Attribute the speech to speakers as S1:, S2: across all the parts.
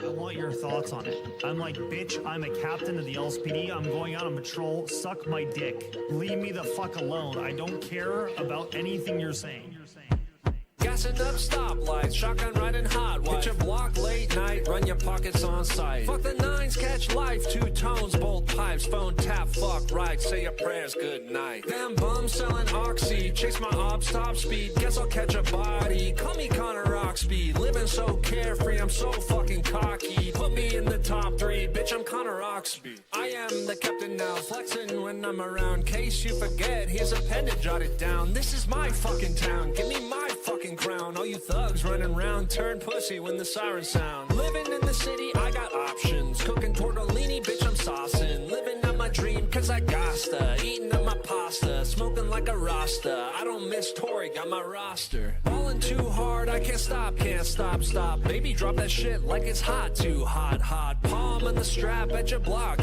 S1: I want your thoughts on it. I'm like, bitch, I'm a captain of the LSPD. I'm going out on patrol. Suck my dick. Leave me the fuck alone. I don't care about anything you're saying.
S2: Gassing up stoplights, shotgun riding hot wife. Hit your block late night, run your pockets on sight. Fuck the nines, catch life, two tones, both pipes. Phone tap, fuck right, say your prayers, good night. Them bums selling Oxy, chase my ops top speed. Guess I'll catch a body, call me Connor Oxby. Living so carefree, I'm so fucking cocky. Put me in the top three, bitch, I'm Connor Oxby. I am the captain now, flexing when I'm around. Case you forget, here's a pen to jot it down. This is my fucking town, give me my fucking crown. All you thugs running around, turn pussy when the sirens sound. Living in the city, I got options. Cooking tortellini, bitch, I'm saucing. Living out my dream, cause I gotta. Eating up my pasta, smoking like a Rasta. I don't miss Tory, got my roster. Balling too hard, I can't stop, stop. Baby, drop that shit like it's hot, too hot. Palm on the strap at your block,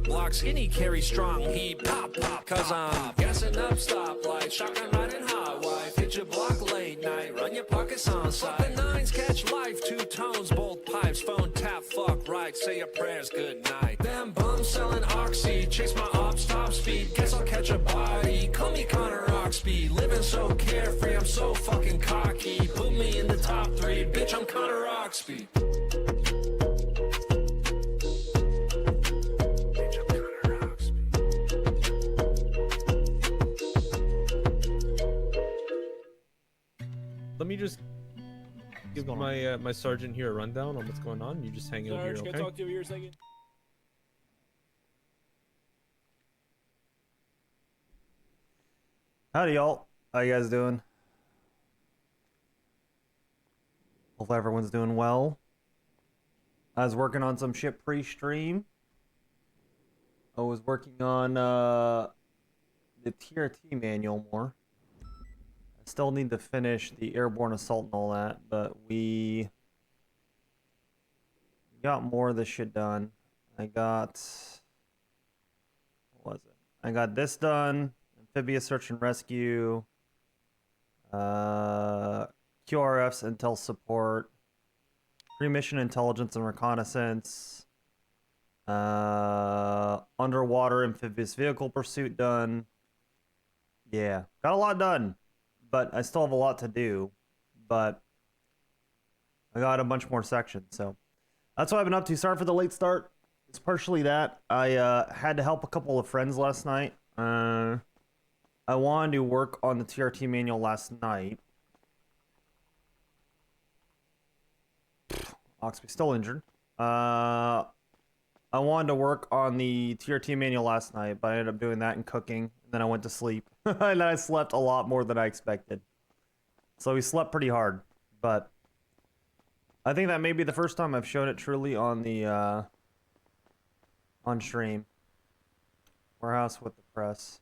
S2: block. Skinny carry strong, heat, pop. Cause I'm gassing up stoplight, shotgun riding hot wife. Hit your block late night, run your pockets on side. Fuck the nines, catch life, two tones, both pipes. Phone tap, fuck right, say your prayers, good night. Them bums selling Oxy, chase my ops top speed. Guess I'll catch a body, call me Connor Oxby. Living so carefree, I'm so fucking cocky. Put me in the top three, bitch, I'm Connor Oxby.
S3: Let me just give my sergeant here a rundown on what's going on. You just hang out here,
S4: Sarge,
S3: okay?
S4: can I talk to you here a second?
S5: Howdy, y'all. How you guys doing? Hope everyone's doing well. I was working on some shit pre-stream. I was working on the TRT manual more. I still need to finish the airborne assault and all that, but we got more of this shit done. I got, what was it? I got this done. Amphibious search and rescue, QRF's intel support, pre-mission intelligence and reconnaissance, underwater amphibious vehicle pursuit done. Yeah, got a lot done, but I still have a lot to do, but I got a bunch more sections, so that's what I've been up to. Sorry for the late start. It's partially that. I had to help a couple of friends last night. I wanted to work on the TRT manual last night. Oxby's still injured. I wanted to work on the TRT manual last night, but I ended up doing that and cooking. And then I went to sleep. And then I slept a lot more than I expected. So we slept pretty hard. But I think that may be the first time I've shown it truly on the on stream. Warehouse with the press.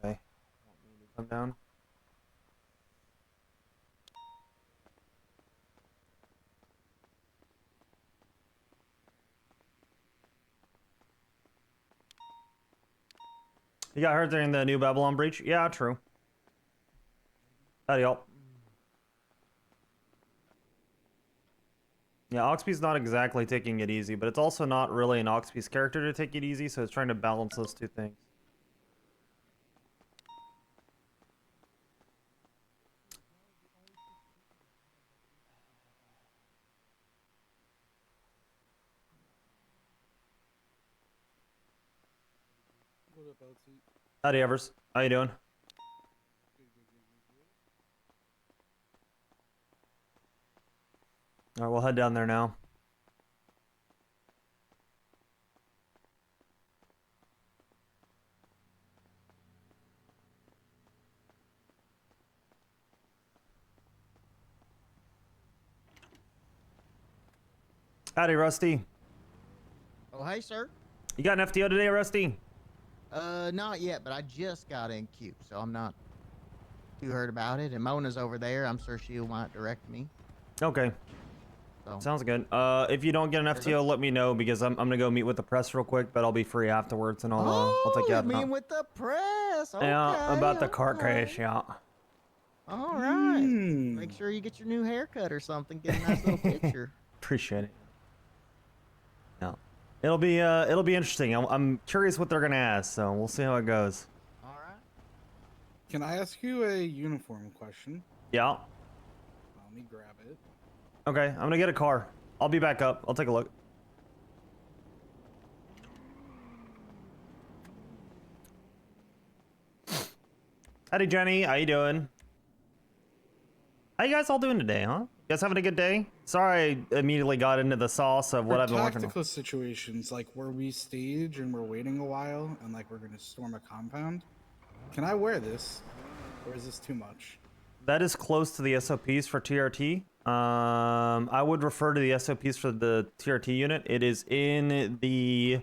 S5: Okay. Want me to come down? You got hurt during the New Babylon breach? Yeah, true. Howdy, y'all. Yeah, Oxby's not exactly taking it easy, but it's also not really an Oxby's character to take it easy, so it's trying to balance those two things.
S4: What up, LT?
S5: Howdy, Evers. How you doing? Alright, we'll head down there now. Howdy, Rusty.
S6: Oh, hey, sir.
S5: You got an FTO today, Rusty?
S6: Not yet, but I just got in queue, so I'm not too hurt about it. And Mona's over there. I'm sure she might direct me.
S5: Okay.
S6: So.
S5: Sounds good. If you don't get an FTO, let me know because I'm gonna go meet with the press real quick, but I'll be free afterwards and I'll take you out.
S6: Meeting with the press. Okay,
S5: Yeah, about the car crash, yeah.
S6: All right. Make sure you get your new haircut or something. Get a nice little picture.
S5: Appreciate it. No, it'll be interesting. I'm curious what they're gonna ask, so we'll see how it goes.
S6: All right.
S4: Can I ask you a uniform question?
S5: Yeah.
S4: Let me grab it.
S5: Okay, I'm gonna get a car. I'll be back up. I'll take a look. Howdy, Jenny. How you doing? How you guys all doing today, huh? You guys having a good day? Sorry I immediately got into the sauce of what
S4: For
S5: I've been working on.
S4: tactical situations, like where we stage and we're waiting a while and like we're gonna storm a compound, can I wear this? Or is this too much?
S5: That is close to the SOPs for TRT. I would refer to the SOPs for the TRT unit. It is in the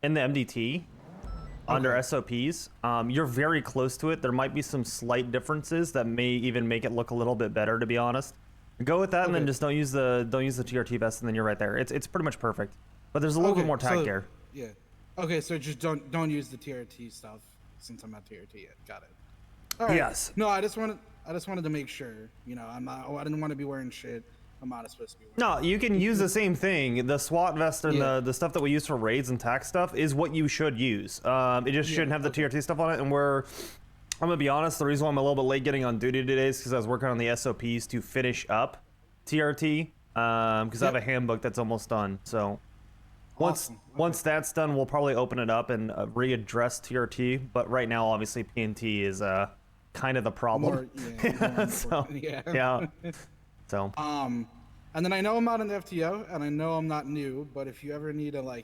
S5: MDT under SOPs. You're very close to it. There might be some slight differences that may even make it look a little bit better, to be honest. Go with that, and then just don't use the TRT vest, and then you're right there. It's pretty much perfect. But there's a little bit more tack there.
S4: Yeah. Okay, so just don't use the TRT stuff since I'm not TRT yet. Got it. All right.
S5: Yes.
S4: No, I just wanted to make sure. You know, I didn't want to be wearing shit I'm not supposed to be wearing.
S5: No, you can use the same thing. The SWAT vest and the stuff that we use for raids and tac stuff is what you should use. It just shouldn't have the TRT stuff on it. And I'm gonna be honest, the reason why I'm a little bit late getting on duty today is because I was working on the SOPs to finish up TRT. Because I have a handbook that's almost done. So once that's done, we'll probably open it up and readdress TRT. But right now, obviously, PNT is kind of the problem. So.
S4: And then I know I'm not in the FTO, and I know I'm not new, but if you ever need to,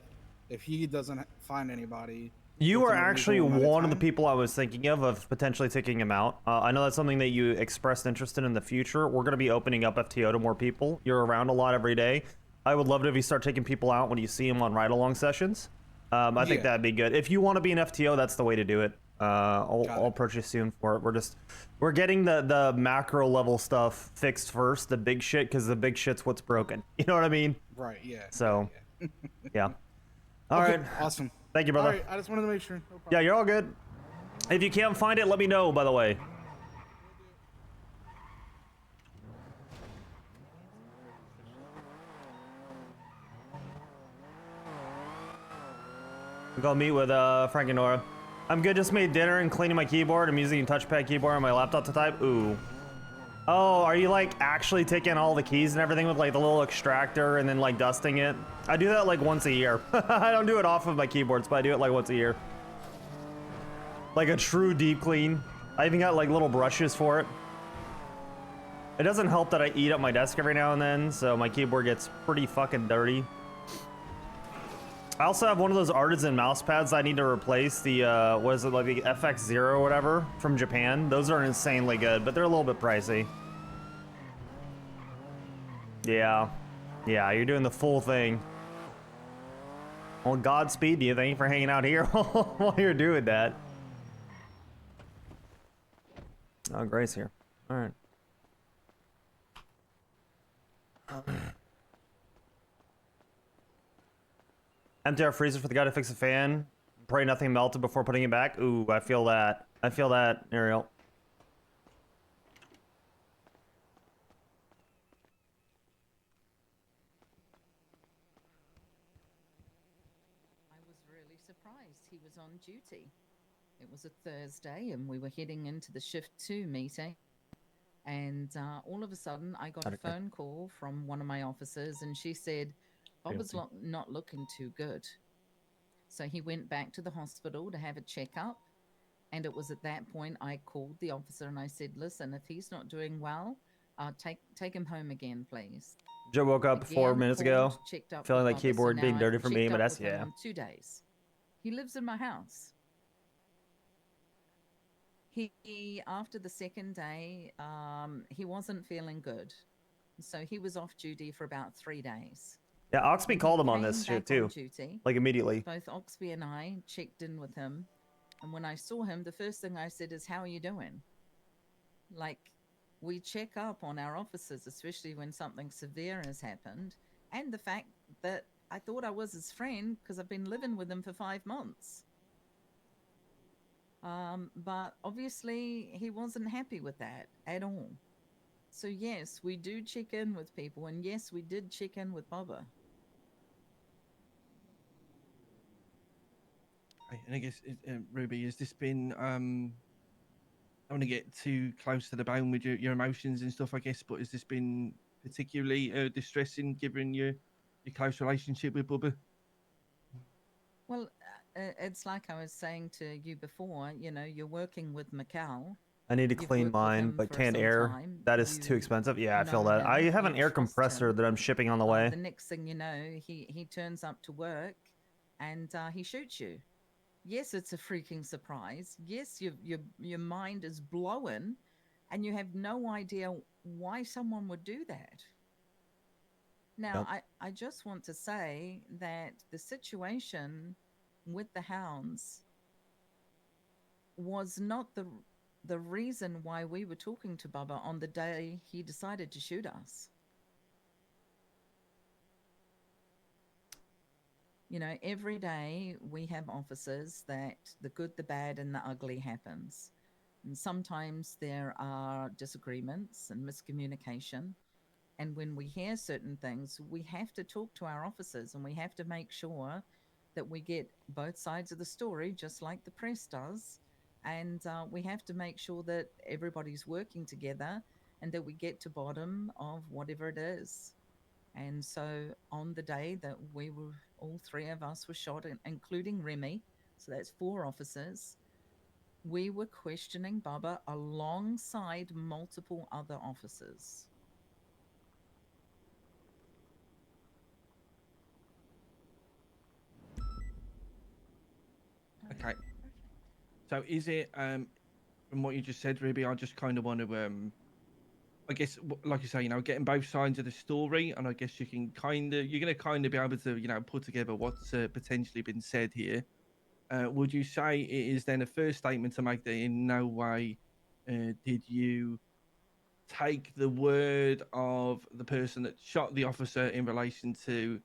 S4: if he doesn't find anybody...
S5: You are actually one of the people I was thinking of potentially taking him out. I know that's something that you expressed interest in the future. We're going to be opening up FTO to more people. You're around a lot every day. I would love it if you start taking people out when you see them on ride-along sessions. I think that'd be good. If you want to be an FTO, that's the way to do it. I'll approach you soon for it. We're getting the macro level stuff fixed first, the big shit, because the big shit's what's broken. You know what I mean?
S4: Right. Yeah.
S5: So, yeah. All right.
S4: Awesome.
S5: Thank you, brother.
S4: All right. I just wanted to make sure. No problem.
S5: Yeah, you're all good. If you can't find it, let me know. By the way. I'm gonna meet with Frank and Nora. I'm good, just made dinner and cleaning my keyboard. I'm using a touchpad keyboard on my laptop to type. Ooh. Oh, are you actually taking all the keys and everything with the little extractor and then dusting it? I do that once a year. I don't do it off of my keyboards, but I do it once a year. Like a true deep clean. I even got little brushes for it. It doesn't help that I eat up my desk every now and then, so my keyboard gets pretty fucking dirty. I also have one of those artisan mouse pads I need to replace. The, what is it, the FX0 or whatever from Japan. Those are insanely good, but they're a little bit pricey. Yeah. Yeah, you're doing the full thing. Well, Godspeed to you. Thank you for hanging out here while you're doing that. Oh, Grace here. All right. Empty our freezer for the guy to fix the fan. Pray nothing melted before putting it back. Ooh, I feel that. I feel that, Ariel.
S7: I was really surprised he was on duty. It was a Thursday and we were heading into the shift 2 meeting. And all of a sudden I got a phone call from one of my officers and she said, Bob was not looking too good. So he went back to the hospital to have a checkup. And it was at that point I called the officer and I said, listen, if he's not doing well, take him home again, please.
S5: Joe woke up 4 minutes ago, feeling like keyboard being dirty for me, but that's, yeah.
S7: 2 days. He lives in my house. He after the second day, he wasn't feeling good. So he was off duty for about 3 days.
S5: Yeah, Oxby called him on this shit too. Immediately.
S7: Both Oxby and I checked in with him. And when I saw him, the first thing I said is, how are you doing? We check up on our officers, especially when something severe has happened. And the fact that I thought I was his friend because I've been living with him for 5 months. But obviously he wasn't happy with that at all. So yes, we do check in with people, and yes, we did check in with Bubba.
S8: And I guess, Ruby, has this been? I don't want to get too close to the bone with your emotions and stuff, I guess, but has this been particularly distressing given your close relationship with Bubba?
S7: Well, it's like I was saying to you before. You know, you're working with Macau.
S5: I need to
S7: You've
S5: clean
S7: worked with
S5: mine,
S7: him
S5: but
S7: for
S5: can't
S7: some
S5: air.
S7: time.
S5: That is too
S7: You
S5: expensive. Yeah, I feel
S7: know
S5: that. I
S7: him.
S5: have
S7: You
S5: an air
S7: trust
S5: compressor
S7: him.
S5: that I'm shipping on the way.
S7: The next thing you know, he turns up to work, and he shoots you. Yes, it's a freaking surprise. Yes, your mind is blown, and you have no idea why someone would do that. Now,
S5: Yep.
S7: I just want to say that the situation with the hounds was not the reason why we were talking to Bubba on the day he decided to shoot us. You know, every day we have officers that the good, the bad, and the ugly happens. And sometimes there are disagreements and miscommunication. And when we hear certain things, we have to talk to our officers and we have to make sure that we get both sides of the story, just like the press does. And we have to make sure that everybody's working together and that we get to bottom of whatever it is. And so on the day that we were, all three of us were shot, including Remy, so that's 4 officers, we were questioning Bubba alongside multiple other officers.
S8: Okay. So is it from what you just said, Ruby? I just kind of want to I guess, like you say, getting both sides of the story, and I guess you're gonna kind of be able to, put together what's potentially been said here. Would you say it is then a first statement to make that in no way did you take the word of the person that shot the officer in relation to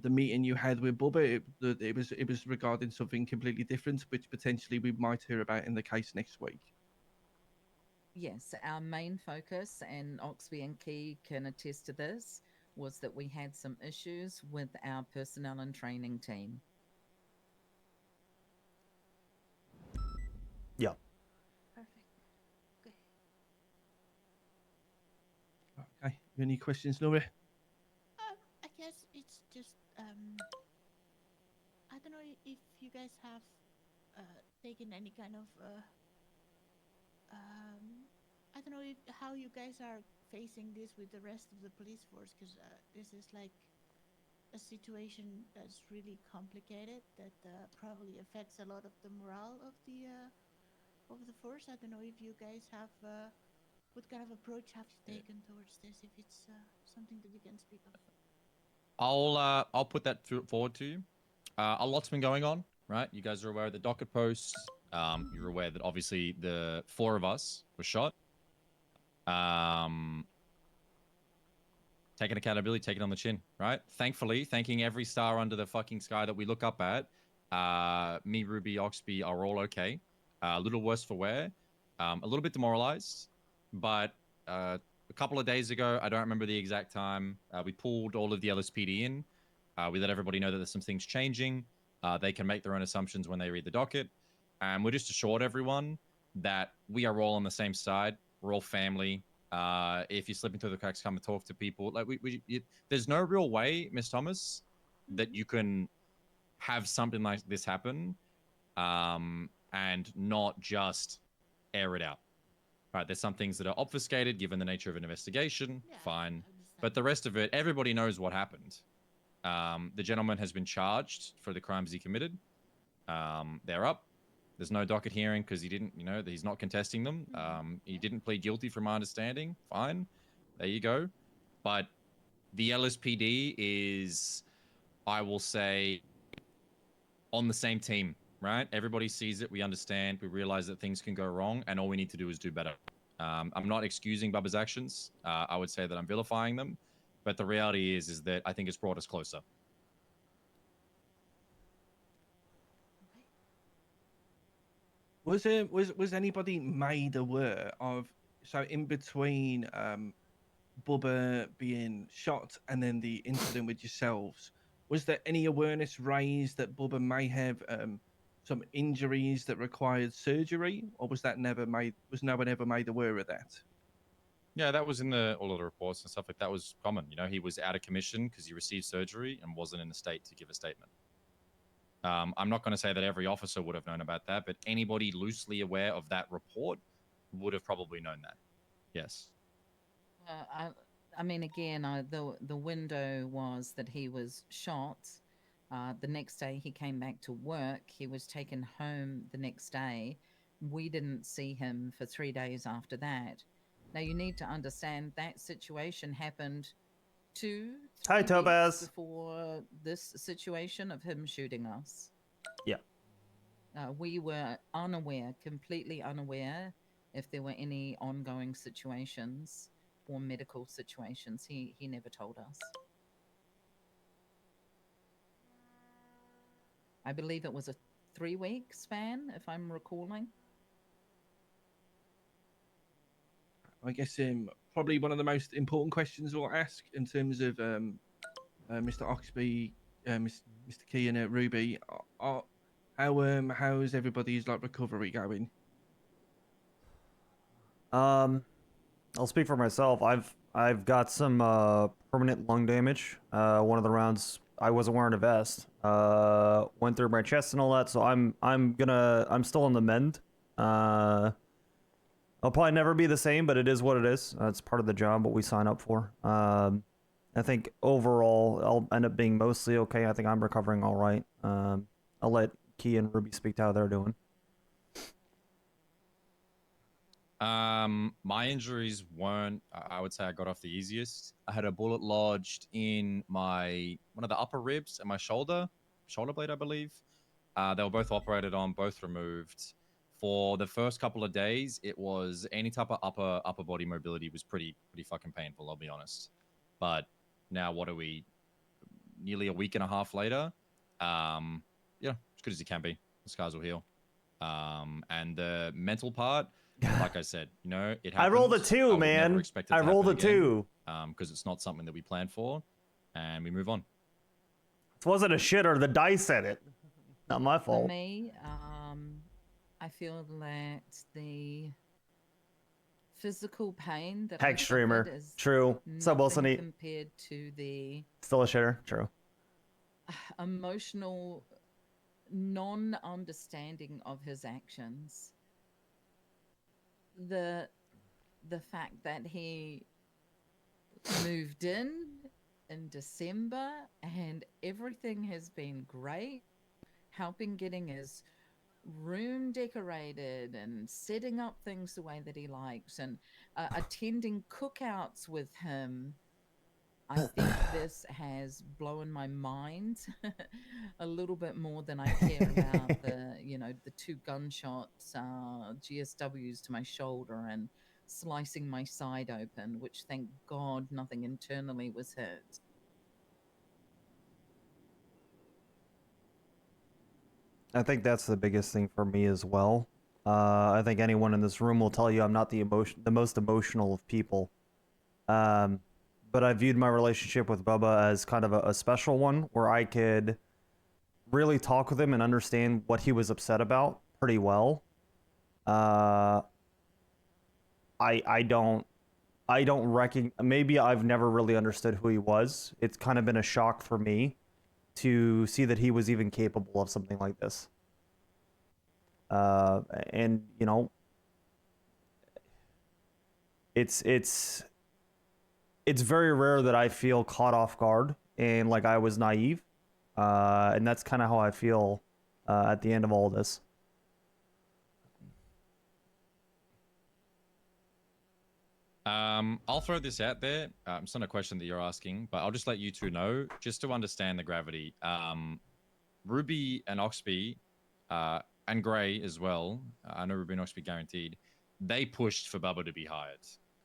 S8: the meeting you had with Bubba? It was regarding something completely different, which potentially we might hear about in the case next week.
S7: Yes, our main focus, and Oxby and Key can attest to this, was that we had some issues with our personnel and training team.
S5: Yeah.
S9: Perfect. Okay.
S8: Okay. Any questions, Laura?
S9: I guess it's just I don't know if you guys have taken any kind of I don't know how you guys are facing this with the rest of the police force, because this is like a situation that's really complicated that probably affects a lot of the morale of the force. I don't know if you guys have what kind of approach have you taken towards this, if it's something that you can speak of.
S10: I'll put that forward to you. A lot's been going on, right? You guys are aware of the docket posts. You're aware that obviously the 4 of us were shot. Taking accountability, taking on the chin, right? Thankfully, thanking every star under the fucking sky that we look up at, me, Ruby, Oxby are all okay. A little worse for wear. A little bit demoralized, but a couple of days ago, I don't remember the exact time, we pulled all of the LSPD in. We let everybody know that there's some things changing. They can make their own assumptions when they read the docket. And we're just assured everyone that we are all on the same side. We're all family. If you slip into the cracks, come and talk to people. Like there's no real way, Miss Thomas, that you can have something like this happen, and not just air it out. Right? There's some things that are obfuscated given the nature of an investigation.
S9: Yeah,
S10: fine, but the rest of it, everybody knows what happened. The gentleman has been charged for the crimes he committed. They're up. There's no docket hearing because he didn't, he's not contesting them. He didn't plead guilty from my understanding. Fine. There you go. But the LSPD is, I will say, on the same team, right? Everybody sees it. We understand. We realize that things can go wrong, and all we need to do is do better. I'm not excusing Bubba's actions. I would say that I'm vilifying them. But the reality is that I think it's brought us closer.
S8: Was anybody made aware of so in between Bubba being shot and then the incident with yourselves, was there any awareness raised that Bubba may have some injuries that required surgery, or was that never made? Was no one ever made aware of that?
S10: Yeah, that was in all of the reports and stuff like that was common. You know, he was out of commission because he received surgery and wasn't in a state to give a statement. I'm not going to say that every officer would have known about that, but anybody loosely aware of that report would have probably known that. Yes.
S7: I mean, again, the window was that he was shot. The next day he came back to work. He was taken home the next day. We didn't see him for 3 days after that. Now you need to understand that situation happened 2-3
S5: Hi,
S7: weeks
S5: Topaz.
S7: before this situation of him shooting us.
S5: Yeah.
S7: We were unaware, completely unaware, if there were any ongoing situations or medical situations. He never told us. I believe it was a 3-week span, if I'm recalling.
S8: I guess probably one of the most important questions we'll ask in terms of Mr. Oxby, Mr. Key, and Ruby. How's everybody's recovery going?
S5: I'll speak for myself. I've got some permanent lung damage. One of the rounds I wasn't wearing a vest. Went through my chest and all that, so I'm still on the mend. I'll probably never be the same, but it is what it is. It's part of the job, what we sign up for. I think overall, I'll end up being mostly okay. I think I'm recovering all right. I'll let Key and Ruby speak to how they're doing.
S10: My injuries weren't, I would say I got off the easiest. I had a bullet lodged in one of the upper ribs and my shoulder blade, I believe. They were both operated on, both removed. For the first couple of days, it was any type of upper body mobility was pretty fucking painful, I'll be honest. But now what are we, nearly a week and a half later? Yeah, as good as it can be. The scars will heal. And the mental part, like I said, it happens.
S5: I rolled a 2, man. I rolled a 2.
S10: Because it's not something that we planned for, and we move on.
S5: It wasn't a shitter. The dice said it. Not my fault.
S7: For me, I feel that the physical pain that
S5: Heck,
S7: I
S5: streamer.
S7: suffered is
S5: True. Sub Wilson
S7: nothing compared to the
S5: still a shitter. True.
S7: emotional non-understanding of his actions. The fact that he moved in December and everything has been great, helping getting his room decorated and setting up things the way that he likes and attending cookouts with him. I think this has blown my mind a little bit more than I care about the 2 gunshots, GSWs to my shoulder and slicing my side open, which thank God nothing internally was hurt.
S5: I think that's the biggest thing for me as well. I think anyone in this room will tell you I'm not the most emotional of people. But I viewed my relationship with Bubba as kind of a special one where I could really talk with him and understand what he was upset about pretty well. I don't maybe I've never really understood who he was. It's kind of been a shock for me to see that he was even capable of something like this. And it's very rare that I feel caught off guard and like I was naive. And that's kind of how I feel at the end of all this.
S10: I'll throw this out there. It's not a question that you're asking, but I'll just let you two know, just to understand the gravity. Ruby and Oxby, and Gray as well, I know Ruby and Oxby guaranteed, they pushed for Bubba to be hired.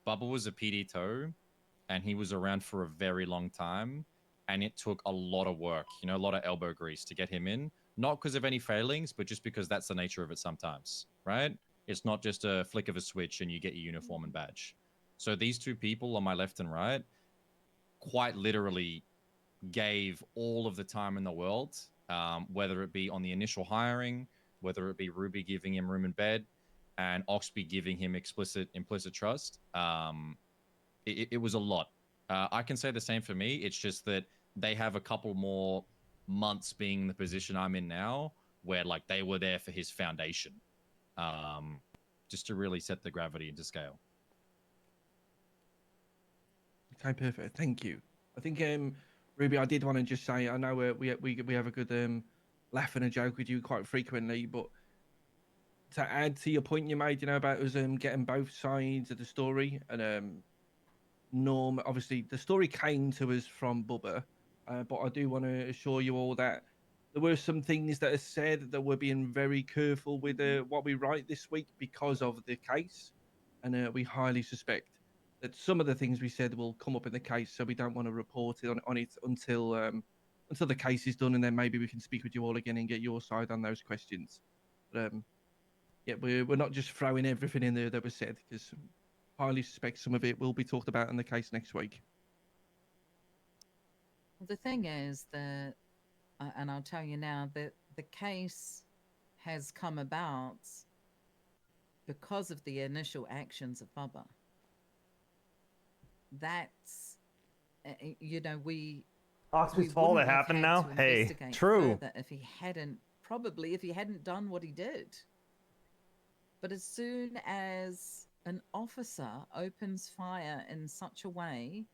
S10: Bubba was a PD toe, and he was around for a very long time, and it took a lot of work, a lot of elbow grease to get him in. Not because of any failings, but just because that's the nature of it sometimes, right? It's not just a flick of a switch and you get your uniform and badge. So these two people on my left and right quite literally gave all of the time in the world, whether it be on the initial hiring, whether it be Ruby giving him room in bed, and Oxby giving him implicit trust. It was a lot. I can say the same for me. It's just that they have a couple more months being in the position I'm in now, where like they were there for his foundation, just to really set the gravity into scale.
S8: Okay, perfect. Thank you. I think, Ruby, I did want to just say, I know we have a good laugh and a joke with you quite frequently, but to add to your point you made, about us getting both sides of the story, and Norm, obviously the story came to us from Bubba, but I do want to assure you all that there were some things that are said that we're being very careful with what we write this week because of the case, and we highly suspect that some of the things we said will come up in the case, so we don't want to report it on it until the case is done, and then maybe we can speak with you all again and get your side on those questions. But yeah, we're not just throwing everything in there that was said, because highly suspect some of it will be talked about in the case next week.
S7: Well, the thing is that, and I'll tell you now, that the case has come about because of the initial actions of Bubba. That's, we...
S5: Oxby's fault it happened now? Hey, true.
S7: If he hadn't done what he did. But as soon as an officer opens fire in such a way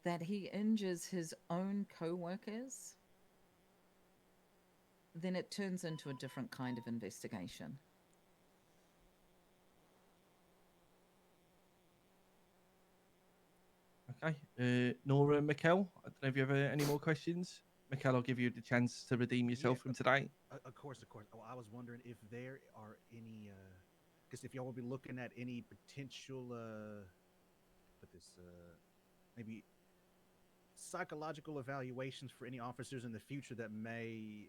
S7: that he injures his own co-workers, then it turns into a different kind of investigation.
S8: Okay. Nora and Mikkel, I don't know if you have any more questions. Mikkel, I'll give you the chance to redeem yourself from today.
S11: Of course. Oh, I was wondering if there are any, because if y'all will be looking at any potential, maybe psychological evaluations for any officers in the future that may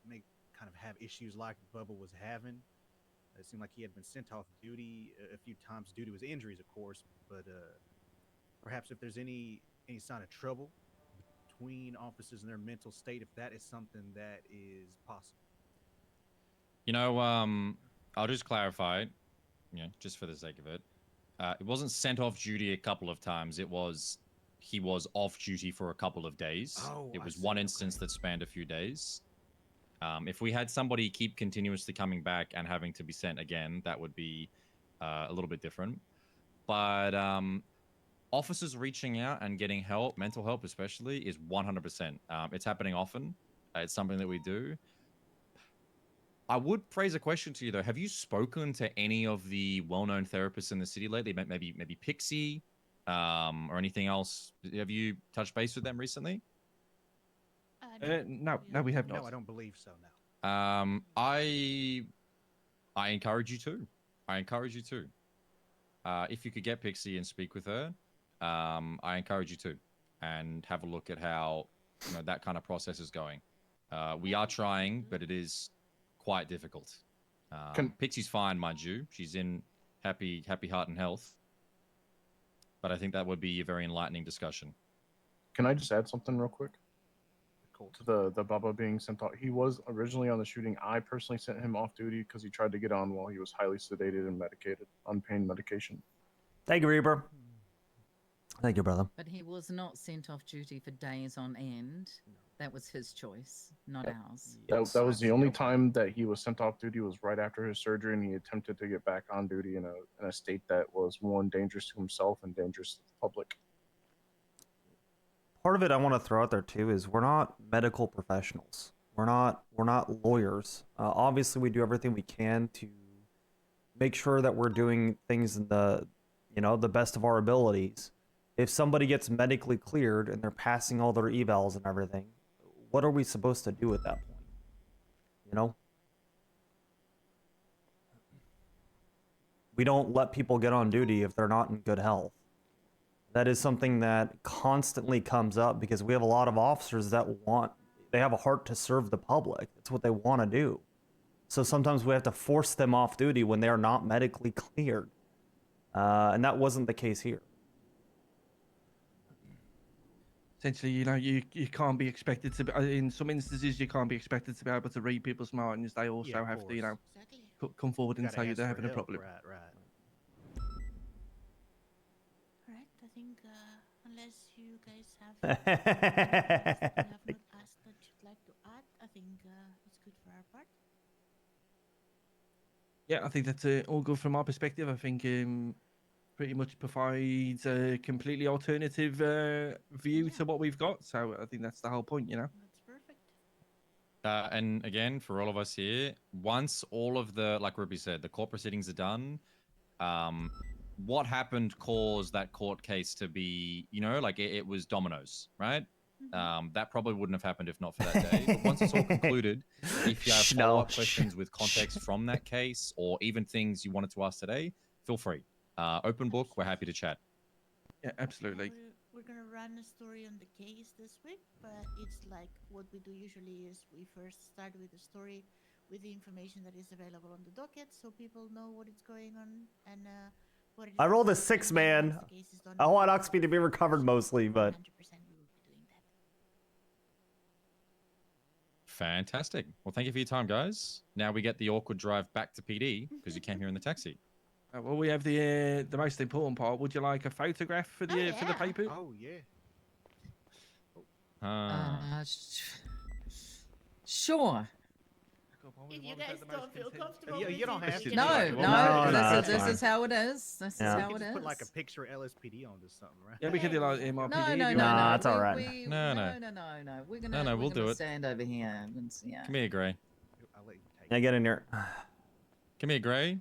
S11: kind of have issues like Bubba was having. It seemed like he had been sent off duty a few times due to his injuries, of course, but perhaps if there's any sign of trouble between officers and their mental state, if that is something that is possible.
S10: I'll just clarify, just for the sake of it. It wasn't sent off duty a couple of times. He was off duty for a couple of days.
S11: Oh,
S10: it was one instance that spanned a few days. If we had somebody keep continuously coming back and having to be sent again, that would be a little bit different. But officers reaching out and getting help, mental help especially, is 100%. It's happening often. It's something that we do. I would phrase a question to you, though. Have you spoken to any of the well-known therapists in the city lately? Maybe Pixie or anything else? Have you touched base with them recently?
S8: No, we have not.
S11: No, I don't believe so, no.
S10: I encourage you to. If you could get Pixie and speak with her, I encourage you to, and have a look at how that kind of process is going. We are trying, but it is quite difficult. Pixie's fine, mind you. She's in happy heart and health. But I think that would be a very enlightening discussion.
S12: Can I just add something real quick? To the Bubba being sent off. He was originally on the shooting. I personally sent him off duty because he tried to get on while he was highly sedated and medicated on pain medication.
S5: Thank you, Reaper. Thank you, brother.
S7: But he was not sent off duty for days on end. That was his choice, not ours.
S12: That was the only time that he was sent off duty, was right after his surgery, and he attempted to get back on duty in a state that was, one, dangerous to himself and dangerous to the public.
S5: Part of it I want to throw out there too is we're not medical professionals. We're not lawyers. Obviously, we do everything we can to make sure that we're doing things in the best of our abilities. If somebody gets medically cleared and they're passing all their evals and everything, what are we supposed to do at that point? We don't let people get on duty if they're not in good health. That is something that constantly comes up because we have a lot of officers that they have a heart to serve the public. That's what they want to do. So sometimes we have to force them off duty when they are not medically cleared. And that wasn't the case here.
S8: Essentially, you can't be expected to be, in some instances, you can't be expected to be able to read people's minds. They also have to,
S9: Exactly.
S8: come forward and
S11: Gotta
S8: tell you
S11: ask
S8: they're
S11: for
S8: having a
S11: help,
S8: problem.
S11: Right, right.
S9: All right. I think unless you guys have anything else that we have not asked that you'd like to add, I think it's good for our part.
S8: Yeah, I think that's all good from our perspective. I think pretty much provides a completely alternative view to what we've got. So I think that's the whole point,
S9: That's perfect.
S10: And again, for all of us here, once all of the, like Ruby said, the court proceedings are done, what happened caused that court case to be, like it was dominoes, right? That probably wouldn't have happened if not for that day. But once it's all concluded, if you have follow-up questions with context from that case, or even things you wanted to ask today, feel free. Open book, we're happy to chat.
S8: Yeah, absolutely.
S9: We're gonna run a story on the case this week, but it's like what we do usually is we first start with the story with the information that is available on the docket, so people know what is going on and what it is.
S5: I rolled a
S9: about,
S5: 6,
S9: and then
S5: man.
S9: once the case is done,
S5: I
S9: we
S5: want
S9: will
S5: Oxby to be recovered mostly, but
S9: 100% we will be doing that.
S10: Fantastic. Well, thank you for your time, guys. Now we get the awkward drive back to PD because you came here in the taxi.
S8: Well, we have the most important part. Would you like a photograph for the paper?
S11: Oh yeah.
S7: Sure.
S9: If you guys don't feel comfortable,
S11: you don't have to.
S7: No, this is how it is. This is how it
S11: just
S7: is.
S11: put like a picture of LSPD on this something, right?
S8: Yeah, we could do like MRPD.
S7: No,
S5: that's all right.
S7: No. We're gonna
S10: we'll do it.
S7: stand over here and yeah.
S10: Come here, Gray.
S11: I'll let you take
S5: I get in here.
S10: Come here, Gray.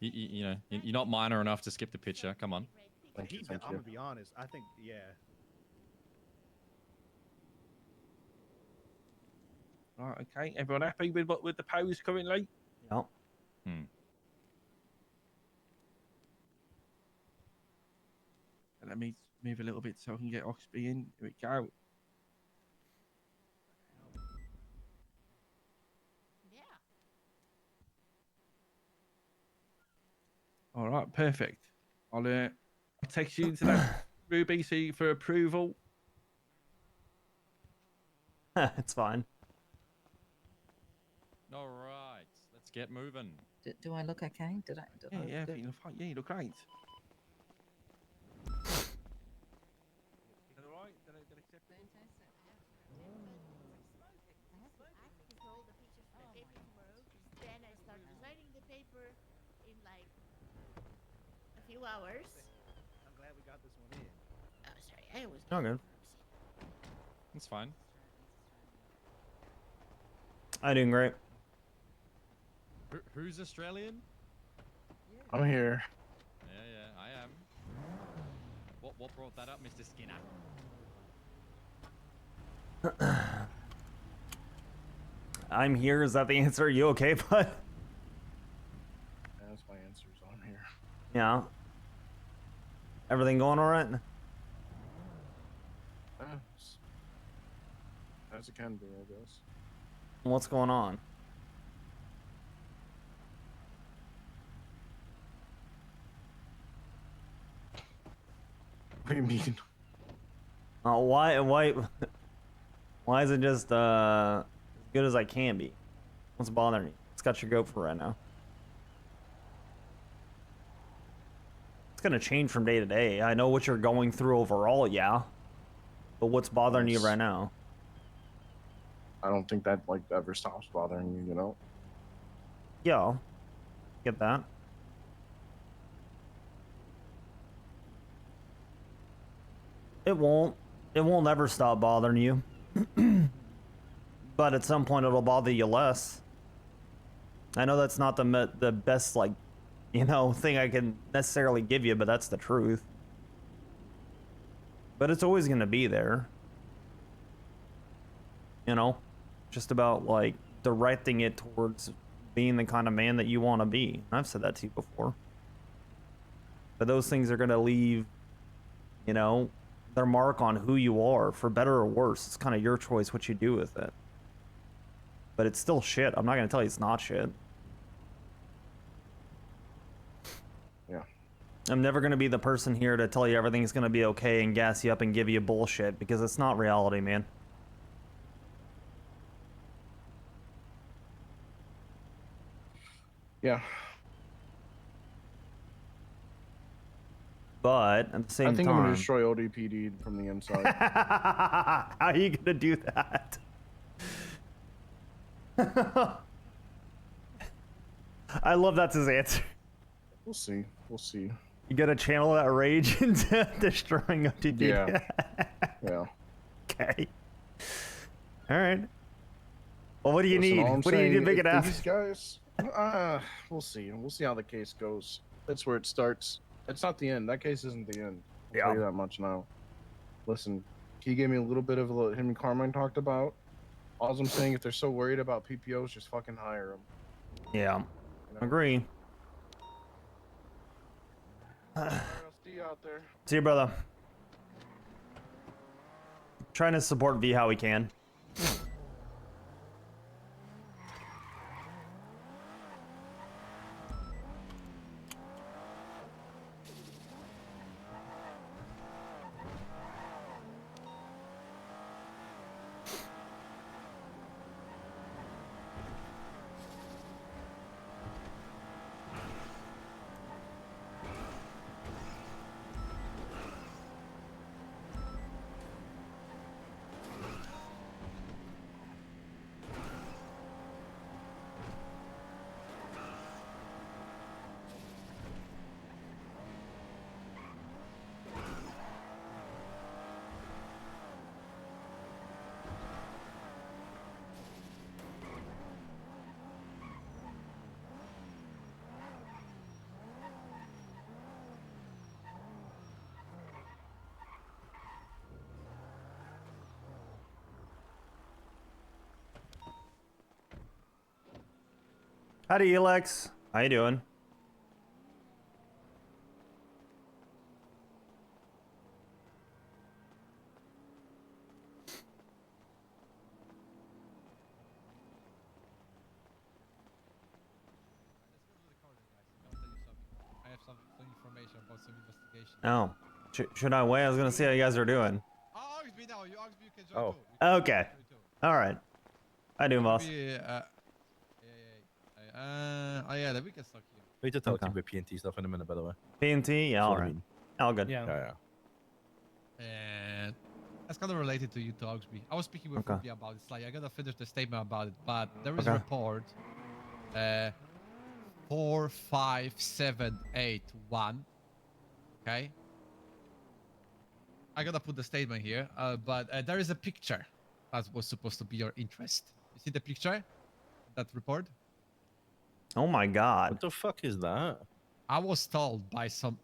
S10: You're not minor enough to skip the picture. Come on.
S11: I'm gonna be honest. I think, yeah.
S8: Right, okay. Everyone happy with the pose currently?
S5: Yep.
S8: Let me move a little bit so I can get Oxby in. Here we go. All right, perfect. I'll text you into that Ruby for approval.
S5: It's fine.
S10: All right, let's get moving.
S7: Do I look okay? Did I
S8: Yeah, you look fine. Yeah, you look great.
S9: In like a few hours.
S11: I'm glad we got this one in.
S9: Oh, sorry, I was.
S5: Oh, good.
S10: It's fine.
S5: I'm doing great.
S10: Who's Australian?
S12: I'm here.
S10: Yeah, I am. What brought that up, Mr. Skinner?
S5: I'm here. Is that the answer? Are you okay, bud?
S12: That's my answer. So I'm here.
S5: Yeah. Everything going all right?
S12: As it can be, I guess.
S5: What's going on?
S12: What do you mean?
S5: Why is it just as good as I can be? What's bothering you? What's got your goat for right now? It's gonna change from day to day. I know what you're going through overall, yeah. But what's bothering you right now?
S12: I don't think that like ever stops bothering you, you know?
S5: Yeah. Get that. It won't ever stop bothering you. But at some point it'll bother you less. I know that's not the best, like, thing I can necessarily give you, but that's the truth. But it's always going to be there. Just about, like, directing it towards being the kind of man that you want to be. I've said that to you before. But those things are going to leave, their mark on who you are, for better or worse. It's kind of your choice what you do with it. but it's still shit. I'm not gonna tell you it's not shit.
S12: Yeah.
S5: I'm never gonna be the person here to tell you everything's gonna be okay and gas you up and give you bullshit, because it's not reality, man.
S12: Yeah.
S5: But at the same
S12: I think
S5: time,
S12: I'm gonna destroy ODPD from the inside.
S5: how are you gonna do that? I love that's his answer.
S12: We'll see. We'll see.
S5: You gotta channel that rage into destroying OTP.
S12: Yeah. Yeah.
S5: Okay. All right. Well, what do you
S12: Listen,
S5: need?
S12: all I'm
S5: What do you need to
S12: saying
S5: make it
S12: is
S5: happen?
S12: These guys, we'll see. We'll see how the case goes. That's where it starts. It's not the end. That case isn't the end. I'll tell you that much now. Listen, he gave me a little bit of what him and Carmine talked about. All I'm saying, if they're so worried about PPOs, just fucking hire them.
S5: Yeah.
S12: You know?
S5: Agree.
S12: All right, I'll see you out there.
S5: See you, brother. Trying to support V how we can. Howdy, Elex. How you doing?
S10: I have some information about some investigation.
S5: Oh. Should I wait? I was gonna see how you guys are doing.
S10: Oh, Oxby, no, you Oxby, you can join
S5: Oh.
S10: too. You can
S5: Okay.
S10: join too.
S5: All right. How you doing, boss?
S10: Oh yeah, we can suck you.
S13: We just talk
S5: Okay.
S13: about PNT stuff in a minute, by the way.
S5: PNT? Yeah,
S13: That's
S5: all
S13: what I
S5: right.
S13: mean.
S5: All good.
S13: Yeah.
S10: And that's kind of related to you, to Oxby. I was speaking with
S5: Okay.
S10: Ruby about it. It's like I gotta finish the statement about it, but there is a
S5: Okay.
S10: report. 45781. Okay. I gotta put the statement here, but there is a picture that was supposed to be your interest. You see the picture? That report?
S5: Oh my god.
S13: What the fuck is that?
S10: I was told by some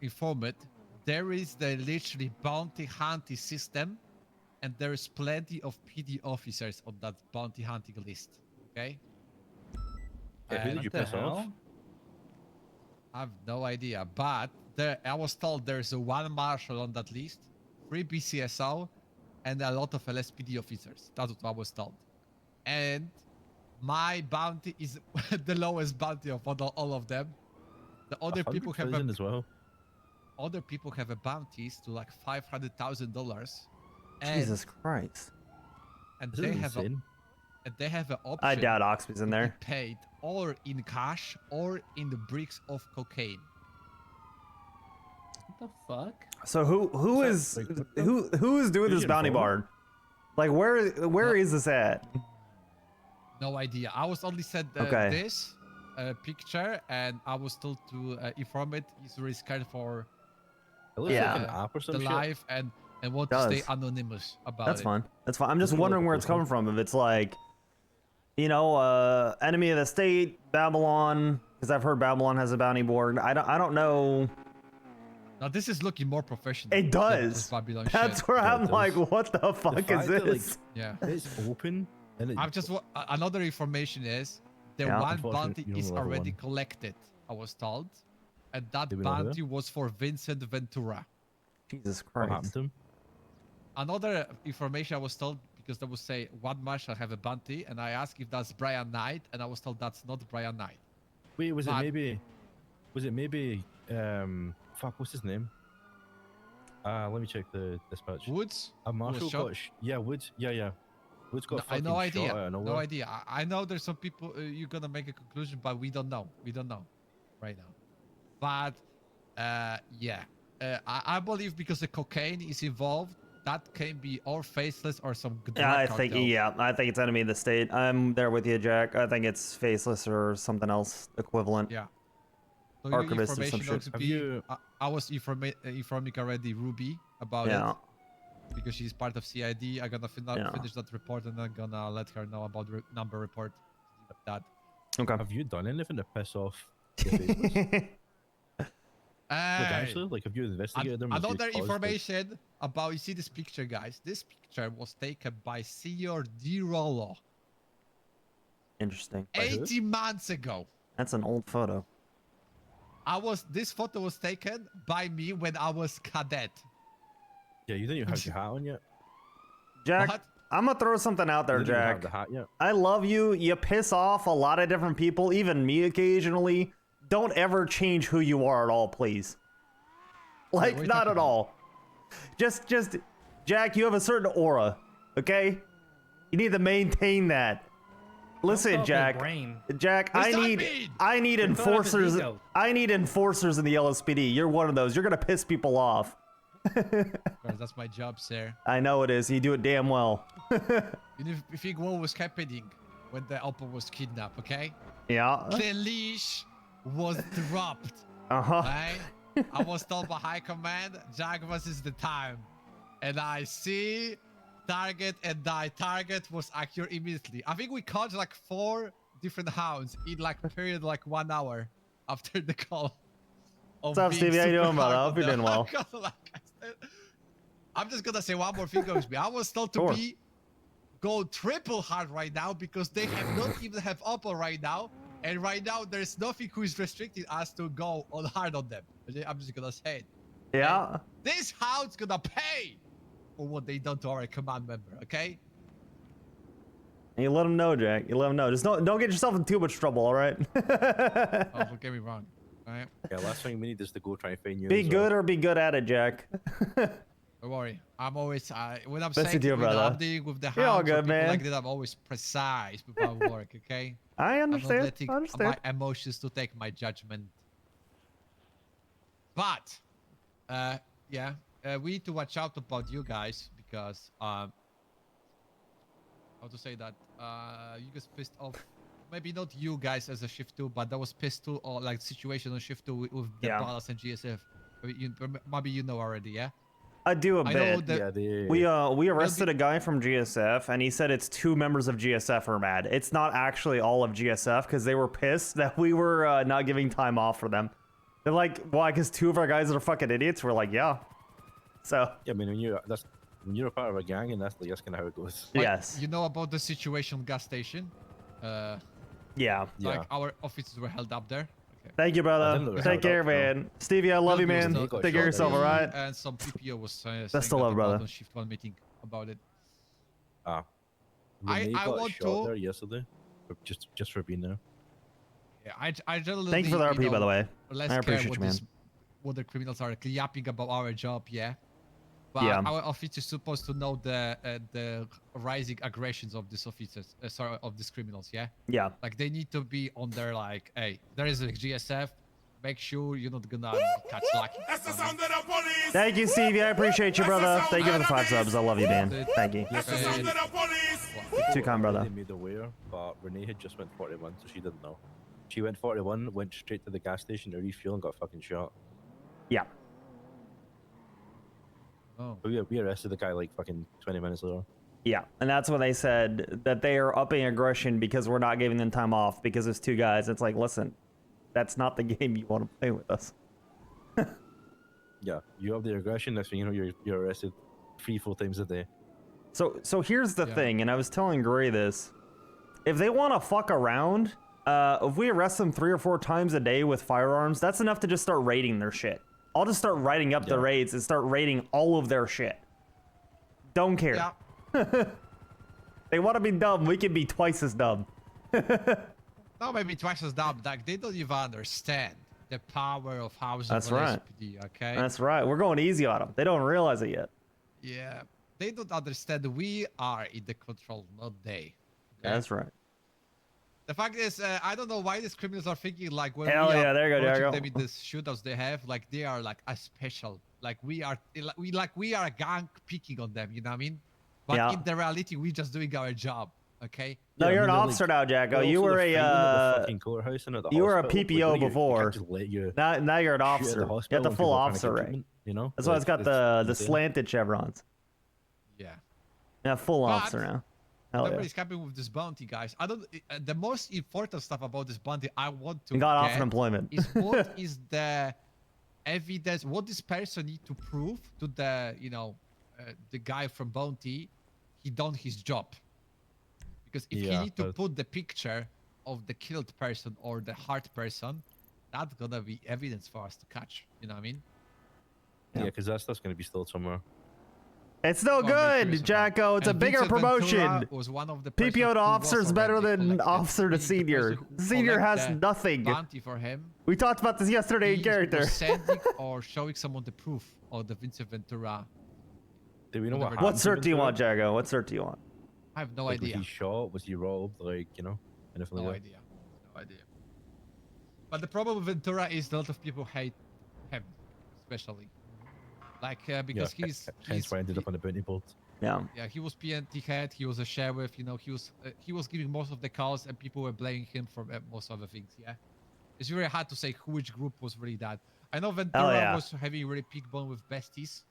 S10: informant there is the literally bounty hunting system, and there is plenty of PD officers on that bounty hunting list. Okay.
S13: Yeah, who did you piss off?
S10: I have no idea, but I was told there's a one marshal on that list, 3 BCSO, and a lot of LSPD officers. That's what I was told. And my bounty is the lowest bounty of all of them. The other people have
S13: as well.
S10: Other people have a bounties to like $500,000.
S5: Jesus Christ.
S10: And
S13: This
S10: they
S13: is
S10: have
S13: insane.
S10: they have an option.
S5: I doubt Oxby's in
S10: to be
S5: there.
S10: paid or in cash or in the bricks of cocaine.
S14: What the fuck?
S5: So who is doing
S13: Who's
S5: this
S13: your
S5: bounty
S13: informant?
S5: bar? Like where is this at?
S10: No idea. I was only sent
S5: Okay.
S10: this picture, and I was told to inform it. He's really scared for
S13: It looks like an app or some
S10: the
S13: shit.
S10: life and want to
S5: Does.
S10: stay anonymous about
S5: That's
S10: it.
S5: fine. That's fine. I'm just
S13: Doesn't it
S5: wondering
S13: look
S5: where it's
S13: cool?
S5: coming from. If it's like, you know, enemy of the state, Babylon, because I've heard Babylon has a bounty board. I don't know.
S10: Now this is looking more professional.
S5: It
S10: than
S5: does.
S10: just Babylon
S5: That's
S10: shit.
S5: where
S13: Yeah,
S5: I'm
S13: it
S5: like,
S13: does.
S5: what the fuck is
S13: fact that, like,
S5: this?
S10: Yeah.
S13: It's open. And it,
S10: I'm just another information is the
S5: Yeah.
S10: one
S13: Unfortunately,
S10: bounty
S13: you don't
S10: is
S13: have
S10: already
S13: one.
S10: collected. I was told, and that
S13: Did we know who?
S10: bounty was for Vincent Ventura.
S5: Jesus
S13: what happened
S5: Christ.
S13: to him?
S10: Another information I was told
S14: because they would say one marshal have a bounty, and I asked if that's Brian Knight, and I was told that's not Brian Knight.
S13: Wait, was it maybe? Fuck, what's his name? Let me check the dispatch.
S14: Woods?
S13: A marshal
S14: shot?
S13: got yeah, Woods. Yeah. Woods got fucking
S14: no idea.
S13: shot out of nowhere.
S14: No idea. I know there's some people you're gonna make a conclusion, but we don't know. We don't know right now. But yeah, I believe because the cocaine is involved, that can be or faceless or some.
S5: I think it's enemy of the state. I'm there with you, Jack. I think it's faceless or something else equivalent.
S14: Yeah. So
S5: Archivist or some shit.
S14: I was informing already Ruby about it because she's part of CID. I'm gonna finish that report and I'm gonna let her know about the number report. That.
S5: Okay.
S13: Have you done anything to piss off the faceless? Actually, like, have you investigated them?
S14: Another information about, you see this picture, guys. This picture was taken by Senior Di Rollo.
S5: Interesting.
S14: 80 months ago.
S5: That's an old photo.
S14: This photo was taken by me when I was cadet.
S13: Yeah, you didn't even have your hat on yet.
S5: Jack,
S14: What?
S5: I'm gonna throw something out there,
S13: You didn't even
S5: Jack.
S13: have the hat yet.
S5: I love you. You piss off a lot of different people, even me occasionally. Don't ever change who you are at all, please. Like,
S14: what are you
S5: not
S14: talking
S5: at all. Just, Jack, you have a certain aura, okay? You need to maintain that. Listen, Jack. Jack, I need enforcers. I need enforcers in the LSPD. You're one of those. You're gonna piss people off.
S14: That's my job, sir.
S5: I know it is. You do it damn well.
S14: You think what was happening when the Oppo was kidnapped, okay?
S5: Yeah.
S14: The leash was dropped. Right? I was told by high command, Jack versus the time. And I see target and die. Target was accurate immediately. I think we caught like 4 different hounds in like a period like 1 hour after the call.
S5: What's up, Stevie? How you doing, brother? I hope you're doing well.
S14: I'm just gonna say one more thing, Oxby. I was told to go triple hard right now because they have not even have Oppo right now. And right now, there's nothing who is restricting us to go on hard on them. I'm just gonna say it.
S5: Yeah.
S14: And this hound's gonna pay for what they done to our command member, okay?
S5: And you let them know, Jack. You let them know. Just don't get yourself in too much trouble, all right?
S14: Oh, don't get me wrong. All right.
S13: Yeah, last thing we need is to go try and find you.
S5: Be good or be good at it, Jack.
S14: Don't worry. I'm always when I'm
S5: Listen
S14: saying
S5: to you, brother.
S14: with the
S5: You're all
S14: hounds or
S5: good,
S14: people
S5: man.
S14: like that, I'm always precise with my work, okay?
S5: I
S14: I'm
S5: understand.
S14: not letting
S5: I understand.
S14: my emotions to take my judgment. But, yeah, we need to watch out about you guys because, how to say that? You guys pissed off. Maybe not you guys as a shift 2, but that was pissed 2 or like situation on shift 2 with the Palace and GSF. Maybe you know already, yeah?
S5: I do a
S14: I know
S5: bit. We arrested a guy from GSF, and he said it's 2 members of GSF are mad. It's not actually all of GSF because they were pissed that we were not giving time off for them. They're like, why? Because 2 of our guys are fucking idiots. We're like, yeah. So.
S13: Yeah, I mean, when you're a part of a gang, and that's kind of how it goes.
S14: Like,
S5: yes.
S14: You know about the situation gas station?
S5: Yeah.
S14: Like our officers were held up there. Okay.
S5: Thank you, brother. Take care, man. Stevie, I love you, man. Take care of yourself, all right?
S14: And some PPO was saying
S5: Best of love, brother.
S14: on shift 1 meeting about it.
S13: Renee got
S14: want
S13: shot
S14: to-
S13: there yesterday, just for being there.
S14: Yeah, I generally.
S5: Thank you for the RP, by the way.
S14: Less
S5: I appreciate
S14: care
S5: you, man.
S14: what the criminals are yapping about our job, yeah. But
S5: Yeah.
S14: our officers supposed to know the rising aggressions of these officers, of these criminals, yeah.
S5: Yeah.
S14: Like they need to be on their like, hey, there is a GSF. Make sure you're not gonna catch lucky.
S5: Thank you, Stevie. I appreciate you, brother. Thank you for the 5 subs. I love you, man. Thank you. Too kind, brother.
S13: They made aware, but Renee had just went 41, so she didn't know. She went 41, went straight to the gas station to refuel, and got fucking shot.
S5: Yeah.
S14: Oh.
S13: But we arrested the guy like fucking 20 minutes later.
S5: Yeah, and that's when they said that they are upping aggression because we're not giving them time off because there's 2 guys. It's like, listen, that's not the game you want to play with us.
S13: Yeah, you have the aggression. Next thing you know, you're arrested 3-4 times a day.
S5: So here's the thing, and I was telling Gray this. If they want to fuck around, if we arrest them 3 or 4 times a day with firearms, that's enough to just start raiding their shit. I'll just start writing up the raids and start raiding all of their shit. Don't care.
S14: Yeah.
S5: They want to be dumb. We can be twice as dumb.
S14: No, maybe twice as dumb. Like they don't even understand the power of housing.
S5: That's right.
S14: SPD, okay.
S5: That's right. We're going easy on them. They don't realize it yet.
S14: Yeah, they don't understand. We are in the control, not they. Okay?
S5: That's right.
S14: The fact is, I don't know why these criminals are thinking like when
S5: Hell
S14: we are
S5: yeah, there you go,
S14: approaching
S5: Jago.
S14: them in the shootouts they have, like they are like a special. Like we are a gang picking on them. You know what I mean? But
S5: Yeah.
S14: in the reality, we're just doing our job. Okay.
S5: No,
S13: Yeah,
S5: you're
S13: I
S5: an
S13: mean,
S5: officer now, Jacko.
S13: they're
S5: You
S13: also
S5: were
S13: the
S5: a
S13: fighting at the fucking courthouse and at the
S5: you were a
S13: hospital. Like,
S5: PPO
S13: you can't
S5: before.
S13: just let you
S5: Now you're an
S13: shoot at
S5: officer.
S13: the
S5: You
S13: hospital
S5: got the
S13: when
S5: full
S13: people are trying to
S5: officer
S13: get
S5: rank.
S13: treatment, you know?
S5: That's why it's got the
S13: insane.
S5: slanted chevrons.
S14: Yeah.
S5: Yeah, full
S14: But
S5: officer now. Hell yeah.
S14: Everybody's happy with this bounty, guys. I don't. The most important stuff about this bounty I want to
S5: You got off
S14: get
S5: unemployment.
S14: is what is the evidence? What this person need to prove to the the guy from bounty he done his job. Because if he need to put the picture of the killed person or the hurt person, that's gonna be evidence for us to catch. You know what I mean?
S13: Yeah, because that stuff's going to be stored somewhere.
S5: It's no good, Jacko. It's a
S14: And
S5: bigger
S14: Vincent Ventura
S5: promotion.
S14: was one of the persons
S5: PPO to
S14: who
S5: officer
S14: was
S5: is better
S14: already
S5: than
S14: collected.
S5: officer to
S14: Meaning the
S5: senior.
S14: person who
S5: Senior has
S14: collect the
S5: nothing.
S14: bounty for him.
S5: We talked about this yesterday in
S14: He
S5: character.
S14: was sending or showing someone the proof of the Vincent Ventura.
S13: Do we know what
S5: What cert do you want, Jacko? What cert do you want?
S14: I have no
S13: like,
S14: idea.
S13: Was he shot? Was he robbed? Like, you know? Anything
S14: No
S13: like
S14: idea. No idea. But the problem with Ventura is a lot of people hate him, especially. Like, because
S13: hence why I ended up on the bounty board.
S5: Yeah.
S14: Yeah, he was PNT head, he was a sheriff, you know, he was giving most of the calls and people were blaming him for most other things, yeah? It's very hard to say which group was really that. I know Ventura was having really big bone with besties.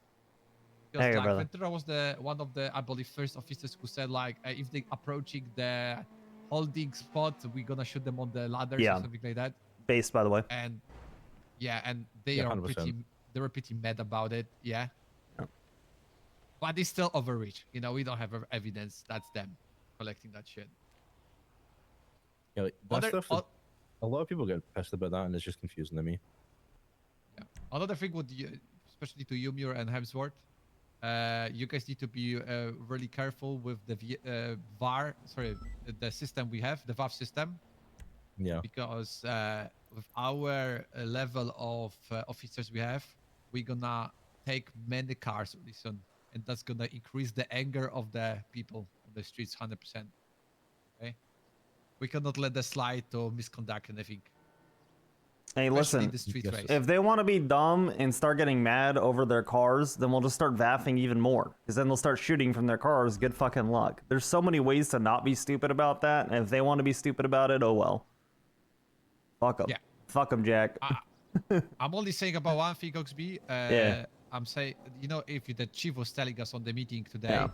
S14: Because
S5: Hey,
S14: like,
S5: brother.
S14: Ventura was one of the, I believe, first officers who said like, if they approaching the holding spot, we're gonna shoot them on the ladders or something like that.
S5: Based, by the way.
S14: And yeah, and they
S13: Yeah,
S14: are
S13: 100%.
S14: they were pretty mad about it, yeah. But it's still overreach. You know, we don't have evidence. That's them collecting that shit.
S13: Yeah, like, that stuff, a lot of people get pissed about that and it's just confusing to me.
S14: Yeah. Another thing would, especially to Yumir and Hemsworth, you guys need to be really careful with the VAR, the system we have, the VAV system.
S13: Yeah.
S14: Because with our level of officers we have, we're gonna take many cars really soon. And that's gonna increase the anger of the people on the streets 100%. Okay? We cannot let that slide to misconduct anything.
S5: Hey,
S14: Especially
S5: listen.
S14: the street race.
S5: If they want to be dumb and start getting mad over their cars, then we'll just start vaffing even more. Because then they'll start shooting from their cars. Good fucking luck. There's so many ways to not be stupid about that. And if they want to be stupid about it, oh well. Fuck them.
S14: Yeah.
S5: Fuck them, Jack.
S14: I'm only saying about one thing, Oxby.
S5: Yeah.
S14: I'm saying, you know, if the chief was telling us on the meeting today,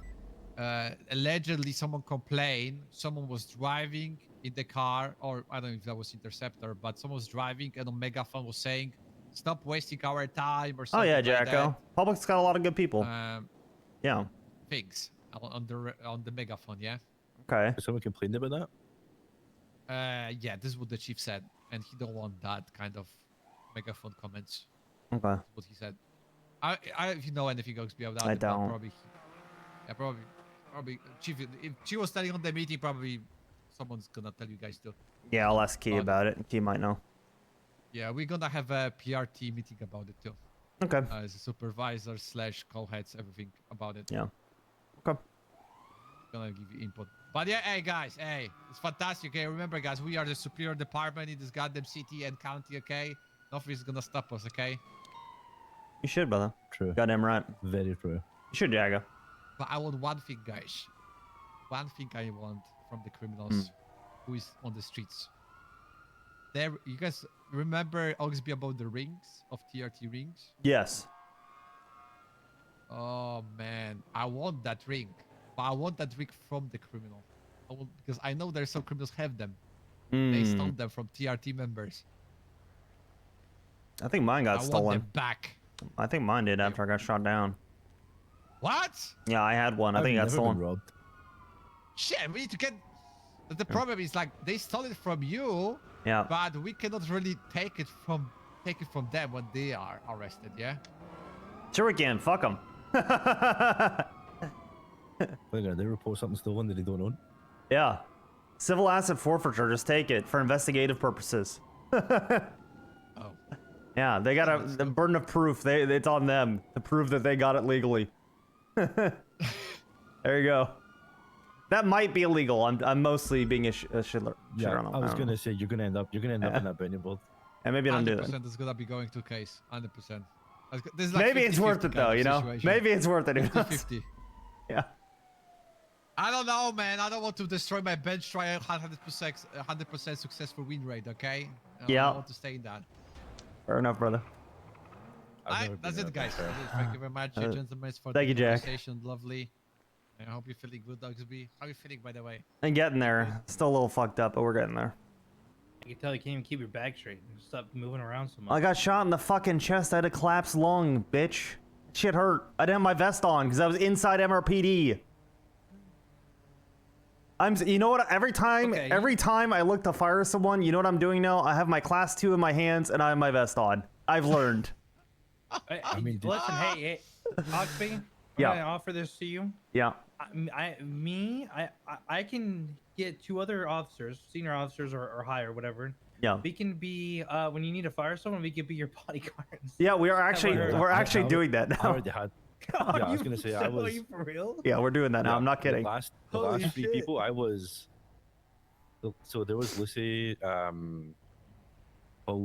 S14: allegedly someone complained, someone was driving in the car, or I don't know if that was Interceptor, but someone was driving and on megaphone was saying, stop wasting our time or
S5: Oh
S14: something
S5: yeah,
S14: like
S5: Jacko. Public's got a lot of good people. Yeah.
S14: Things on the megaphone, yeah?
S5: Okay.
S13: Has someone complained about that?
S14: Yeah, this is what the chief said, and he don't want that kind of megaphone comments.
S5: Okay.
S14: That's what he said. If you know anything, Oxby, about that,
S5: I don't.
S14: Probably. Chief, if she was telling on the meeting, probably someone's gonna tell you guys too.
S5: Yeah, I'll ask Key about it. Key might know.
S14: Yeah, we're gonna have a PRT meeting about it too.
S5: Okay.
S14: As a supervisor / co-heads, everything about it.
S5: Yeah. Okay.
S14: Gonna give you input. But yeah, hey guys, hey, it's fantastic. Okay, remember guys, we are the superior department in this goddamn city and county. Okay, nothing's gonna stop us. Okay.
S5: You should, brother.
S13: True.
S5: Goddamn right.
S13: Very true.
S5: You should, Jagger.
S14: But I want one thing, guys. One thing I want from the criminals who is on the streets. There, you guys remember Oxby about the rings of TRT rings?
S5: Yes.
S14: Oh man, I want that ring, but I want that ring from the criminal. Because I know there's some criminals have them. They stole them from TRT members.
S5: I think mine got
S14: I
S5: stolen.
S14: want them back.
S5: I think mine did after I got shot down.
S14: What?
S5: Yeah, I had one. I think it got stolen.
S14: Shit, we need to get. The problem is like they stole it from you.
S5: Yeah.
S14: But we cannot really take it from them when they are arrested. Yeah.
S5: Sure we can. Fuck them.
S13: They're gonna report something stolen that they don't own.
S5: Yeah. Civil asset forfeiture, just take it for investigative purposes.
S14: Oh.
S5: Yeah, they got the burden of proof. It's on them to prove that they got it legally. There you go. That might be illegal. I'm mostly being a shitter.
S13: Yeah,
S5: on them.
S13: I was
S5: don't
S13: gonna
S5: know.
S13: say you're gonna end up in that bounty board.
S5: And maybe don't do that.
S14: 100% is gonna be going to case. 100%. This is like
S5: Maybe it's worth it though, you know?
S14: situation.
S5: Maybe it's worth it.
S14: 50-50.
S5: Yeah.
S14: I don't know, man. I don't want to destroy my bench try 100% successful win rate, okay?
S5: Yeah.
S14: I want to stay in that.
S5: Fair enough, brother.
S14: That's it, guys. Thank you very much, gentlemen, for
S5: thank
S14: the
S5: you, Jack.
S14: conversation. Lovely. I hope you're feeling good, Oxby. How are you feeling, by the way?
S5: I'm getting there. Still a little fucked up, but we're getting there.
S15: I can tell you can't even keep your back straight. Stop moving around so much.
S5: I got shot in the fucking chest. I had a collapsed lung, bitch. Shit hurt. I didn't have my vest on because I was inside MRPD. You know what? Every time I look to fire someone, you know what I'm doing now? I have my class 2 in my hands and I have my vest on. I've learned.
S15: I mean, listen, hey, Oxby, I'm gonna offer this to you.
S5: Yeah.
S15: I can get 2 other officers, senior officers or higher, whatever.
S5: Yeah.
S15: We can be when you need to fire someone, we can be your bodyguards.
S5: Yeah, we are actually we're doing that now.
S13: I already had. Yeah, I was gonna say I was.
S15: Are you for real?
S5: Yeah, we're doing that now. I'm not kidding.
S13: The last 3 people I was. So there was Lucy, Paul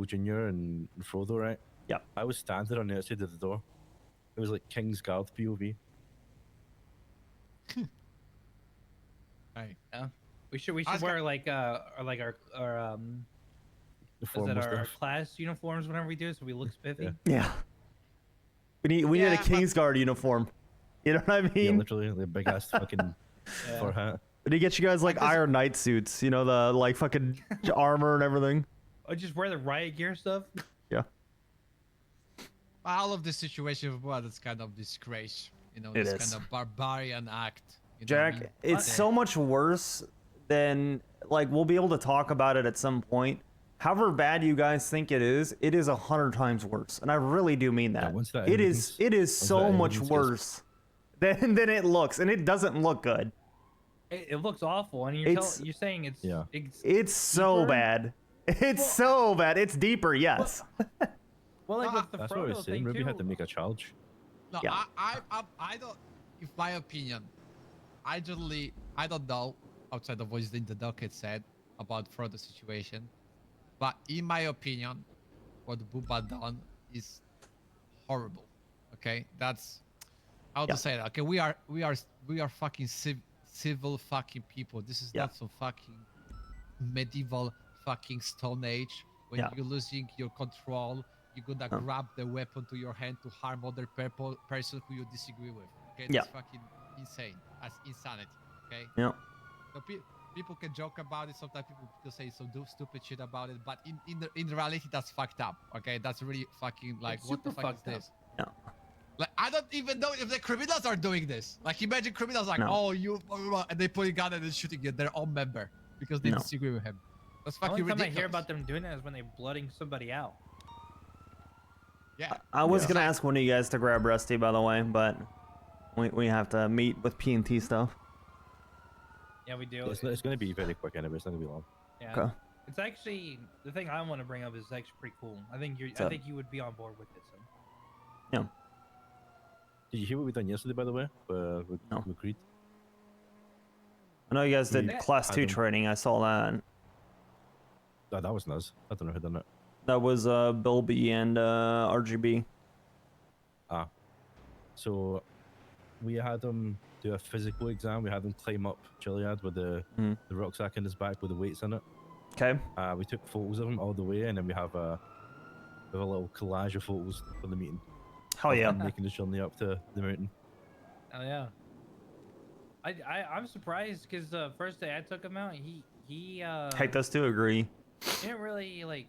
S13: Jr. and Frodo, right?
S5: Yeah.
S13: I was standing on the outside of the door. It was like King's Guard POV.
S15: Right. Yeah. We should wear like our class uniforms whenever we do, so we look spiffy.
S5: Yeah. We need a King's Guard uniform. You know what I mean?
S13: Yeah, literally the big ass fucking fur hat.
S5: We need to get you guys like Iron Knight suits. You know, the like fucking armor and everything.
S15: Or just wear the riot gear stuff.
S5: Yeah.
S14: All of this situation, well, it's kind of disgrace. You know,
S5: It
S14: this
S5: is.
S14: kind of barbarian act. You know what I
S5: Jack,
S14: mean?
S5: it's so much worse than like we'll be able to talk about it at some point. However bad you guys think it is 100 times worse, and I really do mean that. It is so much worse than it looks, and it doesn't look good.
S15: It looks awful, and you're saying it's
S5: It's so
S15: deeper?
S5: bad. It's so bad. It's deeper, yes.
S15: Well, like with the
S13: That's what I
S15: Frodo
S13: was saying.
S15: thing
S13: Ruby
S15: too.
S13: had to make a charge.
S14: No,
S5: Yeah.
S14: I don't. In my opinion, I don't know outside of what is in the docket said about Frodo situation, but in my opinion, what Booba done is horrible. Okay, that's how to say that. Okay, we are fucking civil fucking people. This is not some fucking medieval fucking Stone Age when you're losing your control. You're gonna grab the weapon to your hand to harm other person who you disagree with. Okay, that's fucking insane. That's insanity. Okay.
S5: Yeah.
S14: So people can joke about it. Sometimes people can say some stupid shit about it, but in reality, that's fucked up. Okay, that's really fucking like
S15: It's
S14: what the
S15: super
S14: fuck is
S15: fucked up.
S14: this?
S5: Yeah.
S14: Like I don't even know if the criminals are doing this. Like imagine criminals like, oh you, and they put a gun and they're shooting at their own member because they disagree with him. That's
S15: The
S14: fucking
S15: only time
S14: ridiculous.
S15: I hear about them doing that is when they're blooding somebody out.
S14: Yeah.
S5: I was gonna ask one of you guys to grab Rusty, by the way, but we have to meet with P&T stuff.
S15: Yeah, we do.
S13: It's going to be very quick anyway. It's not going to be long.
S15: Yeah.
S5: Okay.
S15: It's actually the thing I want to bring up is actually pretty cool. I think
S5: So-
S15: you would be on board with it. So.
S5: Yeah.
S13: Did you hear what we done yesterday, by the way? With Creed?
S5: I know you guys did
S13: Yeah.
S5: class 2 training. I saw that.
S13: That was nice. I don't know who done it.
S5: That was Bilby and RGB.
S13: So we had him do a physical exam. We had him climb up Chiliad with the rucksack in his back with the weights in it.
S5: Okay.
S13: We took photos of him all the way, and then we have a little collage of photos for the meeting.
S5: Hell
S13: of
S5: yeah.
S13: him making the journey up to the mountain.
S15: Oh yeah. I'm surprised because the first day I took him out, he
S5: Heck, those two agree.
S15: didn't really like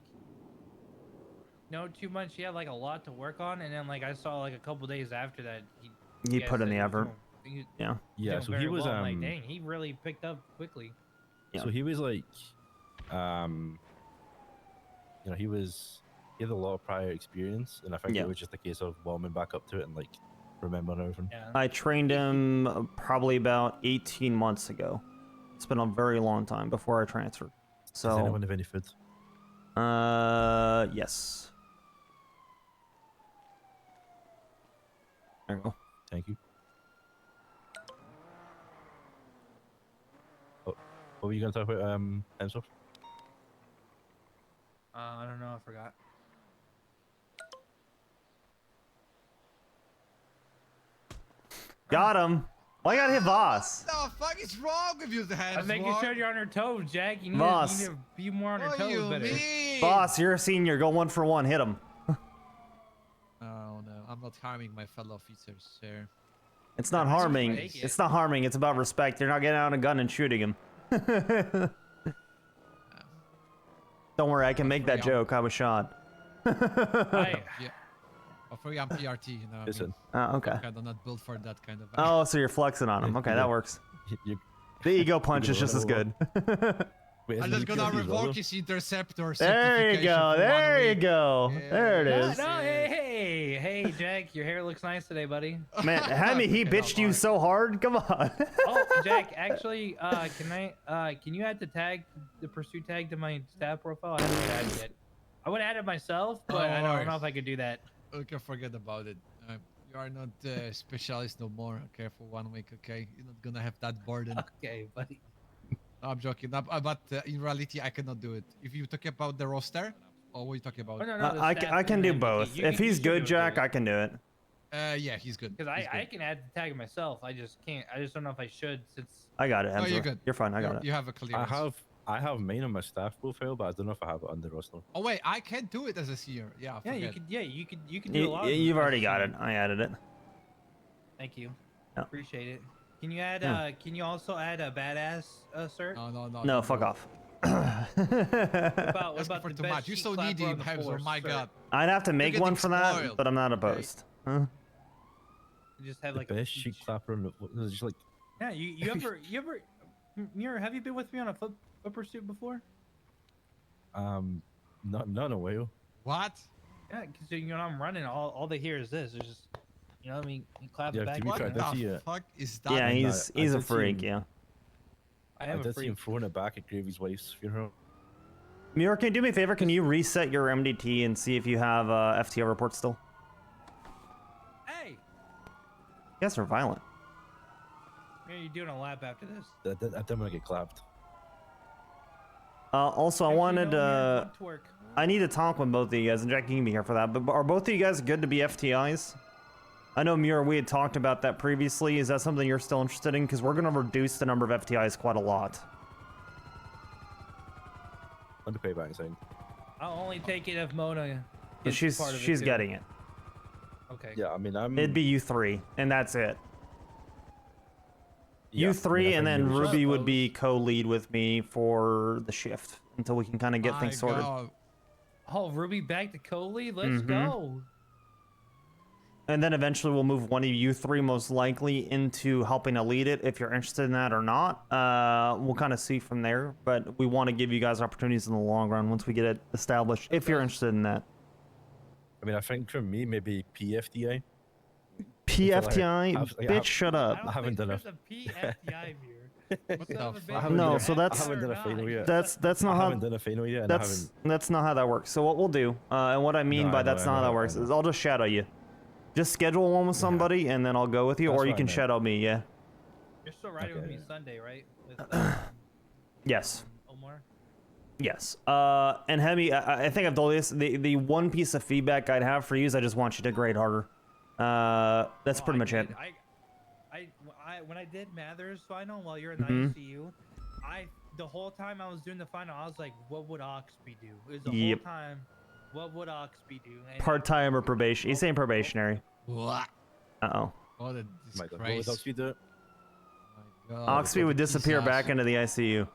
S15: know too much. He had like a lot to work on, and then like I saw like a couple days after that
S5: He put in the effort. Yeah.
S13: Yeah, so he was
S15: well. Like, dang, he really picked up quickly.
S13: So he was like, you know, he had a lot of prior experience, and I think
S5: Yeah.
S13: it was just a case of warming back up to it and like remember everything.
S15: Yeah.
S5: I trained him probably about 18 months ago. It's been a very long time before I transferred. So.
S13: Does anyone have any food?
S5: Yes. There you go.
S13: Thank you. Oh, what were you gonna talk about? Hemsworth?
S15: I don't know. I forgot.
S5: Got him. Why you gotta hit boss?
S14: What the fuck is wrong with you, the hands?
S15: I'm making sure you're on your toes, Jack. You need,
S5: Boss.
S15: you need to be more on your
S14: What do you
S15: toes better.
S14: mean?
S5: Boss, you're a senior. Go 1 for 1. Hit him.
S14: Oh no, I'm not harming my fellow officers, sir.
S5: It's not harming. It's not harming. It's about respect. You're not getting out a gun and shooting him. Don't worry, I can make that joke. I was shot.
S14: Yeah. Oh, for I'm PRT, you know.
S13: Listen.
S5: Okay.
S14: I'm kind of not built for that kind of.
S5: Oh, so you're flexing on him. Okay, that works. The ego punch is just as good.
S14: I'm just gonna revoke his interceptor.
S5: There you go. There you go. There it is.
S15: No, hey, Jack, your hair looks nice today, buddy.
S5: Man, Hemi, he bitched you so hard. Come on.
S15: Oh, Jack, actually, can you add the pursuit tag to my staff profile? I haven't added it yet. I would add it myself, but I don't know if I could do that.
S14: Okay, forget about it. You are not specialist no more. Okay, for 1 week. Okay, you're not gonna have that burden.
S15: Okay, buddy.
S14: No, I'm joking. No, but in reality, I cannot do it. If you talk about the roster, or what are you talking about?
S15: Oh, no,
S5: I can do both. If he's good, Jack, I can do it.
S14: Yeah, he's good.
S15: Because I can add the tag myself. I just can't. I just don't know if I should since.
S5: I got it.
S14: No, you're
S5: Hemsworth.
S14: good.
S5: You're fine. I got it.
S14: You have a clearance.
S13: I have mine on my staff profile, but I don't know if I have it on the roster.
S14: Oh wait, I can't do it as a senior. Yeah.
S15: Yeah, you
S14: forget.
S15: could. Yeah, you could do a lot. Of
S5: You've already got it. I added it.
S15: Thank you.
S5: Yeah.
S15: Appreciate it. Can you add?
S5: Yeah.
S15: Can you also add a badass cert?
S14: No.
S5: No, fuck off.
S15: What about
S14: That's
S15: the
S14: too
S15: best
S14: much. You
S15: sheet
S14: still need
S15: clapper on
S14: him,
S15: the
S14: Hebs,
S15: force
S14: my
S15: cert?
S14: god.
S5: I'd have to make
S14: getting
S5: one for that,
S14: spoiled.
S5: but I'm not opposed. Huh?
S15: Just have
S13: The
S15: like
S13: best sheet clapper in the just like.
S15: Yeah, you ever Muir, have you been with me on a foot pursuit before?
S13: Not in a while.
S14: What?
S15: Yeah, because you know I'm running. All they hear is this. It's just, you know, what I mean, you clap
S13: Yeah,
S15: the back.
S13: to be fair, I did see it.
S14: Fuck is that?
S5: Yeah, he's
S13: I
S5: a
S13: did see
S5: freak.
S13: him-
S5: Yeah.
S15: I
S13: I
S15: am a
S13: did see him
S15: freak.
S13: throwing it back at Gravy's wife's funeral.
S5: Muir, can you do me a favor? Can you reset your MDT and see if you have FTO report still?
S15: Hey,
S5: You guys are violent.
S15: you're doing a lap after this.
S13: I didn't want to get clapped.
S5: Also, I
S15: Actually,
S5: wanted
S15: no, Muir, want to work.
S5: I need to talk with both of you guys, and Jack, you can be here for that. But are both of you guys good to be FTIs? I know, Muir, we had talked about that previously. Is that something you're still interested in? Because we're going to reduce the number of FTIs quite a lot.
S13: On the payback sign.
S15: I'll only take it if Mona.
S5: But
S15: Is part of it
S5: she's
S15: too.
S5: getting it.
S15: Okay.
S13: Yeah, I mean,
S5: It'd be you three, and that's it.
S13: Yeah,
S5: You three,
S13: I
S5: and
S13: think
S5: then
S13: you-
S5: Ruby would be co-lead with me for the shift until we can kind of get
S14: My
S5: things sorted.
S14: God.
S15: Oh, Ruby back to co-lead. Let's
S5: Mhm.
S15: go.
S5: And then eventually we'll move one of you three most likely into helping to lead it if you're interested in that or not. We'll kind of see from there, but we want to give you guys opportunities in the long run once we get it established, if you're interested in that.
S13: I mean, I think for me, maybe PFDI.
S5: PFTI?
S13: I've-
S5: Bitch, shut up.
S13: I haven't done a.
S15: There's a PFTI mirror.
S14: What the fuck?
S13: I haven't
S5: No,
S13: done a-
S5: so
S13: I
S5: that's-
S13: haven't done a final yet.
S5: That's not
S13: I
S5: how
S13: haven't done a final yet. And I haven't.
S5: that's not how that works. So what we'll do, and what I mean
S13: No,
S5: by
S13: I know,
S5: that's
S13: I
S5: not how
S13: know,
S5: that
S13: I
S5: works,
S13: know.
S5: is I'll just shadow you. Just schedule one with somebody, and then I'll go with you,
S13: That's
S5: or you
S13: what I
S5: can
S13: meant.
S5: shadow me. Yeah.
S15: You're still riding with
S13: Okay.
S15: me Sunday, right? With
S5: Yes.
S15: Omar.
S5: Yes. And Hemi, I think I've told you this. The one piece of feedback I'd have for you is I just want you to grade harder. That's pretty much it.
S15: When I did Mathers final while you're in the
S5: Mhm.
S15: ICU, the whole time I was doing the final, I was like, what would Oxby do? It was the
S5: Yep.
S15: whole time, what would Oxby do? And
S5: Part-time or probation? He's saying probationary.
S14: What?
S5: Uh-oh.
S14: What a
S13: My God, what would Oxby do?
S14: God.
S5: Oxby would disappear
S14: Jesus.
S5: back into the ICU.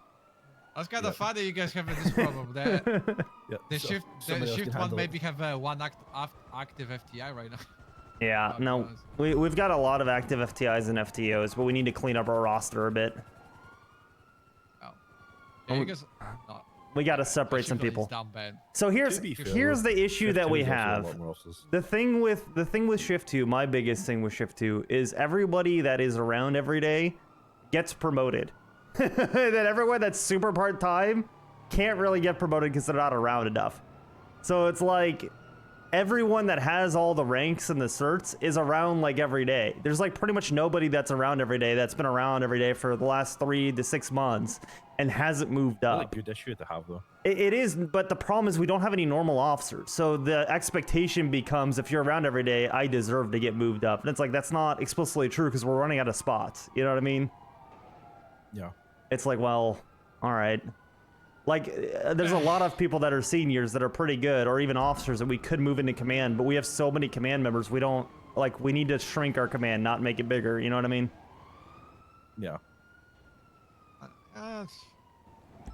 S14: That's kind of funny you guys having this problem. The
S13: Yeah,
S14: shift,
S13: somebody else
S14: shift
S13: can
S14: one
S13: handle it.
S14: maybe have one active FTI right now.
S5: Yeah,
S14: Oh,
S5: no,
S14: God.
S5: we've got a lot of active FTIs and FTOs, but we need to clean up our roster a bit.
S14: Oh. Yeah, you guys. No.
S5: We got to separate some people.
S14: Down bad.
S5: So here's
S13: To be fair,
S5: the issue
S13: Shift
S5: that
S13: 2
S5: we
S13: is also a
S5: have.
S13: lot more officers.
S5: The thing with Shift 2, my biggest thing with Shift 2 is everybody that is around every day gets promoted. That everyone that's super part-time can't really get promoted because they're not around enough. So it's like everyone that has all the ranks and the certs is around like every day. There's like pretty much nobody that's around every day that's been around every day for the last 3 to 6 months and hasn't moved
S13: Really
S5: up.
S13: good issue to have though.
S5: It is, but the problem is we don't have any normal officers. So the expectation becomes if you're around every day, I deserve to get moved up. And it's like, that's not explicitly true because we're running out of spots. You know what I mean?
S13: Yeah.
S5: It's like, well, all right. Like, there's a lot of people that are seniors that are pretty good, or even officers that we could move into command, but we have so many command members, we don't, like, we need to shrink our command, not make it bigger. You know what I mean?
S13: Yeah.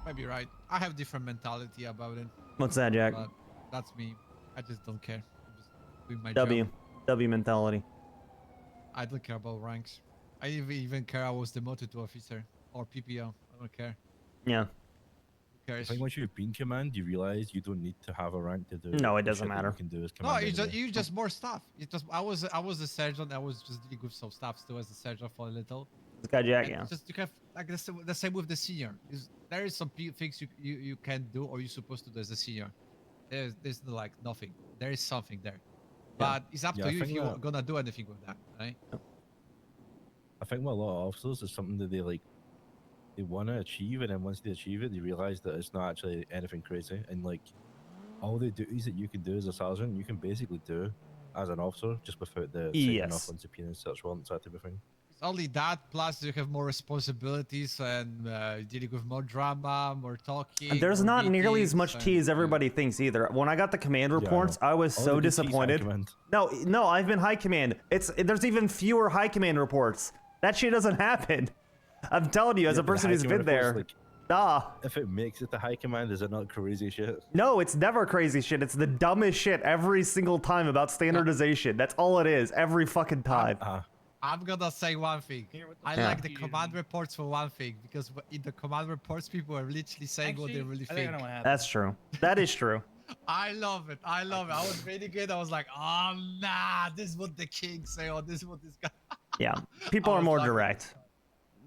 S14: Might be right. I have different mentality about it.
S5: What's that, Jack?
S14: But that's me. I just don't care. I'm just doing my
S5: W.
S14: job.
S5: W mentality.
S14: I don't care about ranks. I even care I was demoted to officer or PPO. I don't care.
S5: Yeah.
S13: I think once you've been command, you realize you don't need to have a rank to do.
S5: No, it
S13: the
S5: doesn't
S13: shit that
S5: matter.
S13: You can do as
S14: No,
S13: command
S14: you just
S13: anyway.
S14: you just more stuff. It just I was a sergeant. I was just dealing with some stuff still as a sergeant for a little.
S5: This guy Jack,
S14: And
S5: yeah.
S14: Just you have like the same with the senior. There is some things you can do or you're supposed to do as a senior. There's like nothing. There is something there, but it's up
S13: Yeah,
S14: to
S13: I
S14: you if
S13: think
S14: you're
S13: that-
S14: gonna do anything with that, right?
S13: I think with a lot of officers, it's something that they want to achieve, and then once they achieve it, they realize that it's not actually anything crazy. And like, all the duties that you can do as a sergeant, you can basically do as an officer, just without the signing
S5: Yes.
S13: off on subpoenas, search warrants, that type of thing.
S14: It's only that, plus you have more responsibilities and dealing with more drama, more talking.
S5: And there's
S14: more
S5: not nearly as
S14: meetings,
S5: much tea
S14: and,
S5: as everybody thinks either. When I got the command reports, I was
S13: All
S5: so
S13: the good tea's high
S5: disappointed.
S13: command.
S5: No, I've been high command. There's even fewer high command reports. That shit doesn't happen. I'm telling you, as
S13: Yeah,
S5: a
S13: but the
S5: person
S13: high
S5: who's been
S13: command reports,
S5: there.
S13: like,
S5: Nah.
S13: If it makes it to high command, is it not crazy shit?
S5: No, it's never crazy shit. It's the dumbest shit every single time about standardization. That's all it is, every fucking time.
S14: I'm gonna say one thing. I
S5: Yeah.
S14: like the command reports for one thing, because in the command reports, people are literally saying what they really think.
S5: That's true. That is true.
S14: I love it. I love it. I was reading it. I was like, oh, nah, this is what the king say, or this is what this guy.
S5: Yeah, people
S14: I
S5: are
S14: was
S5: more
S14: like-
S5: direct.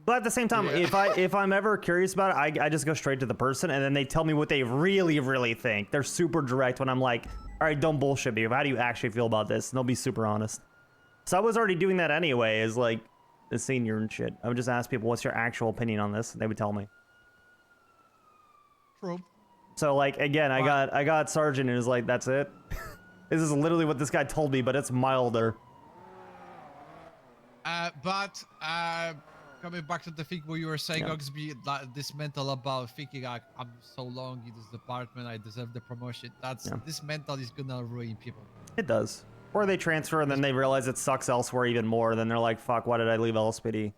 S5: But at the same time, if I'm ever curious about it, I just go straight to the person, and then they tell me what they really think. They're super direct when I'm like, all right, don't bullshit me. How do you actually feel about this? And they'll be super honest. So I was already doing that anyway, as like the senior and shit. I would just ask people, what's your actual opinion on this? And they would tell me.
S14: True.
S5: So like again, I got sergeant, and it was like, that's it. This is literally what this guy told me, but it's milder.
S14: But coming back to the thing where you were saying,
S5: Yeah.
S14: Oxby, this mental about thinking like, I'm so long in this department, I deserve the promotion. This mental is gonna ruin people.
S5: It does. Or they transfer and then they realize it sucks elsewhere even more. Then they're like, fuck, why did I leave LSPD?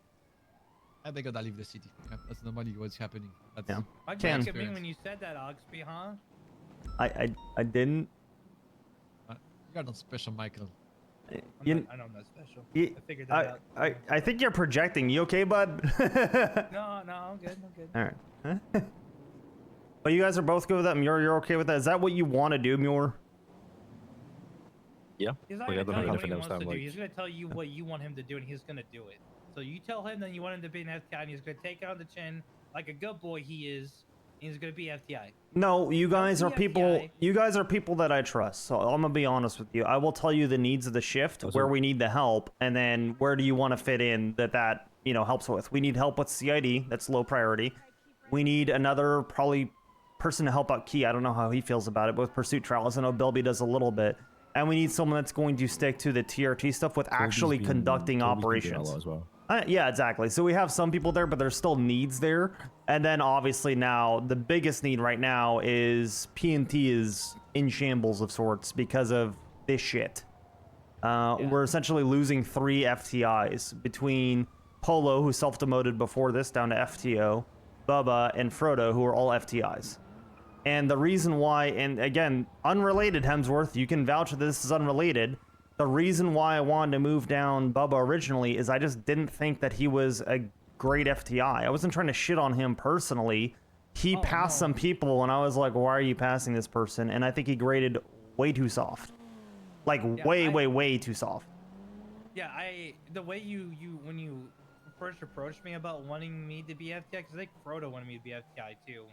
S14: And they're gonna leave the city. Yeah, that's normally what's happening. That's
S5: Yeah.
S15: Why'd
S5: Can.
S15: you look at me when you said that, Oxby, huh?
S5: I didn't.
S14: You're not special, Michael.
S15: I know I'm not special.
S5: I
S15: figured that out.
S5: I think you're projecting. You okay, bud?
S15: No, I'm good. I'm good.
S5: All right. But you guys are both good with that. Muir, you're okay with that? Is that what you want to do, Muir?
S13: Yeah.
S15: He's not
S13: Like, I
S15: gonna
S13: don't
S15: tell you
S13: have
S15: what he
S13: anything
S15: wants
S13: else
S15: to
S13: that
S15: do.
S13: I'm
S15: He's gonna tell you what you want him to do, and he's gonna do it. So you tell him that you want him to be an FTI, and he's gonna take it on the chin like a good boy he is. And he's gonna be FTI.
S5: No, you guys are
S15: the
S5: people.
S15: FBI.
S5: You guys are people that I trust. So I'm gonna be honest with you. I will tell you the needs of the shift, where we need the help, and then where do you want to fit in that helps with. We need help with CID. That's low priority. We need another probably person to help out Key. I don't know how he feels about it, but with pursuit trials, I know Belby does a little bit. And we need someone that's going to stick to the TRT stuff with actually conducting operations.
S13: As well.
S5: Yeah, exactly. So we have some people there, but there's still needs there. And then obviously now the biggest need right now is PNT is in shambles of sorts because of this shit. We're essentially losing 3 FTIs between Polo, who self-demoted before this down to FTO, Bubba, and Frodo, who are all FTIs. And the reason why, and again, unrelated, Hemsworth, you can vouch that this is unrelated. The reason why I wanted to move down Bubba originally is I just didn't think that he was a great FTI. I wasn't trying to shit on him personally. he passed some people, and I was like, why are you passing this person? And I think he graded way too soft. Like, way too soft.
S15: Yeah, the way when you first approached me about wanting me to be FTI, because I think Frodo wanted me to be FTI too.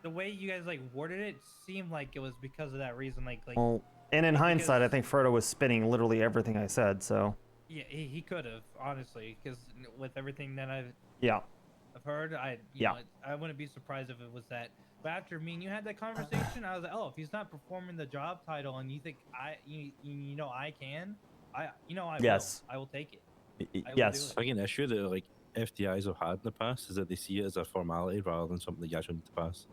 S15: The way you guys like worded it seemed like it was because of that reason. Like
S5: well, and in hindsight, I think Frodo was spinning literally everything I said. So
S15: yeah, he could have, honestly, because with everything that I've heard, you know, I wouldn't be surprised if it was that. But after me and you had that conversation, I was like, oh, if he's not performing the job title, and you think you know I can, I will take it.
S5: Yes.
S13: I think an issue that like FDIs have had in the past is that they see it as a formality rather than something that you actually need to pass.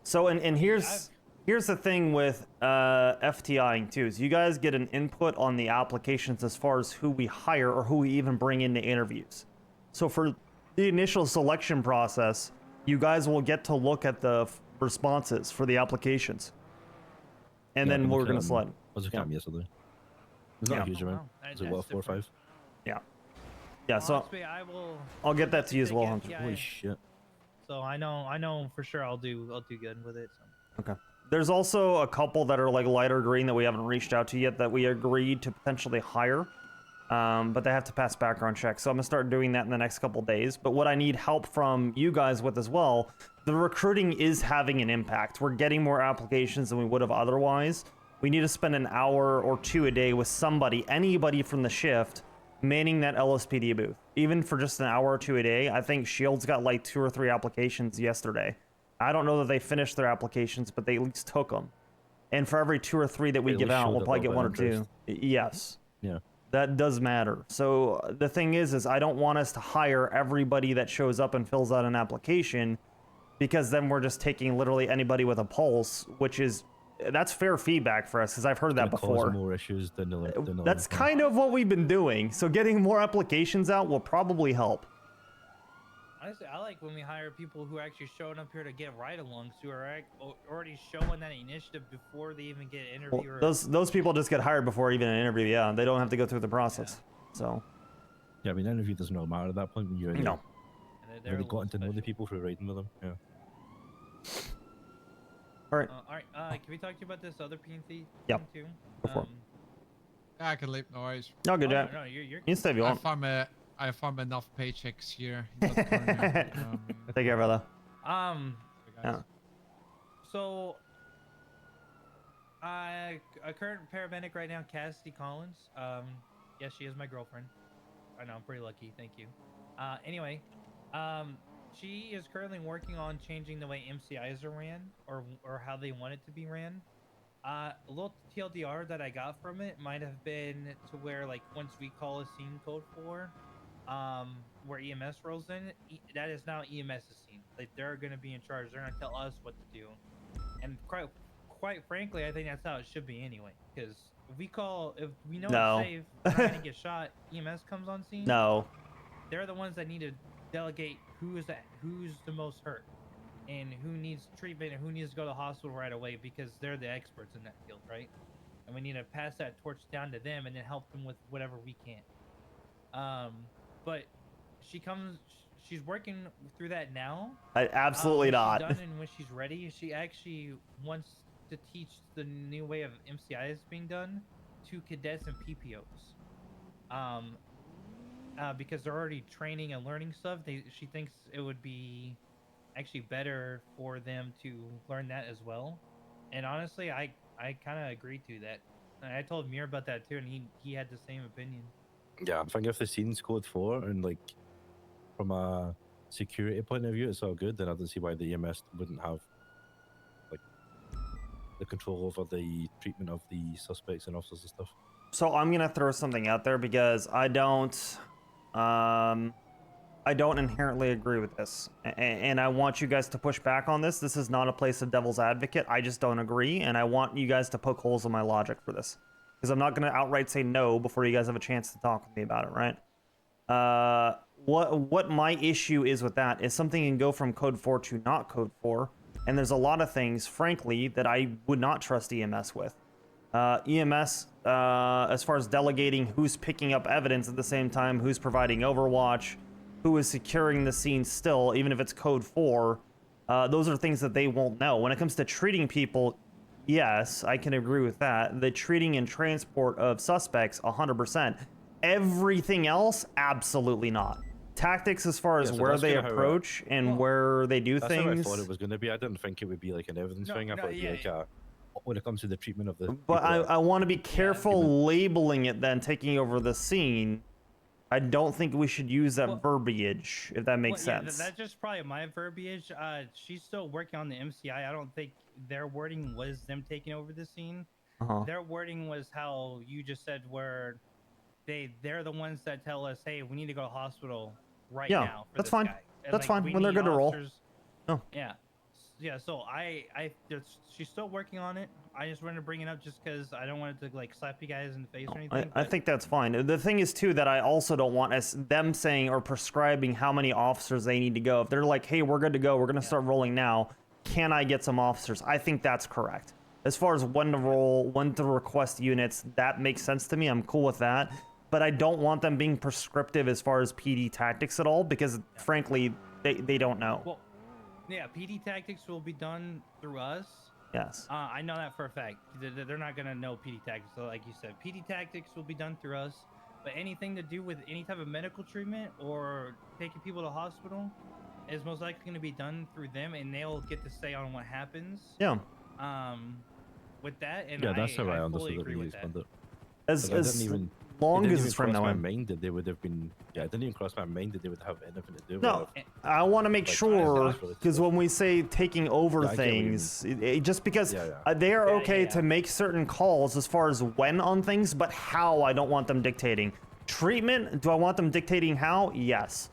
S5: So and here's the thing with FTIing too, is you guys get an input on the applications as far as who we hire or who we even bring into interviews. So for the initial selection process, you guys will get to look at the responses for the applications, and then we're gonna select.
S13: I was looking at them yesterday. It's not a huge amount. Is it what, 4 or 5?
S5: Yeah. Yeah. So
S15: Oxby,
S5: I'll get that to you as well, Hunter.
S15: FTI.
S13: Holy shit.
S15: So I know for sure I'll do good with it. So.
S5: Okay. There's also a couple that are like lighter green that we haven't reached out to yet that we agreed to potentially hire, but they have to pass background checks. So I'm gonna start doing that in the next couple days. But what I need help from you guys with as well, the recruiting is having an impact. We're getting more applications than we would have otherwise. We need to spend an hour or two a day with somebody, anybody from the shift, manning that LSPD booth. Even for just an hour or two a day. I think Shield's got like 2 or 3 applications yesterday. I don't know that they finished their applications, but they at least took them. And for every 2 or 3 that we give out, we'll probably get 1 or 2. Yes.
S13: Yeah.
S5: That does matter. So the thing is I don't want us to hire everybody that shows up and fills out an application, because then we're just taking literally anybody with a pulse, that's fair feedback for us, because I've heard that before.
S13: Cause more issues than
S5: That's kind of what we've been doing. So getting more applications out will probably help.
S15: Honestly, I like when we hire people who are actually showing up here to get ride-alongs, who are already showing that initiative before they even get an interview.
S5: Well, those people just get hired before even an interview. Yeah, they don't have to go through the process. Yeah. So.
S13: Yeah, I mean, interview doesn't really matter at that point when you're
S5: no.
S13: Already gotten to know the people through riding with them. Yeah.
S5: All right.
S15: All right. Can we talk to you about this other PNC
S5: yep.
S15: thing too?
S5: Before.
S14: I can leave, no worries.
S5: No, good job.
S15: No, you're
S5: you stay if you want.
S14: I farm enough paychecks here.
S5: Take care, brother.
S15: Yeah. So, a current paramedic right now, Cassidy Collins. Yes, she is my girlfriend. I know, I'm pretty lucky. Thank you. Anyway, she is currently working on changing the way MCIs are ran, or how they want it to be ran. A little TLDR that I got from it might have been to where, like, once we call a scene code 4, where EMS rolls in, that is now EMS's scene. Like, they're going to be in charge. They're going to tell us what to do. And quite frankly, I think that's how it should be anyway. Because if we know it's safe, we're not going to get shot, EMS comes on scene.
S5: No.
S15: They're the ones that need to delegate who's the most hurt, and who needs treatment, and who needs to go to the hospital right away, because they're the experts in that field, right? And we need to pass that torch down to them and then help them with whatever we can. But she's working through that now.
S5: Absolutely not.
S15: She's done, and when she's ready, she actually wants to teach the new way of MCIs being done to cadets and PPOs. Because they're already training and learning stuff, she thinks it would be actually better for them to learn that as well. And honestly, I kind of agreed to that. And I told Mir about that too, and he had the same opinion.
S13: Yeah, I think if the scene's code 4 and like from a security point of view it's all good, then I don't see why the EMS wouldn't have like the control over the treatment of the suspects and officers and stuff.
S5: So I'm gonna throw something out there because I don't inherently agree with this, and I want you guys to push back on this. This is not a place of devil's advocate. I just don't agree, and I want you guys to poke holes in my logic for this, because I'm not going to outright say no before you guys have a chance to talk with me about it, right? What my issue is with that is something can go from code 4 to not code 4, and there's a lot of things, frankly, that I would not trust EMS with. EMS, as far as delegating who's picking up evidence at the same time, who's providing overwatch, who is securing the scene still, even if it's code 4. Those are things that they won't know. When it comes to treating people, yes, I can agree with that. The treating and transport of suspects, 100%. Everything else, absolutely not. Tactics as far as
S13: so
S5: where
S13: that's
S5: they
S13: kinda how
S5: approach and where they do
S13: That's how I
S5: things.
S13: thought it was going to be. I didn't think it would be like an evidence thing. I thought it'd be like when it comes to the treatment of the.
S5: But
S13: people that
S5: I want to be careful labeling it then, taking over the scene. I don't think we should use that verbiage, if that makes sense.
S15: That's just probably my verbiage. She's still working on the MCI. I don't think their wording was them taking over the scene. Their wording was how you just said, where they're the ones that tell us, hey, we need to go to hospital right now. For
S5: That's
S15: this
S5: fine.
S15: guy. And,
S5: That's
S15: like,
S5: fine
S15: we
S5: when they're
S15: need
S5: good to roll.
S15: officers.
S5: Oh.
S15: Yeah. So she's still working on it. I just wanted to bring it up just because I don't want it to like slap you guys in the face or anything.
S5: I think that's fine. The thing is too that I also don't want them saying or prescribing how many officers they need to go. If they're like, hey, we're good to go, we're gonna start rolling now, can I get some officers? I think that's correct. As far as when to roll, when to request units, that makes sense to me. I'm cool with that. But I don't want them being prescriptive as far as PD tactics at all, because frankly, they don't know.
S15: Well, yeah, PD tactics will be done through us.
S5: Yes.
S15: I know that for a fact. They're not gonna know PD tactics. So like you said, PD tactics will be done through us. But anything to do with any type of medical treatment or taking people to hospital is most likely going to be done through them, and they'll get to say on what happens.
S5: Yeah.
S15: With that, and
S13: yeah, that's how I
S15: fully
S13: understood
S15: agree
S13: it.
S15: with that.
S5: As long as it's from
S13: my
S5: now
S13: mind that they would have been. Yeah, it didn't even cross my mind that they would have anything to do with
S5: No,
S13: it.
S5: I want to make
S13: Like,
S5: sure, because when we say taking over
S13: Yeah, I get what you
S5: things, just because
S13: Yeah,
S5: they are okay to make certain calls as far as when on things, but how I don't want them dictating. Treatment, do I want them dictating how? Yes.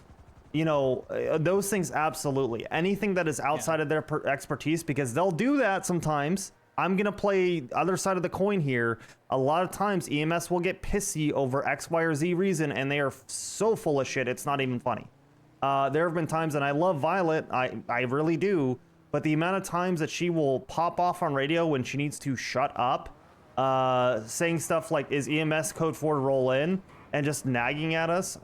S5: You know, those things, absolutely. Anything that is outside of their expertise, because they'll do that sometimes. I'm going to play other side of the coin here. A lot of times EMS will get pissy over X, Y, or Z reason, and they are so full of shit, it's not even funny. There have been times, and I love Violet, I really do, but the amount of times that she will pop off on radio when she needs to shut up, saying stuff like, is EMS code 4 to roll in, and just nagging at us.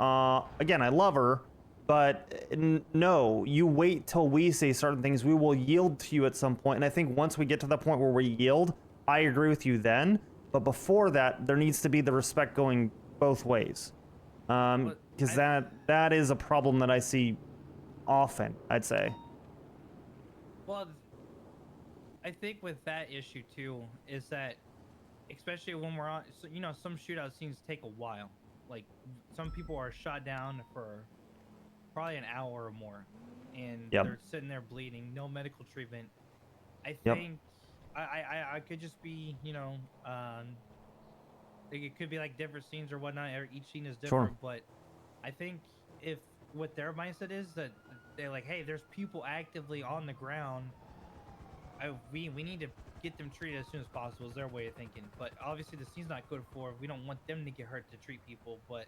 S5: Again, I love her, but no, you wait till we say certain things. We will yield to you at some point, and I think once we get to the point where we yield, I agree with you then. But before that, there needs to be the respect going both ways, because that is a problem that I see often, I'd say.
S15: Well, I think with that issue too is that, especially when we're on, so, you know, some shootout scenes take a while. Like some people are shot down for probably an hour or more, and they're sitting there bleeding, no medical treatment. I think I could just be, you know, it could be like different scenes or whatnot. Each scene is different, but I think if what their mindset is that they're like, hey, there's people actively on the ground. We need to get them treated as soon as possible. Is their way of thinking. But obviously the scene's not good for. We don't want them to get hurt to treat people, but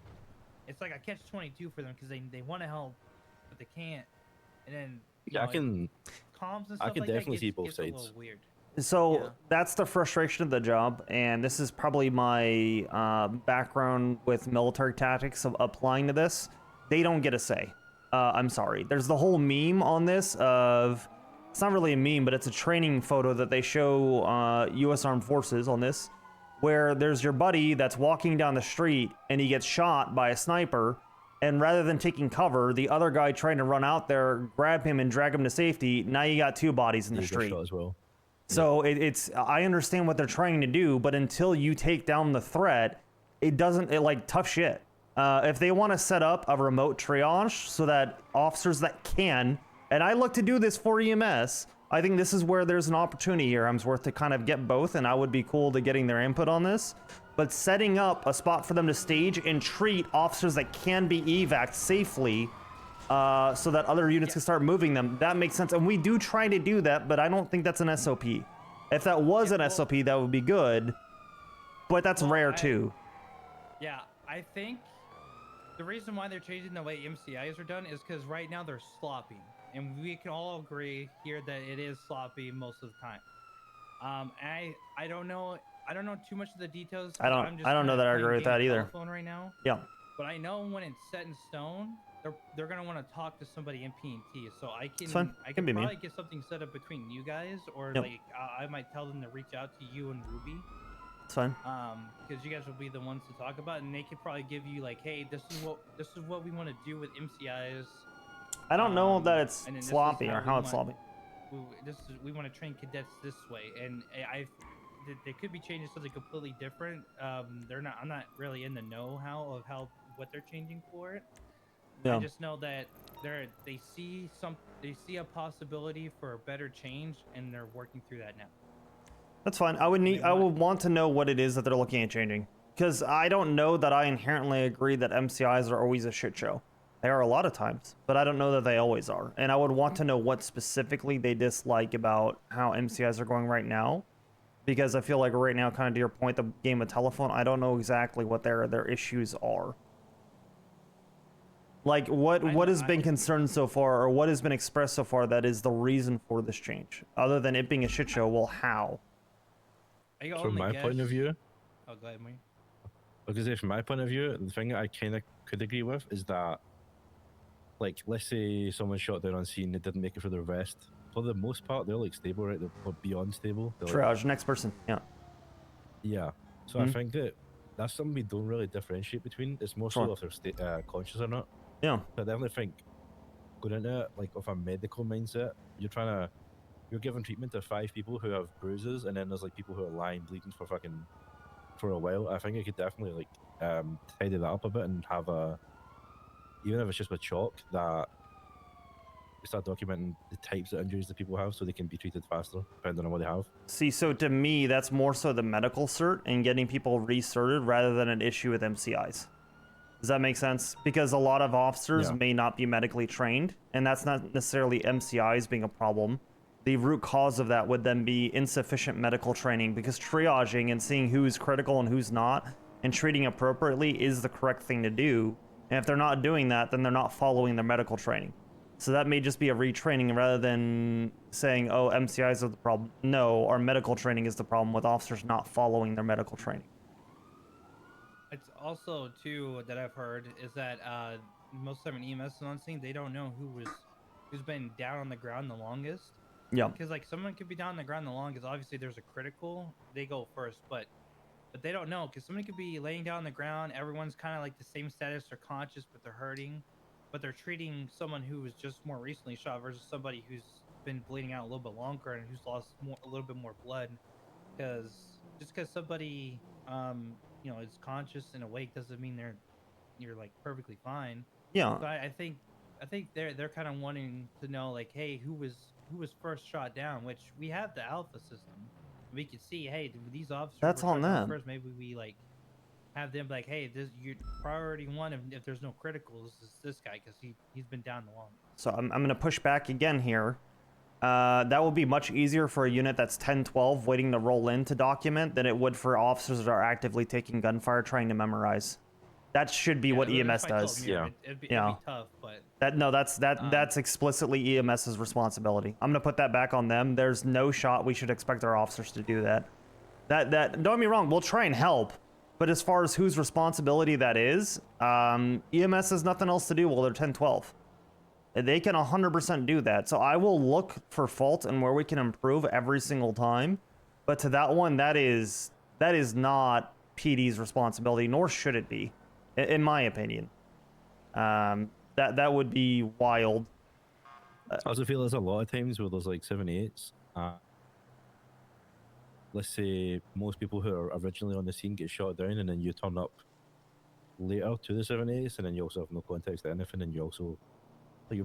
S15: it's like a catch-22 for them because they want to help, but they can't. And then
S13: yeah, I can definitely see both sides.
S15: A little weird.
S5: So that's the frustration of the job, and this is probably my background with military tactics of applying to this. They don't get a say. I'm sorry. There's the whole meme on this of, it's not really a meme, but it's a training photo that they show U.S. Armed Forces on this, where there's your buddy that's walking down the street and he gets shot by a sniper, and rather than taking cover, the other guy trying to run out there, grab him and drag him to safety, now you got two bodies in the street.
S13: As well.
S5: So it's, I understand what they're trying to do, but until you take down the threat, it doesn't, like, tough shit. If they want to set up a remote triage so that officers that can, and I look to do this for EMS, I think this is where there's an opportunity here, Hemsworth, to kind of get both, and I would be cool to getting their input on this. But setting up a spot for them to stage and treat officers that can be evac'd safely, so that other units can start moving them, that makes sense. And we do try to do that, but I don't think that's an SOP. If that was an SOP, that would be good, but that's rare too.
S15: Yeah, I think the reason why they're changing the way MCIs are done is because right now they're sloppy. And we can all agree here that it is sloppy most of the time. I don't know too much of the details.
S5: I don't know that I agree with that either.
S15: Right now.
S5: Yeah.
S15: But I know when it's set in stone, they're gonna want to talk to somebody in P&T. So I
S5: It's fine.
S15: can
S5: Can be me.
S15: probably get something set up between you guys, or
S5: Yep.
S15: like I might tell them to reach out to you and Ruby.
S5: It's fine.
S15: Because you guys will be the ones to talk about, and they could probably give you like, hey, this is what we want to do with MCIs.
S5: I don't know that it's
S15: and then this is
S5: sloppy or
S15: we
S5: how it's
S15: want-
S5: sloppy.
S15: we want to train cadets this way, and they could be changing something completely different. I'm not really in the know-how of what they're changing for it.
S5: Yeah.
S15: I just know that they see a possibility for a better change, and they're working through that now.
S5: That's fine. I would want to know what it is that they're looking at changing. Because I don't know that I inherently agree that MCIs are always a shit show. They are a lot of times, but I don't know that they always are. And I would want to know what specifically they dislike about how MCIs are going right now. Because I feel like right now, kind of to your point, the game of telephone, I don't know exactly what their issues are. Like, what has been concerned so far, or what has been expressed so far that is the reason for this change? Other than it being a shit show, well, how?
S13: From my point of view,
S15: oh, go ahead, Mike.
S13: because from my point of view, the thing that I kind of could agree with is that, like, let's say someone shot down on scene, they didn't make it for their vest. For the most part, they're like stable, right? They're beyond stable. They're
S5: Triage, next person. Yeah.
S13: Yeah. So I think that's something we don't really differentiate between. It's more so if they're conscious or not.
S5: Yeah.
S13: But I definitely think going into it, like, with a medical mindset, you're giving treatment to 5 people who have bruises, and then there's like people who are lying bleeding for a while. I think you could definitely like tidy that up a bit and have even if it's just with chalk, that we start documenting the types of injuries that people have so they can be treated faster depending on what they have.
S5: See, so to me, that's more so the medical cert and getting people recerted rather than an issue with MCIs. Does that make sense? Because a lot of officers may not be medically trained, and that's not necessarily MCIs being a problem. The root cause of that would then be insufficient medical training, because triaging and seeing who's critical and who's not and treating appropriately is the correct thing to do. And if they're not doing that, then they're not following their medical training. So that may just be a retraining rather than saying, oh, MCIs are the problem. No, our medical training is the problem with officers not following their medical training.
S15: It's also too that I've heard is that most of them in EMS on scene, they don't know who's been down on the ground the longest.
S5: Yeah.
S15: Because like someone could be down on the ground the longest. Obviously, there's a critical, they go first, but they don't know, because somebody could be laying down on the ground. Everyone's kind of like the same status. They're conscious, but they're hurting. But they're treating someone who was just more recently shot versus somebody who's been bleeding out a little bit longer and who's lost a little bit more blood. Because just because somebody is conscious and awake doesn't mean you're like perfectly fine.
S5: Yeah.
S15: So I think they're kind of wanting to know, like, hey, who was first shot down, which we have the alpha system. We could see, hey, these officers
S5: That's
S15: were
S5: on
S15: shot down
S5: them.
S15: first. Maybe we like have them like, hey, this your priority one. If there's no criticals, is this guy, because he's been down the longest.
S5: So I'm going to push back again here. That will be much easier for a unit that's 10-12 waiting to roll in to document than it would for officers that are actively taking gunfire trying to memorize. That should be what EMS does.
S15: It'd be tough, but
S5: that's explicitly EMS's responsibility. I'm gonna put that back on them. There's no shot we should expect our officers to do that. That don't get me wrong, we'll try and help, but as far as whose responsibility that is, EMS has nothing else to do while they're 10-12. They can 100% do that. So I will look for fault and where we can improve every single time. But to that one, that is not PD's responsibility, nor should it be, in my opinion. That would be wild.
S13: I also feel there's a lot of times where there's like 7-8s. Let's say most people who are originally on the scene get shot down, and then you turn up later to the 7-8s, and then you also have no context to anything, and you're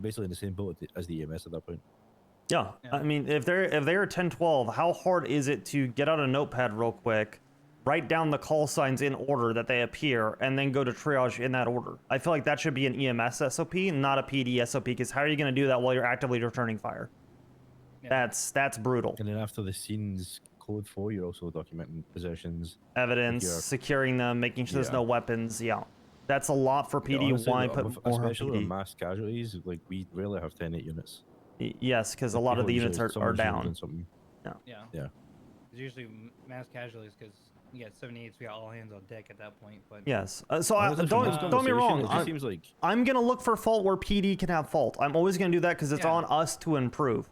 S13: basically in the same boat as the EMS at that point.
S5: Yeah. I mean, if they're 10-12, how hard is it to get out a notepad real quick, write down the call signs in order that they appear, and then go to triage in that order? I feel like that should be an EMS SOP, not a PD SOP, because how are you going to do that while you're actively returning fire? Yeah. That's brutal.
S13: And then after the scene's code 4, you're also documenting possessions,
S5: evidence, securing them, making sure there's no weapons. Yeah. That's a lot for PD.
S13: Honestly,
S5: Why put more
S13: especially with
S5: PD?
S13: mass casualties, like we rarely have 10-8 units.
S5: Yes, because a lot of the units are down.
S15: Yeah. It's usually mass casualties because yeah, 78s. We got all hands on deck at that point. But
S5: Yes.
S13: Honestly, from this
S5: Don't get me
S13: conversation,
S5: wrong.
S13: It just seems like
S5: I'm gonna look for fault where PD can have fault. I'm always gonna do that because it's on us to improve.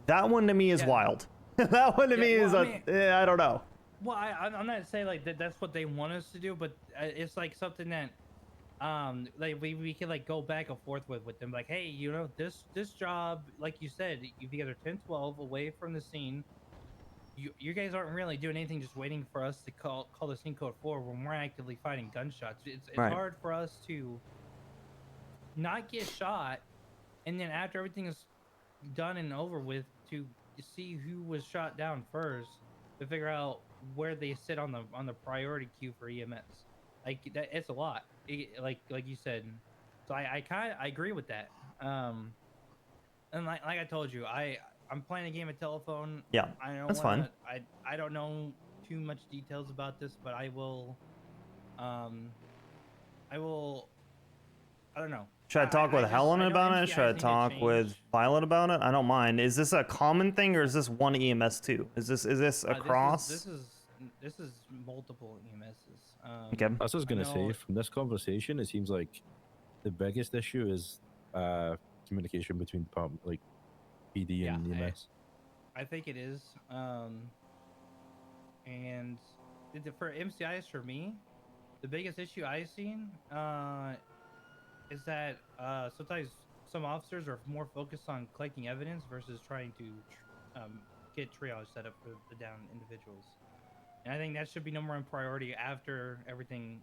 S5: That one to me is wild. That one to me is I don't know.
S15: Well, I'm not saying like that's what they want us to do, but it's like something that like we can like go back and forth with them, like, hey, you know, this job, like you said, if you guys are 10-12 away from the scene, you guys aren't really doing anything, just waiting for us to call the scene code 4 when we're actively fighting gunshots. It's
S5: Right.
S15: hard for us to not get shot, and then after everything is done and over with, to see who was shot down first, to figure out where they sit on the priority queue for EMS. Like that, it's a lot. Like you said. So I agree with that. And like I told you, I'm playing a game of telephone.
S5: Yeah,
S15: I don't
S5: that's fine.
S15: I don't know too much details about this, but I will. I don't know.
S5: Should I talk with Helen about it? Should I talk with Violet about it? I don't mind. Is this a common thing or is this one EMS too? Is this across?
S15: This is multiple EMSs.
S5: Okay.
S13: I was just gonna say, from this conversation, it seems like the biggest issue is communication between department, like PD and EMS.
S15: I think it is. And for MCIs, for me, the biggest issue I've seen is that sometimes some officers are more focused on collecting evidence versus trying to get triage set up for the down individuals. And I think that should be number one priority after everything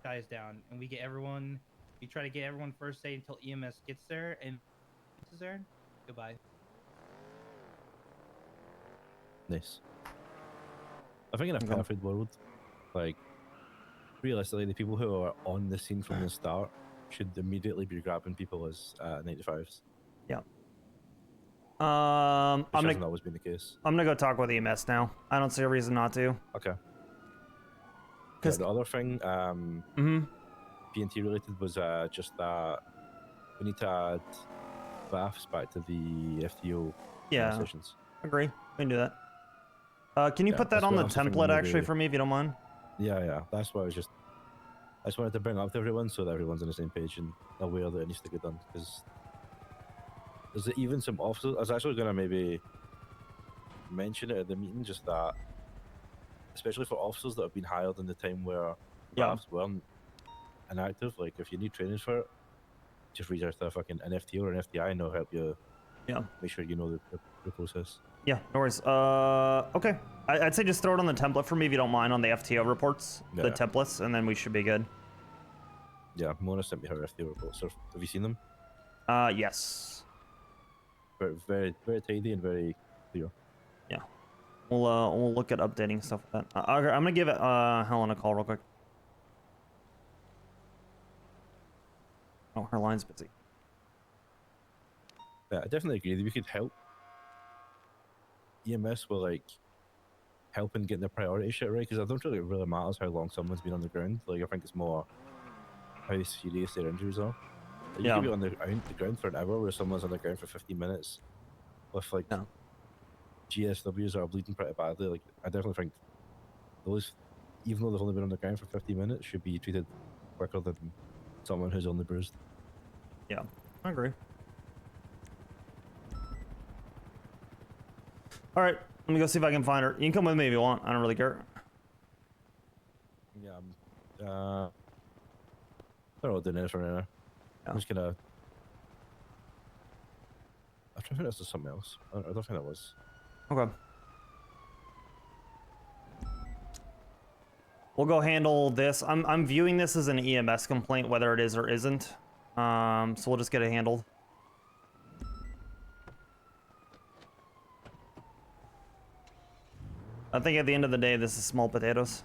S15: dies down and we get everyone. You try to get everyone first aid until EMS gets there, and is there. Goodbye.
S13: Nice. I think in a perfect world, like realistically, the people who are on the scene from the start should immediately be grabbing people as 95s.
S5: Yeah.
S13: Which hasn't always been the case.
S5: I'm gonna go talk with EMS now. I don't see a reason not to.
S13: Okay. Because the other thing, P&T related, was just that we need to add BAFs back to the FTO sessions.
S5: Agree. We can do that. Can you put that on the template actually for me if you don't mind?
S13: Yeah. That's why I just wanted to bring it up to everyone so that everyone's on the same page and aware that it needs to get done. Because there's even some officers. I was actually gonna maybe mention it at the meeting, just that, especially for officers that have been hired in the time where BAFs weren't inactive. Like, if you need training for it, just reach out to an FTO or an FDI and they'll help you.
S5: Yeah.
S13: Make sure you know the process.
S5: Yeah, no worries. Okay. I'd say just throw it on the template for me if you don't mind, on the FTO reports, the templates, and then we should be good.
S13: Yeah, Mona sent me her FTO reports. Have you seen them?
S5: Yes.
S13: Very, very, very tidy and very clear.
S5: Yeah. We'll look at updating stuff with that. I'm gonna give it Helen a call real quick. Oh, her line's busy.
S13: Yeah, I definitely agree that we could help EMS with helping getting the priority shit right, because I don't think it really matters how long someone's been on the ground. Like, I think it's more how serious their injuries are. Like, you could be on the ground for an hour where someone's on the ground for 15 minutes with GSWs that are bleeding pretty badly. Like, I definitely think those, even though they've only been on the ground for 50 minutes, should be treated quicker than someone who's only bruised.
S5: Yeah, I agree. All right, let me go see if I can find her. You can come with me if you want. I don't really care.
S13: Yeah, I don't know what doing anything right now. I'm just gonna. I'm trying to think this is something else. I don't think that was.
S5: Okay. We'll go handle this. I'm viewing this as an EMS complaint, whether it is or isn't. So we'll just get it handled. I think at the end of the day, this is small potatoes.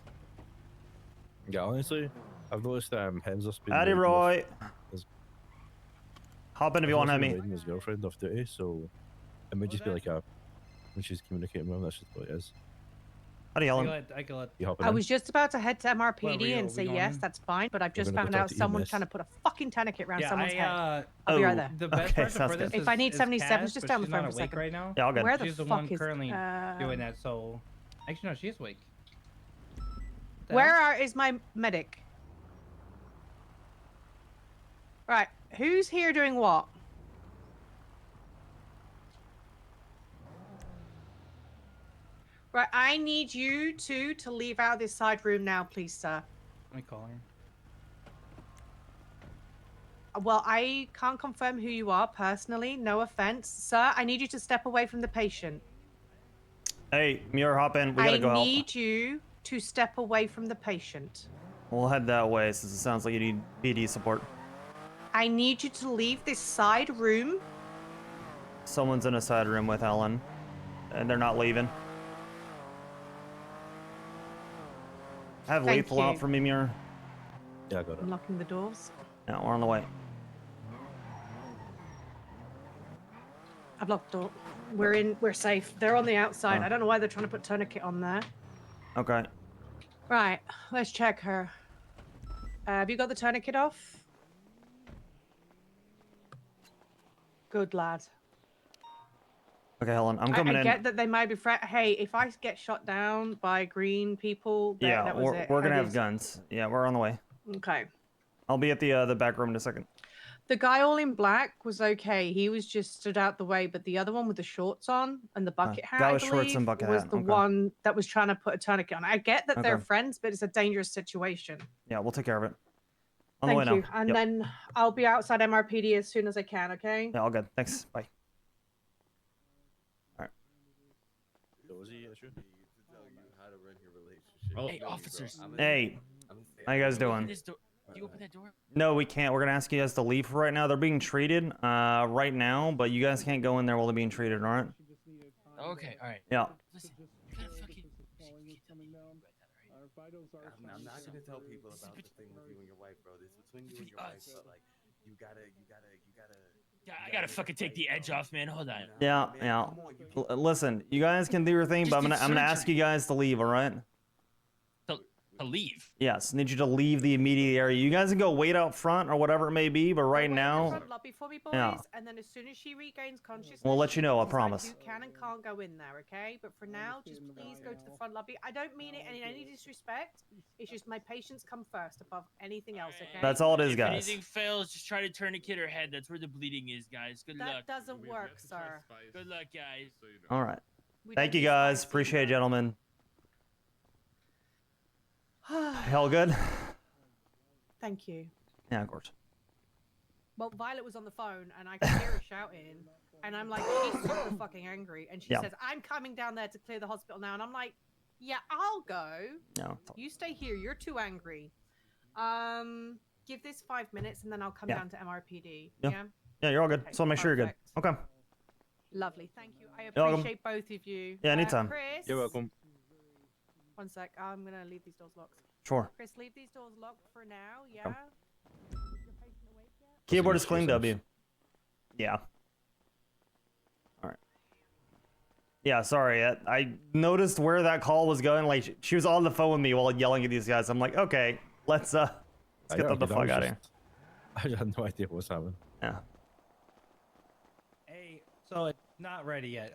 S13: Yeah, honestly, I've noticed Hemsworth's been.
S5: Howdy, Roy. Hop in if you want to have me.
S13: His girlfriend off duty, so it may just be like a when she's communicating with him. That's just what it is.
S5: Howdy, Helen.
S16: I was just about to head to MRPD and say yes, that's fine, but I've just found out someone's trying to put a fucking tourniquet around someone's head. I'll be right there.
S15: The best person for this
S16: if I need 77s, just down the phone for a
S15: awake
S16: second.
S15: right now.
S5: Yeah, all good.
S16: Where the
S15: She's the
S16: fuck
S15: one
S16: is
S15: currently doing that, so actually no, she is awake.
S16: Is my medic? Right, who's here doing what? Right, I need you two to leave out this side room now, please, sir.
S15: Let me call her.
S16: Well, I can't confirm who you are personally. No offense. Sir, I need you to step away from the patient.
S5: Hey, Muir, hop in. We gotta go
S16: I
S5: help.
S16: need you to step away from the patient.
S5: We'll head that way since it sounds like you need PD support.
S16: I need you to leave this side room.
S5: Someone's in a side room with Ellen, and they're not leaving. Have
S16: Thank
S5: lethal out
S16: you.
S5: for me, Muir.
S13: Yeah, I got it.
S16: I'm locking the doors.
S5: Yeah, we're on the way.
S16: I've locked the door. We're safe. They're on the outside.
S5: Oh.
S16: I don't know why they're trying to put tourniquet on there.
S5: Okay.
S16: Right, let's check her. Have you got the tourniquet off? Good lad.
S5: Okay, Helen, I'm coming
S16: I
S5: in.
S16: get that they might be Hey, if I get shot down by green people,
S5: Yeah,
S16: that was it.
S5: we're gonna have guns. Yeah, we're on the way.
S16: Okay.
S5: I'll be at the back room in a second.
S16: The guy all in black was okay. He was just stood out the way, but the other one with the shorts on and the bucket hat,
S5: guy
S16: I
S5: with shorts and
S16: believe,
S5: bucket
S16: was
S5: hat,
S16: the
S5: okay.
S16: one that was trying to put a tourniquet on. I get that they're
S5: Okay.
S16: friends, but it's a dangerous situation.
S5: Yeah, we'll take care of it. On the
S16: Thank
S5: way
S16: you.
S5: now.
S16: And
S5: Yep.
S16: then I'll be outside MRPD as soon as I can, okay?
S5: Yeah, all good. Thanks. Bye.
S17: Hey, officers.
S5: Hey, how you guys doing?
S17: Do you open that door?
S5: No, we can't. We're gonna ask you guys to leave for right now. They're being treated right now, but you guys can't go in there while they're being treated, all right?
S17: Okay, all right.
S5: Yeah.
S17: Listen, you gotta fucking.
S18: I'm not gonna tell people about the thing with you and your wife, bro. This is between you and your wife, but like, you gotta.
S17: Yeah, I gotta fucking take the edge off, man. Hold on.
S5: Yeah, yeah. Listen, you guys can do your thing, but I'm gonna ask you guys to leave, all right?
S17: To leave.
S5: Yes, need you to leave the immediate area. You guys can go wait out front or whatever it may be, but right
S16: Wait in the
S5: now,
S16: front lobby for me, boys,
S5: yeah.
S16: and then as soon as she regains consciousness,
S5: We'll let you know, I
S16: decide
S5: promise.
S16: Who can and can't go in there, okay? But for now, just please go to the front lobby. I don't mean it in any disrespect. It's just my patients come first above anything else, okay?
S5: That's all it is,
S17: If
S5: guys.
S17: anything fails, just try to tourniquet her head. That's where the bleeding is, guys. Good luck.
S16: That doesn't work, sir.
S17: Good luck, guys.
S5: All right. Thank you, guys. Appreciate it, gentlemen. Hell good?
S16: Thank you.
S5: Yeah, of course.
S16: Well, Violet was on the phone, and I could hear her shouting, and I'm like, she's super fucking angry, and she
S5: Yeah.
S16: says, "I'm coming down there to clear the hospital now," and I'm like, "Yeah, I'll go.
S5: No.
S16: You stay here. You're too angry. Give this 5 minutes, and then I'll come
S5: Yeah.
S16: down to MRPD.
S5: Yeah.
S16: Yeah.
S5: Yeah, you're all good.
S16: Okay,
S5: So make sure you're good. Okay.
S16: Lovely. Thank you. I
S5: You're welcome.
S16: appreciate both of you.
S5: Yeah, anytime.
S16: Chris.
S13: You're welcome.
S16: One sec. I'm gonna leave these doors locked.
S5: Sure.
S16: Chris, leave these doors locked for now. Yeah. Is your patient awake yet?
S5: Keyboard is clean, W. Yeah. All right. Yeah, sorry. I noticed where that call was going. Like, she was on the phone with me while yelling at these guys. I'm like, okay, let's get them the fuck out of here.
S13: I had no idea what was happening.
S5: Yeah.
S15: Hey, so it's not ready yet.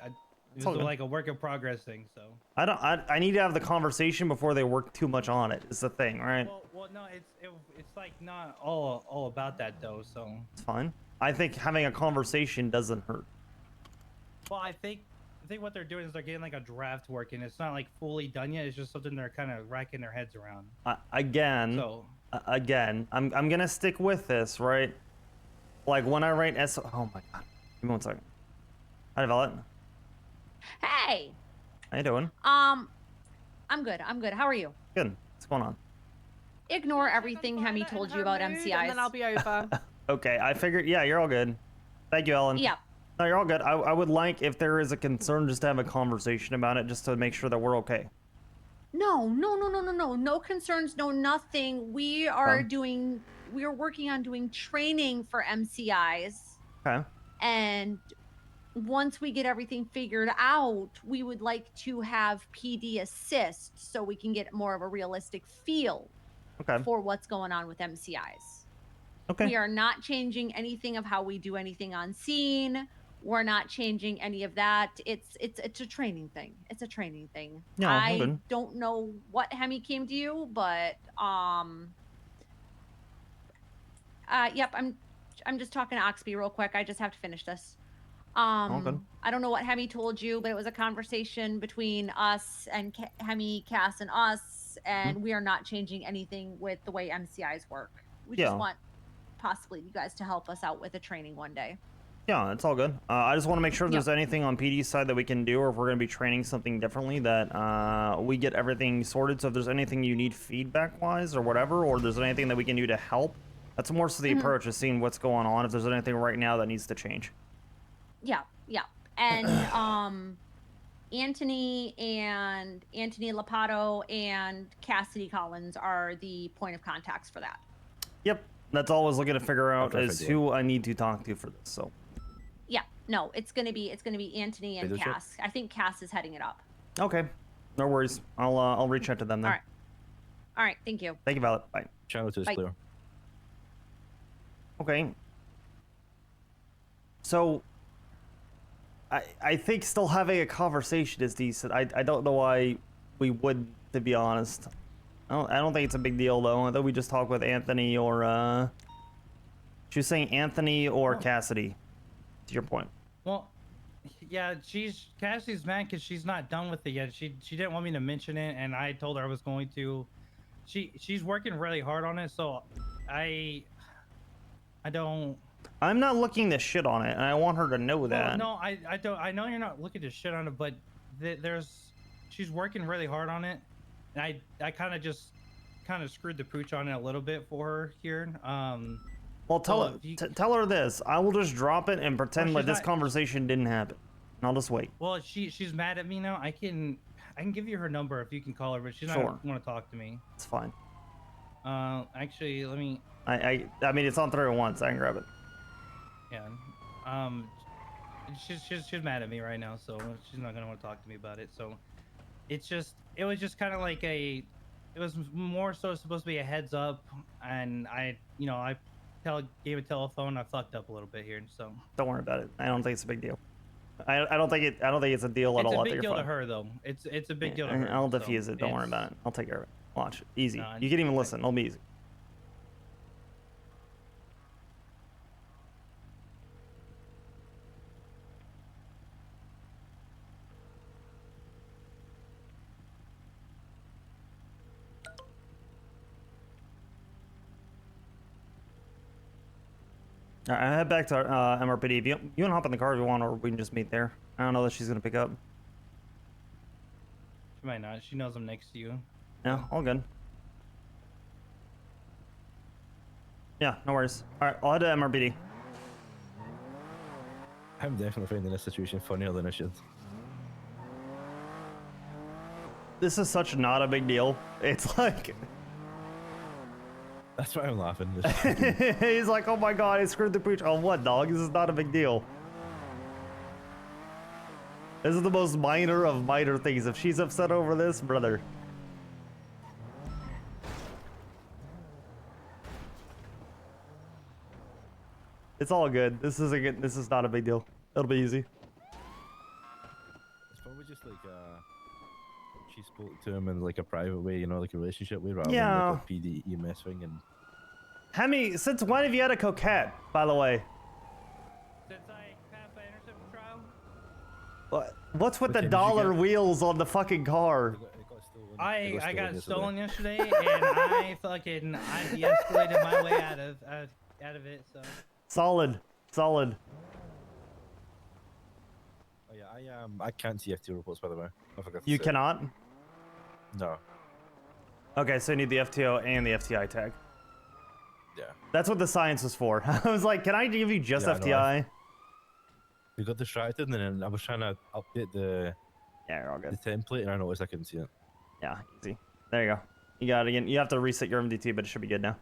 S15: This
S5: all
S15: is
S5: good.
S15: like a work in progress thing, so.
S5: I need to have the conversation before they work too much on it. Is the thing, right?
S15: Well, no, it's like not all about that though. So.
S5: It's fine. I think having a conversation doesn't hurt.
S15: Well, I think what they're doing is they're getting like a draft working. It's not like fully done yet. It's just something they're kind of racking their heads around.
S5: Again,
S15: So.
S5: Again, I'm gonna stick with this, right? Like when I write oh my god, give me 1 second. Hi, Violet.
S19: Hey.
S5: How you doing?
S19: I'm good. I'm good. How are you?
S5: Good. What's going on?
S19: Ignore everything Hemi told you about MCIs.
S16: And then I'll be over.
S5: Okay, I figured. Yeah, you're all good. Thank you, Ellen.
S19: Yeah.
S5: No, you're all good. I would like, if there is a concern, just to have a conversation about it, just to make sure that we're okay.
S19: No. No concerns, no nothing. We are
S5: Okay.
S19: we are working on doing training for MCIs.
S5: Okay.
S19: And once we get everything figured out, we would like to have PD assist so we can get more of a realistic feel
S5: Okay.
S19: for what's going on with MCIs.
S5: Okay.
S19: We are not changing anything of how we do anything on scene. We're not changing any of that. It's a training thing. It's a training thing.
S5: No, I'm
S19: I
S5: good.
S19: don't know what Hemi came to you, but yep, I'm just talking to Oxby real quick. I just have to finish this.
S5: All good.
S19: I don't know what Hemi told you, but it was a conversation between us and Hemi, Cass, and us, and we are not changing anything with the way MCIs work. We just
S5: Yeah.
S19: want possibly you guys to help us out with a training one day.
S5: Yeah, it's all good. I just want to make sure if
S19: Yeah.
S5: there's anything on PD's side that we can do, or if we're going to be training something differently, that we get everything sorted. So if there's anything you need feedback-wise or whatever, or there's anything that we can do to help, that's more so the approach, is seeing what's going on, if there's anything right now that needs to change.
S19: Yeah, yeah. And Anthony Lapato and Cassidy Collins are the point of contacts for that.
S5: Yep, that's all I was looking to figure out,
S13: Okay,
S5: is
S13: good.
S5: who I need to talk to for this. So
S19: Yeah, no, it's gonna be Anthony and
S5: Leadership?
S19: Cass. I think Cass is heading it up.
S5: okay, no worries. I'll reach out to them then.
S19: All right. All right, thank you.
S5: Thank you, Violet. Bye.
S13: Channel 2 is
S19: Bye.
S13: clear.
S5: Okay. So I think still having a conversation is decent. I don't know why we wouldn't, to be honest. I don't think it's a big deal though. I thought we just talk with Anthony or she was saying Anthony or Cassidy, to your point.
S15: Well, yeah, Cassie's mad because she's not done with it yet. She didn't want me to mention it, and I told her I was going to. She's working really hard on it, so I don't.
S5: I'm not looking to shit on it, and I want her to know that.
S15: No, I don't. I know you're not looking to shit on it, but she's working really hard on it, and I kind of screwed the pooch on it a little bit for her here.
S5: Well, tell her this. I will just drop it and pretend
S15: she's
S5: like this
S15: not-
S5: conversation didn't happen. And I'll just wait.
S15: Well, she's mad at me now. I can give you her number if you can call her, but she's not
S5: Sure.
S15: gonna want to talk to me.
S5: It's fine.
S15: Actually, let me.
S5: I mean, it's on 3 at once. I can grab it.
S15: Yeah. She's mad at me right now, so she's not gonna want to talk to me about it. So, it was just kind of like it was more so supposed to be a heads up, and gave a telephone. I fucked up a little bit here, so.
S5: Don't worry about it. I don't think it's a big deal. I don't think it's a deal at all.
S15: It's a
S5: I
S15: big
S5: think
S15: deal
S5: you're
S15: to
S5: fine.
S15: her, though. It's a big deal to her.
S5: I'll
S15: so
S5: diffuse it. Don't worry
S15: it's-
S5: about it. I'll take care of it. Watch. Easy.
S15: No,
S5: You can even listen. It'll be easy. All right, I head back to MRPD. If you want to hop in the car if you want, or we can just meet there. I don't know that she's gonna pick up.
S15: She might not. She knows I'm next to you.
S5: Yeah, all good. Yeah, no worries. All right, I'll head to MRPD.
S13: I'm definitely finding this situation funnier than I should.
S5: This is such not a big deal. It's like
S13: That's why I'm laughing.
S5: he's like, oh my god, I screwed the pooch. Oh, what, dog? This is not a big deal. This is the most minor of minor things. If she's upset over this, brother. It's all good. This is not a big deal. It'll be easy.
S13: It's probably just like she spoke to him in like a private way, you know, like a relationship way, rather
S5: Yeah.
S13: than like a PD EMS thing. And
S5: Hemi, since when have you had a coquette, by the way?
S15: Since I passed my intercept trial.
S5: What's with the
S13: Okay, did you
S5: dollar
S13: get-
S5: wheels on the fucking car?
S15: I got stolen yesterday, and I de-escalated my way out of it. So.
S5: Solid.
S13: oh yeah, I can't see FT reports, by the way. I forgot to
S5: You
S13: say.
S5: cannot?
S13: No.
S5: Okay, so you need the FTO and the FTI tag.
S13: Yeah.
S5: That's what the science was for. I was like, can I give you just
S13: Yeah, I know,
S5: FTI?
S13: We got distracted, and then I was trying to update the
S5: you're all good.
S13: the template, and I noticed I couldn't see it.
S5: Yeah, easy. There you go. You got it again. You have to reset your MDT, but it should be good now.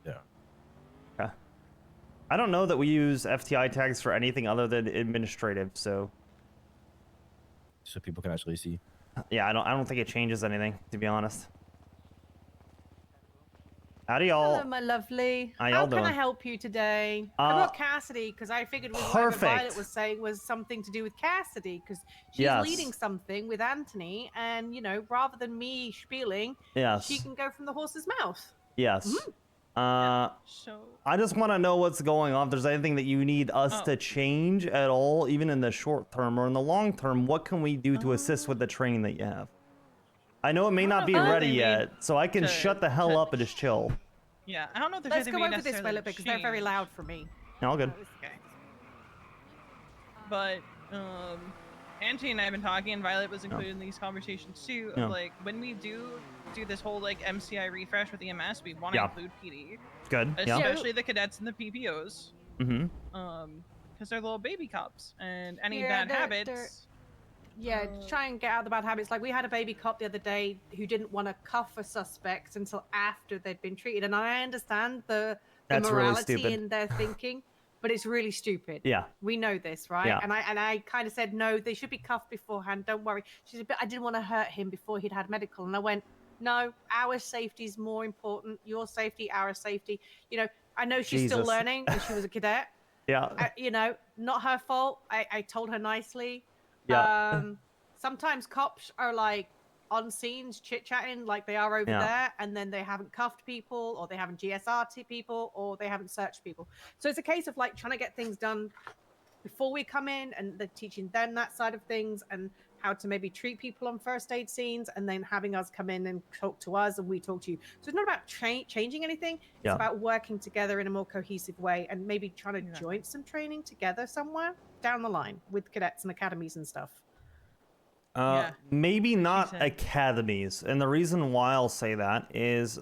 S13: Yeah.
S5: Okay. I don't know that we use FTI tags for anything other than administrative, so
S13: So people can actually see.
S5: yeah, I don't think it changes anything, to be honest. Howdy, y'all.
S16: Hello, my lovely.
S5: How
S16: How
S5: y'all
S16: can I
S5: doing?
S16: help you today? I brought Cassidy because I figured with whatever Violet
S5: Perfect.
S16: was saying was something to do with Cassidy because she's
S5: Yes.
S16: leading something with Anthony, and you know, rather than me spieling,
S5: Yes.
S16: she can go from the horse's mouth.
S5: Yes.
S16: So
S5: I just want to know what's going on. If there's anything that you need us to change at all, even in the short term or in the long term, what can we do to assist with the training that you have? I know it may not be ready yet, so I can shut the hell up and just chill.
S16: yeah, I don't know if there's anything go over this, Violet, because they're very loud for me.
S5: All good.
S20: Okay. But Angie and I have been talking, and Violet was included in these conversations too. Of like when we do this whole like MCI refresh with EMS, we want to include PD.
S5: Good.
S20: Especially the cadets and the PPOs.
S5: Mm-hmm.
S20: Because they're little baby cops, and any
S16: Yeah,
S20: bad
S16: they're-
S20: habits.
S16: Yeah, try and get out the bad habits. Like we had a baby cop the other day who didn't want to cuff a suspect until after they'd been treated, and I understand the
S5: That's really
S16: morality
S5: stupid.
S16: in their thinking, but it's really stupid.
S5: Yeah.
S16: We know this, right?
S5: Yeah.
S16: And I kind of said no, they should be cuffed beforehand. Don't worry. She said, but I didn't want to hurt him before he'd had medical, and I went, no, our safety is more important. Your safety, our safety. You know, I know she's still
S5: Jesus.
S16: learning, and she was a cadet.
S5: Yeah.
S16: You know, not her fault. I told her nicely.
S5: Yeah.
S16: Sometimes cops are like on scenes chit-chatting like they are over
S5: Yeah.
S16: there, and then they haven't cuffed people, or they haven't GSRT people, or they haven't searched people. So it's a case of like trying to get things done before we come in, and they're teaching them that side of things and how to maybe treat people on first aid scenes, and then having us come in and talk to us and we talk to you. So it's not about changing anything. It's
S5: Yeah.
S16: about working together in a more cohesive way and maybe trying to join some training together somewhere down the line with cadets and academies and stuff.
S5: Maybe not academies, and the reason why I'll say that is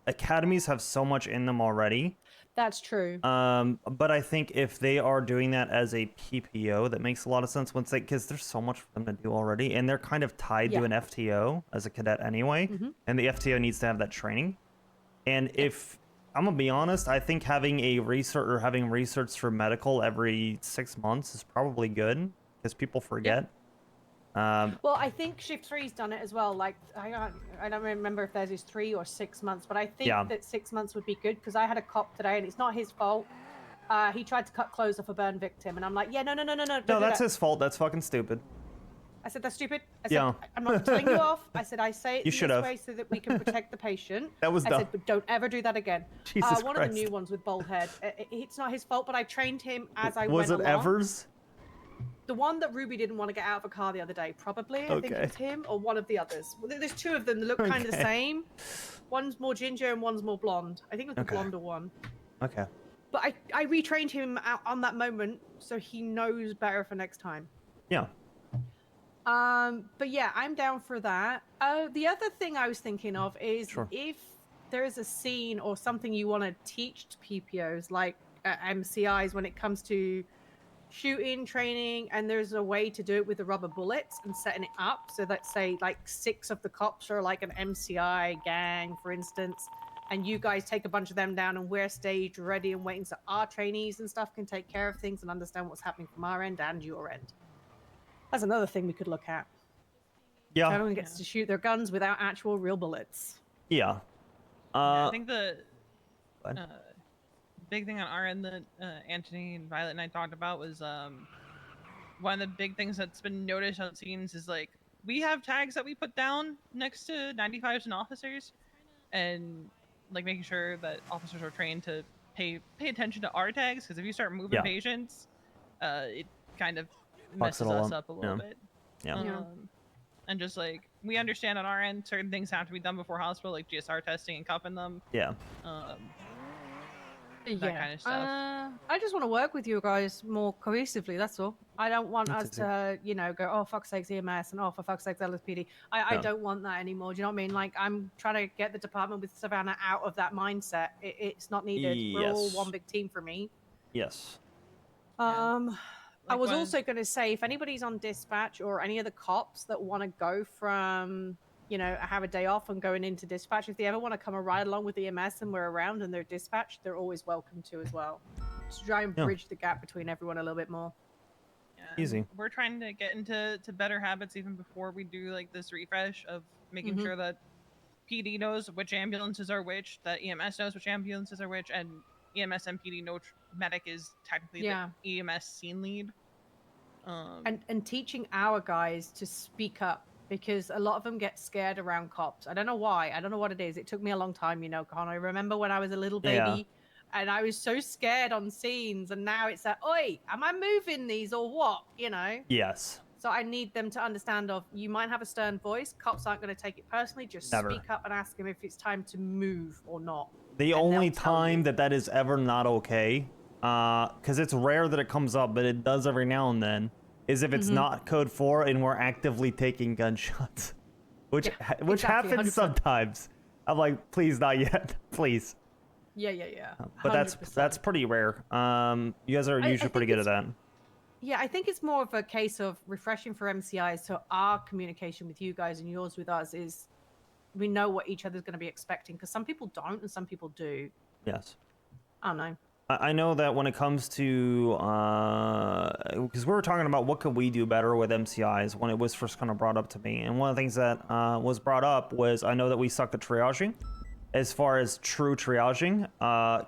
S5: academies have so much in them already.
S16: That's true.
S5: But I think if they are doing that as a PPO, that makes a lot of sense once because there's so much for them to do already, and they're kind of tied to
S16: Yeah.
S5: an FTO as a cadet anyway, and the FTO needs to have that training. And if I'm gonna be honest, I think having research for medical every 6 months is probably good because people forget.
S16: Well, I think Shift 3's done it as well. Like, I don't remember if theirs is 3 or 6 months, but I think that 6 months would be good because I had a cop today, and it's not his fault. He tried to cut clothes off a burn victim, and I'm like, yeah, no.
S5: No, that's his fault. That's fucking stupid.
S16: I said, that's stupid. I said,
S5: Yeah.
S16: I'm not telling you off. I said, I say it
S5: You
S16: this
S5: should've.
S16: way so that we can protect the patient.
S5: That was
S16: I
S5: dumb.
S16: said, but don't ever do that again.
S5: Jesus
S16: one
S5: Christ.
S16: of the new ones with bald head. It's not his fault, but I trained him as I
S5: Was
S16: went
S5: it
S16: along.
S5: Evers?
S16: The one that Ruby didn't want to get out of a car the other day, probably. I think
S5: Okay.
S16: it's him or one of the others. Well, there's two of them that look kind of the
S5: Okay.
S16: same. One's more ginger and one's more blonde. I think it was the
S5: Okay.
S16: blonder one.
S5: Okay.
S16: But I retrained him on that moment so he knows better for next time.
S5: Yeah.
S16: But yeah, I'm down for that. The other thing I was thinking of is if there's a scene or something you want to teach to PPOs, like MCIs, when it comes to shooting training, and there's a way to do it with the rubber bullets and setting it up so that, say, like 6 of the cops are like an MCI gang, for instance, and you guys take a bunch of them down and we're staged ready and waiting so our trainees and stuff can take care of things and understand what's happening from our end and your end. That's another thing we could look at.
S5: Yeah.
S16: Everyone gets to shoot their guns without actual real bullets.
S5: Yeah.
S20: I think the big thing on our end that Anthony and Violet and I talked about was one of the big things that's been noticed on scenes is like we have tags that we put down next to 95s and officers, and like making sure that officers are trained to pay attention to our tags, because if you start moving patients, it kind of messes us up a little bit.
S5: Yeah.
S20: And just like we understand on our end, certain things have to be done before hospital, like GSR testing and cuffing them.
S5: Yeah.
S20: That kind of stuff.
S16: I just want to work with you guys more cohesively, that's all. I don't want
S5: That's
S16: us to, go, oh, fuck's sakes, EMS, and oh, for fuck's sakes, LSPD. I
S5: No.
S16: don't want that anymore. Do you know what I mean? Like, I'm trying to get the department with Savannah out of that mindset. It's not needed. We're all
S5: Yes.
S16: one big team for me.
S5: Yes.
S16: I was also going to say, if anybody's on dispatch or any of the cops that want to go from, have a day off and going into dispatch, if they ever want to come and ride along with EMS and we're around and they're dispatched, they're always welcome to as well. To try and
S5: Yeah.
S16: bridge the gap between everyone a little bit more.
S5: Easy.
S20: We're trying to get into better habits even before we do like this refresh of making
S16: Mhm.
S20: sure that PD knows which ambulances are which, that EMS knows which ambulances are which, and EMS and PD know medic is technically the EMS scene lead.
S16: And teaching our guys to speak up, because a lot of them get scared around cops. I don't know why. I don't know what it is. It took me a long time, you know, Connor. I remember when I was a little baby and I was so scared on scenes, and now it's like, oi, am I moving these or what? You know?
S5: Yes.
S16: So I need them to understand you might have a stern voice. Cops aren't going to take it personally. Just
S5: Never.
S16: speak up and ask them if it's time to move or not.
S5: The only time that is ever not okay, because it's rare that it comes up, but it does every now and then, is if it's not code 4 and we're actively taking gunshots, which
S16: exactly,
S5: happens
S16: 100%.
S5: sometimes. I'm like, please, not yet, please.
S16: Yeah.
S5: But
S16: 100%.
S5: that's pretty rare. You guys are usually pretty good at that.
S16: Yeah, I think it's more of a case of refreshing for MCIs. So our communication with you guys and yours with us is, we know what each other's going to be expecting, because some people don't and some people do.
S5: Yes.
S16: I don't know.
S5: I know that when it comes to, because we were talking about what could we do better with MCIs when it was first kind of brought up to me, and one of the things that was brought up was, I know that we suck at triaging, as far as true triaging,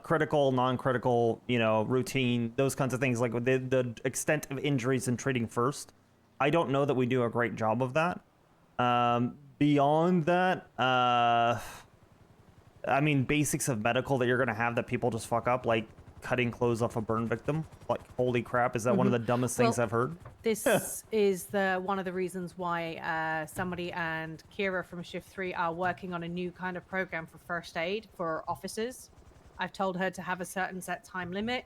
S5: critical, non-critical, you know, routine, those kinds of things, like the extent of injuries and treating first. I don't know that we do a great job of that. Beyond that, I mean, basics of medical that you're gonna have that people just fuck up, like cutting clothes off a burn victim. Like, holy crap, is that one of the dumbest things I've heard?
S16: This is one of the reasons why somebody and Kira from Shift 3 are working on a new kind of program for first aid for officers. I've told her to have a certain set time limit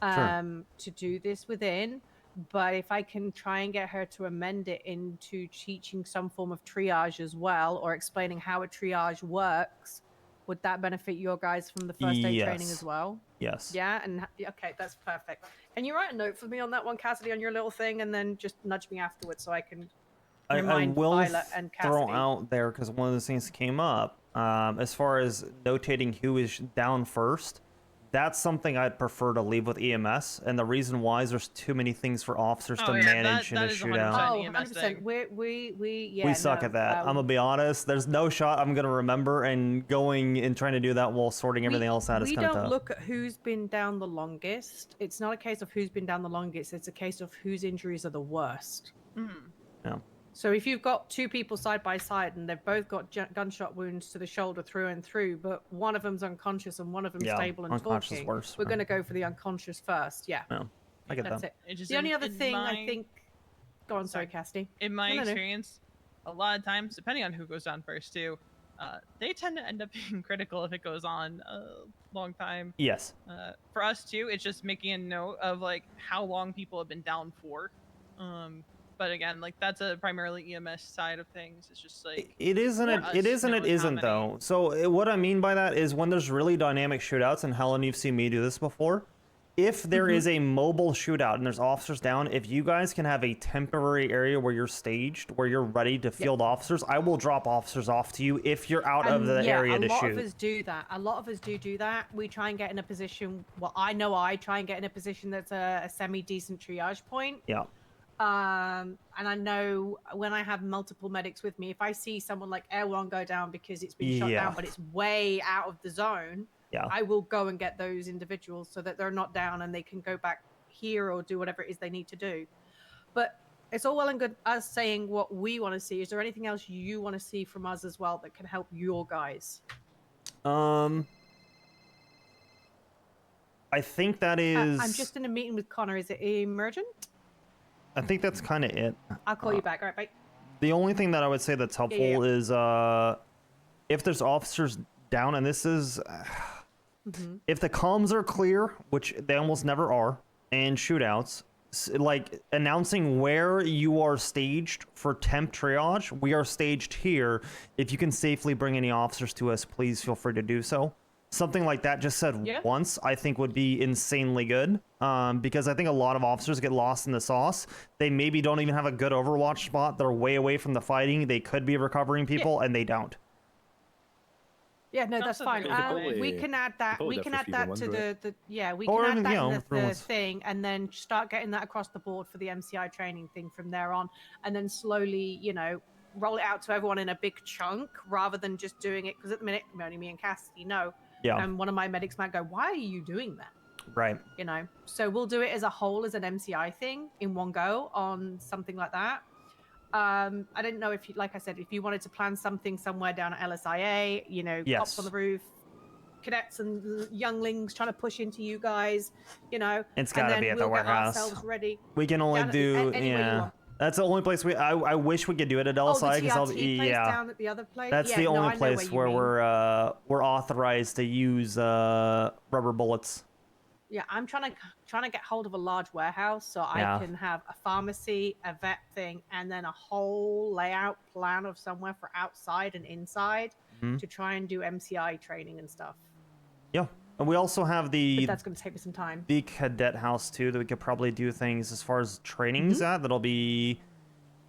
S16: to do this within. But if I can try and get her to amend it into teaching some form of triage as well, or explaining how a triage works, would that benefit your guys from the first aid training as well?
S5: Yes.
S16: Yeah, and okay, that's perfect. Can you write a note for me on that one, Cassidy, on your little thing, and then just nudge me afterwards so I can
S5: I will
S16: Violet and
S5: throw
S16: Cassidy.
S5: out there, because one of those things came up, as far as notating who is down first, that's something I'd prefer to leave with EMS, and the reason why is there's too many things for officers to manage in a shootout.
S16: Oh, 100%.
S5: We suck at that. I'm gonna be honest. There's no shot I'm gonna remember, and going and trying to do that while sorting everything else out is
S16: We
S5: kind of
S16: don't
S5: tough.
S16: look at who's been down the longest. It's not a case of who's been down the longest. It's a case of whose injuries are the worst.
S5: Yeah.
S16: So if you've got two people side by side and they've both got gunshot wounds to the shoulder through and through, but one of them's unconscious and one of them's stable and
S5: unconscious
S16: talking,
S5: is worse,
S16: we're going to go for the unconscious first. Yeah.
S5: Yeah, I get
S16: That's
S5: that.
S16: it. The only other thing I think... Go on, sorry, Cassidy.
S20: In my
S16: No, no, no.
S20: experience, a lot of times, depending on who goes down first too, they tend to end up being critical if it goes on a long time.
S5: Yes.
S20: For us too, it's just making a note of like how long people have been down for. But again, like that's a primarily EMS side of things. It's just like
S5: It isn't. It isn't though. So what I mean by that is when there's really dynamic shootouts, and Helen, you've seen me do this before. If there is a mobile shootout and there's officers down, if you guys can have a temporary area where you're staged, where you're ready to field officers, I will drop officers off to you if you're out of the area to shoot.
S16: A lot of us do that. A lot of us do that. We try and get in a position. Well, I know I try and get in a position that's a semi-decent triage point.
S5: Yeah.
S16: And I know when I have multiple medics with me, if I see someone like L1 go down because it's been shot down, but it's way out of the zone, I will go and get those individuals so that they're not down and they can go back here or do whatever it is they need to do. But it's all well and good us saying what we want to see. Is there anything else you want to see from us as well that can help your guys?
S5: I think that is.
S16: I'm just in a meeting with Connor. Is it emergent?
S5: I think that's kind of it.
S16: I'll call you back. All right, bye.
S5: The only thing that I would say that's helpful is if there's officers down, and this is if the comms are clear, which they almost never are, and shootouts, like announcing where you are staged for temp triage. We are staged here. If you can safely bring any officers to us, please feel free to do so. Something like that just said once, I think would be insanely good, because I think a lot of officers get lost in the sauce. They maybe don't even have a good Overwatch spot. They're way away from the fighting. They could be recovering people, and they don't.
S16: Yeah, no, that's fine. We can add that. We can add that to the we can add that in the thing, and then start getting that across the board for the MCI training thing from there on, and then slowly, roll it out to everyone in a big chunk rather than just doing it, because at the minute only me and Cassidy know.
S5: Yeah.
S16: And one of my medics might go, "Why are you doing that?"
S5: Right.
S16: You know. So we'll do it as a whole, as an MCI thing in one go on something like that. I didn't know if you, like I said, if you wanted to plan something somewhere down at LSIA, you know, cops on the roof, cadets and younglings trying to push into you guys, you know.
S5: It's gotta be at the
S16: we'll get
S5: warehouse.
S16: ourselves ready.
S5: We can only do
S16: anywhere you
S5: yeah.
S16: want.
S5: That's the only place I wish we could do it at
S16: Oh, the
S5: LSI
S16: TRT place down at the other place.
S5: That's
S16: Yeah,
S5: the
S16: no,
S5: only
S16: I know
S5: place
S16: you
S5: where
S16: mean.
S5: we're authorized to use rubber bullets.
S16: Yeah, I'm trying to get hold of a large warehouse so
S5: Yeah.
S16: I can have a pharmacy, a vet thing, and then a whole layout plan of somewhere for outside and inside
S5: Mhm.
S16: to try and do MCI training and stuff.
S5: Yeah. And we also have
S16: But
S5: the
S16: that's going to take me some time.
S5: the cadet house too that we could probably do things as far as trainings
S16: Mm-hmm.
S5: at that'll be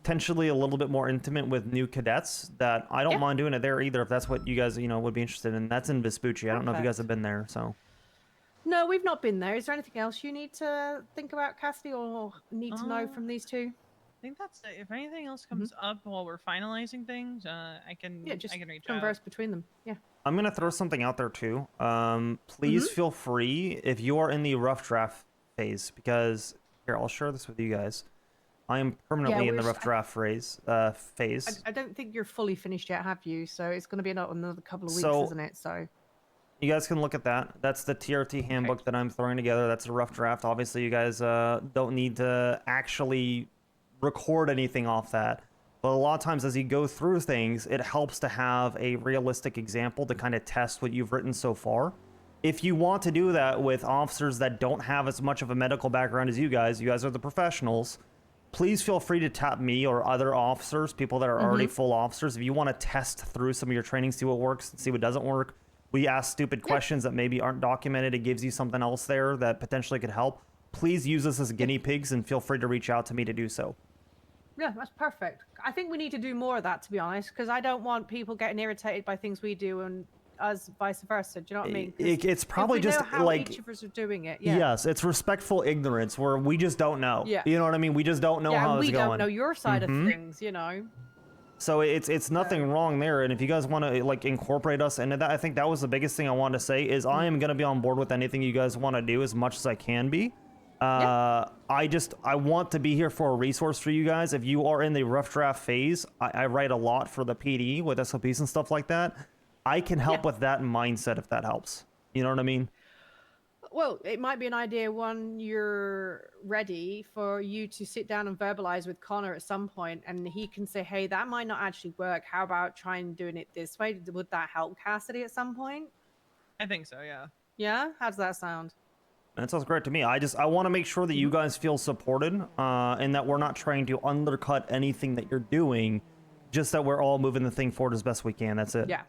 S5: potentially a little bit more intimate with new cadets that I don't
S16: Yeah.
S5: mind doing it there either if that's what you guys would be interested in. That's in Vespucci. I don't know if you guys
S16: Perfect.
S5: have been there, so
S16: No, we've not been there. Is there anything else you need to think about, Cassidy, or need to know from these two?
S20: I think that's it. If anything else comes up while we're finalizing things, I can
S16: just
S20: I can reach
S16: converse
S20: out.
S16: between them. Yeah.
S5: I'm gonna throw something out there too. Please feel free if you are in the rough draft phase, because here I'll share this with you guys. I am permanently in the rough draft phase.
S16: I don't think you're fully finished yet, have you? So it's going to be another couple of weeks,
S5: So-
S16: isn't it? So
S5: You guys can look at that. That's the TRT handbook that I'm throwing together. That's a rough draft. Obviously, you guys don't need to actually record anything off that. But a lot of times as you go through things, it helps to have a realistic example to kind of test what you've written so far. If you want to do that with officers that don't have as much of a medical background as you guys are the professionals, please feel free to tap me or other officers, people that are already full officers. If you want to test through some of your training, see what works and see what doesn't work. We ask stupid questions that maybe aren't documented. It gives you something else there that potentially could help. Please use us as guinea pigs and feel free to reach out to me to do so.
S16: yeah, that's perfect. I think we need to do more of that, to be honest, because I don't want people getting irritated by things we do and us vice versa. Do you know what I mean? 'Cause
S5: It's probably
S16: if we
S5: just
S16: know how
S5: like
S16: each of us are doing it. Yeah.
S5: Yes, it's respectful ignorance where we just don't know.
S16: Yeah.
S5: You know what I mean? We just don't know
S16: yeah,
S5: how
S16: and
S5: it's
S16: we
S5: going.
S16: don't know your side
S5: Mhm.
S16: of things, you know.
S5: So it's nothing wrong there. And if you guys want to like incorporate us into that, I think that was the biggest thing I wanted to say is I am going to be on board with anything you guys want to do as much as I can be. I want to be here for a resource for you guys. If you are in the rough draft phase, I write a lot for the PD with SOPs and stuff like that. I can help with that mindset if that helps. You know what I mean?
S16: Well, it might be an idea when you're ready for you to sit down and verbalize with Connor at some point, and he can say, "Hey, that might not actually work. How about trying doing it this way? Would that help Cassidy at some point?"
S20: I think so. Yeah.
S16: Yeah. How does that sound?
S5: That sounds great to me. I want to make sure that you guys feel supported, and that we're not trying to undercut anything that you're doing, just that we're all moving the thing forward as best we can. That's it.
S16: Yeah.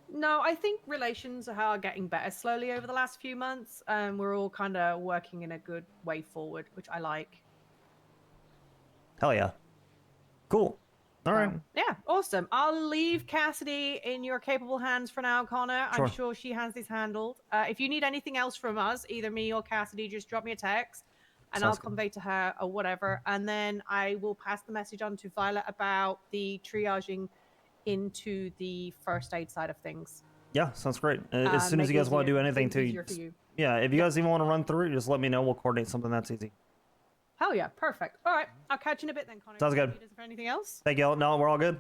S16: No, I think relations are getting better slowly over the last few months. We're all kind of working in a good way forward, which I like.
S5: Hell yeah. Cool. All right.
S16: Yeah, awesome. I'll leave Cassidy in your capable hands for now, Connor.
S5: Sure.
S16: I'm sure she has this handled. If you need anything else from us, either me or Cassidy, just drop me a text and
S5: Sounds
S16: I'll convey to her or whatever. And then I will pass the message on to Violet about the triaging into the first aid side of things.
S5: Yeah, sounds great. As soon as
S16: make
S5: you
S16: it
S5: guys want to do
S16: easier-
S5: anything
S16: things
S5: too,
S16: easier for you.
S5: yeah, if you guys even want to run through it, just let me know. We'll coordinate something that's easy.
S16: Hell yeah, perfect. All right, I'll catch you in a bit then, Connor.
S5: Sounds good.
S16: Is there anything else?
S5: Thank you. No, we're all good.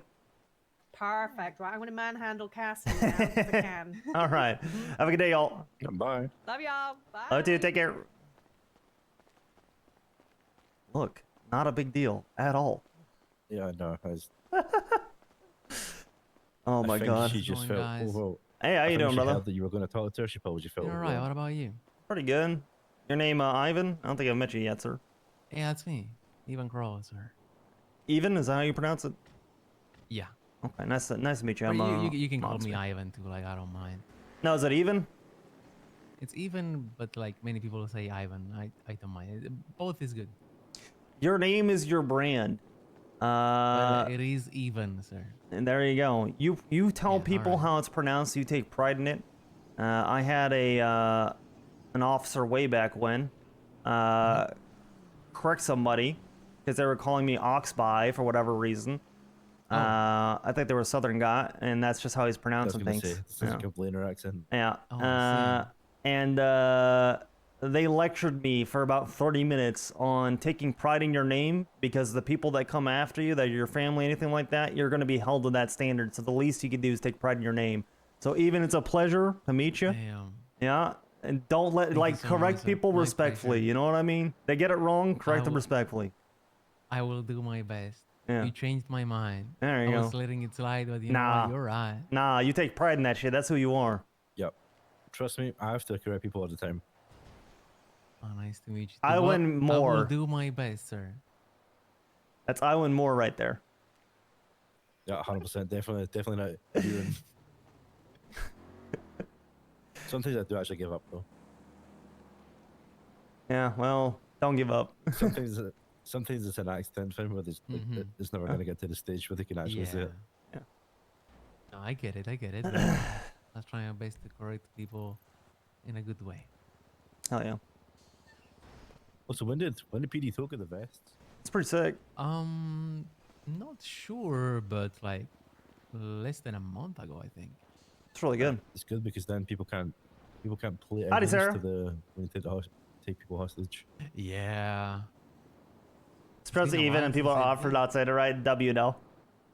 S16: Perfect. Right, I'm going to manhandle Cassidy now if I can.
S5: All right. Have a good day, y'all.
S12: Bye.
S16: Love y'all. Bye.
S5: Love you too. Take care. Look, not a big deal at all.
S13: Yeah, no.
S5: Oh my god.
S13: She just felt. Oh, well,
S5: Hey, how
S13: I
S5: you
S13: think
S5: doing,
S13: she
S5: brother?
S13: heard that you were going to talk to her. She probably felt.
S21: All right. What about you?
S5: Pretty good. Your name, Ivan? I don't think I've met you yet, sir.
S21: Yeah, it's me, Ivan Crow, sir.
S5: Even? Is that how you pronounce it?
S21: Yeah.
S5: Okay, nice to meet you.
S21: Or
S5: I'm,
S21: you can call
S5: Monster.
S21: me Ivan too. Like I don't mind.
S5: No, is it even?
S21: It's even, but like many people say Ivan. I don't mind. Both is good.
S5: Your name is your brand.
S21: Well, it is even, sir.
S5: And there you go. You tell people how it's pronounced. You take pride in it. I had an officer way back when correct somebody because they were calling me Oxby for whatever reason. I think they were a Southern guy, and that's just how he's pronouncing things.
S13: This is a complainer accent.
S5: Yeah.
S21: Oh, I see.
S5: And they lectured me for about 30 minutes on taking pride in your name, because the people that come after you, that are your family, anything like that, you're going to be held to that standard. So the least you can do is take pride in your name. So even it's a pleasure to meet you.
S21: Damn.
S5: Yeah. And don't let,
S21: Thank you so
S5: correct
S21: much, sir.
S5: people
S21: My
S5: respectfully.
S21: pleasure.
S5: You know what I mean? They get it wrong, correct them
S21: will-
S5: respectfully.
S21: I will do my best.
S5: Yeah.
S21: You changed my mind.
S5: There you
S21: I
S5: go.
S21: was letting it slide, but you know
S5: Nah.
S21: what? You're right.
S5: Nah, you take pride in that shit. That's who you are.
S13: Yep. Trust me, I have to correct people all the time.
S21: Oh, nice to meet you.
S5: I
S21: Well,
S5: win
S21: I will
S5: more.
S21: do my best, sir.
S5: That's I win more right there.
S13: Yeah, 100%. Definitely not you. And... Sometimes I do actually give up, though.
S5: Yeah, well, don't give up.
S13: Sometimes it's an accident thing where it's never going to get to the stage where they can actually see it.
S5: Yeah.
S21: No, I get it. But let's try our best to correct people in a good way.
S5: Hell yeah.
S13: Also, when did PD Talk get the vests?
S5: It's pretty sick.
S21: Not sure, but like less than a month ago, I think.
S5: It's really good.
S13: It's good because then people can't play
S5: Howdy,
S13: evidence
S5: Sarah.
S13: to the when they take people hostage.
S21: Yeah.
S5: It's pretty even, and people are offered outside, right? WL.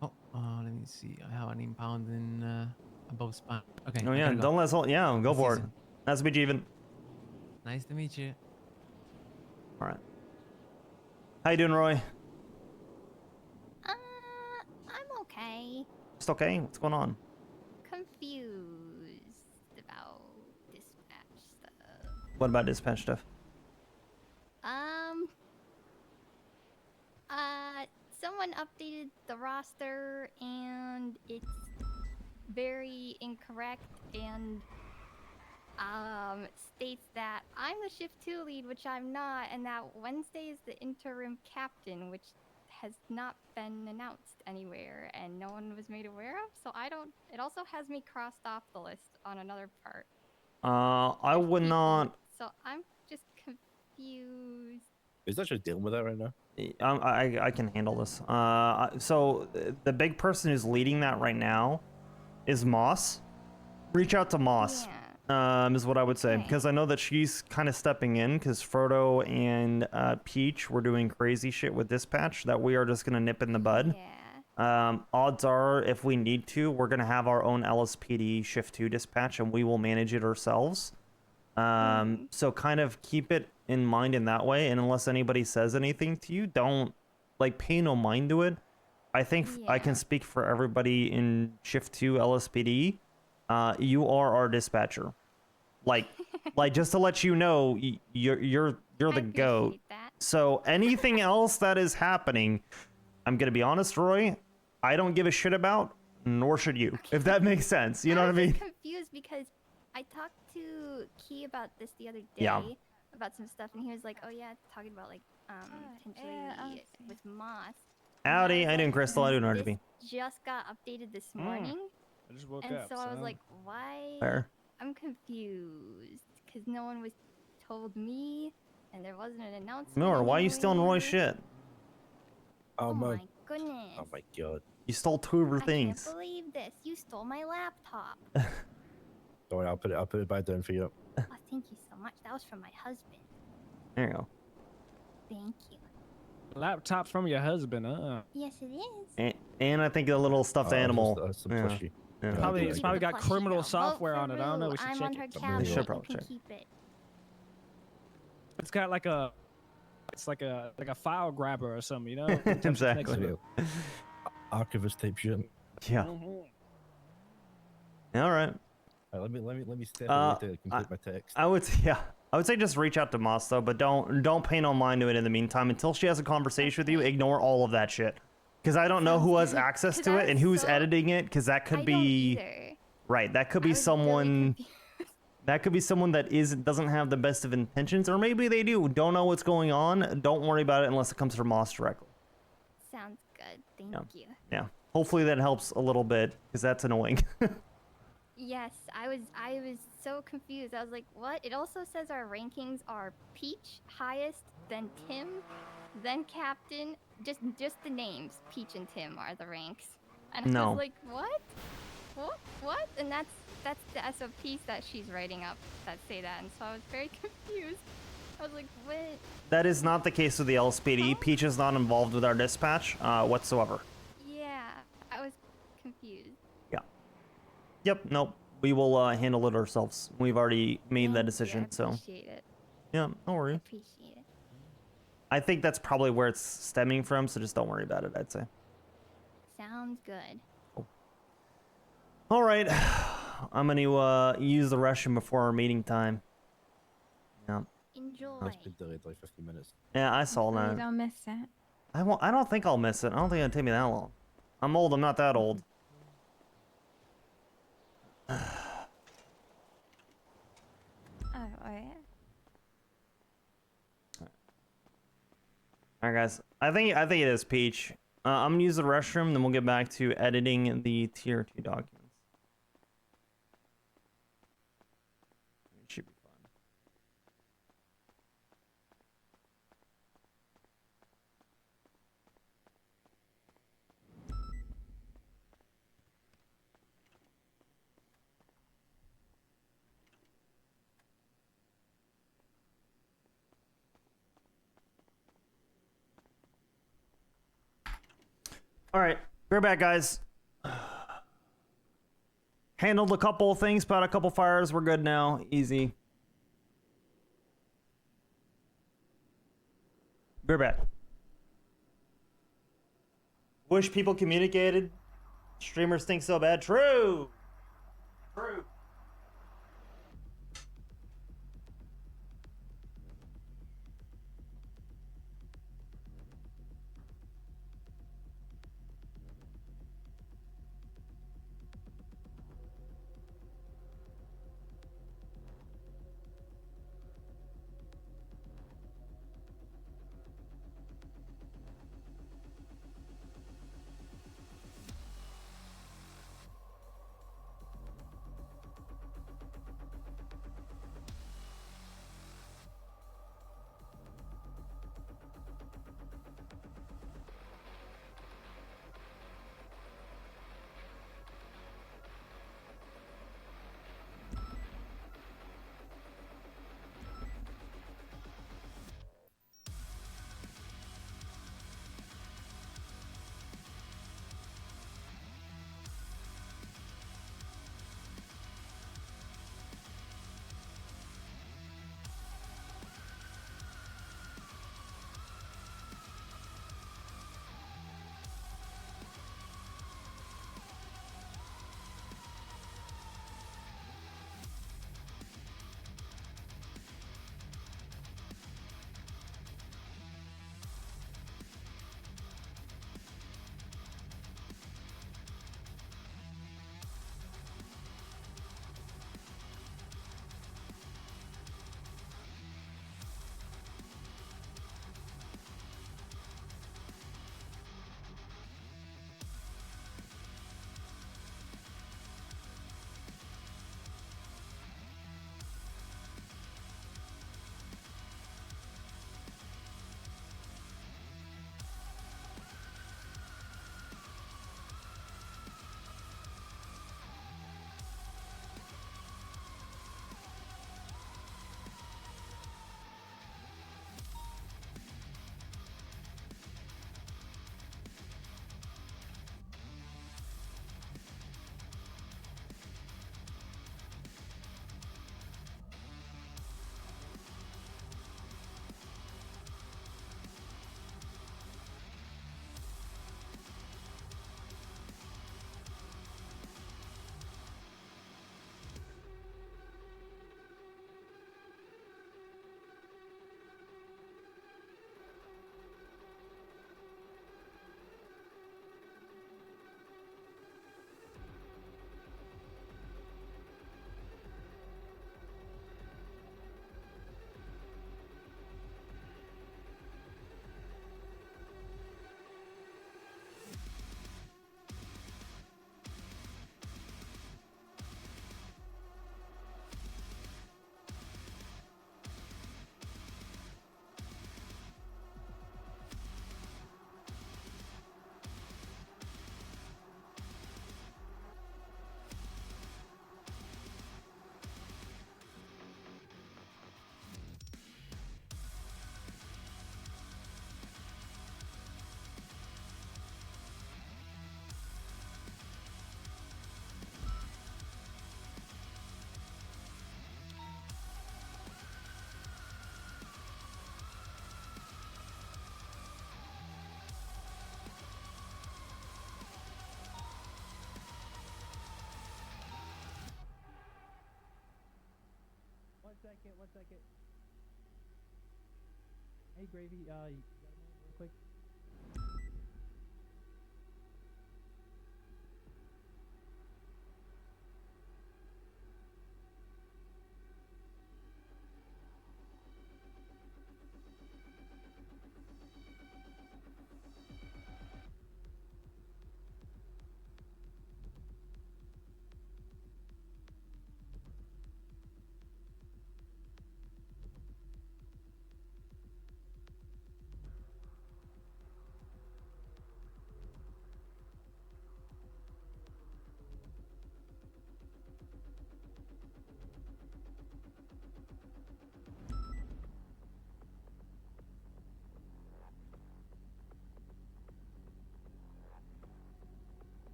S21: Oh, let me see. I have an impound in above spine. Okay.
S5: Oh
S21: I
S5: yeah,
S21: gotta go.
S5: don't let us. Yeah, go
S21: I'll see
S5: for
S21: you
S5: it.
S21: soon.
S5: Nice to meet you, even.
S21: Nice to meet you.
S5: All right. How you doing, Roy?
S1: I'm okay.
S5: Just okay. What's going on?
S1: Confused about dispatch stuff.
S5: What about dispatch stuff?
S1: Someone updated the roster and it's very incorrect and states that I'm the shift 2 lead, which I'm not, and that Wednesday is the interim captain, which has not been announced anywhere and no one was made aware of. So it also has me crossed off the list on another part.
S5: I would not.
S1: So I'm just confused.
S13: Is actually dealing with that right now?
S5: I can handle this. So the big person who's leading that right now is Moss. Reach out to Moss. Is what I would say, because I know that she's kind of stepping in because Frodo and Peach were doing crazy shit with dispatch that we are just gonna nip in the bud. Odds are, if we need to, we're gonna have our own LSPD shift 2 dispatch and we will manage it ourselves. So kind of keep it in mind in that way, and unless anybody says anything to you, don't pay no mind to it. I think I can speak for everybody in shift 2 LSPD. You are our dispatcher. Like just to let you know, you're the goat. So anything else that is happening, I'm gonna be honest, Roy, I don't give a shit about, nor should you, if that makes sense. You know what I mean?
S1: I'm confused because I talked to Key about this the other day.
S5: Yeah.
S1: About some stuff, and he was like, "Oh yeah, talking about potentially with Moss."
S5: Howdy, how you doing, Crystal? I do know RGB.
S1: Just got updated this morning.
S22: I just woke
S1: and
S22: up.
S1: so I was like, "Why?"
S5: Fair.
S1: I'm confused because no one was told me, and there wasn't an announcement.
S5: Miller, why are you stealing Roy's shit?
S13: Oh
S1: my goodness!
S13: Oh my god.
S5: You stole 2 of her
S1: I
S5: things.
S1: can't believe this. You stole my laptop.
S13: Don't worry, I'll put it back down for you.
S1: Oh, thank you so much. That was from my husband.
S5: There you go.
S1: Thank you.
S22: Laptop from your husband,
S1: Yes, it is.
S5: And I think a little stuffed animal.
S13: That's a
S5: Yeah.
S13: plushie.
S5: Yeah.
S22: It's probably got criminal software
S1: Vote
S22: on
S1: for
S22: it. I don't know.
S1: Rue.
S22: We should
S1: I'm
S22: check
S1: on her
S22: it.
S1: cabinet.
S5: should
S1: You
S5: probably
S1: can
S5: check.
S1: keep it.
S22: It's got like a, it's like a file grabber or something, you know?
S5: Exactly.
S13: Archivist type shit.
S5: Yeah. All right.
S13: Let me step away to complete my text.
S5: I would say just reach out to Moss though, but don't pay no mind to it in the meantime until she has a conversation with you. Ignore all of that shit, because I don't know who has access to it and who's editing it, because that could be right. That could be someone. That could be someone that doesn't have the best of intentions, or maybe they do. Don't know what's going on. Don't worry about it unless it comes from Moss directly.
S1: Sounds good. Thank you.
S5: Yeah. Hopefully that helps a little bit, because that's annoying.
S1: Yes, I was so confused. I was like, what? It also says our rankings are Peach highest, then Tim, then Captain. Just the names. Peach and Tim are the ranks. And I
S5: No.
S1: was like, what? What? And that's the SOPs that she's writing up that say that. And so I was very confused. I was like, what?
S5: That is not the case with the LSPD. Peach is not involved with our dispatch whatsoever.
S1: Yeah, I was confused.
S5: Yeah. Yep. Nope. We will handle it ourselves. We've already made that
S1: Thank you,
S5: decision.
S1: I
S5: So.
S1: appreciate it.
S5: Yeah. No worry.
S1: Appreciate it.
S5: I think that's probably where it's stemming from. So just don't worry about it. I'd say.
S1: Sounds good.
S5: All right. I'm gonna use the restroom before our meeting time. Yeah.
S1: Enjoy.
S13: It's been delayed like 50 minutes.
S5: Yeah, I saw
S2: So you
S5: that.
S2: don't miss it.
S5: I won't. I don't think I'll miss it. I don't think it'll take me that long. I'm old. I'm not that old.
S2: Oh, yeah.
S5: All right, guys. I think it is Peach. I'm gonna use the restroom, then we'll get back to editing the tier 2 documents. It should be fun. All right, we're back, guys. Handled a couple of things, put out a couple fires. We're good now. Easy. We're back. Wish people communicated. Streamers think so bad. True. True.
S22: One second, one second. Hey, Gravy, you got a minute real quick?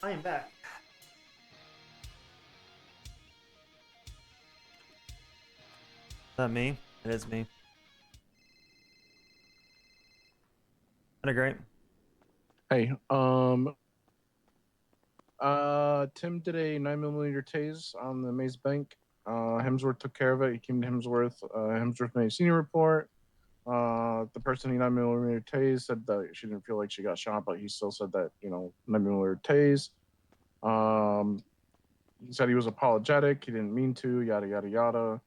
S5: I am back. Is that me? It is me. Kinda great.
S12: Hey, Tim did a 9mm tase on the Maze Bank. Hemsworth took care of it. He came to Hemsworth. Hemsworth made a senior report. The person he 9mm tase said that she didn't feel like she got shot, but he still said that, 9mm tase. He said he was apologetic. He didn't mean to, yada, yada, yada.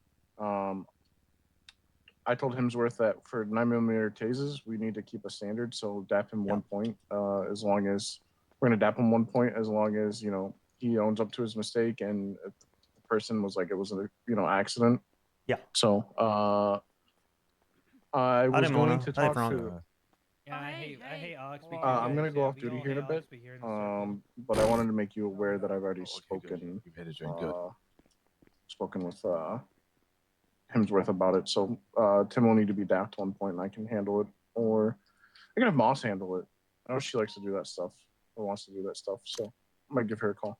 S12: I told Hemsworth that for 9mm tases, we need to keep a standard. So dap him 1 point, as long as we're going to dap him 1 point, as long as, he owns up to his mistake and the person was like, it was a, accident.
S5: Yeah.
S12: So, I was
S5: didn't
S12: going
S5: wanna-
S12: to
S5: I
S12: talk
S5: didn't
S12: to.
S15: Yeah, I hate Oxby.
S12: I'm gonna go off duty here in a bit, but I wanted to make you aware that I've already spoken with Hemsworth about it. So Tim will need to be dapped 1 point, and I can handle it, or I can have Moss handle it. I know she likes to do that stuff, or wants to do that stuff, so I might give her a call.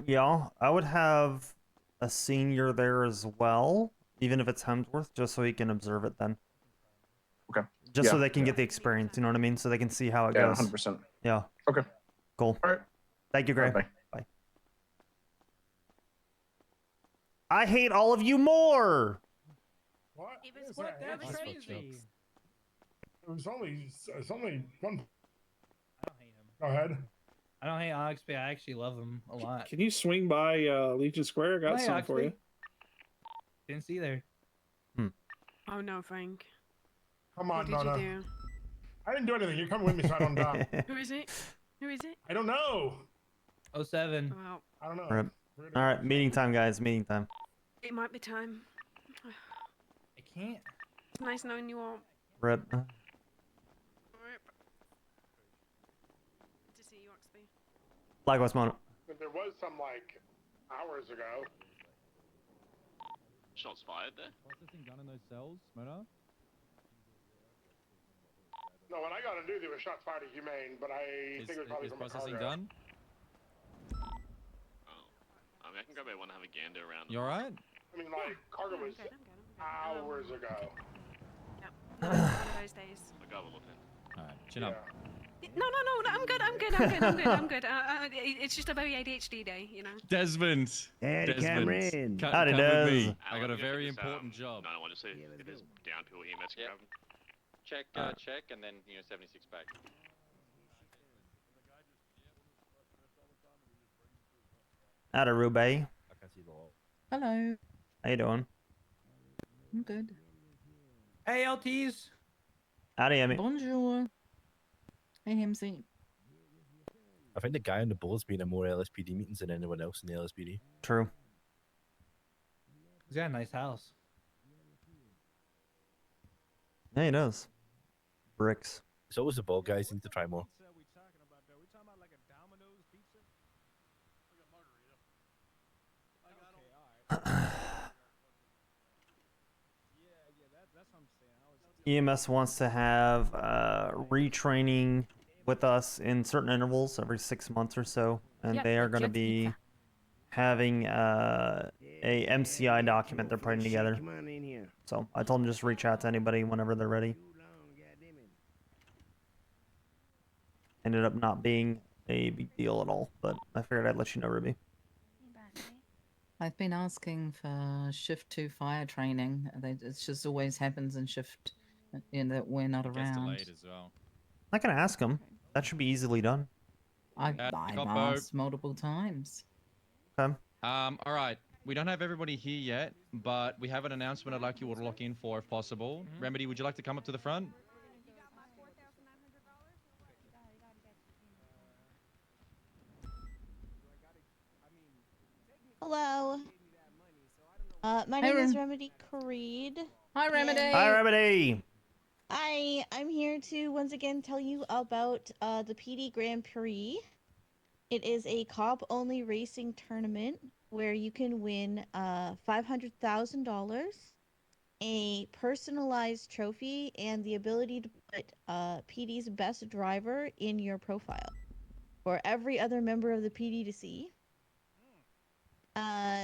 S5: Yeah, I would have a senior there as well, even if it's Hemsworth, just so he can observe it then.
S12: Okay.
S5: Just
S12: Yeah,
S5: so they can get the experience, you know what I mean? So they can see how it
S12: Yeah,
S5: goes.
S12: 100%.
S5: Yeah.
S12: Okay.
S5: Cool.
S12: All right.
S5: Thank you, Gray.
S12: Bye.
S5: Bye. I hate all of you more.
S3: What?
S9: It was
S22: That's
S9: crazy.
S3: It was only one.
S15: I don't hate him.
S3: Go ahead.
S15: I don't hate Oxby. I actually love him a lot.
S6: Can you swing by Legion Square? I got
S15: Hey,
S6: something for
S15: Oxby.
S6: you.
S15: Didn't see there.
S23: Oh no, Frank.
S3: Come
S23: What
S3: on,
S23: did
S3: Nona.
S23: you do?
S3: I didn't do anything. You're coming with me so I don't die.
S23: Who is it? Who is it?
S3: I don't know.
S15: 07.
S23: Well,
S3: I don't know.
S5: Rip. All right, meeting time, guys. Meeting time.
S23: it might be time.
S15: I can't.
S23: It's nice knowing you all.
S5: Rip.
S23: Good to see you, Oxby.
S5: Likewise, Mono.
S3: But there was some like hours ago.
S24: Shots fired there.
S10: Processing done in those cells, Mona?
S3: No, when I got on duty, there were shots fired at Humane, but I think it was probably
S10: Is
S3: from a
S10: processing
S3: cargo.
S10: done?
S24: I mean, I can go back and have a gander around.
S10: You alright?
S3: I mean, like, cargo was hours ago.
S23: Yep. No, one of those days.
S24: I'll go have a look then.
S10: Alright, chin up.
S23: No, I'm good. I'm good. It's just a very ADHD day, you know.
S10: Desmond!
S24: Howdy,
S10: Desmond! Come
S5: Howdy,
S10: with
S5: Des.
S10: me. I got a
S24: Alan,
S10: very
S24: check this,
S10: important job.
S24: 911 to see if there's downhill EMS can grab him.
S25: Check,
S10: Alright.
S25: check, and then 76 back.
S5: Howdy, Rube.
S13: I can see the wall.
S7: Hello.
S5: How you doing?
S7: I'm good.
S15: Hey, LTs.
S5: Howdy, Emmy.
S7: Bonjour. Hey, Hemsy.
S13: I think the guy on the board's been in more LSPD meetings than anyone else in the LSPD.
S5: True.
S15: He's got a nice house.
S5: Yeah, he does. Bricks.
S13: It's always the bald guys need to try more.
S5: EMS wants to have retraining with us in certain intervals every 6 months or so, and
S23: Yep,
S5: they are
S23: it's
S5: going to
S23: just
S5: be having a MCI document they're putting together. So I told them just reach out to anybody whenever they're ready. Ended up not being a big deal at all, but I figured I'd let you know, Ruby.
S7: I've been asking for shift 2 fire training. It just always happens in shift that we're not
S10: It gets
S7: around.
S10: delayed as well.
S5: I can ask them. That should be easily done.
S7: I've
S10: Coppo.
S7: asked multiple times.
S5: Okay.
S10: Alright. We don't have everybody here yet, but we have an announcement I'd like you all to lock in for if possible. Remedy, would you like to come up to the front?
S26: Hello. My
S7: Hey,
S26: name is
S7: Rem-
S26: Remedy Creed.
S7: Hi, Remedy.
S5: Hi, Remedy.
S26: I'm here to once again tell you about the PD Grand Prix. It is a cop-only racing tournament where you can win $500,000, a personalized trophy, and the ability to put PD's best driver in your profile for every other member of the PD to see.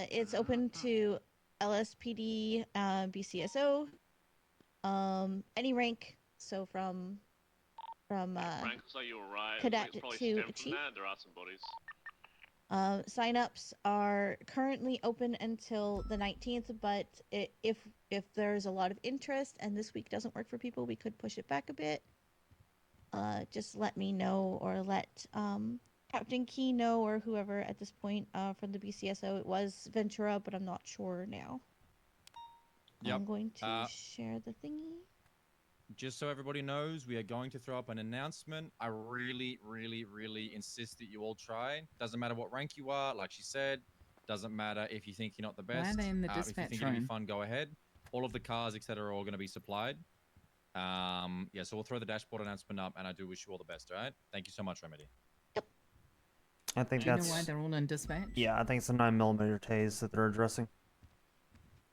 S26: It's open to LSPD, BCSO, any rank. So from from
S24: Frank, so you were right.
S26: cadet
S24: It's probably
S26: to
S24: stemmed from
S26: chief.
S24: that. There are some bodies.
S26: Sign-ups are currently open until the 19th, but if there's a lot of interest and this week doesn't work for people, we could push it back a bit. Just let me know, or let Captain Key know, or whoever at this point from the BCSO. It was Ventura, but I'm not sure now.
S10: Yep.
S26: I'm going to share the thingy.
S10: Just so everybody knows, we are going to throw up an announcement. I really, really, really insist that you all try. Doesn't matter what rank you are, like she said. Doesn't matter if you think you're not the
S7: Why are
S10: best.
S7: they in the
S10: If you
S7: dispatch
S10: think it'll be
S7: room?
S10: fun, go ahead. All of the cars, etc., are all going to be supplied. Yeah, so we'll throw the dashboard announcement up, and I do wish you all the best, all right? Thank you so much, Remedy.
S5: I think
S7: Do you
S5: that's.
S7: know why they're all in dispatch?
S5: Yeah, I think it's a 9mm tase that they're addressing.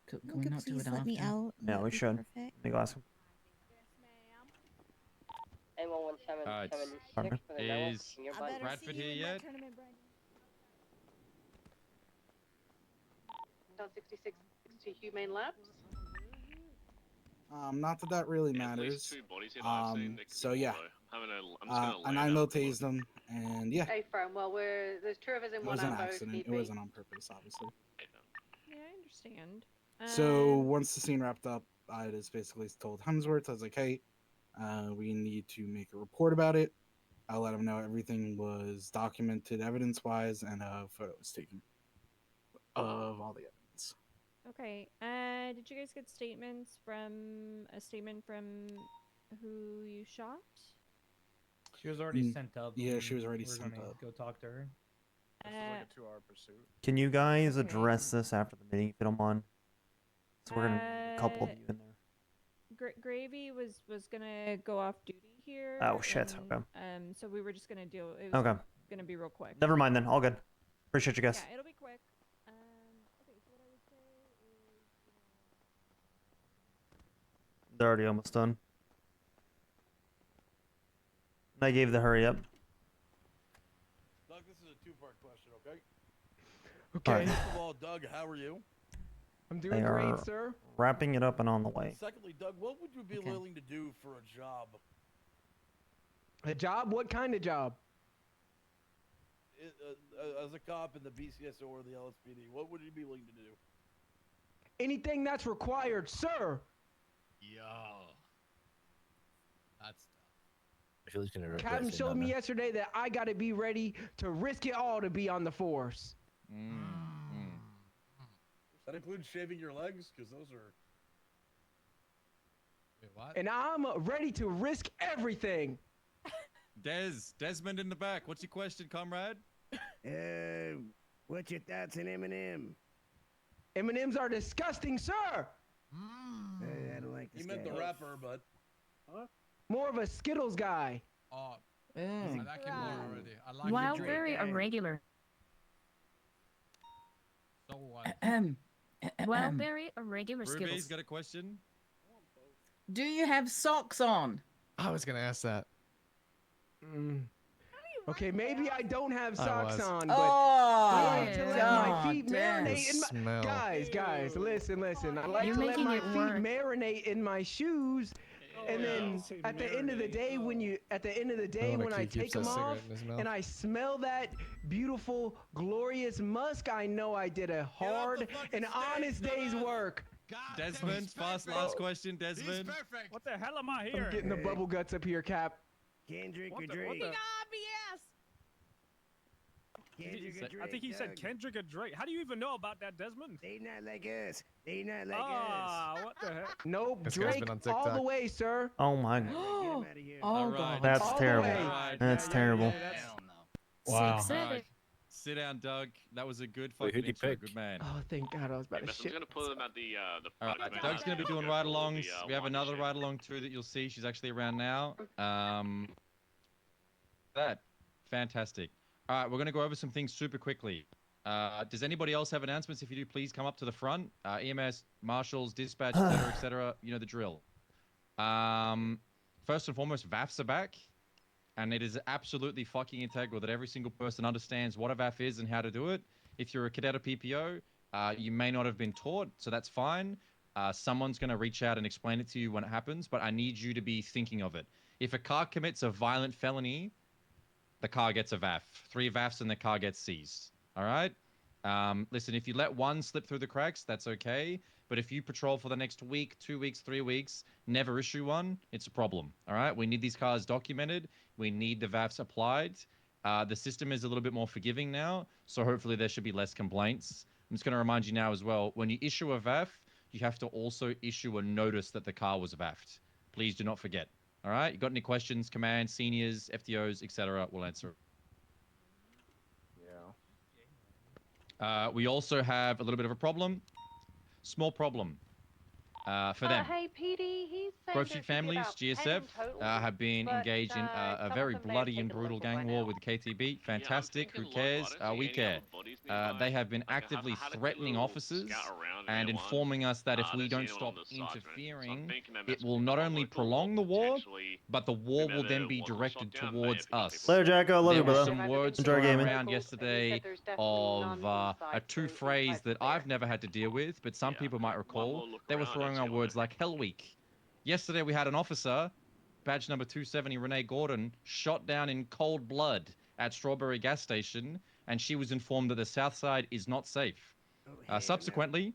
S7: Can
S26: You
S7: we
S26: could
S7: not do
S26: please
S7: it
S26: let me
S7: after?
S26: out.
S5: Yeah,
S26: That'd
S5: we
S26: be
S5: should.
S26: perfect.
S5: Let me go ask him.
S10: Alright.
S5: Pardon me?
S10: Is Bradford here yet?
S23: Down 66 to Humane Labs.
S4: Not that really
S24: At least
S4: matters.
S24: 2 bodies here that I've seen. There could
S4: So
S24: be
S4: yeah.
S24: more, though. I'm just gonna
S4: And
S24: lay
S4: I
S24: down
S4: no
S24: with the
S4: tased them, and yeah,
S23: Hey, firm. Well, there's 2 of us in
S4: it
S23: one
S4: was an
S23: on both.
S4: accident. It
S23: PP.
S4: wasn't on purpose, obviously.
S23: Yeah, I understand.
S4: So once the scene wrapped up, I just basically told Hemsworth, I was like, hey, we need to make a report about it. I let him know everything was documented evidence-wise, and a photo was taken of all the evidence.
S8: Okay. Did you guys get a statement from who you shot?
S15: She was already sent up.
S4: Yeah,
S15: and
S4: she was already
S15: we're
S4: sent
S15: gonna
S4: up.
S15: go talk to her.
S12: This is like a 2-hour pursuit.
S5: Can you guys
S8: Okay.
S5: address this after the meeting if you don't mind? So we're gonna need a couple of you in there.
S8: Gravy was gonna go off duty here.
S5: Oh shit.
S8: and,
S5: Okay.
S8: So we were just gonna deal. It was
S5: Okay.
S8: gonna be real quick.
S5: Never mind then. All good. Appreciate you guys.
S8: Yeah, it'll be quick. Okay, so what I would say is,
S5: They're already almost done. I gave the hurry up.
S11: Doug, this is a 2-part question, okay?
S5: Okay.
S11: First of all, Doug, how are you?
S14: I'm
S5: They
S14: doing great,
S5: are
S14: sir.
S5: wrapping it up and on the way.
S11: Secondly, Doug, what would you be willing to do for a job?
S14: A job? What kind of job?
S11: As a cop in the BCSO or the LSPD, what would you be willing to do?
S14: Anything that's required, sir.
S21: Yo. That's
S13: I feel he's gonna regret
S14: Captain
S13: saying
S14: showed
S13: that
S14: me
S13: now.
S14: yesterday that I gotta be ready to risk it all to be on the force.
S11: Does that include shaving your legs? Because those are...
S21: Wait, what?
S14: And I'm ready to risk everything.
S10: Desmond in the back. What's your question, comrade?
S17: What's your thoughts on Eminem?
S14: M&Ms are disgusting, sir.
S17: I don't like this
S11: He meant
S17: guy.
S11: the rapper, but... Huh?
S14: More of a Skittles guy.
S21: Oh, I like him more already. I like
S23: While
S21: him.
S23: very irregular.
S21: So what?
S23: Well, very irregular
S10: Ruby's
S23: Skittles.
S10: got a question.
S7: Do you have socks on?
S21: I was gonna ask that.
S14: Okay, maybe I don't have
S21: I
S14: socks
S21: was.
S14: on, but
S7: Oh,
S14: I like to let my
S7: God
S14: feet
S7: damn.
S14: marinate in my...
S21: Smell.
S14: Guys, listen. I like
S23: You're
S14: to let
S23: making
S14: my
S23: it
S14: feet
S23: work.
S14: marinate in my shoes, and then at the end of the day, when I take them off and I smell that beautiful, glorious musk, I know I did a hard and honest day's work.
S10: Desmond, last question, Desmond.
S22: What the hell am I
S14: I'm
S22: hearing?
S14: getting the bubble guts up here, Cap.
S17: Kendrick or
S22: What the-
S17: Drake?
S22: what the-
S17: Kendrick or Drake?
S22: I think he said
S17: Doug?
S22: Kendrick or Drake. How do you even know about that, Desmond?
S17: They not like us. They not like
S22: Ah,
S17: us.
S22: what the heck?
S14: Nope,
S22: This guy's
S14: Drake
S22: been on
S14: all the
S22: TikTok.
S14: way, sir.
S5: Oh my god.
S14: Oh,
S10: God.
S5: That's
S14: All the
S5: terrible.
S14: way.
S5: That's terrible.
S10: Wow.
S23: Six, seven.
S10: Alright. Sit down, Doug. That was a good
S13: Wait,
S10: fucking
S13: who'd you
S10: intro.
S13: pick?
S10: Good man.
S14: Oh, thank God, I was about
S24: Yeah,
S14: to
S24: I'm
S14: shit.
S24: gonna put them at the
S10: All right,
S24: park
S10: Doug's gonna be doing
S24: ride
S10: ride-alongs. We have another ride-along too that you'll see. She's actually around now. That fantastic. All right, we're gonna go over some things super quickly. Does anybody else have announcements? If you do, please come up to the front. EMS, marshals, dispatch, etc., etc. You know the drill. First and foremost, VAFs are back, and it is absolutely fucking integral that every single person understands what a VAF is and how to do it. If you're a cadet or PPO, you may not have been taught, so that's fine. Someone's going to reach out and explain it to you when it happens, but I need you to be thinking of it. If a car commits a violent felony, the car gets a VAF. 3 VAFs and the car gets seized. All right? Listen, if you let one slip through the cracks, that's okay. But if you patrol for the next week, 2 weeks, 3 weeks, never issue one, it's a problem. All right? We need these cars documented. We need the VAFs applied. The system is a little bit more forgiving now, so hopefully there should be less complaints. I'm just going to remind you now as well, when you issue a VAF, you have to also issue a notice that the car was VAF'd. Please do not forget. All right? You got any questions, command, seniors, FTOs, etc., we'll answer.
S12: Yeah.
S10: We also have a little bit of a problem. Small problem for them.
S8: Hey, PD, he's saying
S10: Grove Street families, GSF, have been engaged in a very bloody and brutal gang war with KTB. Fantastic. Who cares? We care. They have been actively threatening officers and informing us that if we don't stop interfering, it will not only prolong the war, but the war will then be directed towards us.
S5: Later, Jacko. Love you,
S10: There were
S5: brother.
S10: some words
S5: Enjoy
S10: thrown
S5: gaming.
S10: around yesterday of a 2 phrase that I've never had to deal with, but some people might recall. They were throwing around words like Hell Week. Yesterday we had an officer, badge number 270, Renee Gordon, shot down in cold blood at Strawberry gas station, and she was informed that the south side is not safe. Subsequently,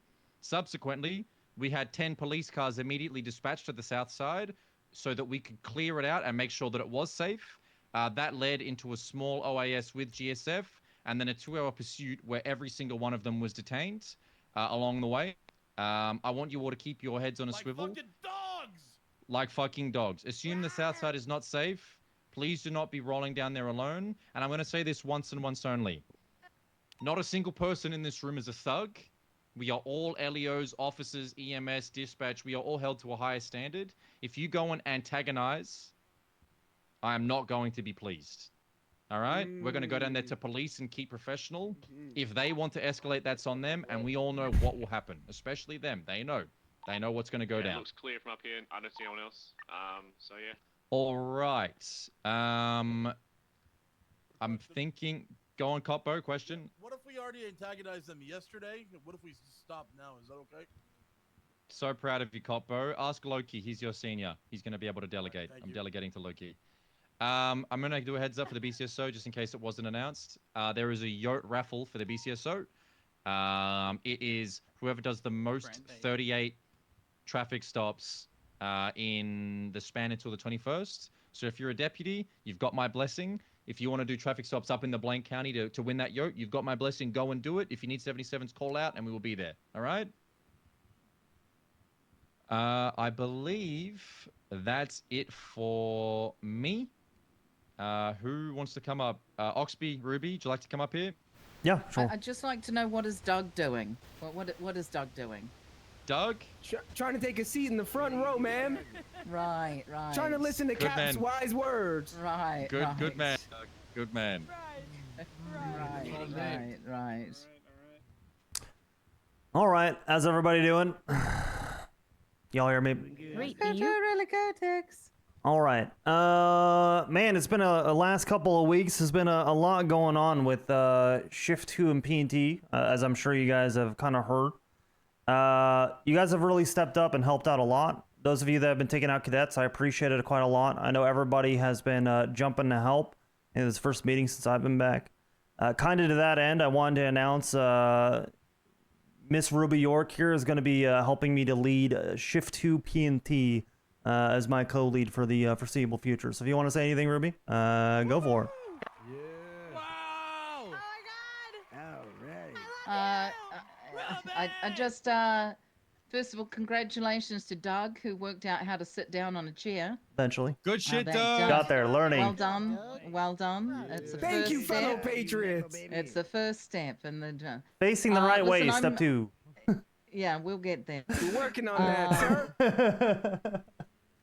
S10: we had 10 police cars immediately dispatched to the south side so that we could clear it out and make sure that it was safe. That led into a small OAS with GSF, and then a 2-hour pursuit where every single one of them was detained along the way. I want you all to keep your heads on a swivel.
S11: Like fucking dogs!
S10: Like fucking dogs. Assume the south side is not safe. Please do not be rolling down there alone. And I'm going to say this once and once only. Not a single person in this room is a thug. We are all LEOs, officers, EMS, dispatch. We are all held to a higher standard. If you go and antagonize, I am not going to be pleased. All right? We're going to go down there to police and keep professional. If they want to escalate, that's on them, and we all know what will happen, especially them. They know. They know what's going to go down.
S24: It looks clear from up here. I don't see anyone else. So, yeah.
S10: All right. I'm thinking... Go on, Coppo, question.
S11: What if we already antagonized them yesterday? What if we stop now? Is that okay?
S10: So proud of you, Coppo. Ask Loki. He's your senior. He's going to be able to delegate.
S11: Right,
S10: I'm delegating to Loki. I'm going to do a heads up for the BCSO just in case it wasn't announced. There is a yacht raffle for the BCSO. It is whoever does the most 38 traffic stops in the span until the 21st. So if you're a deputy, you've got my blessing. If you want to do traffic stops up in the Blaine County to win that yacht, you've got my blessing. Go and do it. If you need 77s, call out and we will be there. All right? I believe that's it for me. Who wants to come up? Oxby, Ruby, would you like to come up here?
S5: Yeah, sure.
S7: I'd just like to know, what is Doug doing? What is Doug doing?
S10: Doug?
S14: Trying to take a seat in the front row, ma'am.
S7: Right.
S14: Trying to listen to
S10: Good
S14: Cap's
S10: man.
S14: wise words.
S7: Right.
S10: Good man. Doug. Good man.
S7: Right.
S5: All right. How's everybody doing? Y'all hear me?
S7: Really good, Tex.
S5: All right. Man, it's been a last couple of weeks. There's been a lot going on with Shift 2 and P&T, as I'm sure you guys have kind of heard. You guys have really stepped up and helped out a lot. Those of you that have been taking out cadets, I appreciate it quite a lot. I know everybody has been jumping to help in this first meeting since I've been back. Kind of to that end, I wanted to announce Miss Ruby York here is going to be helping me to lead Shift 2 P&T as my co-lead for the foreseeable future. So if you want to say anything, Ruby, go for it.
S11: Wow!
S7: I just first of all, congratulations to Doug, who worked out how to sit down on a chair.
S5: Eventually.
S10: Good shit,
S7: Doug.
S5: Got there, learning.
S7: Well done. It's the
S14: Thank
S7: first
S14: you,
S7: step.
S14: fellow patriots.
S7: It's the first step, and then
S5: Facing the right way,
S7: listen,
S5: step 2.
S7: Yeah, we'll get there.
S14: We're working on that, sir.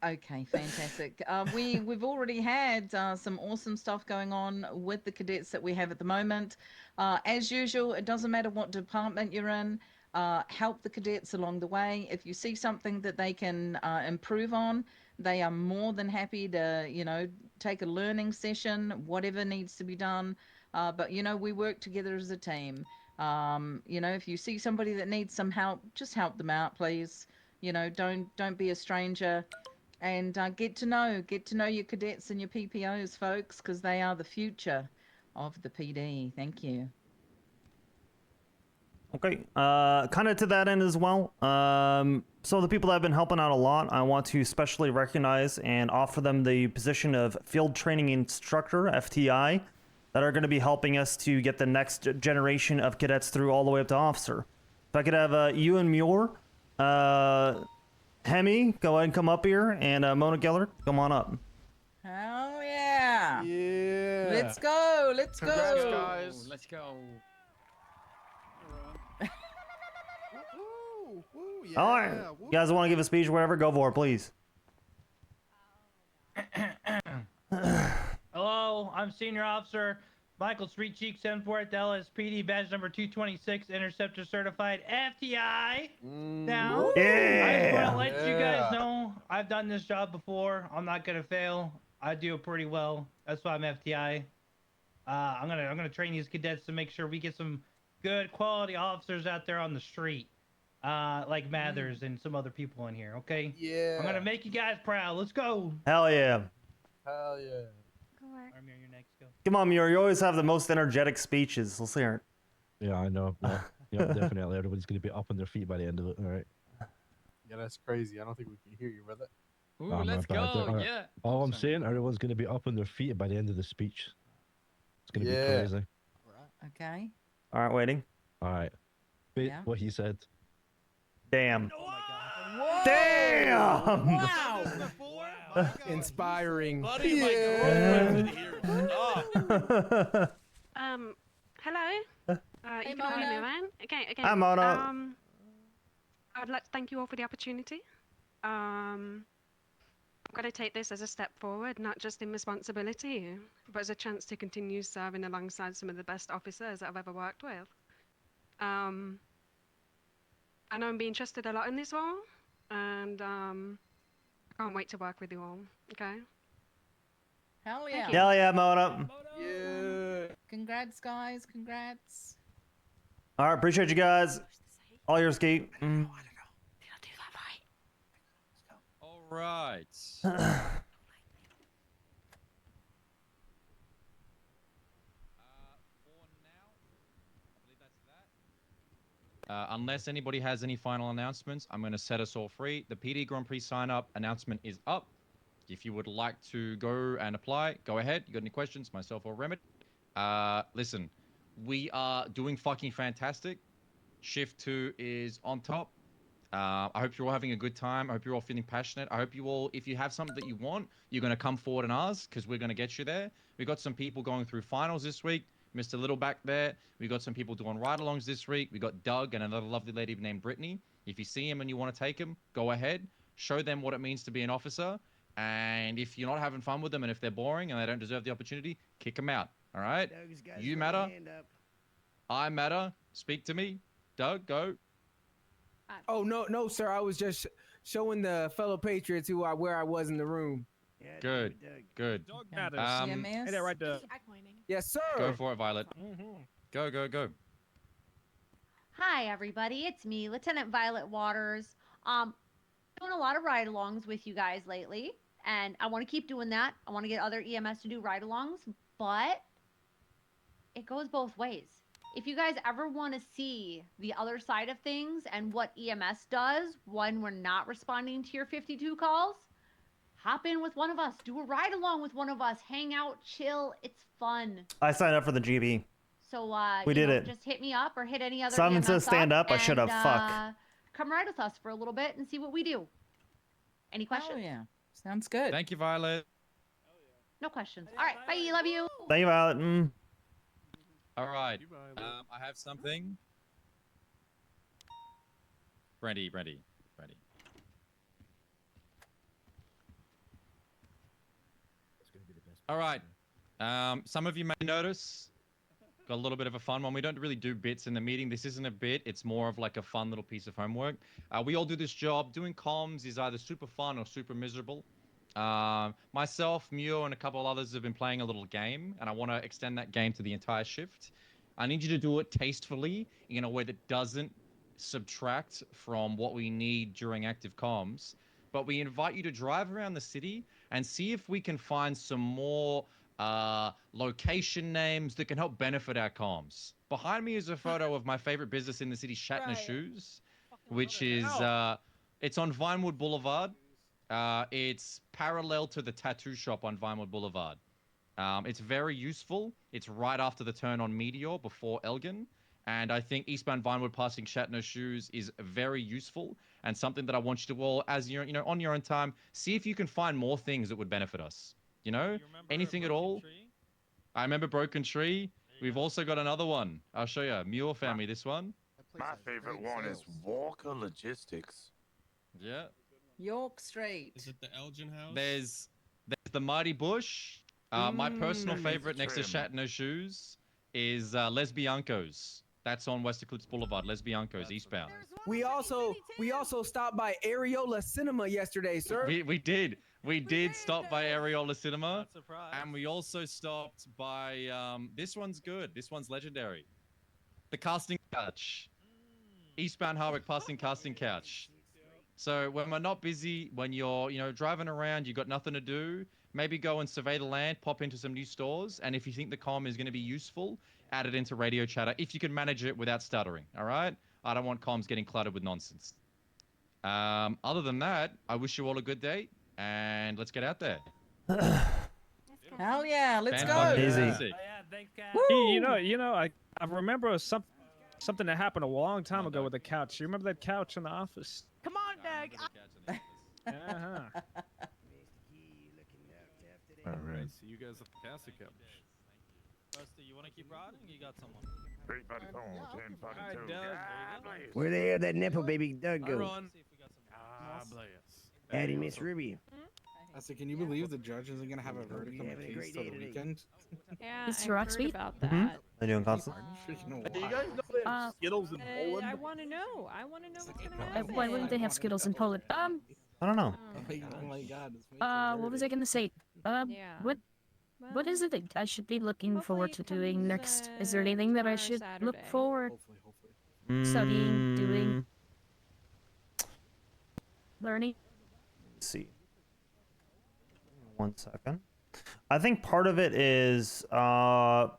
S7: Okay, fantastic. We've already had some awesome stuff going on with the cadets that we have at the moment. As usual, it doesn't matter what department you're in. Help the cadets along the way. If you see something that they can improve on, they are more than happy to, take a learning session, whatever needs to be done. But we work together as a team. If you see somebody that needs some help, just help them out, please. Don't be a stranger. And get to know your cadets and your PPOs, folks, because they are the future of the PD. Thank you.
S5: Okay, kind of to that end as well. So the people that have been helping out a lot, I want to specially recognize and offer them the position of Field Training Instructor, FTI, that are going to be helping us to get the next generation of cadets through all the way up to officer. If I could have you and Muir, Hemi, go ahead and come up here, and Mona Geller, come on up.
S7: Hell yeah!
S1: Yeah.
S7: Let's go! Let's
S1: Congrats,
S7: go!
S1: guys.
S2: Let's go.
S1: Woo, woo, yeah.
S5: All right, you guys want to give a speech or whatever? Go for it, please.
S15: Hello, I'm Senior Officer Michael Street Cheek, 7th LSPD, badge number 226, Interceptor Certified FTI. Now, I just want to let you guys know I've done this job before. I'm not gonna fail. I do it pretty well. That's why I'm FTI. I'm gonna train these cadets to make sure we get some good quality officers out there on the street, like Mathers and some other people in here. Okay?
S1: Yeah.
S15: I'm gonna make you guys proud. Let's go.
S5: Hell yeah.
S1: Hell yeah.
S15: Army, you're next. Go.
S5: Come on, Muir, you always have the most energetic speeches. Let's hear it.
S13: Yeah, I know. Yeah, yeah, definitely. Everybody's going to be up on their feet by the end of it. All right.
S1: Yeah, that's crazy. I don't think we can hear you, brother.
S2: Ooh,
S13: Oh,
S2: let's
S13: my bad.
S2: go.
S13: All right.
S2: Yeah.
S13: All I'm saying, everyone's going to be up on their feet by the end of the speech. It's going to be crazy.
S7: Okay.
S5: All right, waiting.
S13: All right. Wait,
S7: Yeah.
S13: what he said.
S5: Damn.
S7: Whoa!
S5: Damn!
S7: Wow!
S1: Inspiring.
S11: Buddy,
S1: Yeah.
S23: Hello.
S7: Hey,
S23: You can hear me,
S7: Mona.
S23: right? Okay.
S5: Hi, Mona.
S23: I'd like to thank you all for the opportunity. I'm going to take this as a step forward, not just in responsibility, but as a chance to continue serving alongside some of the best officers that I've ever worked with. I know I'm being trusted a lot in this role, and I can't wait to work with you all. Okay.
S7: Hell yeah!
S5: Hell yeah, Mona.
S1: Yeah.
S7: Congrats, guys! Congrats!
S5: All right, appreciate you guys. All yours, Skeet.
S10: All right. Unless anybody has any final announcements, I'm going to set us all free. The PD Grand Prix sign-up announcement is up. If you would like to go and apply, go ahead. You got any questions, myself or Remedy? Listen, we are doing fucking fantastic. Shift 2 is on top. I hope you're all having a good time. I hope you're all feeling passionate. I hope you all, if you have something that you want, you're going to come forward and ask, because we're going to get you there. We got some people going through finals this week. Mr. Little back there. We got some people doing ride-alongs this week. We got Doug and another lovely lady named Brittany. If you see him and you want to take him, go ahead. Show them what it means to be an officer. And if you're not having fun with them and if they're boring and they don't deserve the opportunity, kick them out. All right? You matter. I matter. Speak to me. Doug, go.
S14: Oh no, sir. I was just showing the fellow patriots where I was in the room.
S10: Good. Good.
S22: Dog matters.
S7: CMS?
S22: Hey there, right there.
S14: Yes, sir.
S10: Go for it, Violet. Go, go, go.
S16: Hi, everybody. It's me, Lieutenant Violet Waters. Doing a lot of ride-alongs with you guys lately, and I want to keep doing that. I want to get other EMS to do ride-alongs, but it goes both ways. If you guys ever want to see the other side of things and what EMS does when we're not responding to your 52 calls, hop in with one of us. Do a ride-along with one of us. Hang out, chill. It's fun.
S5: I signed up for the GB.
S16: So
S5: We did it.
S16: Just hit me up or hit any other
S5: Simon
S16: EMS
S5: says stand up. I should have.
S16: and,
S5: Fuck.
S16: Come ride with us for a little bit and see what we do. Any questions?
S7: Oh yeah, sounds good.
S10: Thank you, Violet.
S16: No questions. All right, bye. Love you.
S5: Thank you, Violet.
S10: All right. I have something. Ready. All right. Some of you may notice, got a little bit of a fun one. We don't really do bits in the meeting. This isn't a bit. It's more of like a fun little piece of homework. We all do this job. Doing comms is either super fun or super miserable. Myself, Muir, and a couple of others have been playing a little game, and I want to extend that game to the entire shift. I need you to do it tastefully in a way that doesn't subtract from what we need during active comms, but we invite you to drive around the city and see if we can find some more location names that can help benefit our comms. Behind me is a photo of my favorite business in the city, Shatner Shoes, which is it's on Vinewood Boulevard. It's parallel to the tattoo shop on Vinewood Boulevard. It's very useful. It's right after the turn on Meteor before Elgin. And I think eastbound Vinewood passing Shatner Shoes is very useful and something that I want you to all, as you're, on your own time, see if you can find more things that would benefit us. Anything at all. I remember Broken Tree. We've also got another one. I'll show you. Muir family, this one.
S2: My favorite one is Walker Logistics.
S10: Yeah.
S7: York Street.
S6: Is it the Elgin House?
S10: There's the Mighty Bush. My personal favorite next to Shatner Shoes is Les Biancos. That's on West Eclipse Boulevard. Les Biancos, eastbound.
S14: We also stopped by Areola Cinema yesterday, sir.
S10: We did stop by Areola Cinema. And we also stopped by this one's good. This one's legendary. The Casting Couch. Eastbound Harwick passing Casting Couch. So when we're not busy, when you're driving around, you've got nothing to do, maybe go and survey the land, pop into some new stores, and if you think the comm is going to be useful, add it into radio chatter if you can manage it without stuttering. All right? I don't want comms getting cluttered with nonsense. Other than that, I wish you all a good day, and let's get out there.
S7: Hell yeah, let's go.
S5: Easy.
S22: I remember something that happened a long time ago with the couch. You remember that couch in the office?
S16: Come on, Doug.
S22: Uh-huh.
S13: All right.
S6: See you guys at the casting couch. Rusty, you want to keep riding? You got someone.
S17: Where the hell that nipple baby Doug
S6: I
S17: go?
S6: run.
S17: Howdy, Miss Ruby.
S4: I said, can you believe the judge isn't gonna have a verdict on the case till the weekend?
S8: Yeah,
S9: Mr.
S8: I heard
S9: Oxby?
S8: about
S5: Mm-hmm.
S8: that.
S5: How you doing, Constant?
S11: Do you guys know they have Skittles in Poland?
S8: I want to know. I want to know what's gonna happen.
S9: Why wouldn't they have Skittles in Poland?
S5: I don't know.
S4: Oh my god.
S9: What was I gonna say?
S8: Yeah.
S9: What is it that I should be looking forward to doing next? Is there anything that I should look forward studying, doing, learning?
S5: Let's see. 1 second. I think part of it is I'm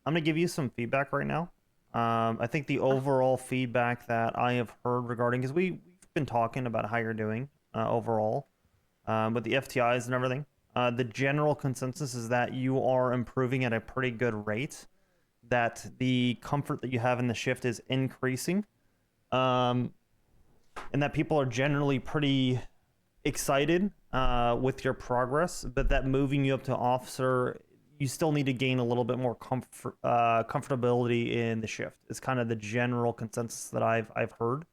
S5: gonna give you some feedback right now. I think the overall feedback that I have heard regarding, because we've been talking about how you're doing overall with the FTIs and everything. The general consensus is that you are improving at a pretty good rate, that the comfort that you have in the shift is increasing, and that people are generally pretty excited with your progress, but that moving you up to officer, you still need to gain a little bit more comfortability in the shift. It's kind of the general consensus that I've heard,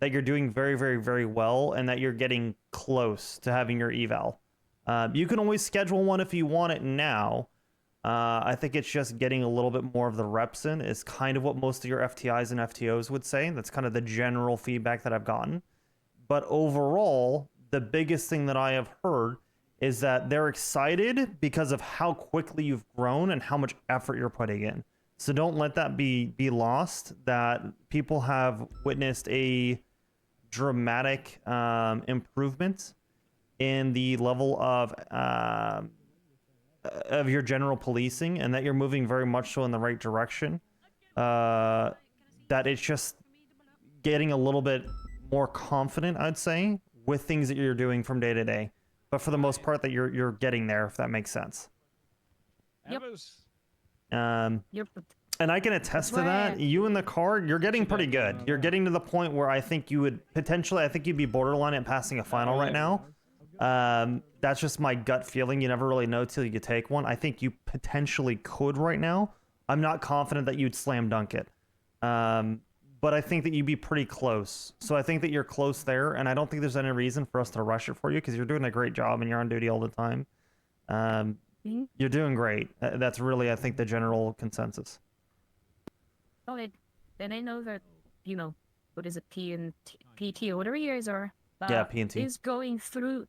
S5: that you're doing very, very, very well, and that you're getting close to having your eval. You can always schedule one if you want it now. I think it's just getting a little bit more of the reps in is kind of what most of your FTIs and FTOs would say. That's kind of the general feedback that I've gotten. But overall, the biggest thing that I have heard is that they're excited because of how quickly you've grown and how much effort you're putting in. So don't let that be lost, that people have witnessed a dramatic improvement in the level of your general policing, and that you're moving very much so in the right direction. That it's just getting a little bit more confident, I'd say, with things that you're doing from day to day. But for the most part, that you're getting there, if that makes sense.
S9: Yep.
S5: Yep. And I can attest to that. You in the car, you're getting pretty good. You're getting to the point where I think you would potentially, I think you'd be borderline at passing a final right now. That's just my gut feeling. You never really know till you take one. I think you potentially could right now. I'm not confident that you'd slam dunk it. But I think that you'd be pretty close. So I think that you're close there, and I don't think there's any reason for us to rush it for you, because you're doing a great job and you're on duty all the time. You're doing great. That's really, I think, the general consensus.
S9: Okay, then I know that, what is it, PT, whatever years are.
S5: Yeah, P&T.
S9: Is going through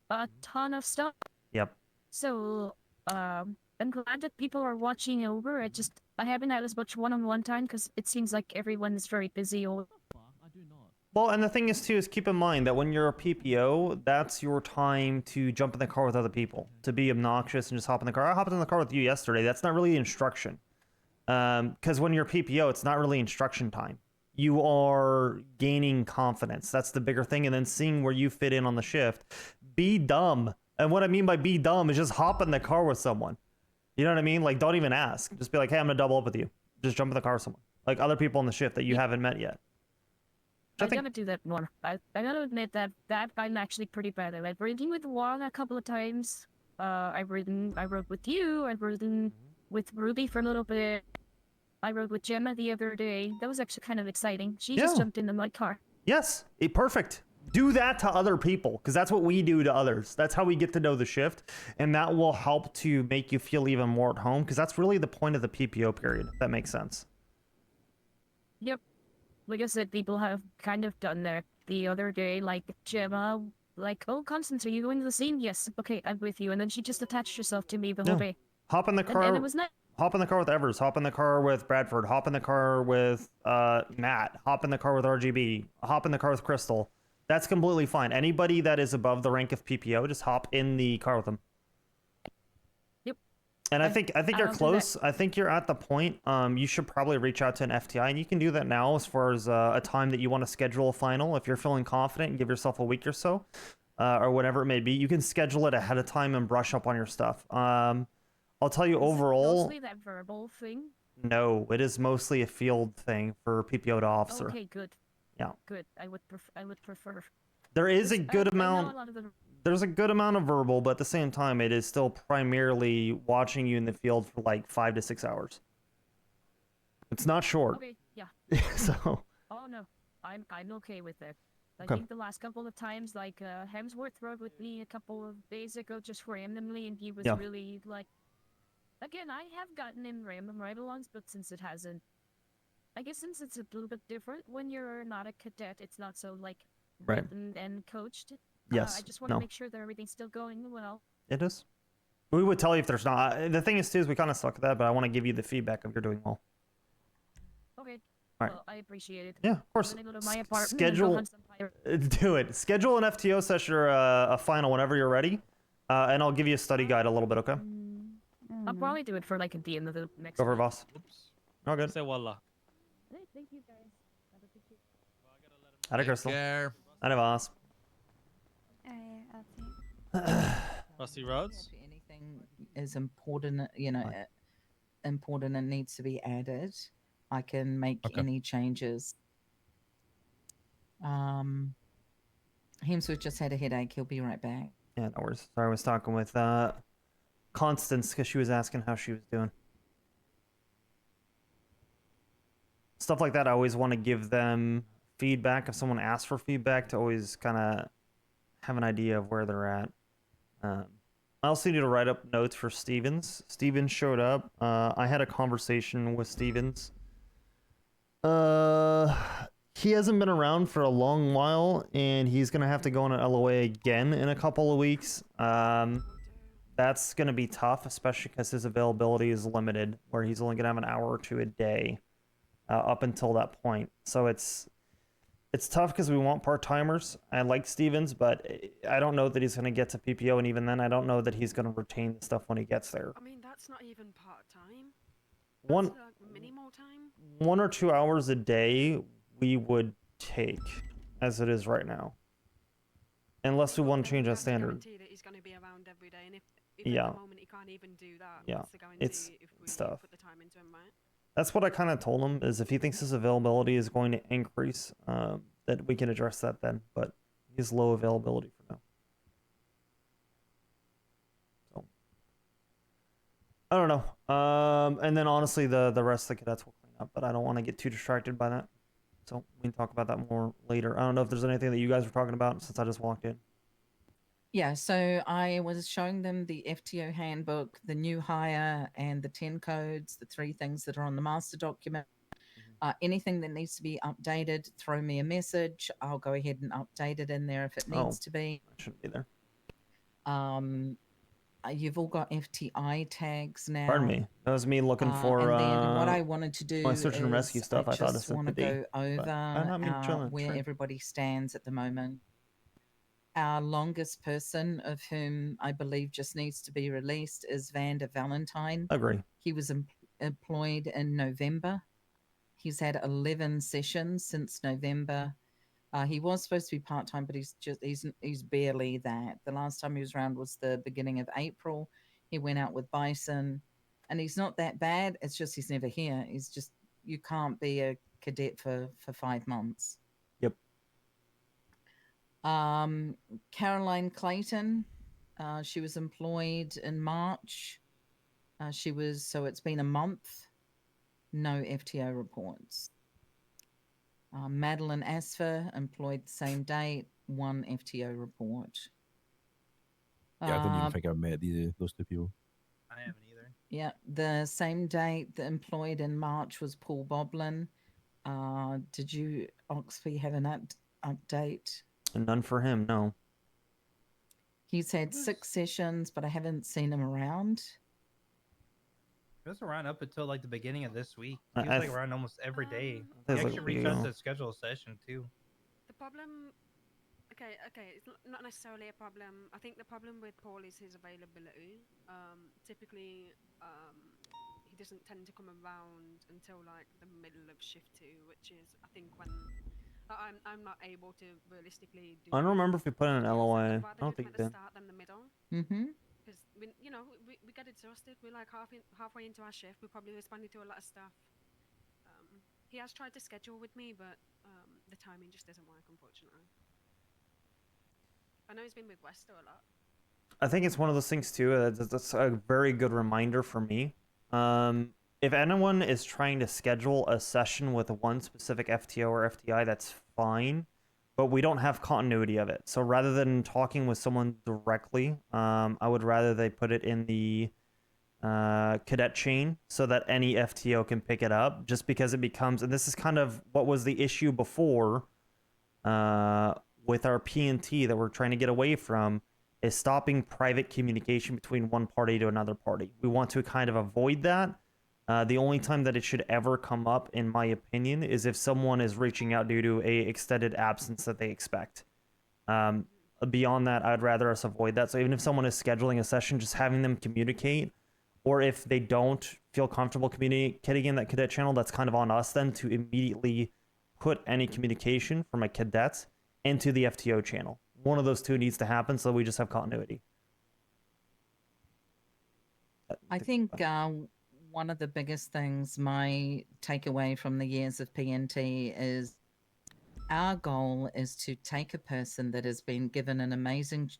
S9: a ton of stuff.
S5: Yep.
S9: So, I'm glad that people are watching over. I haven't had as much one-on-one time because it seems like everyone is very busy.
S5: Well, and the thing is, too, is keep in mind that when you're a PPO, that's your time to jump in the car with other people, to be obnoxious and just hop in the car. I hopped in the car with you yesterday. That's not really instruction. Because when you're PPO, it's not really instruction time. You are gaining confidence. That's the bigger thing. And then seeing where you fit in on the shift. Be dumb. And what I mean by be dumb is just hop in the car with someone. You know what I mean? Like, don't even ask. Just be like, hey, I'm going to double up with you. Just jump in the car with someone. Like other people on the shift that you haven't met yet.
S9: I gotta do that more. I gotta admit that I'm actually pretty bad at. I've ridden with Juan a couple of times. I rode with you. I've ridden with Ruby for a little bit. I rode with Gemma the other day. That was actually kind of exciting. She just jumped into my car.
S5: Yes, perfect. Do that to other people, because that's what we do to others. That's how we get to know the shift, and that will help to make you feel even more at home, because that's really the point of the PPO period, if that makes sense.
S9: Yep. Like I said, people have kind of done that the other day, like Gemma, like, oh, Constance, are you going to the scene? Yes. Okay, I'm with you. And then she just attached herself to me the whole day.
S5: Hop in the car.
S9: And it was nice.
S5: Hop in the car with Evers. Hop in the car with Bradford. Hop in the car with Matt. Hop in the car with RGB. Hop in the car with Crystal. That's completely fine. Anybody that is above the rank of PPO, just hop in the car with them.
S9: Yep.
S5: And I think you're close. I think you're at the point. You should probably reach out to an FTI, and you can do that now as far as a time that you want to schedule a final. If you're feeling confident, and give yourself a week or so, or whatever it may be. You can schedule it ahead of time and brush up on your stuff. I'll tell you overall.
S9: Mostly that verbal thing.
S5: No, it is mostly a field thing for PPO to officer.
S9: Okay, good.
S5: Yeah.
S9: Good. I would prefer.
S5: There is a good
S9: I know
S5: amount.
S9: a lot of the...
S5: There's a good amount of verbal, but at the same time, it is still primarily watching you in the field for like 5 to 6 hours. It's not short.
S9: Okay. Yeah.
S5: So.
S9: Oh no, I'm okay with that. I
S5: Okay.
S9: think the last couple of times, like Hemsworth rode with me a couple of days ago, just randomly, and he was really like. Again, I have gotten in random ride-alongs, but since it hasn't, I guess since it's a little bit different when you're not a cadet, it's not so like
S5: Right.
S9: written and coached.
S5: Yes,
S9: I just want to
S5: no.
S9: make sure that everything's still going well.
S5: It is. We would tell you if there's not. The thing is, too, is we kind of suck at that, but I want to give you the feedback of you're doing well.
S9: Okay.
S5: All right.
S9: Well, I appreciate it.
S5: Yeah, of course.
S9: I'm gonna go to my apartment and go
S5: Schedule.
S9: hunt some pirates.
S5: Do it. Schedule an FTO session or a final whenever you're ready, and I'll give you a study guide a little bit, okay?
S9: I'll probably do it for like at the end of the next.
S5: Go for it,
S9: week.
S5: boss. All good.
S6: Say wallah.
S9: Hey, thank you guys. Have a good day.
S5: Howdy, Crystal. Howdy, boss.
S6: Rusty roads.
S7: If anything is important, important and needs to be added, I can make any changes. Hemsworth just had a headache. He'll be right back.
S5: Yeah, no worries. Sorry, I was talking with Constance because she was asking how she was doing. Stuff like that, I always want to give them feedback. If someone asks for feedback, to always kind of have an idea of where they're at. I also need to write up notes for Stevens. Stevens showed up. I had a conversation with Stevens. He hasn't been around for a long while, and he's going to have to go on an LOA again in a couple of weeks. That's going to be tough, especially because his availability is limited, where he's only going to have an hour or two a day up until that point. So it's tough because we want part-timers. I like Stevens, but I don't know that he's going to get to PPO, and even then, I don't know that he's going to retain the stuff when he gets there.
S23: I mean, that's not even part-time.
S5: One,
S23: That's like minimal time.
S5: 1 or 2 hours a day we would take as it is right now. Unless we want to change that standard.
S23: Guarantee that he's going to be around every day, and if
S5: Yeah.
S23: at the moment he can't even do that,
S5: Yeah,
S23: what's the guarantee
S5: it's
S23: if we
S5: tough.
S23: put the time into him, right?
S5: That's what I kind of told him, is if he thinks his availability is going to increase, that we can address that then, but he's low availability for now. So, I don't know. And then honestly, the rest of the cadets will clean up, but I don't want to get too distracted by that. So we can talk about that more later. I don't know if there's anything that you guys were talking about since I just walked in.
S7: Yeah, so I was showing them the FTO handbook, the new hire, and the 10 codes, the 3 things that are on the master document. Anything that needs to be updated, throw me a message. I'll go ahead and update it in there if it needs to be.
S5: It shouldn't be there.
S7: you've all got FTI tags now.
S5: Pardon me. That was me looking for
S7: and then what I wanted to do
S5: my search and rescue
S7: is
S5: stuff. I thought I
S7: just
S5: said
S7: want to
S5: the D.
S7: go over
S5: I'm not chilling.
S7: where everybody stands at the moment. Our longest person, of whom I believe just needs to be released, is Vander Valentine.
S5: Agree.
S7: He was employed in November. He's had 11 sessions since November. He was supposed to be part-time, but he's barely that. The last time he was around was the beginning of April. He went out with Bison, and he's not that bad. It's just he's never here. He's just, you can't be a cadet for 5 months.
S5: Yep.
S7: Caroline Clayton, she was employed in March. So it's been a month. No FTO reports. Madeline Asfer, employed the same date, 1 FTO report.
S13: Yeah, I don't even think I've met those two people.
S15: I haven't either.
S7: Yeah, the same date the employed in March was Paul Boblin. Did you, Oxby, have an update?
S5: None for him, no.
S7: He's had 6 sessions, but I haven't seen him around.
S15: He was around up until like the beginning of this week. He was
S5: I
S15: like around almost every day. He
S5: That's like
S15: actually reached
S5: you.
S15: out to schedule a session too.
S23: The problem, okay, it's not necessarily a problem. I think the problem with Paul is his availability. Typically, he doesn't tend to come around until like the middle of shift 2, which is I think when I'm not able to realistically do.
S5: I don't remember if we put in an LOA. I don't think
S23: the
S5: we did.
S23: start than the middle.
S7: Mm-hmm.
S23: Because we get exhausted. We're like halfway into our shift. We're probably responding to a lot of stuff. He has tried to schedule with me, but the timing just doesn't work, unfortunately. I know he's been with Wester a lot.
S5: I think it's one of those things too. That's a very good reminder for me. If anyone is trying to schedule a session with one specific FTO or FTI, that's fine, but we don't have continuity of it. So rather than talking with someone directly, I would rather they put it in the cadet chain so that any FTO can pick it up, just because it becomes, and this is kind of what was the issue before with our P&T that we're trying to get away from, is stopping private communication between one party to another party. We want to kind of avoid that. The only time that it should ever come up, in my opinion, is if someone is reaching out due to a extended absence that they expect. Beyond that, I'd rather us avoid that. So even if someone is scheduling a session, just having them communicate, or if they don't feel comfortable communicating in that cadet channel, that's kind of on us then to immediately put any communication from a cadet into the FTO channel. One of those two needs to happen, so we just have continuity.
S7: I think one of the biggest things, my takeaway from the years of PNT, is our goal is to take a person that has been given an amazing,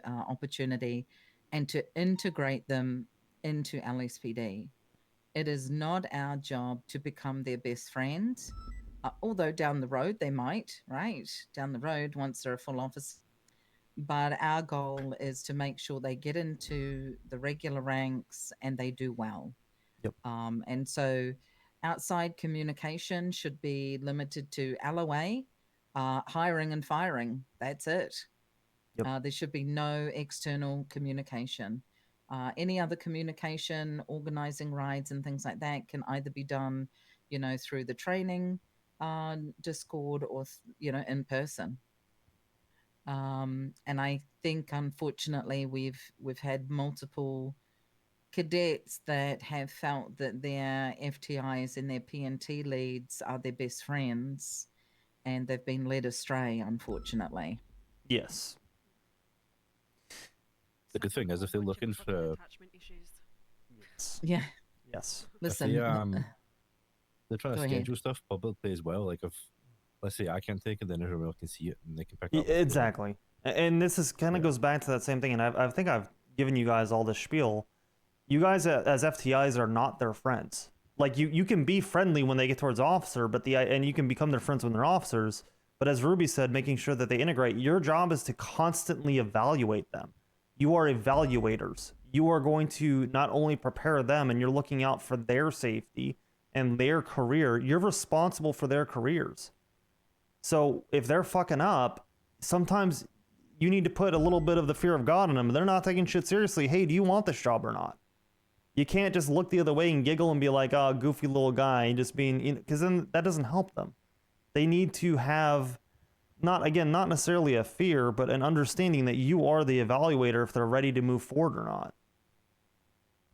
S7: opportunity and to integrate them into LSPD. It is not our job to become their best friends, although down the road they might, right? Down the road, once they're a full officer. But our goal is to make sure they get into the regular ranks and they do well.
S5: Yep.
S7: And so outside communication should be limited to LOA, hiring and firing. That's it.
S5: Yep.
S7: There should be no external communication. Any other communication, organizing rides and things like that can either be done, through the training Discord or, in person. And I think, unfortunately, we've had multiple cadets that have felt that their FTIs and their PNT leads are their best friends, and they've been led astray, unfortunately.
S5: Yes.
S13: The good thing is, if they're looking for
S23: attachment issues.
S7: Yeah.
S5: Yes.
S7: Listen.
S13: They're trying to schedule stuff publicly as well. Like if, let's say, I can't take it, then everyone else can see it and they can pick up.
S5: Exactly. And this is kind of goes back to that same thing. And I think I've given you guys all this spiel. You guys as FTIs are not their friends. Like you can be friendly when they get towards officer, and you can become their friends when they're officers. But as Ruby said, making sure that they integrate, your job is to constantly evaluate them. You are evaluators. You are going to not only prepare them, and you're looking out for their safety and their career, you're responsible for their careers. So if they're fucking up, sometimes you need to put a little bit of the fear of God in them. They're not taking shit seriously. Hey, do you want this job or not? You can't just look the other way and giggle and be like, oh, goofy little guy, just being, because then that doesn't help them. They need to have, not necessarily a fear, but an understanding that you are the evaluator if they're ready to move forward or not.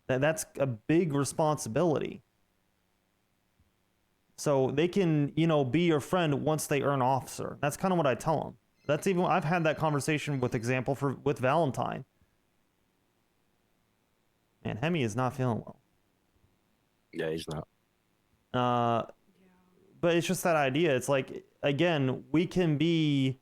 S5: That's a big responsibility. So they can, be your friend once they earn officer. That's kind of what I tell them. That's even, I've had that conversation with Valentine. Man, Hemi is not feeling well.
S13: Yeah, he's not.
S5: But it's just that idea. It's like, again, we can be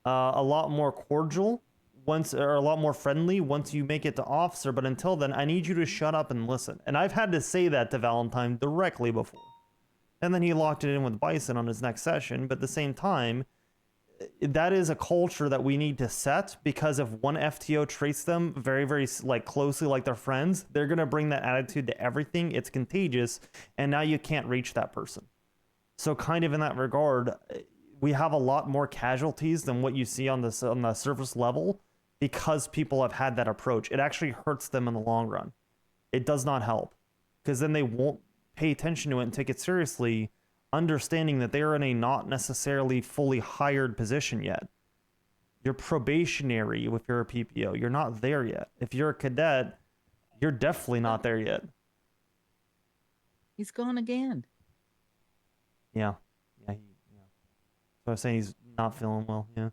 S5: a lot more cordial or a lot more friendly once you make it to officer. But until then, I need you to shut up and listen. And I've had to say that to Valentine directly before. And then he locked it in with Bison on his next session. But at the same time, that is a culture that we need to set, because if one FTO treats them very, very closely like their friends, they're going to bring that attitude to everything. It's contagious. And now you can't reach that person. So kind of in that regard, we have a lot more casualties than what you see on the surface level, because people have had that approach. It actually hurts them in the long run. It does not help, because then they won't pay attention to it and take it seriously, understanding that they are in a not necessarily fully hired position yet. You're probationary if you're a PPO. You're not there yet. If you're a cadet, you're definitely not there yet.
S7: He's gone again.
S5: Yeah. So I was saying he's not feeling well. Yeah.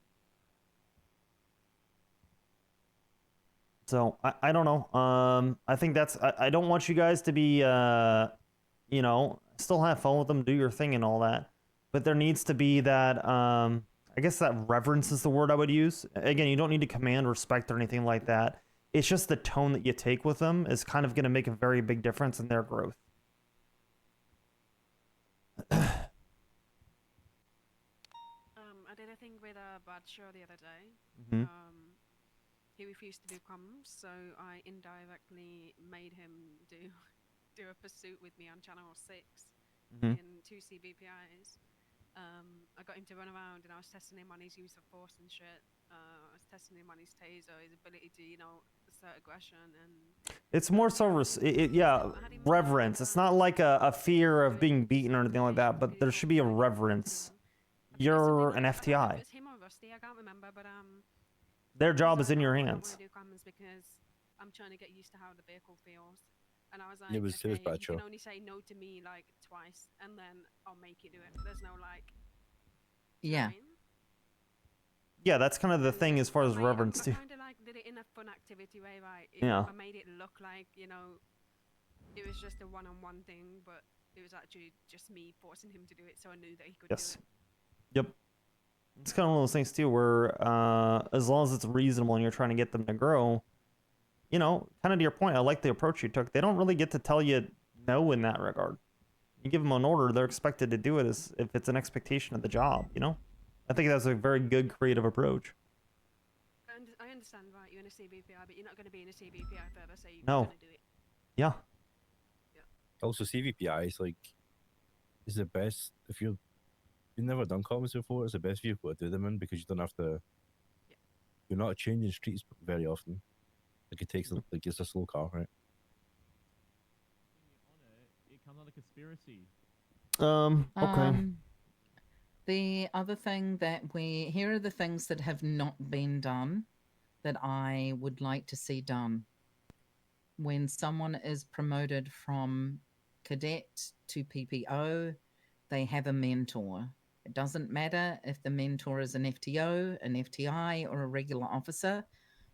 S5: So I don't know. I think that's, I don't want you guys to be, still have fun with them, do your thing and all that. But there needs to be that, I guess that reverence is the word I would use. Again, you don't need to command respect or anything like that. It's just the tone that you take with them is kind of going to make a very big difference in their growth.
S23: I did a thing with Bradshaw the other day.
S5: Mhm.
S23: He refused to do comms, so I indirectly made him do a pursuit with me on channel 6
S5: Mhm.
S23: in 2 CBPIs. I got him to run around, and I was testing him on his use of force and shit. I was testing him on his taser, his ability to, assert aggression, and
S5: It's more so, reverence. It's not like a fear of being beaten or anything like that, but there should be a reverence. You're an
S23: it
S5: FTI.
S23: was him or Rusty, I can't remember, but
S5: Their job
S23: he's
S5: is in
S23: like,
S5: your
S23: "Oh, I don't
S5: hands.
S23: want to do comms because I'm trying to get used to how the vehicle feels." And I was like,
S13: It was
S23: okay, you
S13: Bradshaw.
S23: can only say no to me like twice, and then I'll make you do it. There's no like.
S7: Yeah.
S5: Yeah, that's kind of the thing as far as reverence too.
S23: I kind of like did it in a fun activity way, right?
S5: Yeah.
S23: I made it look like it was just a one-on-one thing, but it was actually just me forcing him to do it, so I knew that he could
S5: Yes.
S23: do it.
S5: Yep. It's kind of one of those things too, where as long as it's reasonable and you're trying to get them to grow, kind of to your point, I like the approach you took. They don't really get to tell you no in that regard. You give them an order, they're expected to do it as if it's an expectation of the job. I think that's a very good creative approach.
S23: I understand, right? You're in a CBPI, but you're not going to be in a CBPI if I ever say you're
S5: No.
S23: going to do it.
S5: Yeah.
S13: Also, CVPI is the best if you've never done comms before. It's the best vehicle to do them in, because you don't have to. You're not changing streets very often. Like it takes it's a slow car, right?
S22: It comes out of conspiracy.
S5: Okay.
S7: The other thing that here are the things that have not been done that I would like to see done. When someone is promoted from cadet to PPO, they have a mentor. It doesn't matter if the mentor is an FTO, an FTI, or a regular officer.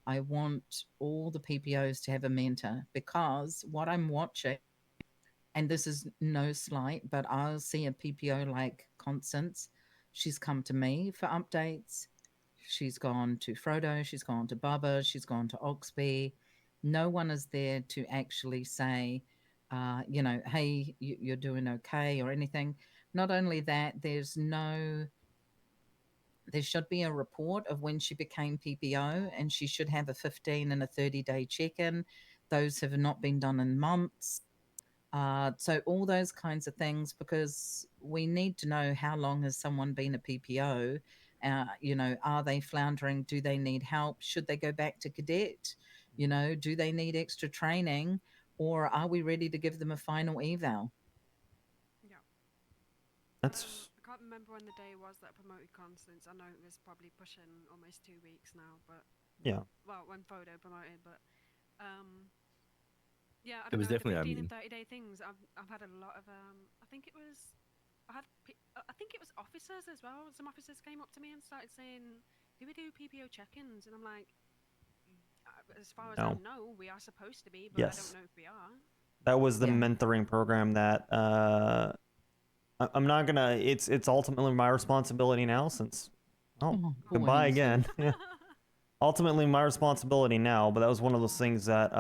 S7: I want all the PPOs to have a mentor, because what I'm watching, and this is no slight, but I'll see a PPO like Constance. She's come to me for updates. She's gone to Frodo. She's gone to Bubba. She's gone to Oxby. No one is there to actually say, hey, you're doing okay or anything. Not only that, there should be a report of when she became PPO, and she should have a 15 and a 30-day check-in. Those have not been done in months. So all those kinds of things, because we need to know how long has someone been a PPO You know, are they floundering? Do they need help? Should they go back to cadet? You know, do they need extra training, or are we ready to give them a final eval?
S5: That's
S23: I can't remember when the day was that I promoted Constance. I know it was probably pushing almost 2 weeks now, but
S5: yeah.
S23: well, when Photo promoted, but yeah, I
S13: It
S23: don't
S13: was
S23: know.
S13: definitely
S23: The
S13: a
S23: 15 and
S13: meeting.
S23: 30 day things. I've had a lot of I think it was. I think it was officers as well. Some officers came up to me and started saying, "Do we do PPO check-ins?" And I'm like, as far as I
S5: No.
S23: know, we are supposed to be, but I
S5: Yes.
S23: don't know if we are.
S5: That was the
S7: Yeah.
S5: mentoring program that I'm not gonna. It's ultimately my responsibility now since. Oh, goodbye again. Yeah. Ultimately my responsibility now, but that was one of those things that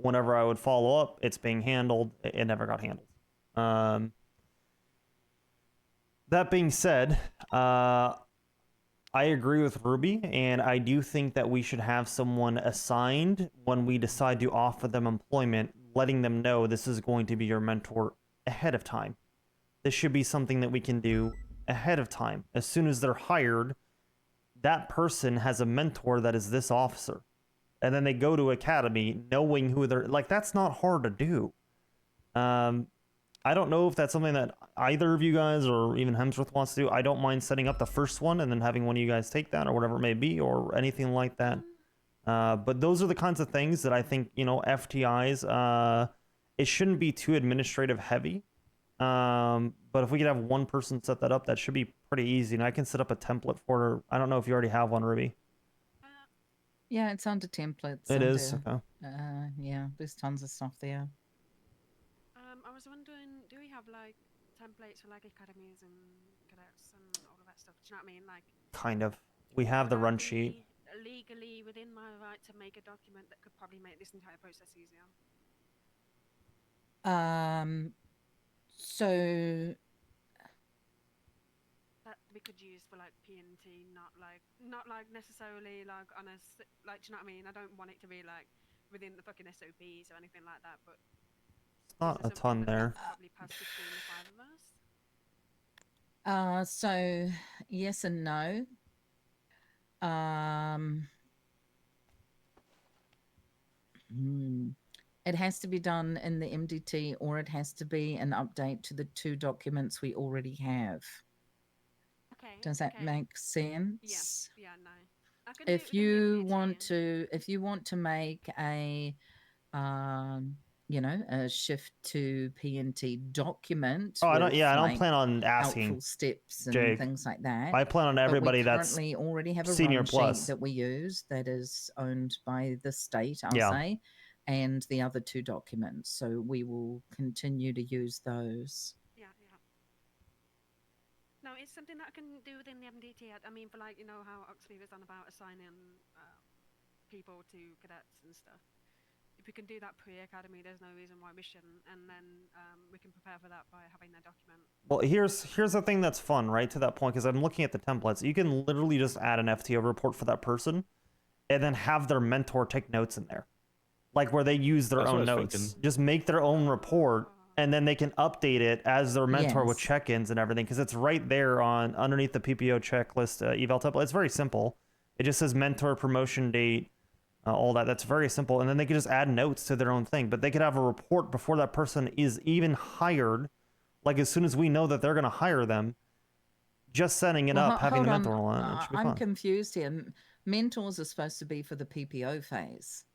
S5: whenever I would follow up, it's being handled. It never got handled. That being said, I agree with Ruby, and I do think that we should have someone assigned when we decide to offer them employment, letting them know this is going to be your mentor ahead of time. This should be something that we can do ahead of time. As soon as they're hired, that person has a mentor that is this officer. And then they go to academy knowing who they're like. That's not hard to do. I don't know if that's something that either of you guys or even Hemsworth wants to do. I don't mind setting up the first one and then having one of you guys take that or whatever it may be or anything like that. But those are the kinds of things that I think, you know, FTIs, it shouldn't be too administrative heavy. But if we could have one person set that up, that should be pretty easy. And I can set up a template for her. I don't know if you already have one, Ruby.
S7: Yeah, it's under templates.
S5: It is? Okay.
S7: Yeah, there's tons of stuff there.
S23: I was wondering, do we have like templates for like academies and cadets and all of that stuff? Do you know what I mean? Like,
S5: Kind of. We have the run sheet.
S23: Legally within my right to make a document that could probably make this entire process easier.
S7: So
S23: That we could use for like P&T, not like necessarily like on a like, do you know what I mean? I don't want it to be like within the fucking SOPs or anything like that, but
S5: It's not a ton there.
S23: probably pass between the 5 of us.
S7: So yes and no. It has to be done in the MDT, or it has to be an update to the 2 documents we already have.
S23: Okay.
S7: Does that make sense?
S23: Yeah, no. I can
S7: If you want to make a you know, a shift to PNT document.
S5: Oh, I don't.
S7: with,
S5: Yeah, I don't
S7: like,
S5: plan on asking
S7: helpful steps and
S5: Jake.
S7: things like that.
S5: I plan on everybody
S7: but we
S5: that's
S7: currently already have a
S5: senior
S7: run
S5: plus.
S7: sheet that we use that is owned by the state, I'll
S5: Yeah.
S7: say, and the other 2 documents. So we will continue to use those.
S23: Yeah. No, it's something that I can do within the MDT. I mean, for like, you know how Oxby was on about assigning people to cadets and stuff. If we can do that pre-academy, there's no reason why we shouldn't, and then we can prepare for that by having their document.
S5: Well, here's the thing that's fun, right? To that point, because I'm looking at the templates. You can literally just add an FTO report for that person, and then have their mentor take notes in there, like where they use their
S13: That's what
S5: own
S13: I was
S5: notes.
S13: thinking.
S5: Just make their own report, and then they can update it as their mentor with
S7: Yes.
S5: check-ins and everything, because it's right there on underneath the PPO checklist eval template. It's very simple. It just says mentor, promotion date, all that. That's very simple, and then they can just add notes to their own thing. But they could have a report before that person is even hired. Like as soon as we know that they're going to hire them, just setting it up, having the
S7: hold
S5: mentor
S7: on.
S5: on it should be
S7: I'm
S5: fun.
S7: confused here. Mentors are supposed to be for the PPO phase.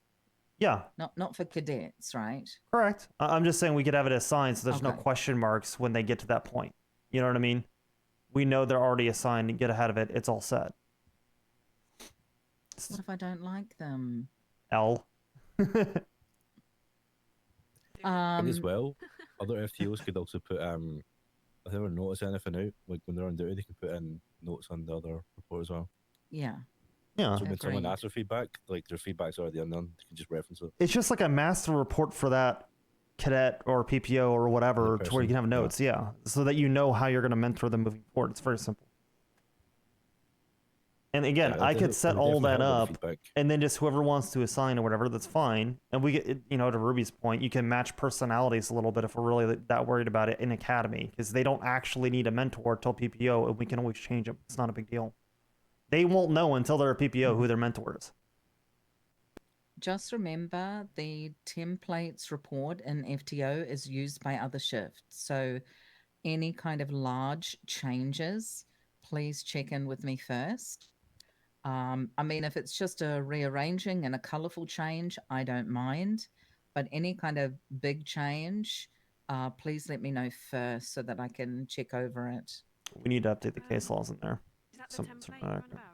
S5: Yeah,
S7: Not for cadets, right?
S5: correct. I'm just saying we could have it assigned so there's no
S7: Okay.
S5: question marks when they get to that point. You know what I mean? We know they're already assigned and get ahead of it. It's all set.
S7: What if I don't like them?
S5: L.
S13: I think as well, other FTOs could also put if they ever notice anything out, like when they're on duty, they can put in notes on the other report as well.
S7: Yeah.
S5: Yeah.
S13: So when someone
S7: Agreed.
S13: asks for feedback, like their feedback's already unknown, they can just reference it.
S5: It's just like a master report for that cadet or PPO or whatever, to where you can have
S13: person, yeah.
S5: notes, yeah, so that you know how you're going to mentor them moving forward. It's very simple. And again,
S13: Yeah,
S5: I
S13: it'll-
S5: could set
S13: it'll
S5: all
S13: definitely
S5: that
S13: help with
S5: up,
S13: feedback.
S5: and then just whoever wants to assign or whatever, that's fine. And we get, you know, to Ruby's point, you can match personalities a little bit if we're really that worried about it in Academy, because they don't actually need a mentor till PPO, and we can always change them. It's not a big deal. They won't know until they're a PPO who their mentor is.
S7: Just remember the templates report in FTO is used by other shifts. So any kind of large changes, please check in with me first. I mean, if it's just a rearranging and a colorful change, I don't mind. But any kind of big change, please let me know first so that I can check over it.
S5: We need to update the case laws in there.
S23: Is that the
S5: Some-
S23: template
S5: some-
S23: you're on about?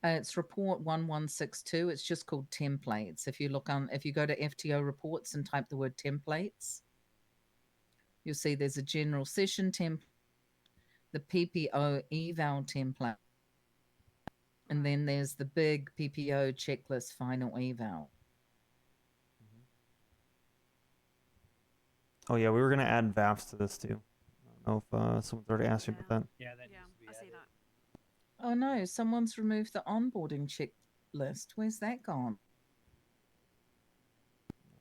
S7: It's report 1162. It's just called templates. If you go to FTO reports and type the word templates, you'll see there's a general session template, the PPO eval template, and then there's the big PPO checklist final eval.
S5: Oh yeah, we were gonna add VAFs to this too. I don't know if someone's already asked you about that.
S15: Yeah, that needs to be
S23: I see that.
S7: Oh no, someone's removed the onboarding checklist. Where's that gone?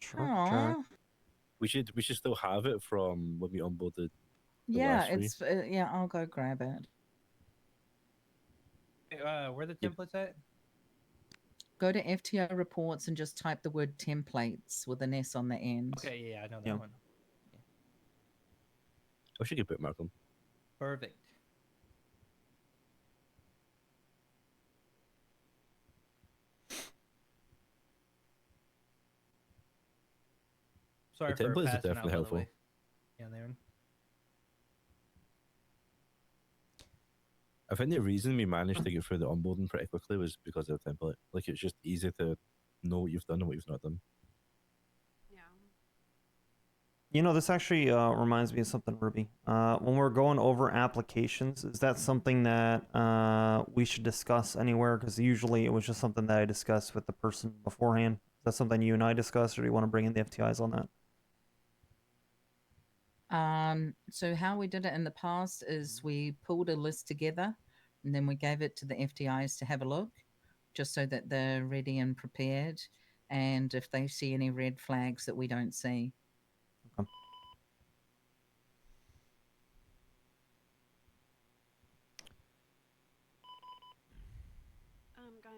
S5: Sure.
S7: Aw.
S13: We should still have it from when we onboarded. The
S7: Yeah,
S13: last three.
S7: it's yeah. I'll go grab it.
S15: Where the templates at?
S7: Go to FTO reports and just type the word templates with an S on the end.
S15: Okay, yeah, I know that
S5: Yeah.
S15: one.
S13: I should bookmark Malcolm.
S15: Perfect. Sorry
S13: The
S15: for
S13: templates are
S15: passing out,
S13: definitely
S15: by the
S13: helpful.
S15: way. Yeah, Aaron.
S13: I think the reason we managed to get through the onboarding pretty quickly was because of the template. Like, it's just easy to know what you've done and what you've not done.
S5: You know, this actually reminds me of something, Ruby. When we're going over applications, is that something that we should discuss anywhere? Because usually it was just something that I discussed with the person beforehand. Is that something you and I discussed, or do you want to bring in the FTIs on that?
S7: So how we did it in the past is we pulled a list together and then we gave it to the FTIs to have a look, just so that they're ready and prepared. And if they see any red flags that we don't see.
S5: Okay.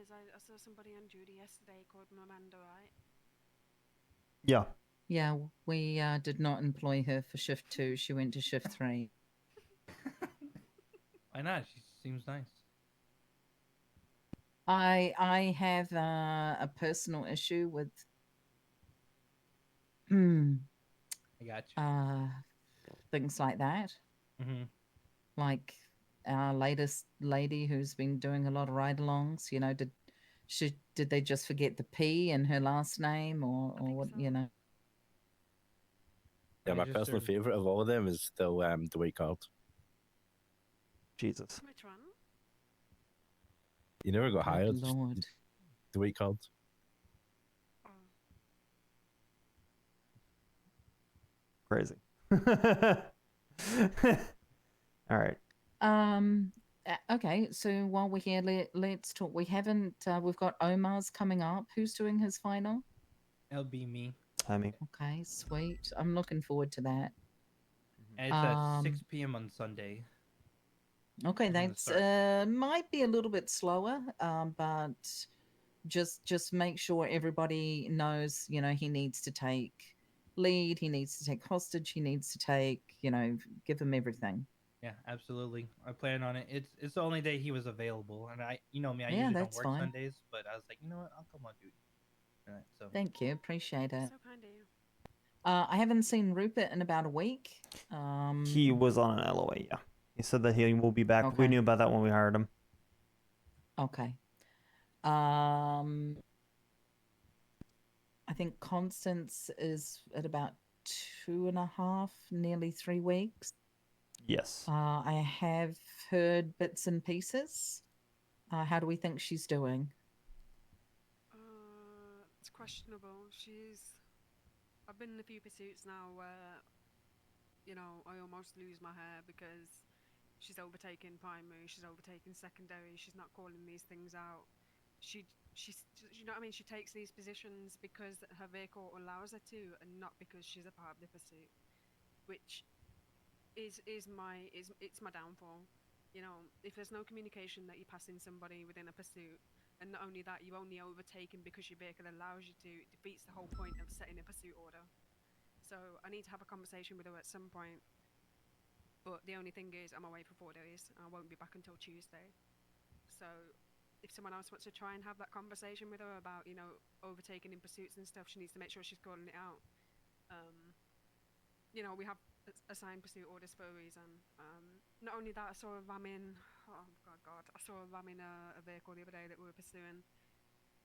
S23: Guys, I saw somebody on duty yesterday called Miranda, right?
S5: Yeah.
S7: Yeah, we did not employ her for shift 2. She went to shift 3.
S15: Why not? She seems nice.
S7: I have a personal issue with
S15: I got you.
S7: things like that.
S15: Mm-hmm.
S7: Like our latest lady who's been doing a lot of ride-alongs. You know, did they just forget the P in her last name, or what? You know.
S13: Yeah, my
S15: just
S13: personal
S15: started-
S13: favorite of all of them is still the white card.
S5: Jesus.
S23: Which one?
S13: You never got hired. just
S7: Lord.
S13: The white card.
S5: Crazy. All right.
S7: Okay, so while we're here, let's talk. We haven't. We've got Omar's coming up. Who's doing his final?
S15: It'll be me.
S5: I mean.
S7: Okay, sweet. I'm looking forward to that.
S15: And it's at 6 p.m. on Sunday.
S7: Okay,
S15: I'm gonna
S7: that's
S15: start.
S7: might be a little bit slower, but just make sure everybody knows. You know, he needs to take lead. He needs to take hostage. He needs to take. You know, give him everything.
S15: Yeah, absolutely. I plan on it. It's the only day he was available, and I
S7: Yeah,
S15: usually don't
S7: that's
S15: work
S7: fine.
S15: Sundays, but I was like, you know what, I'll come on duty. All right, so
S7: Thank you, appreciate it.
S23: So kind of you.
S7: I haven't seen Rupert in about a week.
S5: He was on an LOA, yeah. He said that he will be back. We
S7: Okay.
S5: knew about that when we hired him.
S7: Okay. I think Constance is at about 2.5, nearly 3 weeks.
S5: Yes.
S7: I have heard bits and pieces. How do we think she's doing?
S23: It's questionable. I've been in a few pursuits now where, you know, I almost lose my hair because she's overtaken primary, she's overtaken secondary, she's not calling these things out. She's, you know what I mean? She takes these positions because her vehicle allows her to, and not because she's a part of the pursuit, which it's my downfall. You know, if there's no communication that you're passing somebody within a pursuit, and not only that, you only overtaken because your vehicle allows you to, it defeats the whole point of setting a pursuit order. So I need to have a conversation with her at some point. But the only thing is, I'm away for 4 days. I won't be back until Tuesday. So if someone else wants to try and have that conversation with her about, you know, overtaking in pursuits and stuff, she needs to make sure she's calling it out. You know, we have assigned pursuit orders for a reason. Not only that, I saw a ramming. Oh God! I saw a ramming a vehicle the other day that we were pursuing.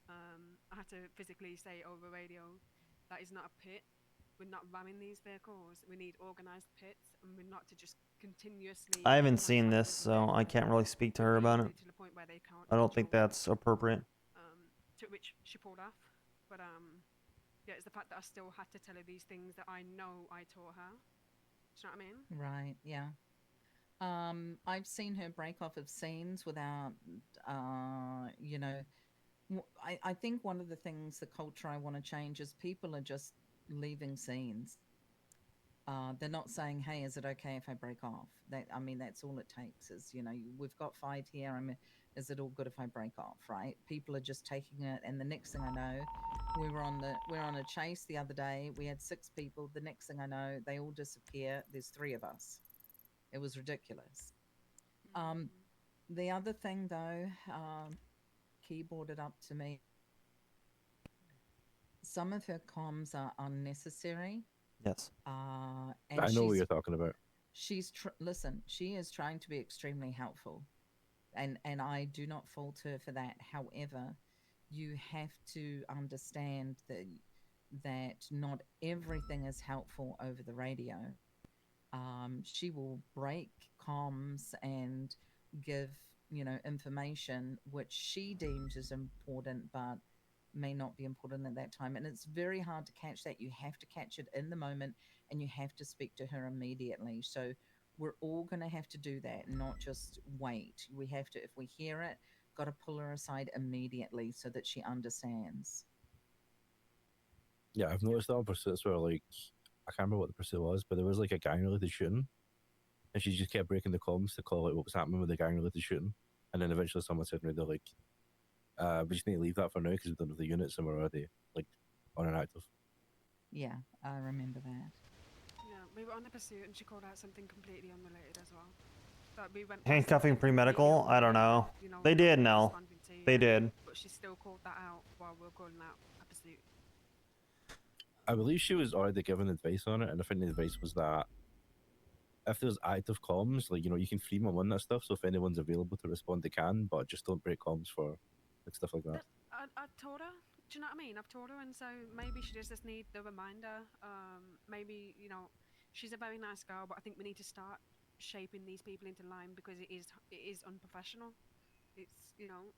S23: I had to physically say over radio, that is not a pit. We're not ramming these vehicles. We need organized pits, and we're not to just continuously.
S5: I haven't seen this, so I can't really speak to her about it.
S23: To the point where they can't
S5: I don't think that's appropriate.
S23: to which she pulled off. But yeah, it's the fact that I still had to tell her these things that I know I taught her. Do you know what I mean?
S7: Right, yeah. I've seen her break off of scenes without, you know, I think one of the things, the culture I want to change is people are just leaving scenes. They're not saying, hey, is it okay if I break off? I mean, that's all it takes is, you know, we've got 5 here. I mean, is it all good if I break off, right? People are just taking it. And the next thing I know, we're on a chase the other day. We had 6 people. The next thing I know, they all disappear. There's 3 of us. It was ridiculous. The other thing, though, Key brought it up to me. Some of her comms are unnecessary.
S5: Yes.
S7: And
S13: I know what you're talking about.
S7: She's listen. She is trying to be extremely helpful, and I do not fault her for that. However, you have to understand that not everything is helpful over the radio. She will break comms and give, you know, information which she deems is important, but may not be important at that time. And it's very hard to catch that. You have to catch it in the moment, and you have to speak to her immediately. So we're all going to have to do that, not just wait. We have to, if we hear it, got to pull her aside immediately so that she understands.
S13: Yeah, I've noticed that on pursuits where, like, I can't remember what the pursuit was, but there was like a gang-related shooting, and she just kept breaking the comms to call out what was happening with the gang-related shooting, and then eventually someone said to me, they're like, we just need to leave that for now because we don't have the units and we're already like on and active.
S7: Yeah, I remember that.
S23: Yeah, we were on a pursuit and she called out something completely unrelated as well. But we went
S5: Handcuffing pre-medical? I don't know. They did, no. They did.
S23: But she still called that out while we were calling out a pursuit.
S13: I believe she was already given advice on it, and I think the advice was that if there's active comms, like, you know, you can free them on that stuff, so if anyone's available to respond, they can, but just don't break comms for like stuff like that.
S23: I've told her, do you know what I mean? I've told her, and so maybe she just need the reminder. Maybe, you know, she's a very nice girl, but I think we need to start shaping these people into line because it is unprofessional. It's, you know,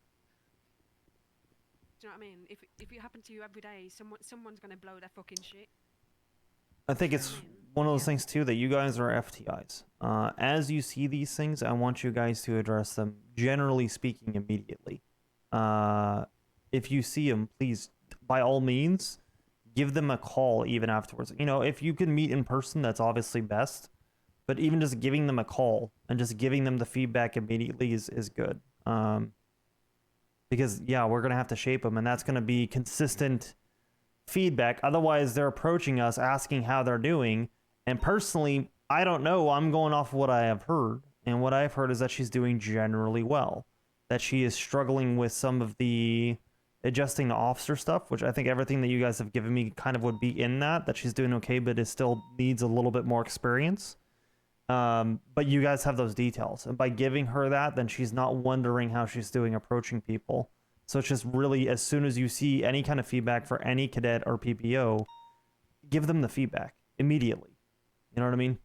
S23: do you know what I mean? If it happened to you every day, someone's gonna blow their fucking shit.
S5: I think it's one of those things too that you guys are FTIs. As you see these things, I want you guys to address them, generally speaking, immediately. If you see them, please, by all means, give them a call even afterwards. You know, if you can meet in person, that's obviously best. But even just giving them a call and just giving them the feedback immediately is good. Because, yeah, we're going to have to shape them, and that's going to be consistent feedback. Otherwise, they're approaching us, asking how they're doing. And personally, I don't know. I'm going off what I have heard. And what I've heard is that she's doing generally well. That she is struggling with some of the adjusting to officer stuff, which I think everything that you guys have given me kind of would be in that she's doing okay, but it still needs a little bit more experience. But you guys have those details. And by giving her that, then she's not wondering how she's doing approaching people. So it's just really, as soon as you see any kind of feedback for any cadet or PPO, give them the feedback immediately. You know what I mean?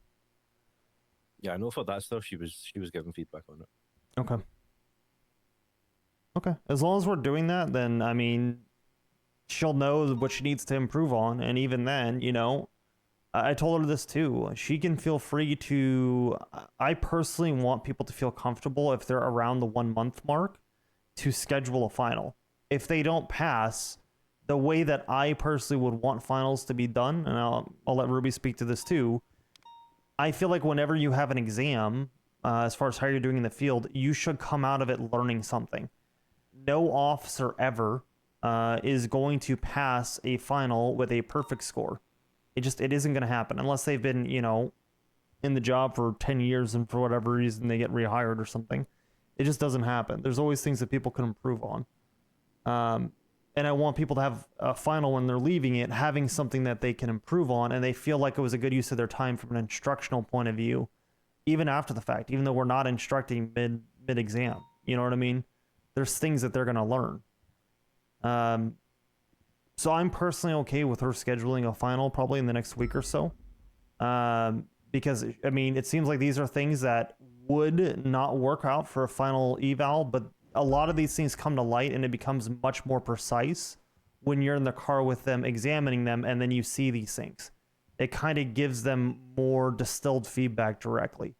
S13: Yeah, I know for that stuff, she was giving feedback on it.
S5: Okay. Okay. As long as we're doing that, then, I mean, she'll know what she needs to improve on. And even then, you know, I told her this too. She can feel free to... I personally want people to feel comfortable if they're around the 1 month mark to schedule a final. If they don't pass, the way that I personally would want finals to be done, and I'll let Ruby speak to this too, I feel like whenever you have an exam, as far as how you're doing in the field, you should come out of it learning something. No officer ever is going to pass a final with a perfect score. It isn't going to happen unless they've been, you know, in the job for 10 years and for whatever reason they get rehired or something. It just doesn't happen. There's always things that people can improve on. And I want people to have a final when they're leaving it, having something that they can improve on, and they feel like it was a good use of their time from an instructional point of view, even after the fact, even though we're not instructing mid-exam. You know what I mean? There's things that they're going to learn. So I'm personally okay with her scheduling a final probably in the next week or so. Because, I mean, it seems like these are things that would not work out for a final eval, but a lot of these things come to light and it becomes much more precise when you're in the car with them, examining them, and then you see these things. It kind of gives them more distilled feedback directly.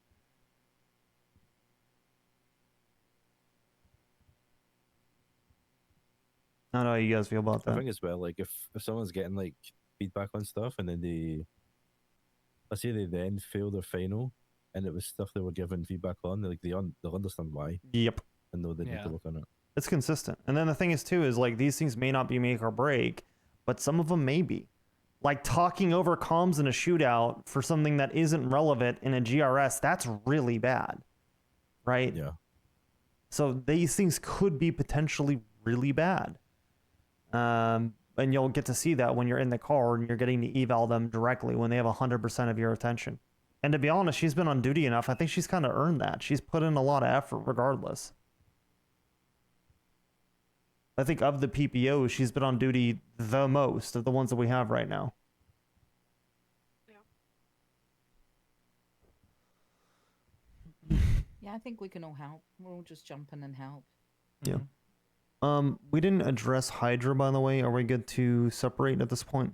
S5: I don't know how you guys feel about that.
S13: I think as well, like if someone's getting like feedback on stuff and then let's say they then fail their final and it was stuff they were given feedback on, like they'll understand why.
S5: Yep.
S13: And know they need to work on it.
S5: It's consistent. And then the thing is too is like these things may not be make or break, but some of them may be. Like talking over comms in a shootout for something that isn't relevant in a GRS, that's really bad. Right?
S13: Yeah.
S5: So these things could be potentially really bad. And you'll get to see that when you're in the car and you're getting to eval them directly when they have 100% of your attention. And to be honest, she's been on duty enough. I think she's kind of earned that. She's put in a lot of effort regardless. I think of the PPOs, she's been on duty the most of the ones that we have right now.
S7: Yeah, I think we can all help. We'll all just jump in and help.
S5: Yeah. We didn't address Hydra, by the way. Are we good to separate at this point?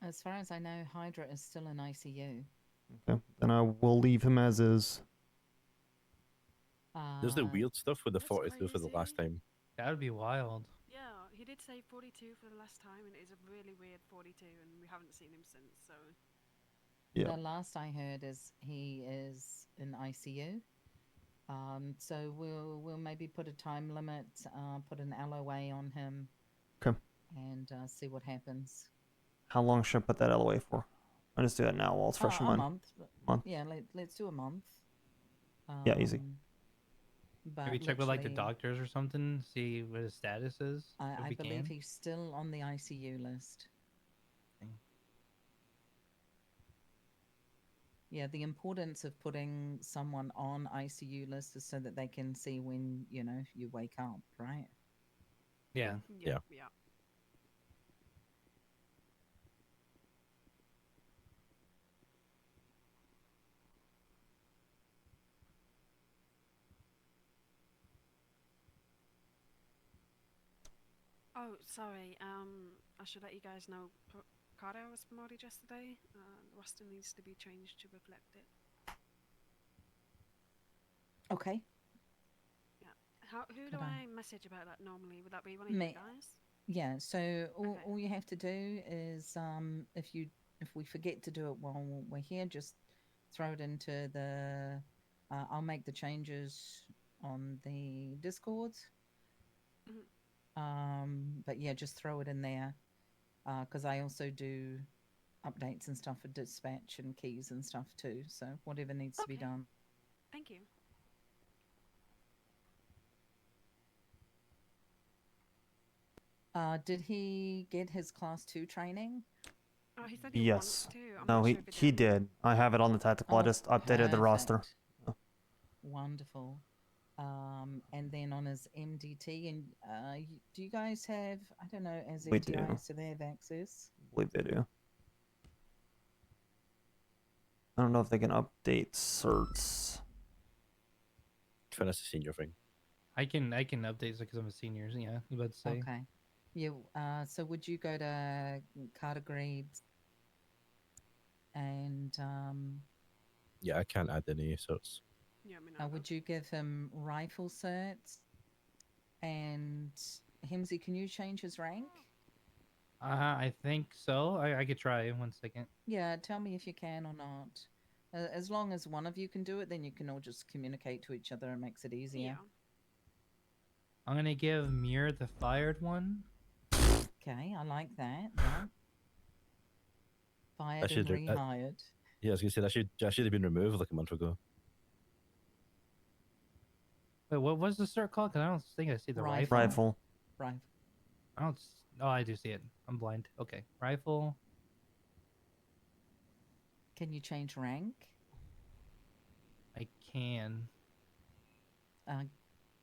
S7: As far as I know, Hydra is still in ICU.
S5: Okay. Then I will leave him as is.
S13: There's the weird stuff with the 42 for the last time.
S15: That would be wild.
S23: Yeah, he did say 42 for the last time, and it is a really weird 42, and we haven't seen him since. So.
S5: Yeah.
S7: The last I heard is he is in ICU. So we'll maybe put a time limit, put an LOA on him.
S5: Okay.
S7: And see what happens.
S5: How long should I put that LOA for? I'll just do that now while it's fresh in
S7: A
S5: mind.
S7: month. Yeah, let's do a month.
S5: Yeah, easy.
S7: But
S15: Maybe check with like the
S7: literally,
S15: doctors or something, see what his status is.
S7: I believe he's still on the ICU list. Yeah, the importance of putting someone on ICU list is so that they can see when, you know, you wake up, right?
S15: Yeah.
S13: Yeah.
S23: Oh, sorry. I should let you guys know. Carter was promoted yesterday. The roster needs to be changed to reflect it.
S7: Okay.
S23: Yeah. Who do I message about that normally? Would that be one of
S7: Me.
S23: you guys?
S7: Yeah, so all you have to do is if we forget to do it while we're here, just throw it into the I'll make the changes on the Discord. But yeah, just throw it in there because I also do updates and stuff for dispatch and keys and stuff too, so whatever needs to be done.
S23: Thank you.
S7: Did he get his class 2 training?
S23: Oh, he said he
S5: Yes.
S23: wants to. I'm
S5: No,
S23: not
S5: he
S23: sure if
S5: he did. I have it on the tactical. I just updated the roster.
S7: Perfect. Wonderful. And then on his MDT, and do you guys have, I don't know, as
S5: We do.
S7: FTIs, do they have access?
S5: I believe they do. I don't know if they can update certs.
S13: Trying to senior thing.
S15: I can update because I'm a senior. Yeah, you about to say.
S7: Okay. Yeah. So would you go to categories and
S13: Yeah, I can't add any sorts.
S23: Yeah, I mean,
S7: would you give him rifle certs? And Himsy, can you change his rank?
S15: I think so. I could try. 1 second.
S7: Yeah, tell me if you can or not. As long as one of you can do it, then you can all just communicate to each other and makes it easier.
S15: I'm gonna give Mir the fired one.
S7: Okay, I like that. Yeah. Fired and rehired.
S13: Yeah, I was gonna say that should have been removed like a month ago.
S15: Wait, what was the cert called? Because I don't think I see the rifle.
S5: Rifle.
S7: Rifle.
S15: I don't. Oh, I do see it. I'm blind. Okay, rifle.
S7: Can you change rank?
S15: I can.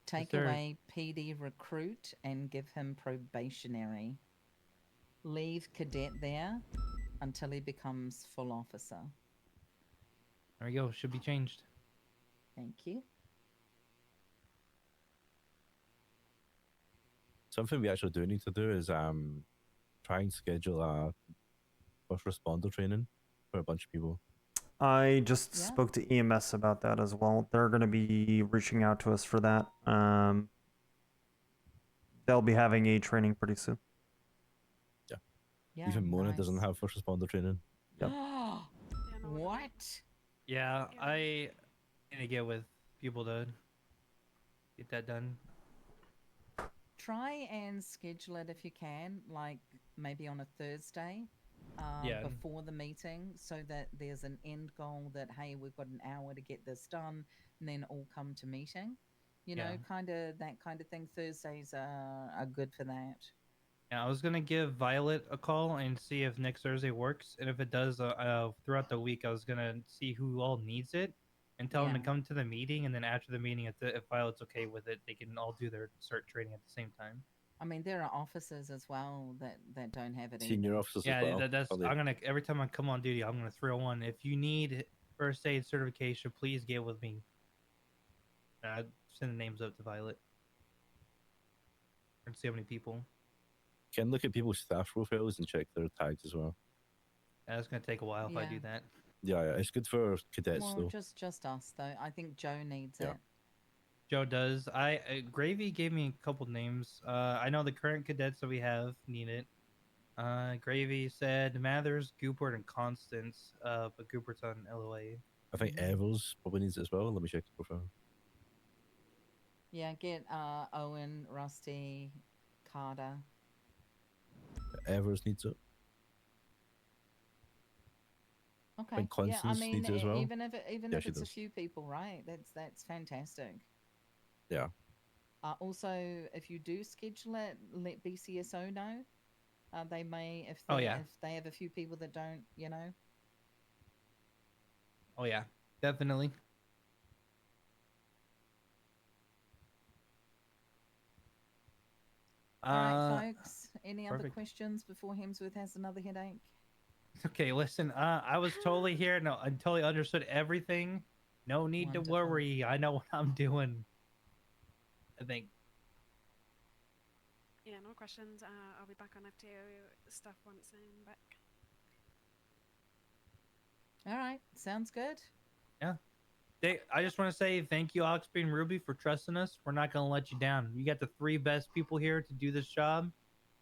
S7: Take
S15: there-
S7: away PD recruit and give him probationary. Leave cadet there until he becomes full officer.
S15: There we go. Should be changed.
S7: Thank you.
S13: Something we actually do need to do is try and schedule a first responder training for a bunch of people.
S5: I just spoke to EMS about that as well. They're going to be reaching out to us for that. They'll be having a training pretty soon.
S7: Yeah,
S13: Even Mona
S7: nice.
S13: doesn't have first responder training.
S5: Yep.
S7: What?
S15: Yeah, I need to get with people to get that done.
S7: Try and schedule it if you can, like maybe on a Thursday
S15: Yeah.
S7: before the meeting, so that there's an end goal that, hey, we've got an hour to get this done, and then all come to meeting. You know,
S15: Yeah.
S7: kind of that kind of thing. Thursdays are good for that.
S15: Yeah, I was gonna give Violet a call and see if next Thursday works, and if it does, throughout the week, I was gonna see who all needs it, and tell them to
S7: Yeah.
S15: come to the meeting, and then after the meeting, if Violet's okay with it, they can all do their cert training at the same time.
S7: I mean, there are officers as well that don't have it.
S13: Senior
S7: either.
S13: officers
S15: Yeah,
S13: as well.
S15: that's.
S13: Probably.
S15: I'm gonna every time I come on duty, I'm gonna throw one. If you need first aid certification, please get with me. Send the names up to Violet. And see how many people.
S13: Can look at people's staff profiles and check their tags as well.
S15: That's gonna take a while if I do
S7: Yeah.
S15: that.
S13: Yeah, it's good for cadets
S7: Well,
S13: though.
S7: just us though. I think Joe needs
S13: Yeah.
S7: it.
S15: Joe does. Gravy gave me a couple names. I know the current cadets that we have need it. Gravy said Mathers, Goopert, and Constance. But Goopert's on LOA.
S13: I think Evers probably needs it as well. Let me check his profile.
S7: Yeah, get Owen, Rusty, Carter.
S13: Evers needs it.
S7: Okay.
S13: think
S7: Yeah, I
S13: Constance
S7: mean,
S13: needs it as well.
S7: even if
S13: Yeah,
S7: if
S13: she
S7: it's a
S13: does.
S7: few people, right? That's fantastic.
S13: Yeah.
S7: Also, if you do schedule it, let BCSO know. They may if
S15: Oh,
S7: they,
S15: yeah.
S7: if they have a few people that don't, you know.
S15: Oh yeah, definitely.
S7: All right, folks. Any other
S15: perfect.
S7: questions before Hemsworth has another headache?
S15: Okay, listen. I was totally here. No, I totally understood everything. No need
S7: Wonderful.
S15: to worry. I know what I'm doing. I think.
S23: Yeah, no questions. I'll be back on FTO stuff once I'm back.
S7: All right, sounds good.
S15: Yeah. I just want to say thank you, Oxby and Ruby, for trusting us. We're not gonna let you down. You got the 3 best people here to do this job, and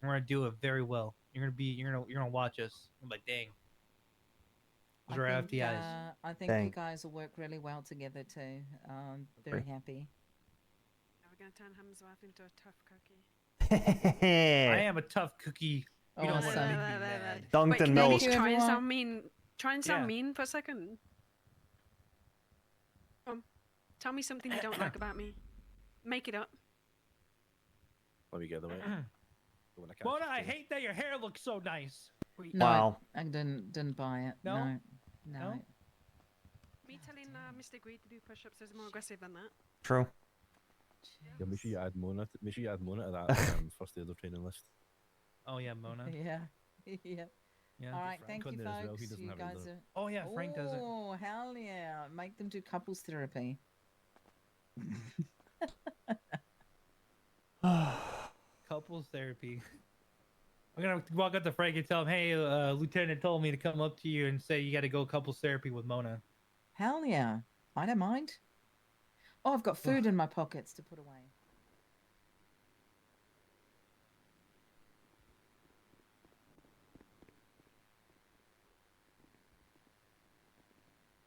S15: we're gonna do it very well. You're gonna watch us. I'm like, dang. Those are our FTIs.
S7: I think you guys will work really well together too. Very happy.
S23: Now we're gonna turn Hemsworth into a tough cookie.
S15: I am a tough cookie. You don't want to
S7: Awesome.
S15: make me mad.
S23: Wait,
S5: Dunked
S23: can
S5: in
S23: you
S5: milk.
S23: try and
S7: everyone.
S23: sound mean? Try and sound
S15: Yeah.
S23: mean for a second. Tell me something you don't like about me. Make it up.
S13: Let me get the way.
S15: Mona, I hate that your hair looks so nice.
S7: No,
S5: Wow.
S7: I didn't buy it.
S15: No?
S7: No.
S15: No?
S23: Me telling Mr. Greed to do push-ups is more aggressive than that.
S5: True.
S13: Yeah, make sure you add Mona. Make sure you add Mona to that first aider training list.
S15: Oh yeah, Mona.
S7: Yeah. Yeah.
S15: Yeah.
S7: All right, thank you,
S13: Conde as well, he
S7: folks.
S13: doesn't
S7: You
S13: have it
S7: guys
S13: either.
S7: are.
S15: Oh yeah, Frank doesn't.
S7: Oh hell yeah! Make them do couples therapy.
S15: Couples therapy. I'm gonna walk up to Frank and tell him, "Hey, Lieutenant told me to come up to you and say you got to go couples therapy with Mona."
S7: Hell yeah! I don't mind. Oh, I've got food in my pockets to put away.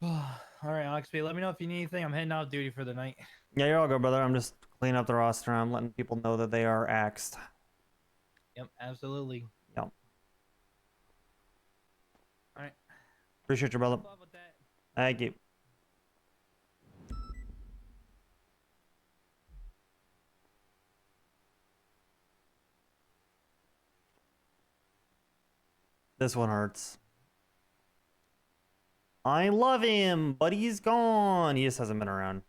S15: All right, Oxby. Let me know if you need anything. I'm heading off duty for the night.
S5: Yeah, you're all good, brother. I'm just cleaning up the roster. I'm letting people know that they are axed.
S15: Yep, absolutely.
S5: Yep.
S15: All right.
S5: Appreciate you, brother. Thank you. This one hurts. I love him, but he's gone. He just hasn't been around.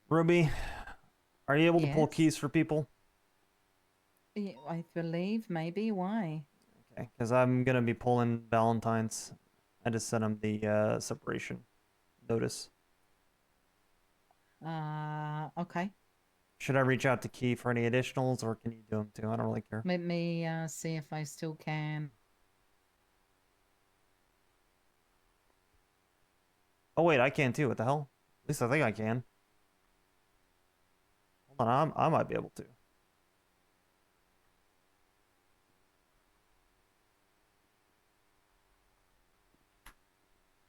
S5: Ruby, are you able to pull
S7: Yes.
S5: keys for people?
S7: Yeah, I believe maybe. Why?
S5: Okay, because I'm gonna be pulling Valentine's. I just sent him the separation notice.
S7: Okay.
S5: Should I reach out to Key for any additionals, or can you do them too? I don't really care.
S7: Let me see if I still can.
S5: Oh wait, I can too. What the hell? At least I think I can. Hold on, I might be able to.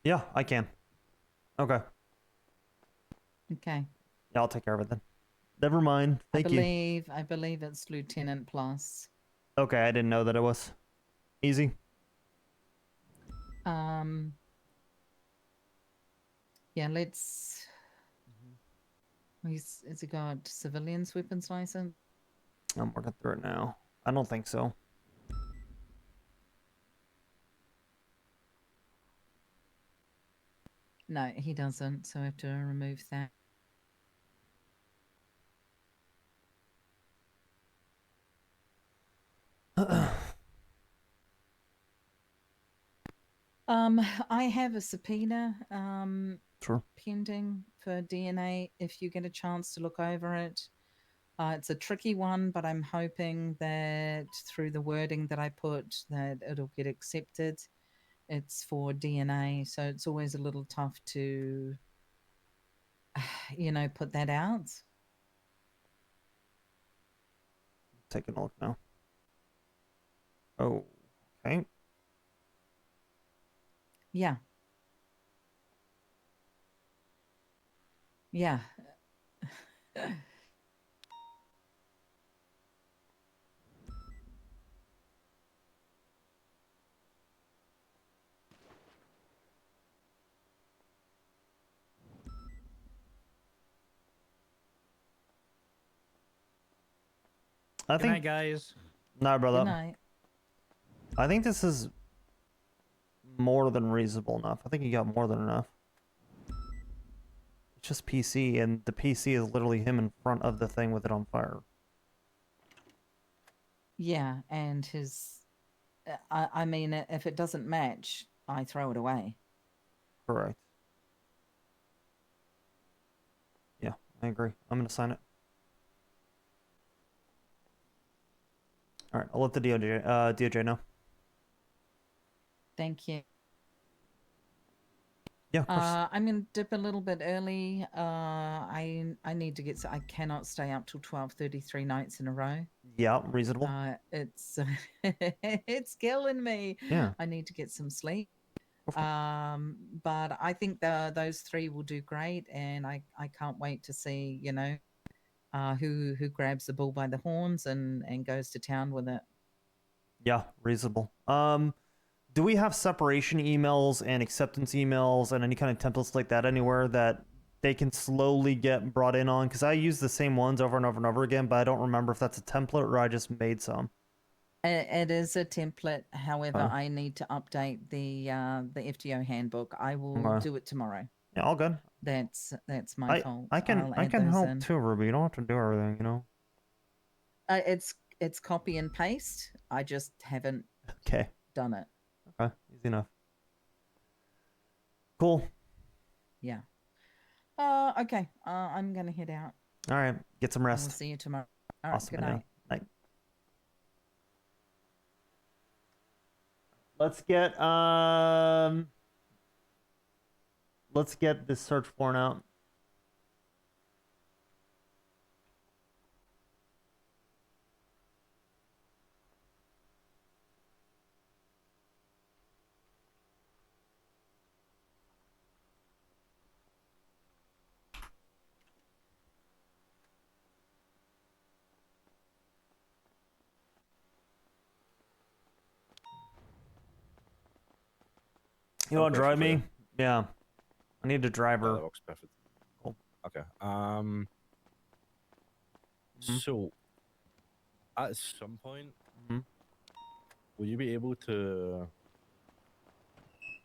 S5: Yeah, I can. Okay.
S7: Okay.
S5: Yeah, I'll take care of it then. Never mind. Thank you.
S7: I believe it's Lieutenant Plus.
S5: Okay, I didn't know that it was. Easy.
S7: Yeah, let's. Has he got civilians weapons license?
S5: I'm working through it now. I don't think so.
S7: No, he doesn't. So I have to remove that. I have a subpoena
S5: Sure.
S7: pending for DNA. If you get a chance to look over it, it's a tricky one, but I'm hoping that through the wording that I put, that it'll get accepted. It's for DNA, so it's always a little tough to, put that out.
S5: Taking a look now. Oh, okay.
S7: Yeah. Yeah.
S5: I
S15: Good
S5: think.
S15: night, guys.
S5: Nah, brother.
S7: Good night.
S5: I think this is more than reasonable enough. I think you got more than enough. It's just PC, and the PC is literally him in front of the thing with it on fire.
S7: Yeah, and his. I mean, if it doesn't match, I throw it away.
S5: Correct. Yeah, I agree. I'm gonna sign it. All right, I'll let the DOJ know.
S7: Thank you.
S5: Yeah, of course.
S7: I'm gonna dip a little bit early. I need to get. I cannot stay up till 12:33 nights in a row.
S5: Yeah, reasonable.
S7: It's it's killing me.
S5: Yeah.
S7: I need to get some sleep. But I think those three will do great, and I can't wait to see who grabs the bull by the horns and goes to town with it.
S5: Yeah, reasonable. Do we have separation emails and acceptance emails and any kind of templates like that anywhere that they can slowly get brought in on? Because I use the same ones over and over and over again, but I don't remember if that's a template or I just made some.
S7: It is a template. However,
S5: Okay.
S7: I need to update the FTO handbook. I will
S5: Okay.
S7: do it tomorrow.
S5: Yeah, all good.
S7: That's my fault.
S5: I can
S7: I'll add those
S5: help
S7: in.
S5: too, Ruby. You don't have to do everything, you know.
S7: It's copy and paste. I just haven't
S5: Okay.
S7: done it.
S5: Okay, easy enough. Cool.
S7: Yeah. Okay. I'm gonna head out.
S5: All right, get some
S7: We'll
S5: rest.
S7: see you tomorrow. All right.
S5: Awesome.
S7: Good night.
S5: Night. Let's get this search warrant out. You want to drive me? Yeah. I need a
S13: Yeah,
S5: driver.
S13: that works perfect.
S5: Cool.
S13: Okay. So, at some point, will you be able to,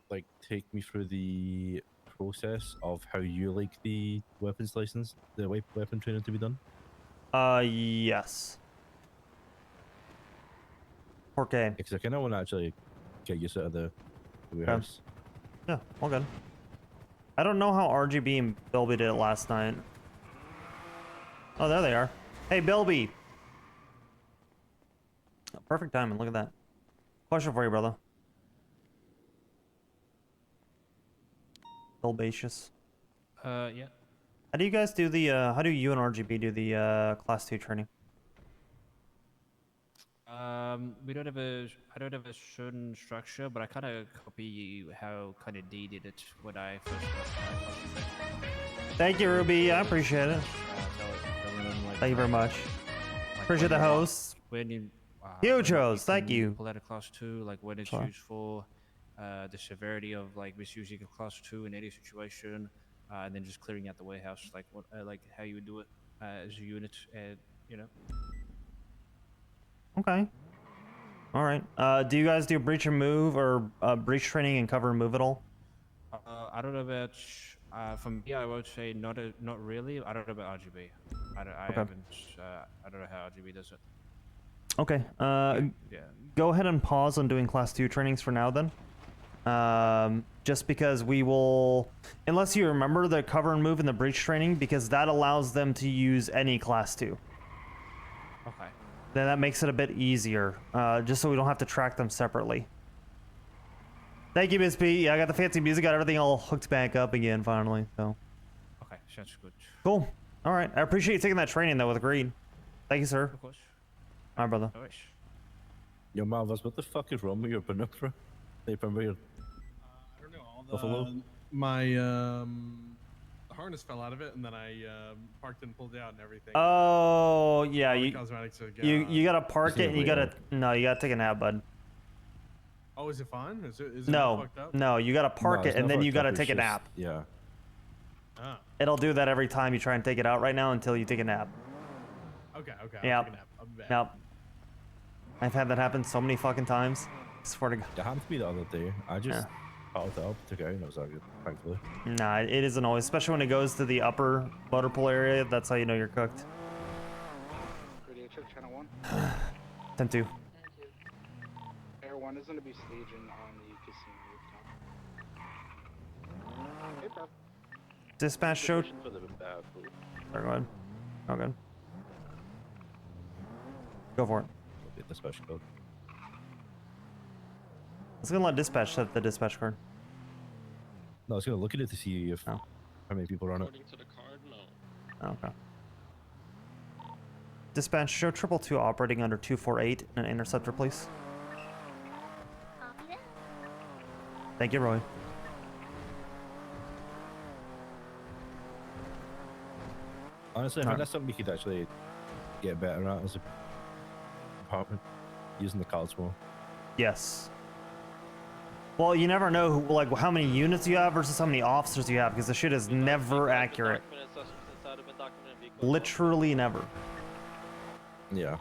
S13: like, take me through the process of how you like the weapons license, the weapon training to be done?
S5: Yes. 4K.
S13: Because I kind of want to actually get used out of the warehouse.
S5: Yeah, all good. I don't know how RGB and Bilby did it last night. Oh, there they are. Hey, Bilby. Perfect timing. Look at that. Question for you, brother. Bilbacious.
S3: Yeah.
S5: How do you guys do the, how do you and RGB do the, class 2 training?
S3: We don't have I don't have a certain structure, but I kind of copy how kind of D did it when I first got
S5: Thank you, Ruby. I appreciate it. Thank you very much. Appreciate the hosts.
S3: When you
S5: Huge
S3: when
S5: host. Thank
S3: can
S5: you.
S3: pull out a class 2, like when it's
S5: Sure.
S3: used for, the severity of like misusing a class 2 in any situation, and then just clearing out the warehouse, like what, like how you would do it as a unit, and you know.
S5: Okay. All right. Do you guys do breach and move or breach training and cover and move at all?
S3: I don't know about. From me, I would say not really. I don't know about RGB. I haven't. I don't know how RGB does it.
S5: Okay.
S3: Yeah.
S5: Go ahead and pause on doing class 2 trainings for now then. Just because we will, unless you remember the cover and move in the breach training, because that allows them to use any class 2.
S3: Okay.
S5: Then that makes it a bit easier, just so we don't have to track them separately. Thank you, Miss P. Yeah, I got the fancy music, got everything all hooked back up again finally, so.
S3: Okay, sounds good.
S5: Cool. All right. I appreciate you taking that training though with Greed. Thank you, sir.
S3: Of course.
S5: All right, brother.
S3: No worries.
S13: Yo, Marvels, what the fuck is wrong with your Penumbra? Hey, Penumbra.
S1: I don't know.
S13: Buffalo?
S1: My harness fell out of it, and then I parked and pulled it out and everything.
S5: Oh yeah,
S1: All the
S5: you
S1: cosmetics are
S5: you gotta park
S13: Isn't
S5: it
S13: it
S5: and you
S13: way
S5: gotta no, you gotta take a nap, bud.
S1: Oh, is it fine? Is it
S5: No,
S1: fucked up?
S5: no, you gotta park
S13: No,
S5: it
S13: it's
S5: and
S13: not
S5: then you
S13: fucked up,
S5: gotta
S13: it's
S5: take a
S13: just-
S5: nap.
S13: Yeah.
S1: Ah.
S5: It'll do that every time you try and take it out right now until you take a nap.
S1: Okay. I'll
S5: Yep.
S1: take a nap. I'll be back.
S5: Yep. I've had that happen so many fucking times. I swear to God.
S13: It happened to me the other day. I just popped it up, took it out, and it was all good, thankfully.
S5: Nah, it isn't always, especially when it goes to the upper motor pool area. That's how you know you're cooked.
S18: Channel 1.
S5: 10-2.
S18: Air 1 is going to be staging on the casino rooftop. Hey, bro.
S5: Dispatch show.
S18: For the,
S5: Sorry, go ahead. Oh, good. Go for it.
S13: Get the special code.
S5: I was gonna let dispatch set the dispatch card.
S13: No, I was gonna look at it to see if how many people are on it.
S24: According to the card, no.
S5: Oh, okay. Dispatch show 222 operating under 248 in an interceptor, please. Thank you, Roy.
S13: Honestly, I think that's something we could actually get better at as a department, using the cards more.
S5: Yes. Well, you never know who, like how many units you have versus how many officers you have, because the shit is never accurate. Literally never.
S13: Yeah.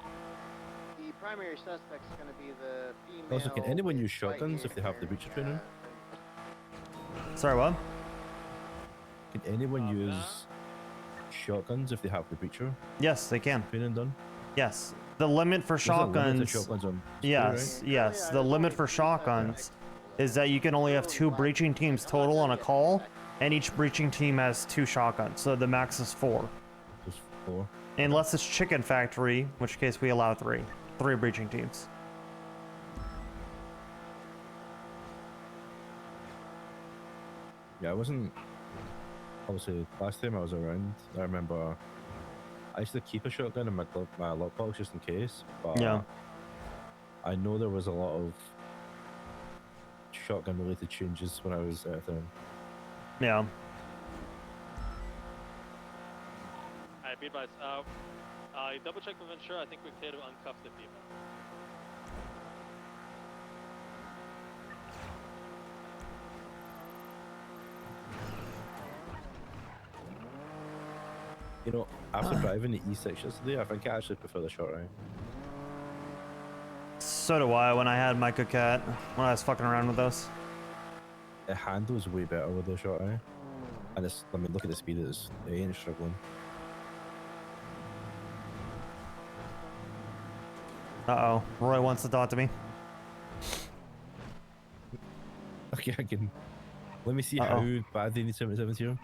S18: The primary suspect is going to be the female.
S13: Also, can anyone use shotguns if they have the breacher training?
S5: Sorry, what?
S13: Can anyone use shotguns if they have the breacher
S5: Yes, they can.
S13: training done?
S5: Yes. The limit for
S13: There's a limit to
S5: shotguns.
S13: shotguns on display,
S5: Yes,
S13: right?
S5: yes. The limit for shotguns is that you can only have 2 breaching teams total on a call, and each breaching team has 2 shotguns, so the max is 4.
S13: Just 4.
S5: Unless it's Chicken Factory, in which case we allow 3 breaching teams.
S13: Yeah, I wasn't. Obviously, last time I was around, I remember I used to keep a shotgun in my lockbox just in case. But
S5: Yeah.
S13: I know there was a lot of shotgun-related changes when I was at the.
S5: Yeah.
S19: Alright, be advised. Double check with Ventura. I think we cleared to uncuff the female.
S13: You know, after driving the E6 yesterday, I think I actually prefer the short eye.
S5: So do I when I had my Coquette, when I was fucking around with those.
S13: It handles way better with the short eye. And it's, I mean, look at the speed, it ain't struggling.
S5: Uh-oh, Roy wants to talk to me.
S13: Okay, I can... Let me see
S5: Uh-oh.
S13: how bad they need 77 here.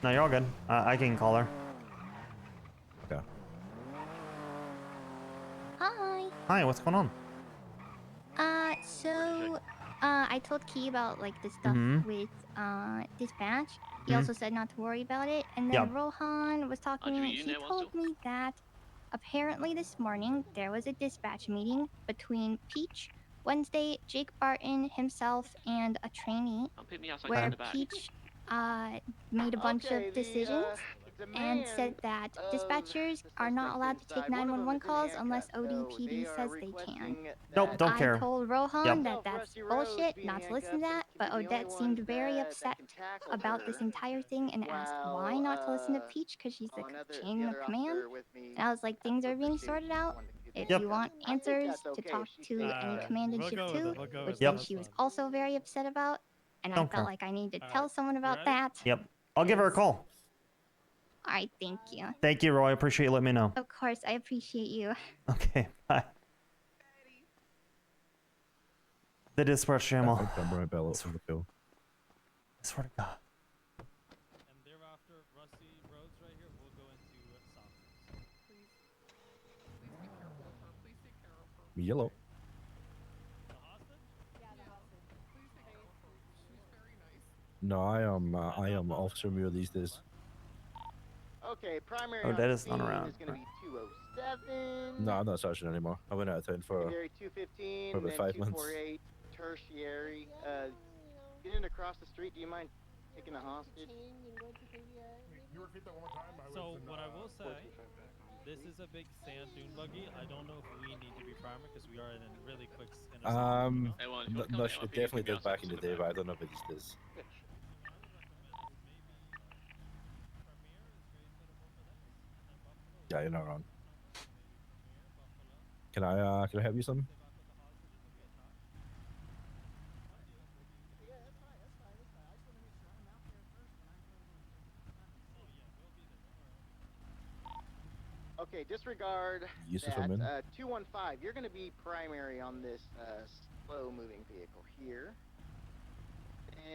S5: No, you're all good. I can call her.
S13: Yeah.
S2: Hi.
S5: Hi, what's going on?
S2: I told Key about like the stuff
S5: Mhm.
S2: with dispatch. He
S5: Mhm.
S2: also said not to worry about it. And then
S5: Yeah.
S2: Rohan was talking.
S24: you
S2: He
S24: there, wants
S2: told me that apparently this morning there was a dispatch meeting between Peach, Wednesday, Jake Barton, himself, and a trainee,
S24: Come pick me outside
S2: where
S24: in the back.
S2: Peach made a bunch of decisions and said that dispatchers are not allowed to take 911 calls unless ODPD says they can.
S5: Nope, don't care.
S2: I told Rohan
S5: Yep.
S2: that that's bullshit, not to listen to that, but Odette seemed very upset about this entire thing and asked why not to listen to Peach because she's the chain of command. And I was like, things are being sorted out. If
S5: Yep.
S2: you want answers, to talk to any command in
S15: we'll
S2: shift
S15: go with
S2: 2,
S15: it, we'll go
S2: which
S15: with
S2: then
S15: it.
S2: she was also very upset about. And I
S5: Don't
S2: felt
S5: care.
S2: like I need to tell someone about that.
S5: Yep. I'll give her a call.
S2: All right, thank you.
S5: Thank you, Roy. I appreciate you letting me know.
S2: Of course, I appreciate you.
S5: Okay, bye. The dispatch channel.
S13: I think I'm right bellow for the pill.
S5: I swear to God.
S6: And thereafter, Rusty Roads right here will go into South.
S13: Yellow. No, I am Officer Muir these days.
S12: Okay, primary
S5: Oh,
S12: on
S5: that
S12: the
S5: is not
S12: scene
S5: around.
S12: is going to be 207.
S13: No, I'm not searching anymore. I went out of town for
S12: Secondary 215,
S13: about
S12: then
S13: 5 months.
S12: 248, tertiary. Getting across the street, do you mind taking a hostage?
S6: So what I will say, this is a big sand dune buggy. I don't know if we need to be primer because we are in a really quick intersection.
S13: No, it definitely did back in the day, but I don't know if it does. Yeah, you're not wrong. Can I help you some?
S12: Okay, disregard
S13: Use this
S12: that.
S13: one,
S12: 215, you're going to be primary on this slow-moving vehicle here.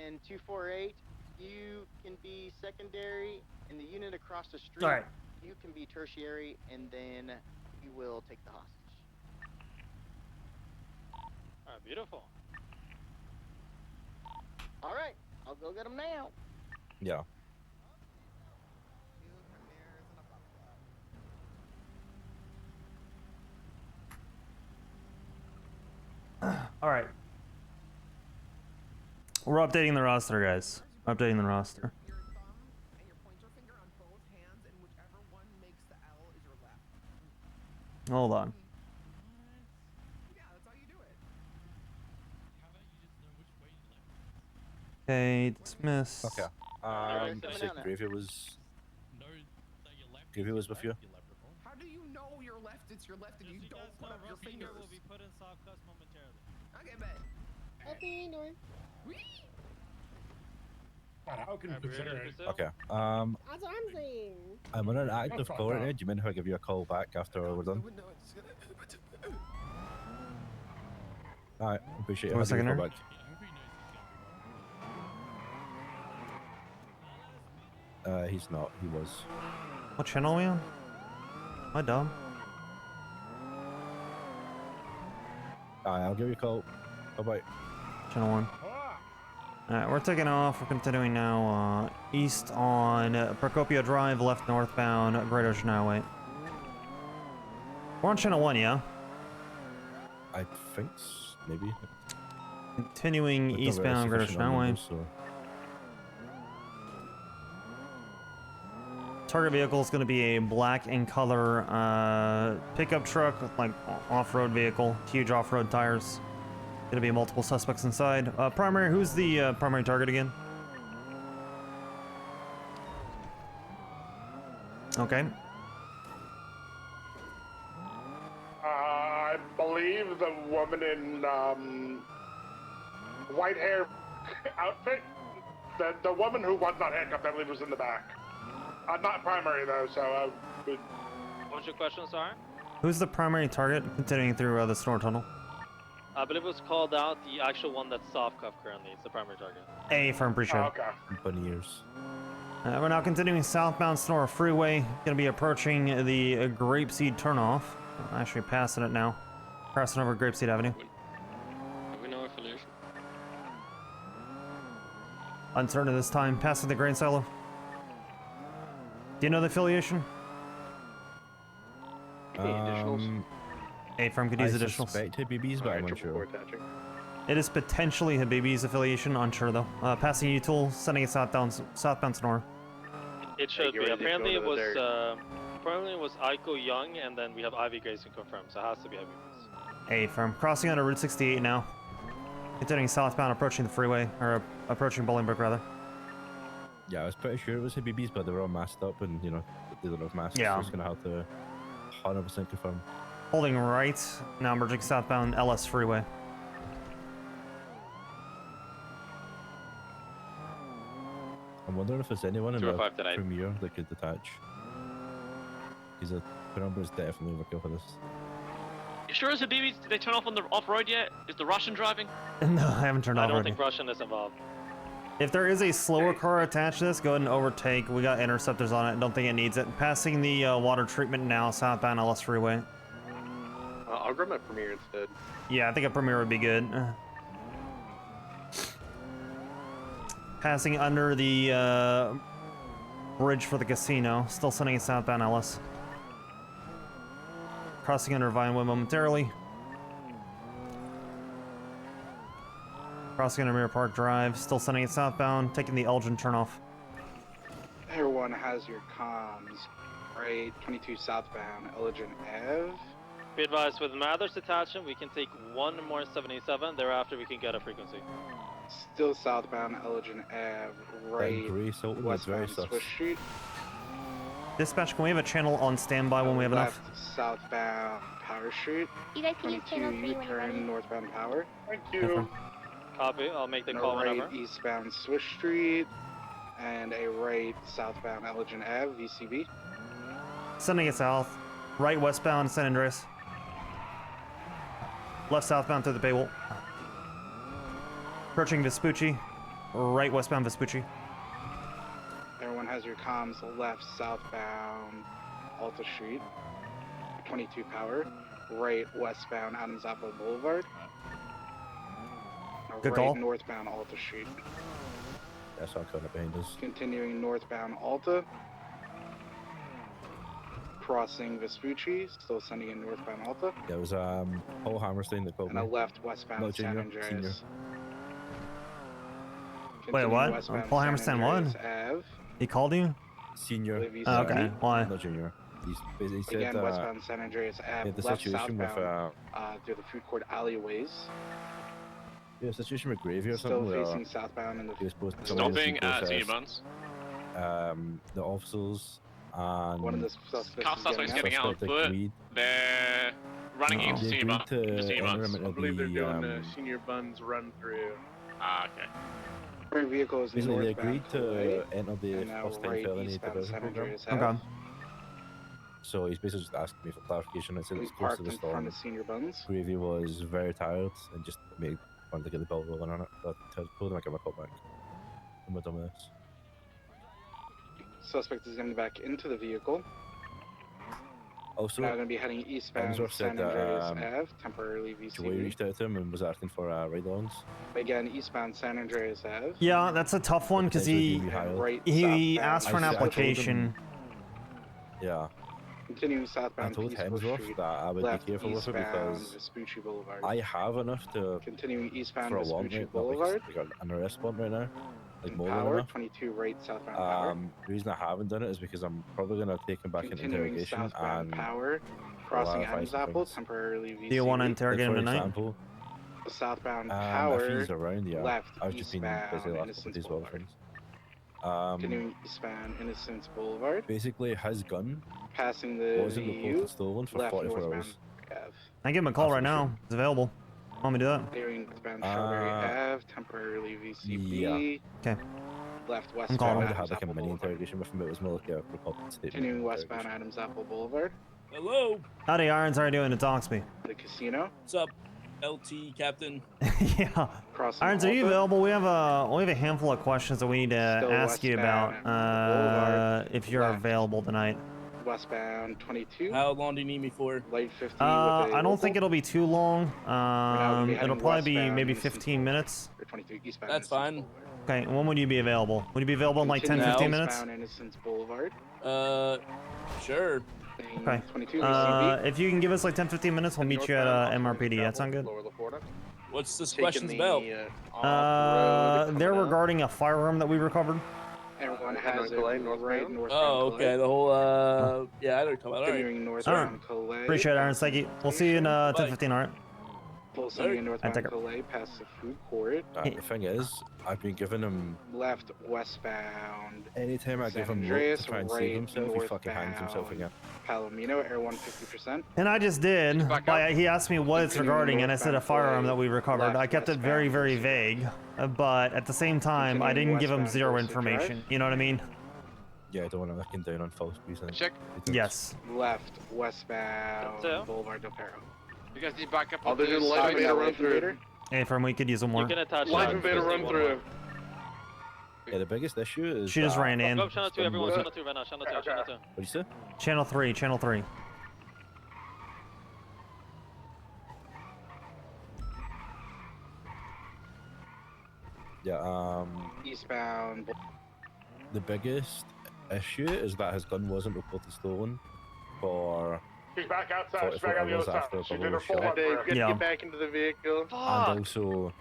S12: And 248, you can be secondary. In the unit across the street,
S5: Alright.
S12: you can be tertiary, and then you will take the hostage.
S19: Alright, beautiful.
S12: All right, I'll go get them now.
S13: Yeah.
S5: All right. We're updating the roster, guys. Updating the roster. Hold on. Okay, dismiss.
S13: Okay. So Gravy was with you.
S20: How do you know your left? It's your left and you don't put up your fingers.
S6: will be put in soft cuffs momentarily.
S20: Okay, bet.
S21: Okay, no.
S20: God, how can you consider it?
S13: Okay.
S21: That's what I'm saying.
S13: I'm on an active call right now. Do you mind if I give you a call back after we're done? Alright, appreciate it.
S5: One
S13: I'll give you a
S5: second
S13: call
S5: here.
S13: back. He's not. He was.
S5: What channel are we on? Am I dumb?
S13: Alright, I'll give you a call. Bye-bye.
S5: Channel 1. Alright, we're taking off. We're continuing now east on Procopio Drive, left northbound, Great Ocean Highway. We're on channel 1, yeah?
S13: I think maybe.
S5: Continuing
S13: With the
S5: eastbound, Great
S13: sufficient
S5: Ocean Highway.
S13: numbers, so-
S5: Target vehicle is going to be a black in color pickup truck with like off-road vehicle, huge off-road tires. Going to be multiple suspects inside. Primary, who's the primary target again? Okay.
S10: I believe the woman in white hair outfit, the woman who was not handcuffed, I believe, was in the back. Not primary though, so I would.
S19: What was your question, sorry?
S5: Who's the primary target continuing through the snore tunnel?
S19: I believe it was called out. The actual one that's soft cuff currently. It's the primary target.
S5: A firm pre-show.
S10: Okay.
S13: Bunny ears.
S5: We're now continuing southbound Sonora Freeway. Gonna be approaching the Grapeseed turnoff. Actually passing it now. Crossing over Grapeseed Avenue.
S24: Have we no affiliation?
S5: Uncertain this time. Passing the grain silo. Do you know the affiliation? A firm could use additionals.
S13: I suspect Habibis, but I'm unsure.
S5: It is potentially Habibi's affiliation, unsure though. Passing U-Tool, sending it southbound Sonora.
S19: It should be. Apparently it was Aiko Young, and then we have Ivy Grayson confirmed, so it has to be Ivy.
S5: A firm. Crossing onto Route 68 now. Continuing southbound, approaching the freeway, or approaching Bolingbrook rather.
S13: Yeah, I was pretty sure it was Habibis, but they were all masked up, and you know, they don't have masks,
S5: Yeah.
S13: so it's gonna have to 100% confirm.
S5: Holding right, now merging southbound LS Freeway.
S13: I'm wondering if there's anyone in the
S24: 205 tonight.
S13: Premier that could detach. He's a Penumbra is definitely looking for this.
S24: You sure it's Habibis? Did they turn off on the off-road yet? Is the Russian driving?
S5: No, I haven't turned off
S19: I don't
S5: already.
S19: think Russian is involved.
S5: If there is a slower car attached to this, go ahead and overtake. We got interceptors on it. Don't think it needs it. Passing the water treatment now, southbound LS Freeway.
S14: I'll grab my Premier instead.
S5: Yeah, I think a Premier would be good. Passing under the bridge for the casino. Still sending it southbound LS. Crossing under Vinewood momentarily. Crossing under Mirror Park Drive. Still sending it southbound. Taking the Elgin turnoff.
S18: Everyone has your comms. Right, 22 southbound, Elgin Ave.
S19: Be advised, with Mathers detachment, we can take one more 787. Thereafter, we can get a frequency.
S18: Still southbound, Elgin Ave. Right, westbound, Swiss Street.
S5: Dispatch, can we have a channel on standby when we have enough?
S18: Left, southbound, Power Street.
S2: You guys can use
S18: 22
S2: channel 3 when you're ready.
S18: U-turn, northbound Power.
S10: Thank you.
S19: Copy. I'll make the
S18: And a
S19: call
S18: right,
S19: whenever.
S18: eastbound, Swiss Street. And a right, southbound, Elgin Ave, VCB.
S5: Sending it south. Right westbound, San Andreas. Left southbound through the Baywall. Approaching Vespucci. Right westbound Vespucci.
S18: Everyone has your comms left, southbound, Alta Street. 22 Power. Right, westbound, Adams Apple Boulevard.
S5: Good
S18: right,
S5: call.
S18: northbound, Alta Street.
S13: That's not coming up behind us.
S18: Continuing northbound, Alta. Crossing Vespucci, still sending in northbound Alta.
S13: Yeah, it was Paul Hammerstein that called
S18: And a
S13: me.
S18: left westbound
S13: Not
S18: San
S13: junior,
S18: Andreas.
S13: senior.
S5: Wait,
S18: Continuing
S5: what?
S18: westbound
S5: Paul
S18: San
S5: Hammerstein what?
S18: Andreas Ave.
S5: He called you?
S13: Senior.
S5: Oh, okay. Why?
S13: Not junior. He said
S18: Again, westbound San Andreas Ave,
S13: the
S18: left
S13: situation with
S18: southbound through the food court alleyways.
S13: yeah, situation with Gravy or
S18: Still
S13: something.
S18: facing southbound in the
S13: He was supposed to
S24: Stopping at Senior Buns.
S13: The officers and
S18: one of the suspects
S24: Car suspects getting out on foot. They're running into
S13: They
S24: Senior
S13: agreed
S24: Buns.
S13: to
S24: The Senior
S13: enter
S24: Buns.
S13: him into
S14: I believe they're
S13: the,
S14: doing the Senior Buns run through.
S24: Ah, okay.
S18: Every vehicle is
S13: basically they
S18: northbound
S13: agreed to
S18: today,
S13: enter the
S18: and now
S13: first time
S18: right
S13: felony
S18: eastbound
S13: diversion
S18: San
S13: program.
S18: Andreas Ave.
S13: So he's basically just asking me for clarification. I said it
S18: We
S13: was close to
S18: parked
S13: the
S18: in front
S13: storm.
S18: of Senior Buns.
S13: Gravy was very tired and just wanted to get the ball rolling on it. But I told him I got my call back. And we're done with this.
S18: Suspect is getting back into the vehicle.
S13: Also,
S18: Now going to be heading eastbound
S13: Hemsworth
S18: San
S13: said that
S18: Andreas Ave, temporarily
S13: Joey
S18: VCB.
S13: reached out to him and was asking for ride-alongs.
S18: Again, eastbound San Andreas Ave.
S5: Yeah, that's a tough one because he
S18: Right
S5: he
S18: southbound
S5: asked for an
S13: I told him-
S5: application.
S13: Yeah.
S18: Continuing
S13: I
S18: southbound
S13: told
S18: Peaceful
S13: Hemsworth
S18: Street,
S13: that I would
S18: left
S13: be careful with it
S18: eastbound
S13: because
S18: Vespucci Boulevard.
S13: I have enough to
S18: Continuing eastbound
S13: for a warrant,
S18: Vespucci
S13: right? Not
S18: Boulevard.
S13: like an arrest warrant right now. Like more than
S18: Power,
S13: enough.
S18: 22 right southbound Power.
S13: The reason I haven't done it is because I'm probably gonna take him back into
S18: Continuing
S13: interrogation
S18: southbound
S13: and
S18: Power, crossing
S13: clarify
S18: Adams
S13: some
S18: Apple,
S13: things.
S18: temporarily VCB.
S5: Do you want to interrogate him
S13: for
S5: tonight?
S13: example,
S18: Southbound
S13: if
S18: Power,
S13: he's around, yeah.
S18: left
S13: I've just been
S18: eastbound
S13: busy the last couple of
S18: Innocence
S13: days with other
S18: Boulevard.
S13: things.
S18: Continuing eastbound Innocence Boulevard.
S13: Basically, his gun
S18: Passing the
S13: wasn't
S18: VU,
S13: reported stolen for
S18: left
S13: 44
S18: northbound
S13: hours.
S18: Ave.
S5: I give him a call right now. It's available. Want me to do that?
S18: Clearing northbound Strawberry Ave, temporarily VCB.
S13: Yeah.
S5: Okay.
S18: Left
S5: I'm
S18: westbound
S5: calling
S13: I
S5: him.
S18: Adams
S13: had like a
S18: Apple
S13: mini
S18: Boulevard.
S13: interrogation with him, but it was more like a recorded statement.
S18: Continuing westbound Adams Apple Boulevard.
S4: Hello.
S5: Howdy, Irons. How are you doing? It's Oxby.
S18: The casino.
S4: What's up, LT Captain?
S5: Yeah.
S18: Crossing
S5: Irons, are you
S18: Alta.
S5: available? We have a handful of questions that we need to
S18: Still
S5: ask you about.
S18: westbound
S5: If you're
S18: Left.
S5: available tonight.
S18: Westbound 22.
S4: How long do you need me for?
S18: Light 50 with
S5: I don't think it'll be too long.
S18: gonna be
S5: It'll
S18: heading
S5: probably be
S18: westbound
S5: maybe
S18: Innocence
S5: 15 minutes.
S18: Or 22 eastbound
S4: That's fine.
S5: Okay, when would you be available? Would you be available in like 10, 15 minutes?
S18: Eastbound Innocence Boulevard.
S4: Sure.
S5: Okay.
S18: 22 VCB.
S5: If you can give us like 10, 15 minutes, we'll meet you at MRPD. That sound good?
S4: What's this question's about?
S5: They're regarding a firearm that we recovered.
S18: Everyone has it right northbound.
S4: Oh, okay. The whole, yeah, I know what you're talking about. All right.
S18: Continuing northbound Calais.
S5: Appreciate it, Irons. Thank you. We'll see you in 10, 15, all right?
S18: Pulsing in northbound
S5: take her.
S18: Calais past the food court.
S13: The thing is, I've been giving him.
S18: Left westbound.
S13: Anytime I
S18: San
S13: give him rope
S18: Andreas,
S13: to try and save
S18: right
S13: himself, he fucking hangs himself
S18: northbound
S13: again.
S18: Palomino, Air 150%.
S5: And I just did. But he asked me what it's regarding, and I said a firearm that we recovered. I kept it very, very vague. But at the same time, I didn't give him zero information. You know what I mean?
S13: Yeah, I don't want to looking down on false reasons.
S14: Check.
S5: Yes.
S18: Left westbound Boulevard Del Perro.
S14: You guys need backup.
S10: Oh, they're doing live invader run through.
S5: Hey, from we could use them more.
S19: You can attach
S10: Live
S19: that.
S10: invader run through.
S13: Yeah, the biggest issue is.
S5: She just ran in.
S19: Go up channel 2, everyone. Channel 2 right now. Channel 2, channel 2.
S13: What'd you say?
S5: Channel 3, channel 3.
S13: Yeah,
S18: Eastbound.
S13: the biggest issue is that his gun wasn't reported stolen for
S10: She's back outside. She's
S13: 44
S10: back on the
S13: hours
S10: other
S13: after
S10: side. She
S13: Bubba
S10: did her
S13: was
S10: full
S13: shot.
S10: run
S14: Dave,
S10: through.
S14: get back into the vehicle.
S13: And also,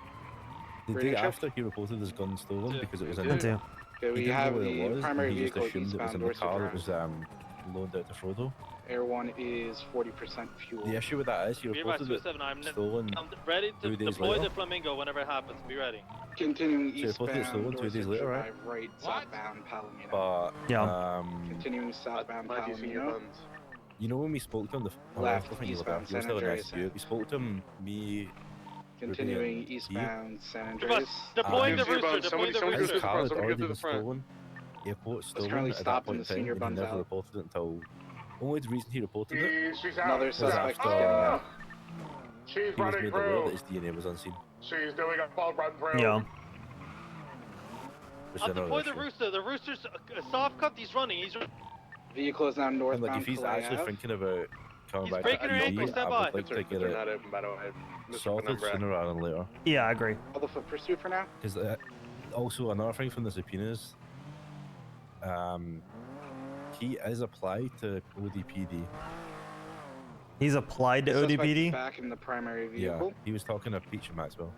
S13: the day
S18: Radio check?
S13: after he reported his gun stolen because it was in
S5: Me too.
S18: Okay,
S13: he
S18: we
S13: didn't
S18: have
S13: know what
S18: the
S13: it was,
S18: primary
S13: he just
S18: vehicle
S13: assumed it was
S18: eastbound
S13: in the
S18: Dorset
S13: car that
S18: Drive.
S13: was loaned out to Frodo.
S18: Air 1 is 40% fuel.
S13: The issue with that is he
S19: Be right,
S13: reported it
S19: 27. I'm
S13: stolen
S19: ready to
S13: 2 days
S19: deploy
S13: later.
S19: the Flamingo whenever it happens. Be ready.
S18: Continuing
S13: So you reported it
S18: eastbound
S13: stolen 2 days
S18: Dorset
S13: later, right?
S18: Drive, right southbound Palomino.
S13: But
S5: Yeah.
S18: Continuing southbound
S14: Might be using your
S18: Palomino.
S14: buns.
S13: you know when we spoke to him,
S18: Left,
S13: I think you were there.
S18: eastbound
S13: You were
S18: San
S13: still in
S18: Andreas.
S13: SU. We spoke to him, me,
S18: Continuing
S13: Ruby, and
S18: eastbound San
S19: Give us
S18: Andreas.
S19: deploying the
S14: Use your
S19: rooster.
S14: buns.
S19: Deploying the
S14: Somebody
S13: his
S14: to
S19: rooster.
S14: the
S13: car
S14: front.
S13: had
S14: Somebody
S13: already
S14: get to
S13: been
S14: the front.
S13: stolen. Airport stolen
S18: currently
S13: at that
S18: stopped
S13: point
S18: and
S13: in
S18: seen
S13: time,
S18: your
S13: and he
S18: buns
S13: never
S18: out.
S13: reported it until. Only the reason he reported it
S10: She's out.
S18: Another
S10: She's
S18: suspect
S13: after-
S18: is getting out.
S10: She's
S13: he was
S10: running
S13: made aware
S10: through.
S13: that his DNA was unseen.
S10: She's doing a full run through.
S5: Yeah.
S13: Which
S19: I'll
S13: is another
S19: deploy the
S13: issue.
S19: rooster. The rooster's soft cut. He's running. He's
S18: Vehicle is now
S13: And
S18: northbound
S13: like if he's
S18: Calais
S13: actually
S18: Ave.
S13: thinking about coming
S19: He's
S13: back
S19: breaking
S13: to
S19: her
S13: PD,
S19: ankle, stand
S13: I
S19: by.
S13: would like to get
S14: They're
S13: it
S14: not open, by the way. Mr.
S13: sorted
S14: Penumbra.
S13: sooner rather than later.
S5: Yeah, I agree.
S18: Call the foot pursuit for now.
S13: Because also another thing from the subpoenas, he is applied to ODPD.
S5: He's applied to
S18: The suspect is
S5: ODPD?
S18: back in the primary
S13: Yeah,
S18: vehicle.
S13: he was talking to Peach and Maxwell.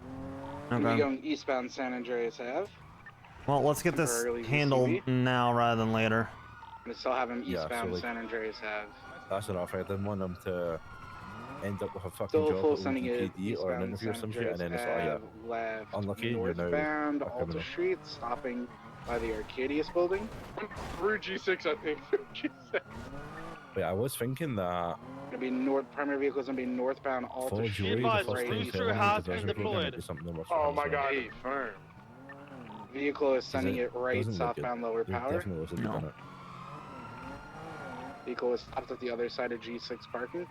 S18: We're
S5: Okay.
S18: going eastbound San Andreas Ave.
S5: Well, let's get this
S18: Temporarily
S5: handled
S18: VCB.
S5: now rather than later.
S18: We still have him
S13: Yeah, so,
S18: eastbound
S13: like-
S18: San Andreas Ave.
S13: That's enough. I didn't want him to end up with a fucking
S18: Still
S13: job
S18: full
S13: at
S18: sending it
S13: ODPD or an
S18: eastbound
S13: interview or
S18: San
S13: some shit, and then it's
S18: Andreas
S13: like, yeah,
S18: Ave, left
S13: unlucky, you're now
S18: northbound
S13: a
S18: Alta
S13: criminal.
S18: Street, stopping by the Arcadius building.
S14: Through G6, I think. G6.
S13: But I was thinking that
S18: Gonna be north. Primary vehicle is gonna be northbound
S13: for
S18: Alta
S13: jury,
S18: Street.
S13: the
S19: advised,
S13: first thing
S19: Rooster
S13: for
S19: has
S13: the
S19: been
S13: division program
S19: deployed.
S13: is something that works
S10: Oh
S13: for us,
S10: my
S13: right?
S10: god.
S14: Hey, firm.
S18: Vehicle is sending it right
S13: doesn't look good.
S18: southbound lower
S13: There
S18: power.
S13: definitely wasn't
S5: No.
S13: on it.
S18: Vehicle is stopped at the other side of G6 parking.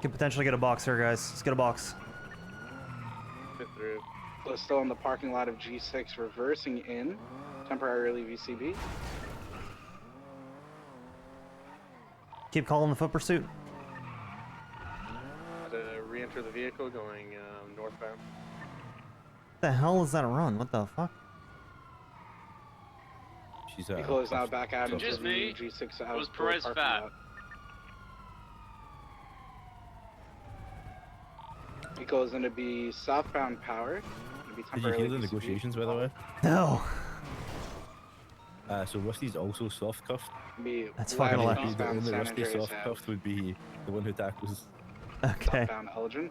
S5: Could potentially get a box here, guys. Let's get a box.
S14: Fit through.
S18: Vehicle is still in the parking lot of G6, reversing in, temporarily VCB.
S5: Keep calling the foot pursuit.
S14: Had to re-enter the vehicle going northbound.
S5: What the hell is that run? What the fuck?
S13: She's
S18: Vehicle is now back out into
S24: Just
S18: the
S24: me?
S18: G6
S24: It was
S18: outdoor
S24: Perez
S18: parking
S24: fat.
S18: lot. Vehicle is going to be southbound power. Gonna be
S13: Did you hear
S18: temporarily
S13: the
S18: VCB.
S13: negotiations, by the way?
S5: No.
S13: So Rusty's also soft cuffed.
S18: Be
S5: That's
S18: left
S5: fucking
S13: The
S18: eastbound
S13: only
S18: San
S13: Rusty
S18: Andreas
S13: soft
S18: Ave.
S13: cuffed would be the one who tackles.
S5: Okay.
S18: Southbound Elgin.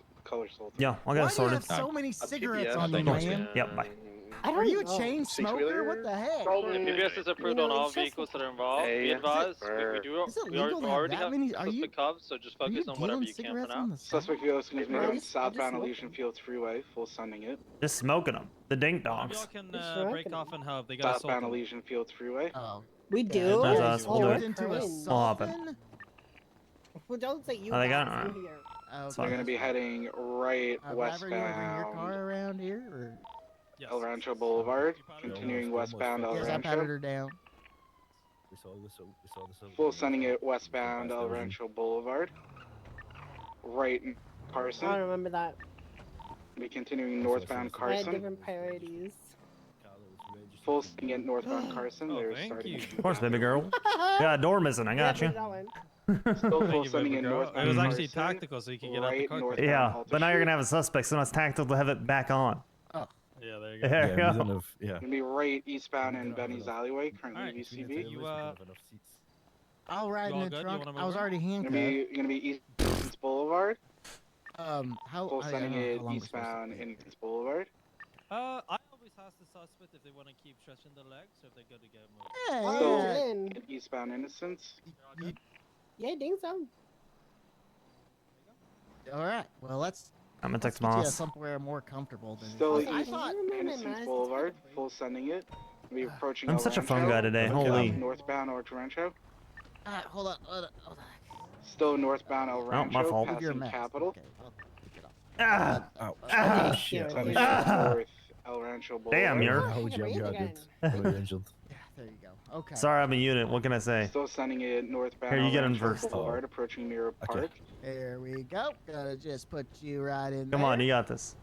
S18: color sold.
S5: Yeah, I'll get
S21: Why
S5: it
S21: do you
S5: sorted.
S21: have so many cigarettes
S8: TPS?
S21: on you,
S8: Thank you.
S21: man?
S5: Yep, bye.
S21: Are you a chain smoker? What the heck?
S24: If you guys is approved on all vehicles that are involved, be advised,
S21: Is it
S24: we
S21: legal to have
S24: already
S21: that
S24: have
S21: many? Are you
S24: suspect cops, so just focus on whatever
S21: dealing
S24: you can for
S21: cigarettes
S24: now.
S21: on the side?
S18: Suspect vehicle is going to be
S21: I'll
S18: heading
S21: just- I'll just
S18: southbound
S21: smoke
S18: Elysian Fields Freeway, full sending it.
S5: Just smoking them. The dink
S6: One of
S5: dongs.
S6: y'all can break off and hub. They got assaulted.
S18: Southbound Elysian Fields Freeway.
S21: Oh.
S11: We do?
S5: That's us. We'll do it.
S21: Into a
S5: We'll hop in.
S11: Well, don't say you
S5: Oh, they got
S11: guys
S5: it?
S11: in here.
S18: So they're going to be heading right
S21: Robert, you wanna bring your
S18: westbound
S21: car around here, or
S18: El Rancho Boulevard, continuing westbound El
S21: yes, I patted
S18: Rancho.
S21: her down.
S13: We saw this.
S18: Full sending it westbound El Rancho Boulevard. Right in Carson.
S11: I remember that.
S18: Be continuing northbound
S11: I had
S18: Carson.
S11: different priorities.
S18: Full sending it northbound Carson. They're starting.
S5: Of course, baby girl. Got a door missing. I got you.
S18: Still full sending in
S6: It
S18: northbound
S6: was actually
S18: Carson,
S6: tactical, so you could get out the
S18: right
S6: car.
S18: northbound
S5: Yeah,
S18: Alta
S5: but now you're
S18: Street.
S5: gonna have a suspect, so now it's tactical to have it back on.
S21: Oh.
S6: Yeah, there you go.
S5: There you
S13: we
S5: go.
S13: don't have, yeah.
S18: Gonna be right eastbound in Benny's alleyway, currently
S6: Alright,
S18: VCB.
S21: I'll ride
S6: You
S21: in
S6: all
S21: the
S6: good? You
S21: trunk.
S6: wanna move
S21: I was
S6: in?
S21: already handcuffed.
S18: Gonna be East Boulevard.
S21: How?
S18: Full
S21: I
S18: sending
S21: don't know
S18: it
S21: how long we're supposed to
S18: eastbound
S21: be.
S18: in East Boulevard.
S6: I always ask the suspect if they want to keep stretching their legs or if they're good to get moved.
S21: Yeah,
S18: Still
S21: yeah.
S18: in eastbound Innocence.
S11: Yeah, I think so.
S21: All right. Well, let's.
S5: I'm gonna
S21: let's
S5: text
S21: get you
S5: Moss.
S21: somewhere more comfortable than.
S18: Still
S21: I
S18: east
S21: thought.
S18: Innocence Boulevard. Full sending it. Gonna be approaching
S5: I'm
S18: El
S5: such a fun
S18: Rancho,
S5: guy today.
S18: looking
S5: Holy.
S18: out northbound Orange Rancho.
S21: Hold on. Hold on.
S18: Still northbound El
S5: Oh, my
S18: Rancho,
S5: fault.
S21: Your
S18: passing
S21: mask.
S18: Capital.
S21: Okay, I'll pick it up.
S5: Ah!
S13: Oh,
S5: Ah!
S13: shit.
S18: Heading
S5: Ah!
S18: north El Rancho Boulevard.
S5: Damn, you're.
S13: How would you have got it? Very injured.
S21: Yeah, there you go. Okay.
S5: Sorry, I'm a unit. What can I say?
S18: Still sending it northbound
S5: Here, you
S18: El
S5: get in
S18: Rancho
S5: first.
S18: Boulevard, approaching Mirror Park.
S21: There we go. Gotta just put you right in
S5: Come
S21: there.
S5: on, you got this.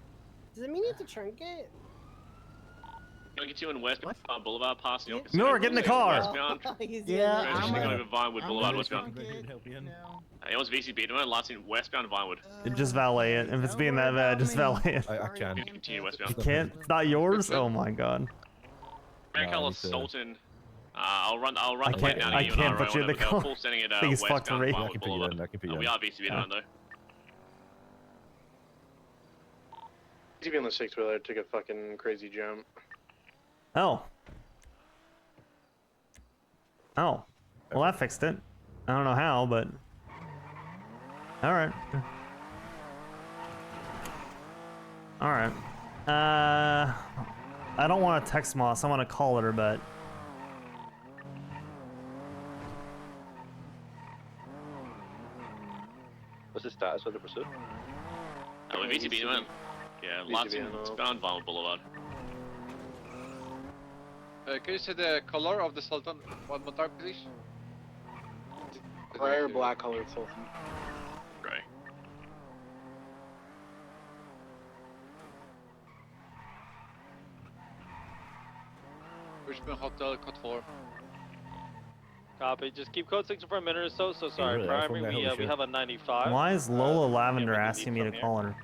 S11: Does it mean you have to trunk it?
S24: Gonna get you in westbound Boulevard, past the opposite.
S5: Miller, get in the car.
S24: Westbound.
S21: Yeah,
S24: Transition
S21: I'm
S24: over Vinewood Boulevard, westbound.
S21: No.
S24: It was VCB, the one last in westbound Vinewood.
S5: Just valet it. If it's being that bad, just valet it.
S13: I can.
S24: Continue
S5: You
S24: westbound.
S5: can't? It's not yours? Oh my god.
S24: Grand color Sultan. I'll run the way
S5: can't-
S24: down
S5: I
S24: to you and
S5: can't
S24: I'll
S5: put you in the
S24: but they're
S5: car.
S24: full sending it
S5: Thing is fucked for
S24: westbound
S5: me.
S24: Vinewood
S13: I can put you
S24: Boulevard.
S13: in. I can put you
S24: We
S13: in.
S24: are VCB
S5: Yeah.
S24: though.
S14: TV on the 6-wheeler took a fucking crazy jump.
S5: Oh. Oh. Well, that fixed it. I don't know how, but. Alright. Alright. I don't want to text Moss. I want to call her, but.
S19: What's the status of the pursuit?
S24: We're VCB, man. Yeah, lots in westbound Vinewood Boulevard.
S16: Can you say the color of the Sultan one more time, please?
S18: Gray or black colored Sultan.
S24: Gray.
S16: Richmond Hotel, code 4.
S6: Copy. Just keep code 6 for a minute or so. So sorry,
S13: really?
S6: primary.
S13: Holy
S6: We
S13: shit.
S6: have a 95.
S5: Why is Lola Lavender
S6: yeah, we
S5: asking
S6: need
S5: me to
S6: from here.
S5: call her?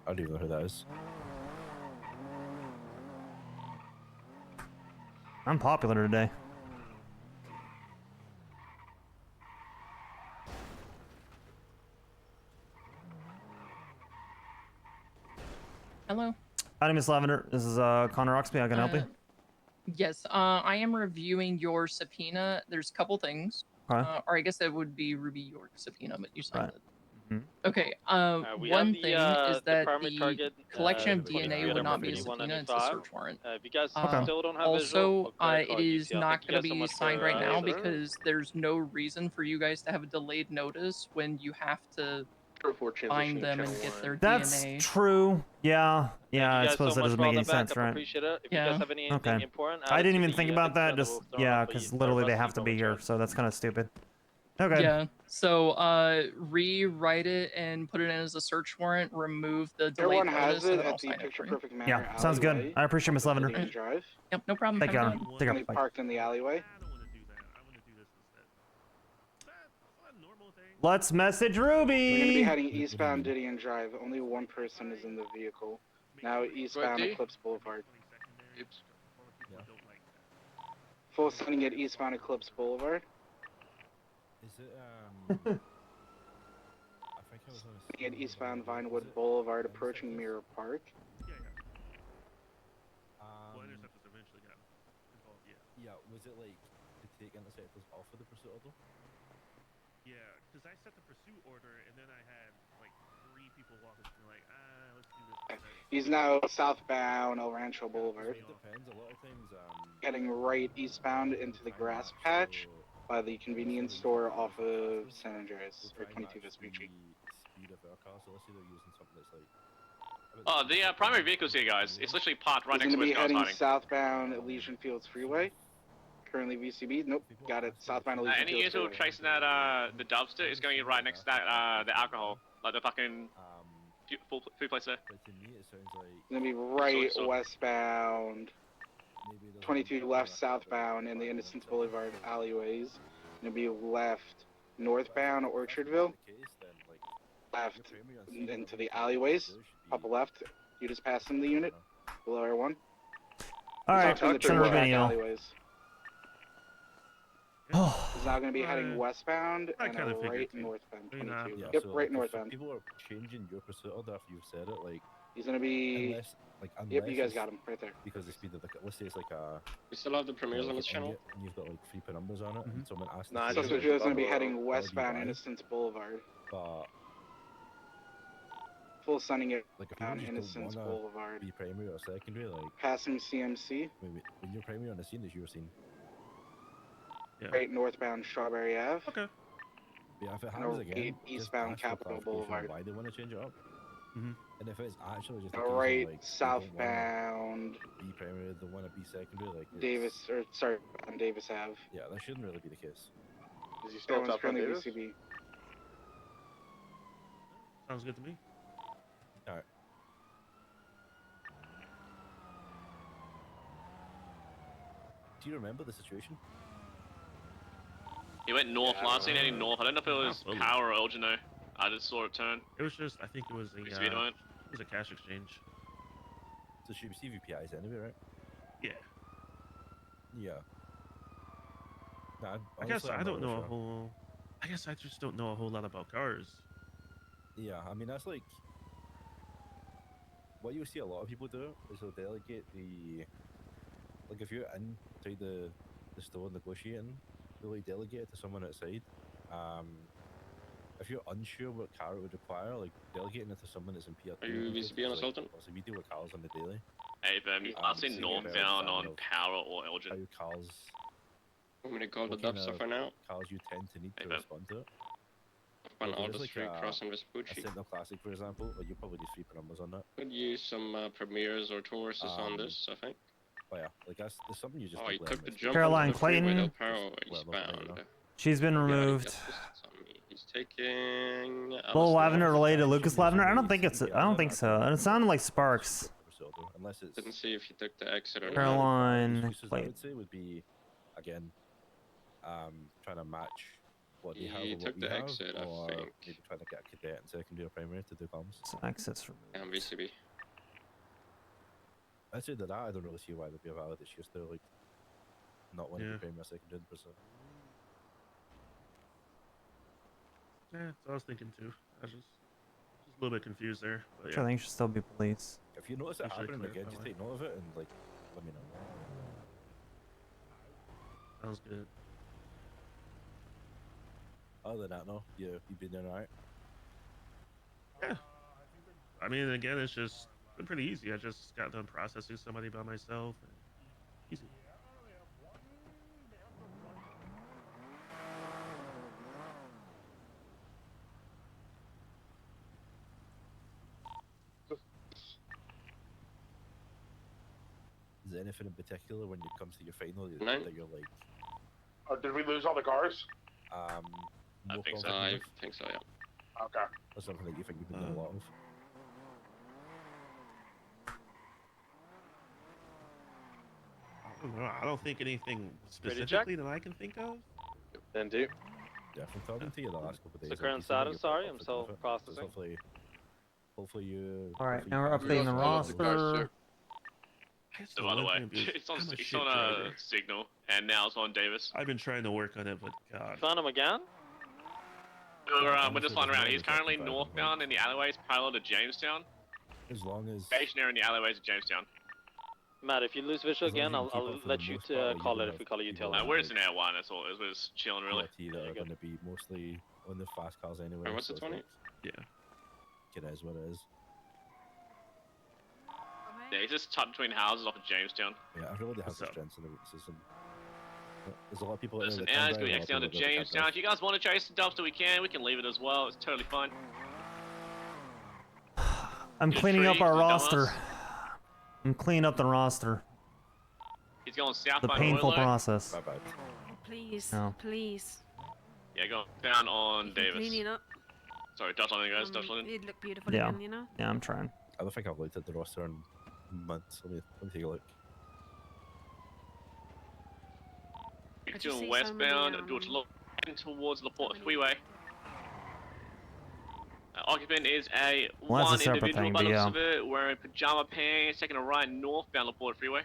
S13: I don't even know who that is.
S5: I'm popular today.
S17: Hello.
S5: Hi, name is Lavender. This is Connor Oxby. How can I help you?
S17: Yes, I am reviewing your subpoena. There's a couple things.
S5: Okay.
S17: Or I guess that would be Ruby York's subpoena, but you signed
S5: Right.
S17: it.
S5: Mhm.
S17: Okay.
S6: We
S17: One
S6: have the,
S17: thing is
S6: the
S17: that
S6: primary
S17: the
S6: target,
S17: collection of
S6: 23
S17: DNA would not be a
S6: number
S17: subpoena; it's a
S6: 5195.
S17: search warrant.
S6: If you guys
S5: Okay.
S6: still don't have
S17: Also,
S6: visual, okay,
S17: it is
S6: UCL.
S17: not
S6: Thank you
S17: going to
S6: guys so
S17: be
S6: much
S17: signed
S6: for,
S17: right now
S6: sir.
S17: because there's no reason for you guys to have a delayed notice when you have to find them and get their
S5: That's
S17: DNA.
S5: true. Yeah. Yeah, I
S6: You guys
S5: suppose
S6: so
S5: that
S6: much
S5: doesn't
S6: for all
S5: make any
S6: the
S5: sense,
S6: backup.
S5: right?
S6: Appreciate it. If
S17: Yeah.
S6: you guys have anything
S5: Okay.
S6: important,
S5: I
S6: add it
S5: didn't
S6: to
S5: even
S6: the,
S5: think about that.
S6: agenda,
S5: Just
S6: we'll throw it
S5: yeah,
S6: up for
S5: because
S6: you.
S5: literally they
S6: Rest
S5: have
S6: of
S5: to
S6: you
S5: be
S6: know
S5: here,
S6: which
S5: so that's kind of stupid. Okay.
S17: Yeah. So rewrite it and put it in as a search warrant. Remove the delayed
S18: Everyone has
S17: notice, and
S18: it
S17: then I'll
S18: at the
S17: sign it
S18: Picture
S17: for you.
S18: Perfect Manor
S5: Yeah, sounds good.
S18: alleyway.
S5: I appreciate Miss Lavender.
S18: City Drive.
S17: Yep, no problem.
S5: Thank you,
S17: Have a
S5: Honor.
S17: good one.
S5: Take care.
S18: Currently
S5: Bye.
S18: parked in the alleyway.
S5: Let's message
S18: We're going to be
S5: Ruby.
S18: heading eastbound Didion Drive. Only one person is in the vehicle. Now eastbound
S16: Ready?
S18: Eclipse Boulevard.
S16: Oops.
S18: Full sending it eastbound Eclipse Boulevard.
S13: Is it, I think I was on
S18: Sending it eastbound Vinewood Boulevard, approaching Mirror Park.
S13: Yeah, was it like to take interceptors off of the pursuit order?
S1: Yeah, because I set the pursuit order, and then I had like 3 people walking through, like, let's do this instead.
S18: He's now southbound El Rancho Boulevard.
S13: It depends. A lot of times,
S18: Heading right eastbound into the grass patch by the convenience store off of San Andreas, or 22 Vespucci.
S13: Speed of our cars, so let's say they're using something that's like.
S24: Oh, the primary vehicle's here, guys. It's literally parked right
S18: He's
S24: next to
S18: going
S24: where
S18: to be
S24: the car's
S18: heading
S24: hiding.
S18: southbound Elysian Fields Freeway. Currently VCB. Nope, got it. Southbound Elysian
S24: Any
S18: Fields
S24: user
S18: Freeway.
S24: tracing that the dumpster is going to be right next to that the alcohol, like the fucking food place there.
S13: But to me, it sounds like.
S18: He's going to be right westbound. 22 left southbound in the Innocence Boulevard alleyways. Going to be left northbound Orchardville. Left into the alleyways. Up left. You just passed in the unit. Below R1.
S5: All right, Senator Benio.
S18: He's now going to be heading westbound and right northbound. 22. Yep, right northbound.
S13: People are changing your pursuit order after you've said it, like.
S18: He's going to be.
S13: Unless
S18: yep, you guys got him right there.
S13: Because the speed of the. Let's say it's like a.
S24: We still have the premieres on this channel.
S13: And you've got like 3 numbers on it, and someone asks.
S18: So Sergio's going to be heading westbound Innocence Boulevard.
S13: But.
S18: Full sunning it
S13: like
S18: down Innocence Boulevard.
S13: Be primary or secondary, like.
S18: Passing CMC.
S13: When you're primary on the scene, is your scene.
S1: Yeah.
S18: Right northbound Strawberry Ave.
S1: Okay.
S13: Yeah, if it happens again,
S18: eastbound Capitol Boulevard.
S13: Why they want to change it up?
S1: Mm-hmm.
S13: And if it's actually just
S18: right
S13: like,
S18: southbound.
S13: Be primary, they want to be secondary, like
S18: Davis, or sorry, on Davis Ave.
S13: Yeah, that shouldn't really be the case.
S14: Is he still up on Davis?
S18: VCB.
S1: Sounds good to me.
S13: All right. Do you remember the situation?
S24: He went north. Last seen heading north. I don't know if it was Power or Elgino. I just saw it turn.
S1: It was just, I think it was a cash exchange.
S13: So she received VPIs anyway, right?
S1: Yeah.
S13: Yeah. Nah,
S1: I guess I don't know a whole. I guess I just don't know a whole lot about cars.
S13: Yeah, I mean that's like what you see a lot of people do is they'll delegate the like if you're inside the store negotiating, they'll like delegate it to someone outside. If you're unsure what car it would require, like delegating it to someone that's in PR2.
S24: Are you VCB on Assaultant?
S13: So we deal with cars on the daily.
S24: Hey, I've seen northbound on Power or Elgin.
S13: How cars.
S24: I'm gonna call the dumpster for now.
S13: Cars you tend to need to respond to it.
S24: On Alder Street, crossing Vespucci.
S13: A Sentinel Classic, for example, like you probably need 3 numbers on that.
S24: Could use some premieres or Tauruses on this, I think.
S13: Oh yeah, like that's something you just.
S24: Oh, he took the jump.
S5: Caroline Clayton. She's been removed.
S24: He's taking.
S5: Lil Lavender related to Lucas Lavender? I don't think it's. I don't think so. It sounded like Sparks.
S13: Unless it's.
S24: Didn't see if he took the exit or not.
S5: Caroline
S13: I would say would be, again, trying to match what they have or what we have,
S24: exit,
S13: or
S24: I think.
S13: maybe trying to get a cadet in secondary or primary to do comms.
S5: Some exits from.
S24: And VCB.
S13: I'd say that I don't really see why there'd be a valid issue still, like, not wanting to be primary or secondary in person.
S1: Yeah, that's what I was thinking too. I was just a little bit confused there. But
S5: I think should still be police.
S13: If you notice it happening again, just take note of it and like let me know.
S1: Sounds good.
S13: Other than that, no, you've been doing alright.
S1: Yeah. I mean, again, it's just been pretty easy. I just got done processing somebody by myself. And easy.
S13: Is there anything in particular when it comes to your final that you're like?
S10: Oh, did we lose all the cars?
S24: I think so. I think so. Yeah.
S10: Okay.
S13: Or something that you think you've been doing a lot of.
S1: I don't think anything specifically that I can think of.
S14: Then do.
S13: Yeah, from talking to you the last couple of days.
S19: The current status, sorry, I'm still processing.
S13: Hopefully you.
S5: All right, now we're updating the roster.
S24: So by the way, it's on Signal, and now it's on Davis.
S1: I've been trying to work on it, but God.
S19: Found him again?
S24: We're just flying around. He's currently northbound in the alleyways, parallel to Jamestown.
S13: As long as.
S24: Stationary in the alleyways of Jamestown.
S19: Matt, if you lose visual
S13: As long as
S19: again,
S13: you can keep
S19: I'll
S13: up for
S19: let
S13: the
S19: you
S13: most part, you're
S19: call it
S13: gonna
S19: if we call it
S13: have
S19: util.
S13: people
S24: We're just in Air 1, that's all. It was chilling, really.
S13: that are going to be mostly on the fast cars anyway.
S24: Alright, what's
S13: so
S24: the
S13: it's
S24: 20?
S13: like,
S1: Yeah.
S13: it is what it is.
S24: Yeah, he's just tucked between houses off of Jamestown.
S13: Yeah, everybody has
S1: What's
S13: their
S1: up?
S13: strengths and their weaknesses. And there's a lot of people out there
S24: Listen,
S13: that can
S24: Aaron's
S13: drive,
S24: gonna
S13: and
S24: be
S13: a lot of
S24: X down to
S13: people that can't
S24: Jamestown.
S13: drive.
S24: If you guys want to chase the dumpster, we can leave it as well. It's totally fine.
S5: I'm
S24: You're
S5: cleaning up
S24: free,
S5: our
S24: you
S5: roster.
S24: dumbass.
S5: I'm cleaning up the roster.
S24: He's going south
S5: The
S24: by
S5: painful
S24: Royal.
S5: process.
S13: Bye-bye.
S23: Please,
S5: No.
S23: please.
S24: Yeah, go down on
S23: If you're
S24: Davis.
S23: cleaning up,
S24: Sorry, Dutch landing, guys. Dutch landing.
S23: it'd look beautiful
S5: Yeah.
S23: again, you know?
S5: Yeah, I'm trying.
S13: I don't think I've looked at the roster in months. Let me take a look.
S24: If
S23: I just
S24: you're
S23: see
S24: doing
S23: so many,
S24: westbound, do it towards LaPorte Freeway. Occupant is a
S5: Well, that's a
S24: one
S5: separate
S24: individual
S5: thing,
S24: by
S5: but
S24: the looks
S5: yeah.
S24: of it, wearing pajama pants, taking a right northbound LaPorte Freeway.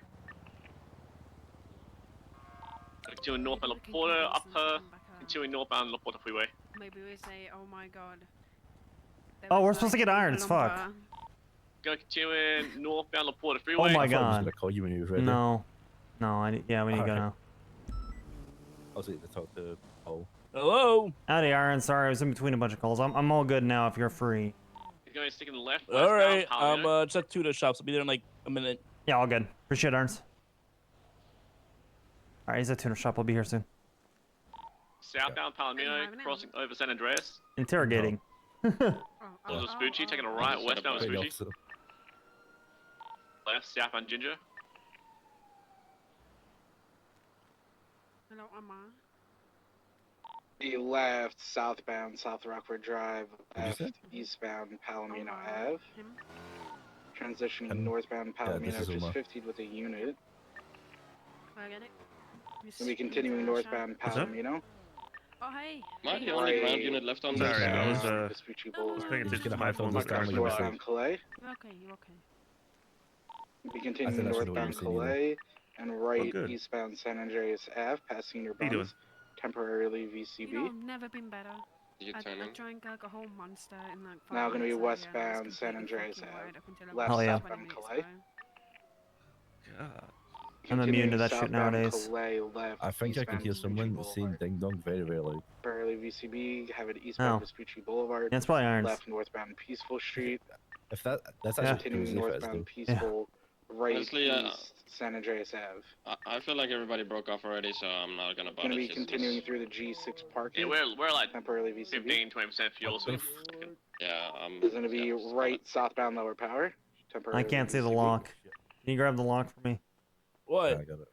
S24: Continuing northbound
S23: Maybe we can
S24: LaPorte,
S23: convince them to
S24: upper,
S23: come back out.
S24: continuing northbound LaPorte Freeway.
S23: Maybe we say, oh my god. there
S5: Oh,
S23: was
S5: we're supposed to
S23: like
S5: get irons.
S23: a
S5: Fuck.
S23: lumper.
S24: Gonna continue northbound LaPorte Freeway.
S5: Oh my
S13: I thought I was going
S5: god.
S13: to call you when you were ready.
S5: No. No, yeah, we need to go now.
S13: I was going to talk to Paul.
S4: Hello.
S5: Howdy, Aaron. Sorry, I was in between a bunch of calls. I'm all good now if you're free.
S24: He's going to stick in the left.
S4: All right.
S24: westbound,
S4: I'm just at Tuna Shops. I'll be there in like a minute.
S5: Yeah, all good. Appreciate it, Aaron's. Alright, he's at Tuner Shop. I'll be here soon.
S24: Southbound Palomino, crossing over San Andreas.
S5: Interrogating.
S24: Towards Vespucci, taking a right westbound Vespucci. Left, southbound Ginger.
S23: Hello, Amma.
S18: The left, southbound South Rockford Drive,
S13: What'd you
S18: left, eastbound Palomino
S23: Omar.
S18: Ave. Transitioning northbound
S13: Yeah, this
S18: Palomino,
S13: is
S18: just
S13: Omar.
S18: 50'd with a unit.
S23: I get it.
S18: We'll be continuing northbound
S1: What's up?
S18: Palomino.
S23: Oh, hey.
S24: Might be
S23: Hey,
S24: only
S18: Right.
S24: ground unit left on
S1: Sorry,
S24: this.
S1: I was
S18: Vespucci
S23: No, no,
S1: was
S23: no,
S1: paying
S23: no,
S1: attention
S23: no,
S1: to my phone.
S13: no,
S1: with
S13: no,
S1: cars in
S13: no,
S1: the
S13: no,
S1: back.
S18: Northbound Calais.
S23: You're okay, you're okay.
S18: We'll be
S13: I
S18: continuing
S13: think that's what
S18: northbound
S13: we're seeing either.
S18: Calais and right
S1: good.
S18: eastbound San Andreas Ave, past Senior
S1: How you doing?
S18: Buns, temporarily
S23: You know,
S18: VCB.
S23: I've never been better.
S24: Did you
S23: I
S24: turn in?
S23: drank like a whole monster in like 5
S18: Now gonna be
S23: minutes earlier, and I was
S18: westbound San
S23: completely
S18: Andreas
S23: fucking
S18: Ave.
S23: wired up until
S18: Left
S23: about
S5: yeah.
S23: 20
S18: southbound
S23: minutes
S18: Calais.
S23: ago.
S1: God.
S5: I'm immune to
S18: Continuing
S5: that shit
S18: southbound
S5: nowadays.
S18: Calais, left,
S13: I think I can
S18: eastbound
S13: hear
S18: Vespucci
S13: someone
S18: Boulevard.
S13: saying ding dong very, very loud.
S18: Temporarily VCB, have it eastbound
S5: Oh.
S18: Vespucci Boulevard.
S5: Yeah, it's probably Irons.
S18: Left northbound Peaceful Street.
S13: If that's
S5: Yeah.
S13: actually
S18: Continuing
S13: crazy if it is
S18: northbound
S13: though.
S18: Peaceful. Right
S24: Honestly,
S18: east San Andreas Ave.
S24: I feel like everybody broke off already, so I'm not gonna bother.
S18: Gonna be
S24: It's
S18: continuing
S24: just-
S18: through the G6 parking.
S24: Yeah, we're like
S18: temporarily VCB.
S24: 15-20% fuel, so yeah.
S18: There's gonna be
S24: yeah,
S18: right southbound lower power.
S5: I
S18: Temporarily
S5: can't see the
S18: VCB.
S5: lock. Can you grab the lock for me?
S13: Yeah, I
S4: What?
S13: got it.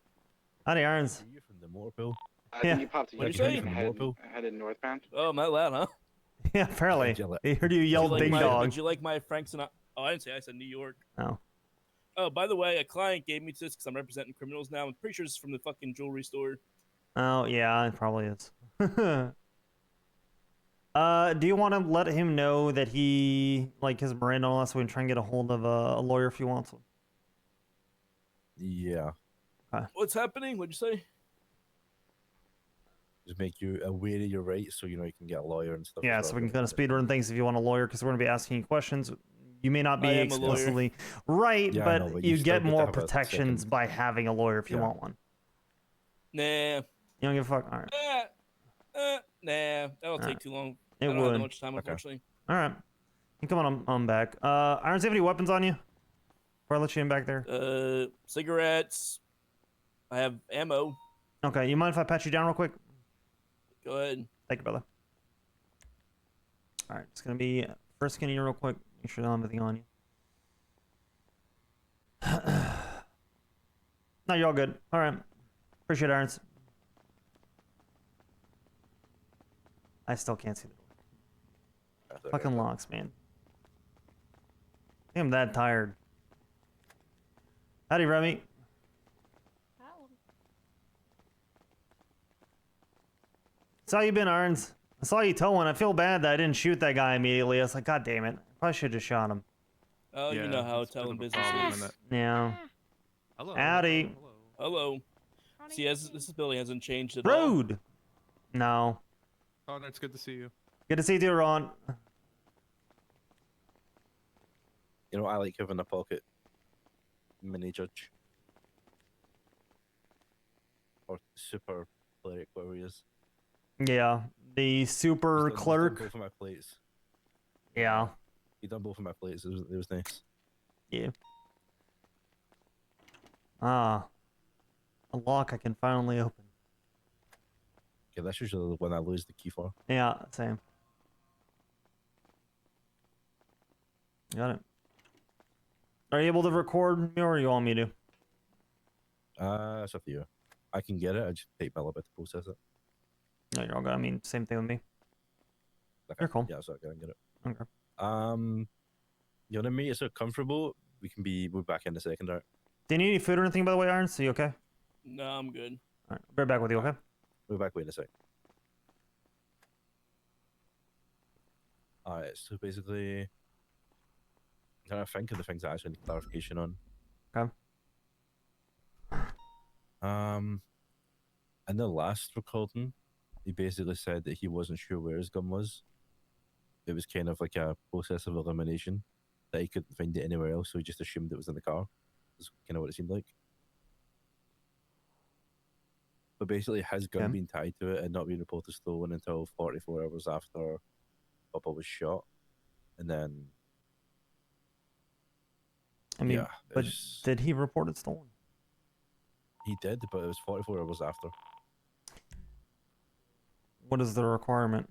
S5: Howdy, Irons.
S13: Are you from the motor pool?
S18: I
S5: Yeah.
S18: think you popped a
S4: What'd
S13: you
S18: U-turn
S13: say?
S18: and
S13: From the Morpool?
S18: headed northbound.
S4: Oh, I'm not loud, huh?
S5: Yeah, apparently.
S13: Did you let-
S5: They heard you yell
S4: Did you
S5: ding
S4: like
S5: dong.
S4: Did you like my Frank Sinatra? Oh, I didn't say. I said New York.
S5: Oh.
S4: Oh, by the way, a client gave me this because I'm representing criminals now. I'm pretty sure it's from the fucking jewelry store.
S5: Oh, yeah, it probably is. Do you want to let him know that he, like, his Miranda and all that, so we can try and get a hold of a lawyer if he wants one?
S13: Yeah.
S4: What's happening? What'd you say?
S13: Just make you aware of your rights so you know you can get a lawyer and stuff.
S5: Yeah,
S13: as
S5: so
S13: well.
S5: we can kind of speed run things if you want a lawyer, because we're going to be asking you questions. You may not be
S4: I am a lawyer.
S5: explicitly right,
S13: Yeah, I
S5: but,
S13: know, but
S5: you
S13: you still
S5: get
S13: get to
S5: more
S13: have a
S5: protections
S13: second-
S5: by having a lawyer if you
S13: Yeah.
S5: want one.
S4: Nah.
S5: You don't give a fuck? All right.
S4: Nah. That'll take
S5: Alright.
S4: too long.
S5: It
S4: I don't have
S5: would.
S4: that much time, unfortunately.
S5: All right. You come on, I'm back. Irons, do you have any weapons on you? Before I let you in back there?
S4: Cigarettes. I have ammo.
S5: Okay, you mind if I pat you down real quick?
S4: Go ahead.
S5: Thank you, brother. All right, it's gonna be first scanning you real quick. Make sure I don't have anything on you. No, you're all good. All right. Appreciate it, Irons. I still can't see the door. Fucking locks, man. I'm that tired. Howdy, Remy. Saw you been, Irons. I saw you towing. I feel bad that I didn't shoot that guy immediately. I was like, God damn it. I probably should have just shot him.
S4: Oh, you know how telling business is.
S5: Yeah.
S3: Hello.
S5: Howdy.
S4: Hello. See, this building hasn't changed at all.
S5: Rude. No.
S3: Oh, no, it's good to see you.
S5: Good to see you, Ron.
S13: You know, I like having a pocket mini judge. or super cleric, whatever he is.
S5: Yeah, the super
S13: He's done
S5: clerk.
S13: both of my plates.
S5: Yeah.
S13: He done both of my plates. It was nice.
S5: Yeah. Ah. A lock I can finally open.
S13: Okay, that's usually the one I lose the key for.
S5: Yeah, same. Got it. Are you able to record me or you want me to?
S13: It's up to you. I can get it. I just take my little bit to process it.
S5: No, you're all good. I mean, same thing with me.
S13: Okay.
S5: You're cool.
S13: Yeah, so I can get it.
S5: Okay.
S13: You want to make yourself comfortable? We're back in a second, right?
S5: Do you need any food or anything, by the way, Irons? Are you okay?
S4: No, I'm good.
S5: Alright, I'll be right back with you, okay?
S13: We're back in a sec. Alright, so basically, I'm trying to think of the things I actually need clarification on.
S5: Okay.
S13: In the last recording, he basically said that he wasn't sure where his gun was. It was kind of like a process of elimination, that he couldn't find it anywhere else, so he just assumed it was in the car. That's kind of what it seemed like. But basically, his gun being tied to it and not being reported stolen until 44 hours after Bubba was shot. And then...
S5: I mean,
S13: yeah,
S5: but did he report it stolen?
S13: He did, but it was 44 hours after.
S5: What is the requirement?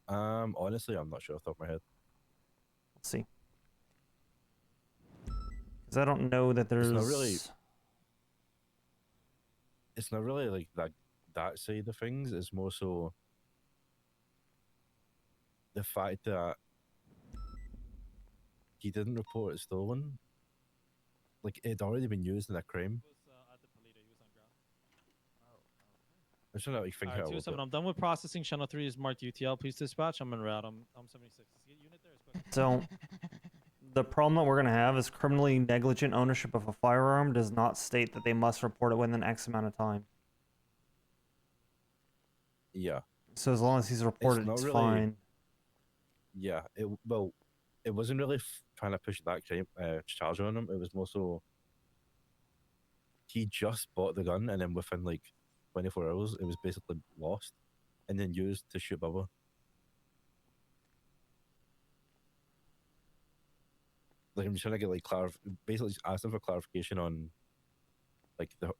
S13: Honestly, I'm not sure off the top of my head.
S5: Let's see. Because I don't know that there's...
S13: It's not really like that side of things. It's more so the fact that he didn't report it stolen. Like, it had already been used in a crime. I'm trying to like think
S6: Alright,
S13: how
S6: 2-7, I'm done with processing. Channel 3 is marked UTL. Please dispatch. I'm en route. I'm 76. Get unit there as quick.
S5: So, the problem that we're going to have is criminally negligent ownership of a firearm does not state that they must report it within X amount of time.
S13: Yeah.
S5: So as long as he's reported, it's
S13: really,
S5: fine.
S13: Yeah. It wasn't really trying to push that crime, charge on him. It was more so he just bought the gun and then within like 24 hours, it was basically lost and then used to shoot Bubba. Like, I'm trying to get like basically just ask him for clarification on like the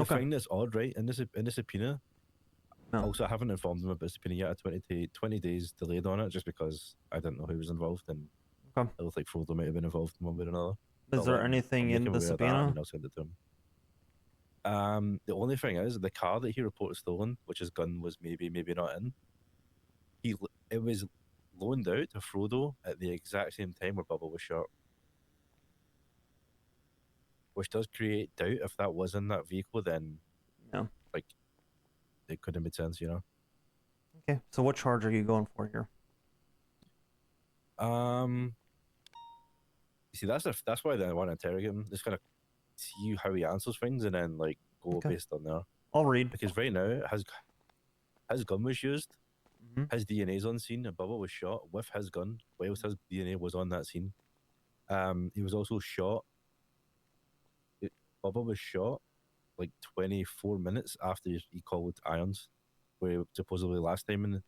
S13: thing that's odd, right? In the subpoena, also I haven't informed them about the subpoena yet. 20 days delayed on it just because I didn't know who was involved and it looked like Frodo might have been involved in one way or another.
S5: Is there anything in the subpoena?
S13: I'll send it to him. The only thing is the car that he reported stolen, which his gun was maybe not in. It was loaned out to Frodo at the exact same time where Bubba was shot, which does create doubt. If that was in that vehicle, then like it could have made sense, you know.
S5: Okay, so what charge are you going for here?
S13: See, that's why I want to interrogate him. Just gonna see how he answers things and then like go based on there.
S5: I'll read.
S13: Because right now his gun was used. His DNA's on scene, and Bubba was shot with his gun, whilst his DNA was on that scene. He was also shot. Bubba was shot like 24 minutes after he called Irons, where supposedly last time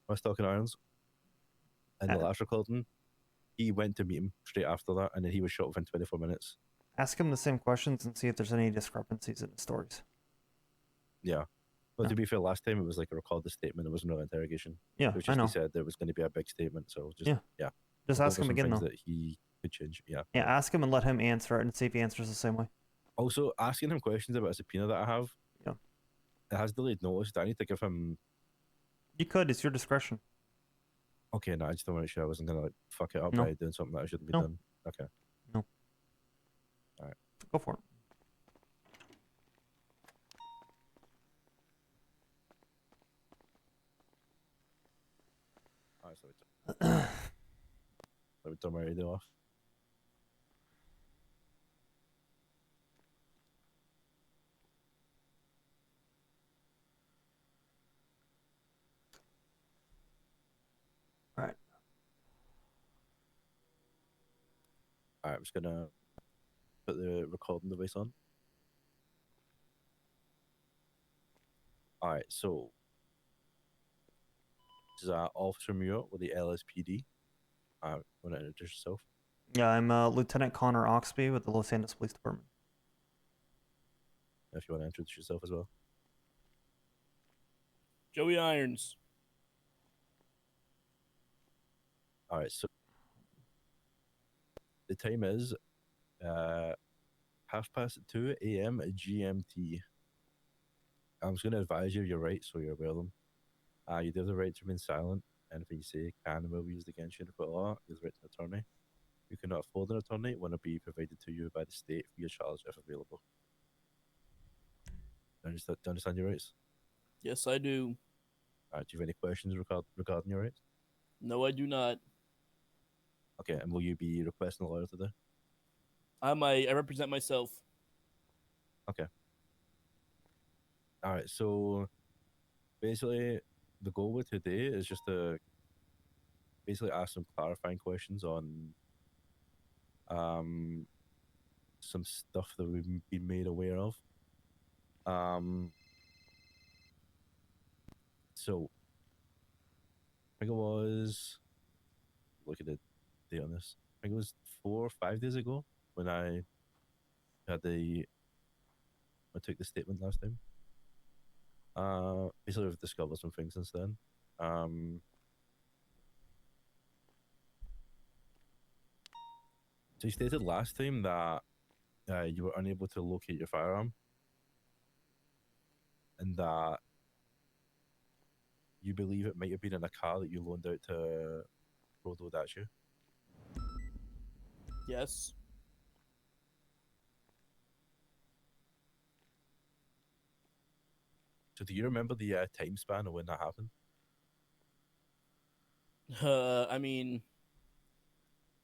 S13: I was talking Irons. In the last recording, he went to meet him straight after that, and then he was shot within 24 minutes.
S5: Ask him the same questions and see if there's any discrepancies in the stories.
S13: Yeah. But to be fair, last time it was like a recorded statement. It wasn't an interrogation.
S5: Yeah,
S13: it was
S5: I
S13: just
S5: know.
S13: He said there was going to be a big statement, so just
S5: Just ask him again, though.
S13: That he could change. Yeah.
S5: Yeah, ask him and let him answer it and see if he answers the same way.
S13: Also, asking him questions about a subpoena that I have.
S5: Yeah.
S13: It has delayed notice. Do I need to give him?
S5: You could. It's your discretion.
S13: Okay, no, I just don't want to make sure I wasn't gonna like fuck it up
S5: No.
S13: by doing something that I shouldn't be
S5: No.
S13: done. Okay.
S5: No.
S13: All right.
S5: Go for it.
S13: Alright, let me turn my radio off.
S5: All right.
S13: Alright, I'm just gonna put the recording device on. Alright, so this is Officer Muir with the LSPD. Want to introduce yourself?
S5: Yeah, I'm Lieutenant Connor Oxby with the Los Angeles Police Department.
S13: If you want to introduce yourself as well.
S4: Joey Irons.
S13: Alright, so the time is 2:30 a.m. GMT. I'm just going to advise you of your rights so you're aware of them. You do have the right to remain silent. Anything you say can and will be used against you in a court of law. You have the right to an attorney. You cannot afford an attorney when it be provided to you by the state for your charge if available. Do you understand your rights?
S4: Yes, I do.
S13: Do you have any questions regarding your rights?
S4: No, I do not.
S13: Okay, and will you be requesting a lawyer today?
S4: I represent myself.
S13: Okay. All right, so basically the goal with today is just to basically ask some clarifying questions on some stuff that we've been made aware of. So I think it was, look at the date on this. I think it was 4 or 5 days ago when I took the statement last time. Basically we've discovered some things since then. So you stated last time that you were unable to locate your firearm, and that you believe it might have been in a car that you loaned out to Frodo Dachu.
S4: Yes.
S13: So do you remember the time span of when that happened?
S4: I mean,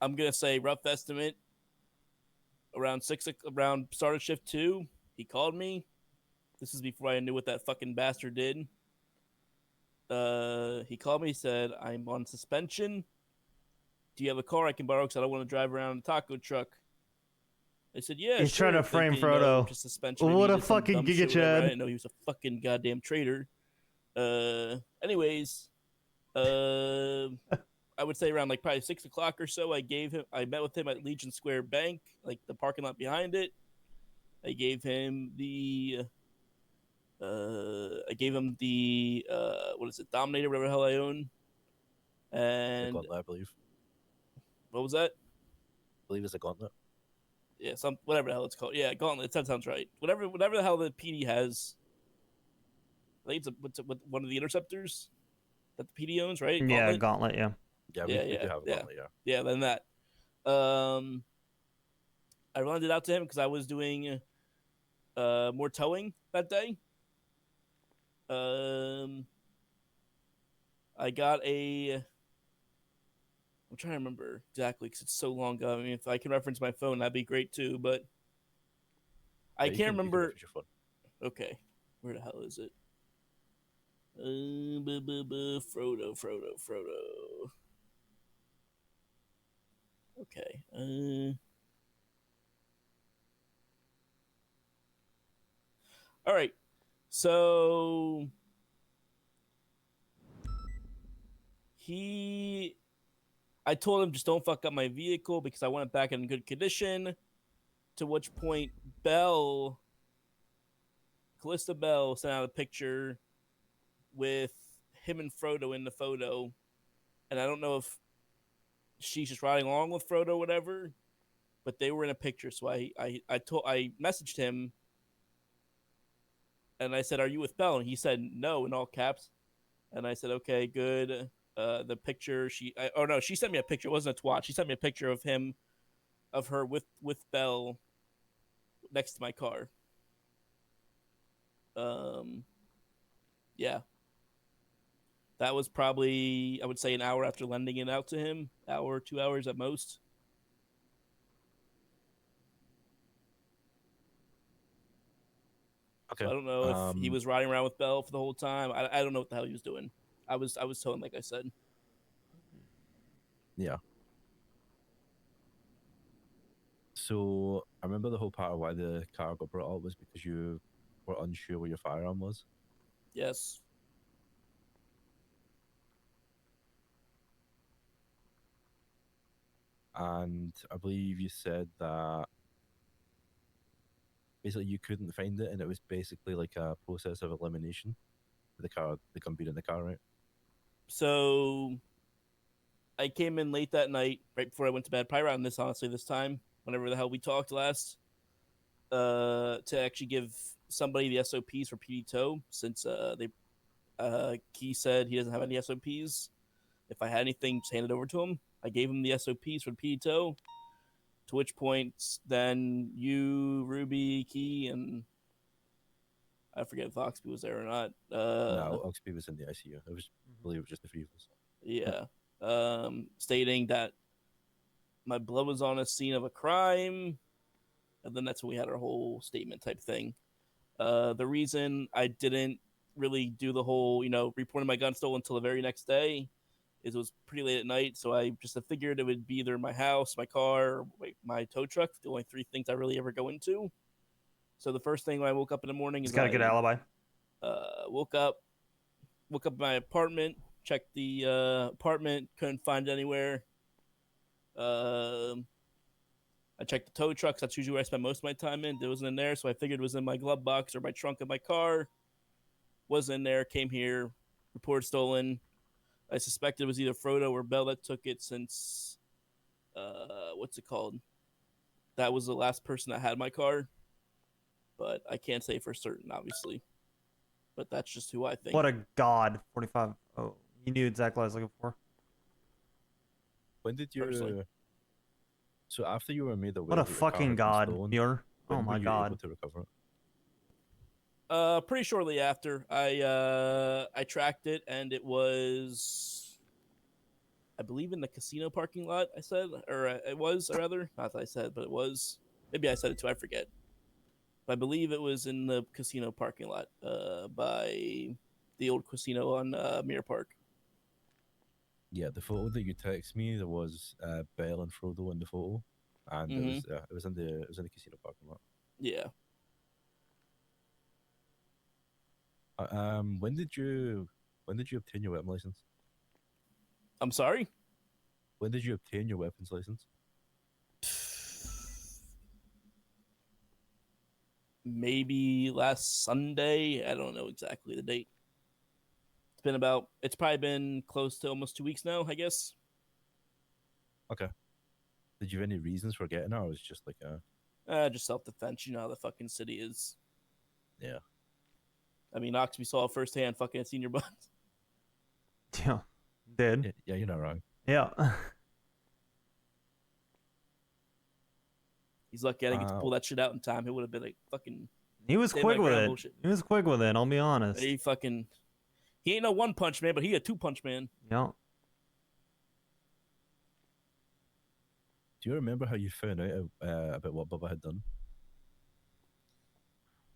S4: I'm gonna say rough estimate. Around around start of shift 2, he called me. This is before I knew what that fucking bastard did. He called me, said, I'm on suspension. Do you have a car I can borrow? Because I don't want to drive around in a taco truck. I said, yeah,
S5: He's
S4: sure.
S5: trying to frame
S4: thinking,
S5: Frodo.
S4: Just suspension.
S5: What
S4: Maybe
S5: a
S4: just some
S5: fucking
S4: dumb shit,
S5: Giga
S4: whatever. I
S5: Chad.
S4: didn't know he was a fucking goddamn traitor. Anyways, I would say around like probably 6 o'clock or so, I met with him at Legion Square Bank, like the parking lot behind it. I gave him the what is it, Dominator, whatever the hell I own. And
S13: the Gauntlet, I believe.
S4: What was that?
S13: I believe it's a Gauntlet.
S4: Yeah, whatever the hell it's called. Yeah, Gauntlet. That sounds right. Whatever the hell the PD has. I think it's one of the interceptors that the PD owns, right?
S5: Yeah, Gauntlet, yeah.
S13: Yeah, we do have a Gauntlet, yeah.
S4: Yeah, then that. I loaned it out to him because I was doing more towing that day. I got I'm trying to remember exactly because it's so long ago. I mean, if I can reference my phone, that'd be great too. But I can't remember. Okay, where the hell is it? Frodo. Okay. All right. So I told him just don't fuck up my vehicle because I want it back in good condition. To which point Callista Bell sent out a picture with him and Frodo in the photo. And I don't know if she's just riding along with Frodo or whatever, but they were in a picture. So I messaged him and I said, "Are you with Belle?" And he said no in all caps. And I said, "Okay, good." The picture she sent me a picture. It wasn't a twat. She sent me a picture of her with Belle next to my car. Yeah. That was probably, I would say, an hour after lending it out to him. Hour, 2 hours at most.
S13: Okay.
S4: So I don't know if he was riding around with Belle for the whole time. I don't know what the hell he was doing. I was towing, like I said.
S13: Yeah. So I remember the whole part of why the car got brought up was because you were unsure where your firearm was.
S4: Yes.
S13: And I believe you said that basically you couldn't find it, and it was basically like a process of elimination. The gun being in the car, right?
S4: So I came in late that night, right before I went to bed. Probably around this, honestly, this time, whenever the hell we talked last, to actually give somebody the SOPs for PD tow, since Key said he doesn't have any SOPs. If I had anything, just hand it over to him. I gave him the SOPs for PD tow. To which point, then you, Ruby, Key, and I forget if Oxby was there or not.
S13: No, Oxby was in the ICU. I believe it was just the three of us.
S4: Yeah. Stating that my blood was on a scene of a crime, and then that's when we had our whole statement type thing. The reason I didn't really do the whole, reporting my gun stolen until the very next day is it was pretty late at night, so I just figured it would be either my house, my car, or my tow truck, the only three things I really ever go into. So the first thing when I woke up in the morning
S5: He's
S4: is
S5: got a good alibi.
S4: Woke up in my apartment, checked the apartment, couldn't find it anywhere. I checked the tow trucks. That's usually where I spend most of my time in. It wasn't in there, so I figured it was in my glove box or my trunk of my car. Wasn't in there. Came here, reported stolen. I suspected it was either Frodo or Bell that took it, since what's it called? That was the last person that had my car, but I can't say for certain, obviously. But that's just who I think.
S5: What a god. 45. Oh, you knew exactly what I was looking for.
S13: When did you? So after you were made aware,
S5: What a
S13: that your car
S5: fucking
S13: had been
S5: god,
S13: stolen,
S5: Muir.
S13: when
S5: Oh my
S13: were you
S5: god.
S13: able to recover it?
S4: Pretty shortly after, I tracked it, and it was, I believe, in the casino parking lot. I said, or it was, or rather, not that I said, but it was. Maybe I said it too. I forget. But I believe it was in the casino parking lot, by the old casino on Mirror Park.
S13: Yeah, the photo that you text me, there was Belle and Frodo in the photo, and it was in the casino parking lot.
S4: Yeah.
S13: When did you obtain your weapon license?
S4: I'm sorry?
S13: When did you obtain your weapons license?
S4: Maybe last Sunday. I don't know exactly the date. It's probably been close to almost 2 weeks now, I guess.
S13: Okay. Did you have any reasons for getting it, or was it just like a...
S4: just self-defense. You know how the fucking city is.
S13: Yeah.
S4: I mean, Oxby saw firsthand fucking at Senior Buns.
S5: Yeah. Did.
S13: Yeah, you're not wrong.
S5: Yeah.
S4: He's lucky I didn't get to pull that shit out in time. It would have been like fucking...
S5: He was quick with it.
S4: Bullshit.
S5: He was quick with it, I'll be honest.
S4: He ain't no one-punch man, but he a two-punch man.
S5: Yeah.
S13: Do you remember how you found out about what Bubba had done?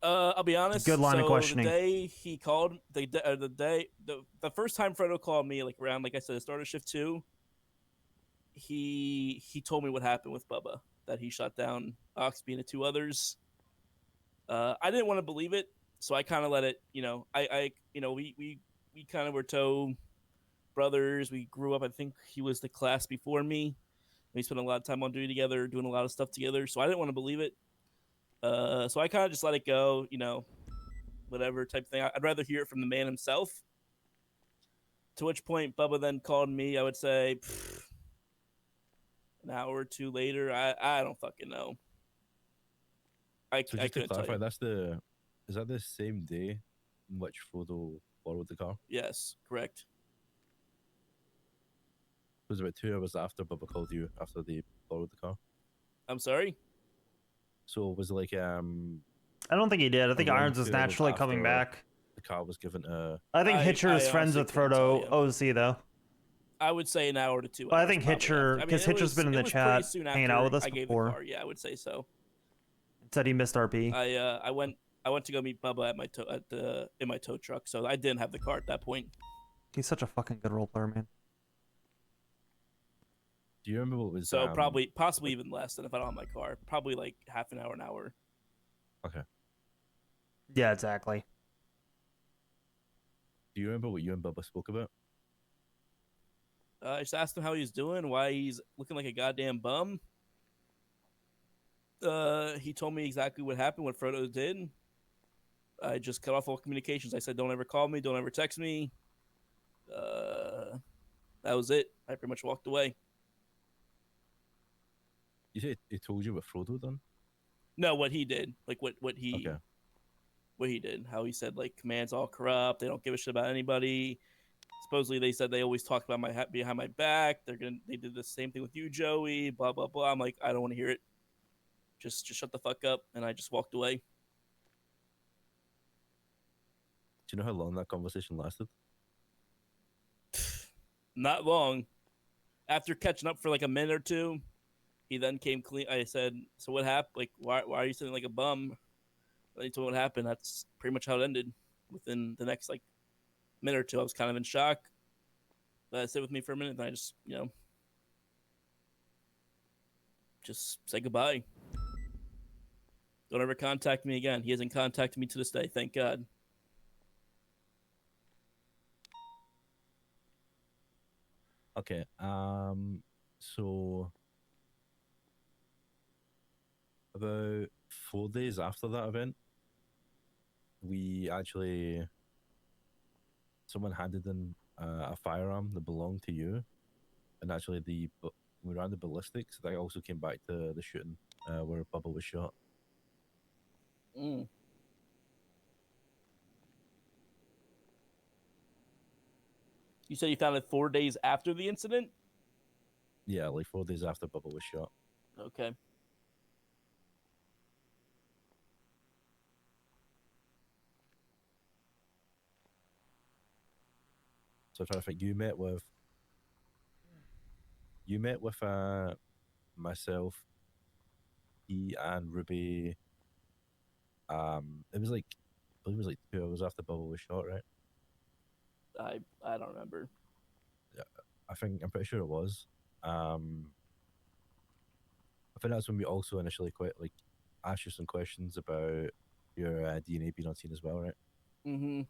S4: I'll be honest.
S5: Good line of questioning.
S4: The day he called, the first time Fredo called me, like around, like I said, the start of shift 2, he told me what happened with Bubba, that he shot down Oxby and the two others. I didn't want to believe it, so I kind of let it. We kind of were toe brothers. We grew up. I think he was the class before me. We spent a lot of time on duty together, doing a lot of stuff together. So I didn't want to believe it. So I kind of just let it go, whatever type thing. I'd rather hear it from the man himself. To which point Bubba then called me, I would say, an hour or two later. I don't fucking know.
S13: So just
S4: I
S13: to
S4: couldn't
S13: clarify,
S4: tell you.
S13: Is that the same day in which Frodo borrowed the car?
S4: Yes, correct.
S13: It was about 2 hours after Bubba called you, after they borrowed the car.
S4: I'm sorry?
S13: So was it like
S5: I don't think he did. I think
S13: around
S5: Irons is
S13: 2 hours
S5: naturally coming
S13: after
S5: back.
S13: The car was given to...
S5: I think Hitcher is friends with Frodo OC though.
S4: I would say an hour to 2 hours.
S5: Well, I think Hitcher, because Hitcher's been in the chat hanging out with us before.
S4: Yeah, I would say so.
S5: Said he missed RP.
S4: I went to go meet Bubba in my tow truck, so I didn't have the car at that point.
S5: He's such a fucking good role player, man.
S13: Do you remember what was?
S4: So possibly even less than if I don't have my car. Probably like half an hour.
S13: Okay.
S5: Yeah, exactly.
S13: Do you remember what you and Bubba spoke about?
S4: I just asked him how he's doing, why he's looking like a goddamn bum. He told me exactly what happened, what Frodo did. I just cut off all communications. I said, don't ever call me, don't ever text me. That was it. I pretty much walked away.
S13: You said he told you what Frodo done?
S4: No, what he did. Like what he did. How he said like command's all corrupt. They don't give a shit about anybody. Supposedly they said they always talk about behind my back. They did the same thing with you, Joey. Blah blah blah. I'm like, I don't want to hear it. Just shut the fuck up. And I just walked away.
S13: Do you know how long that conversation lasted?
S4: Not long. After catching up for like a minute or two, he then came clean. I said, "So what happened? Like, why are you sitting like a bum?" And he told me what happened. That's pretty much how it ended. Within the next like minute or two, I was kind of in shock. But stayed with me for a minute, and I just just say goodbye. Don't ever contact me again. He hasn't contacted me to this day. Thank God.
S13: Okay. So about 4 days after that event, someone handed in a firearm that belonged to you, and actually we ran the ballistics. That also came back to the shooting where Bubba was shot.
S4: Mm. You said you found it 4 days after the incident?
S13: Yeah, like 4 days after Bubba was shot.
S4: Okay.
S13: So I'm trying to think. You met with myself, he and Ruby. It was like, I believe it was like 2 hours after Bubba was shot, right?
S4: I don't remember.
S13: Yeah, I'm pretty sure it was. I think that's when we also initially asked you some questions about your DNA being on scene as well, right?
S4: Mm-hmm.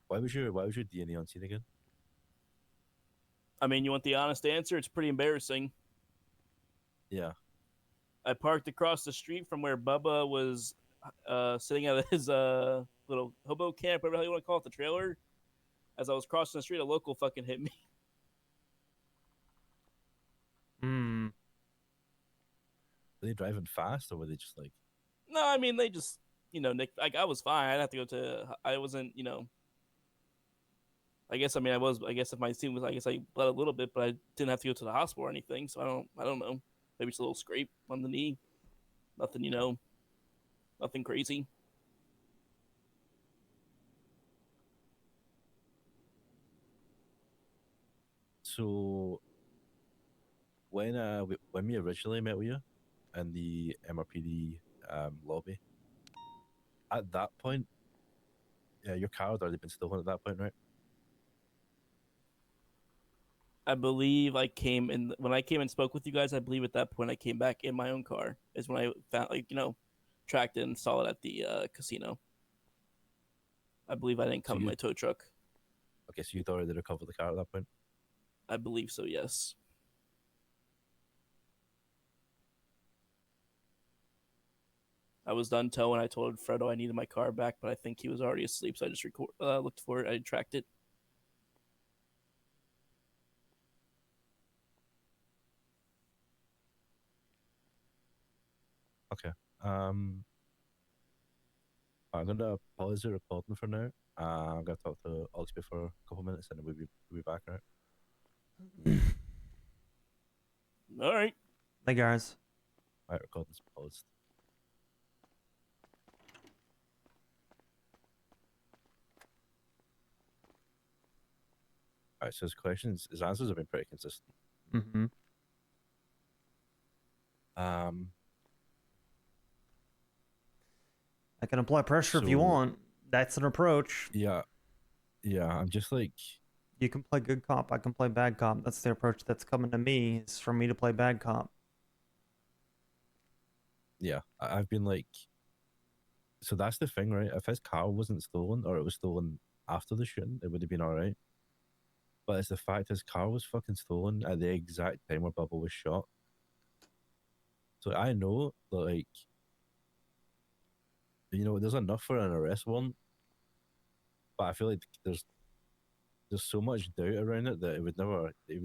S13: Why was your DNA on scene again?
S4: I mean, you want the honest answer? It's pretty embarrassing.
S13: Yeah.
S4: I parked across the street from where Bubba was sitting at his little hobo camp, whatever the hell you want to call it, the trailer. As I was crossing the street, a local fucking hit me.
S5: Hmm.
S13: Were they driving fast, or were they just like?
S4: No, I mean they just Nick. Like I was fine. I'd have to go to. I wasn't. I guess I was. I guess if my scene was, I guess I bled a little bit, but I didn't have to go to the hospital or anything. So I don't know. Maybe just a little scrape on the knee. Nothing. Nothing crazy.
S13: So when we originally met with you in the MRPD lobby, at that point, your car had already been stolen at that point, right?
S4: I believe I came in when I came and spoke with you guys. I believe at that point I came back in my own car. Is when I found tracked it and saw it at the casino. I believe I didn't come in my tow truck.
S13: Okay, so you'd already recovered the car at that point?
S4: I believe so, yes. I was done towing. I told Fredo I needed my car back, but I think he was already asleep, so I just looked for it. I tracked it.
S13: Okay. I'm gonna pause the recording for now. I'm gonna talk to Oxby for a couple minutes, and then we'll be back, right?
S4: All right.
S5: Hey guys.
S13: All right, recording's paused. All right, so his answers have been pretty consistent.
S5: Mm-hmm. I can apply pressure if you want. That's an approach.
S13: Yeah, I'm just like.
S5: You can play good cop. I can play bad cop. That's the approach that's coming to me. Is for me to play bad cop.
S13: Yeah, I've been like, so that's the thing, right? If his car wasn't stolen or it was stolen after the shooting, it would have been all right. But it's the fact his car was fucking stolen at the exact time where Bubba was shot. So I know that, like, you know, there's enough for an arrest warrant, but I feel like there's so much doubt around it that it would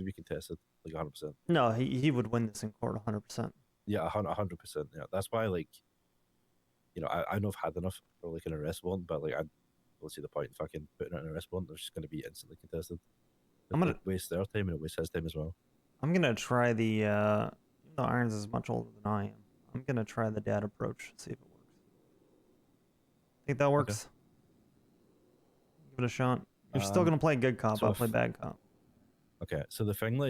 S13: be contested, like 100%.
S5: No, he would win this in court 100%.
S13: Yeah, 100%. Yeah, that's why, like, you know, I know I've had enough for like an arrest warrant, but like I don't see the point in fucking putting out an arrest warrant. They're just going to be instantly contested.
S5: I'm gonna
S13: waste their time and it wastes his time as well.
S5: I'm gonna try the Irons is much older than I am. I'm gonna try the dad approach, see if it works. Think that works? Okay. Give it a shot. You're still gonna play good cop.
S13: So
S5: I'll play bad cop.
S13: Okay, so the thing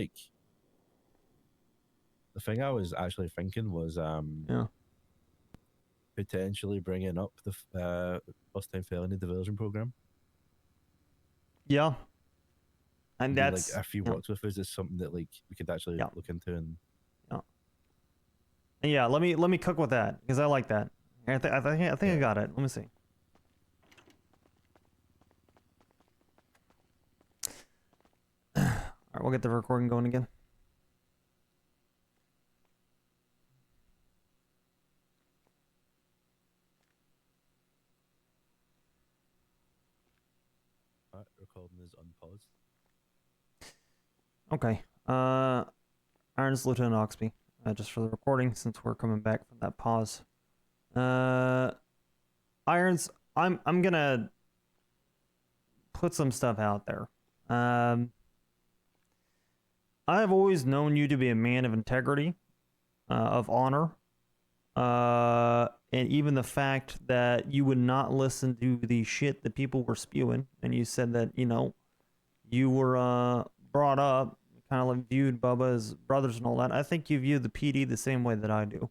S13: I was actually thinking was
S5: yeah,
S13: potentially bringing up the first time felony diversion program.
S5: Yeah. And
S13: Maybe,
S5: that's
S13: like, if he works with us, is something that like we could actually look into and.
S5: Yeah, let me cook with that because I like that. I think I got it. Let me see. All right, we'll get the recording going again.
S13: Alright, recording is unpaused.
S5: Okay. Irons Lieutenant Oxby. Just for the recording, since we're coming back from that pause. Irons, I'm gonna put some stuff out there. I've always known you to be a man of integrity, of honor, and even the fact that you would not listen to the shit that people were spewing, and you said that, you know, you were brought up, kind of like viewed Bubba as brothers and all that. I think you view the PD the same way that I do.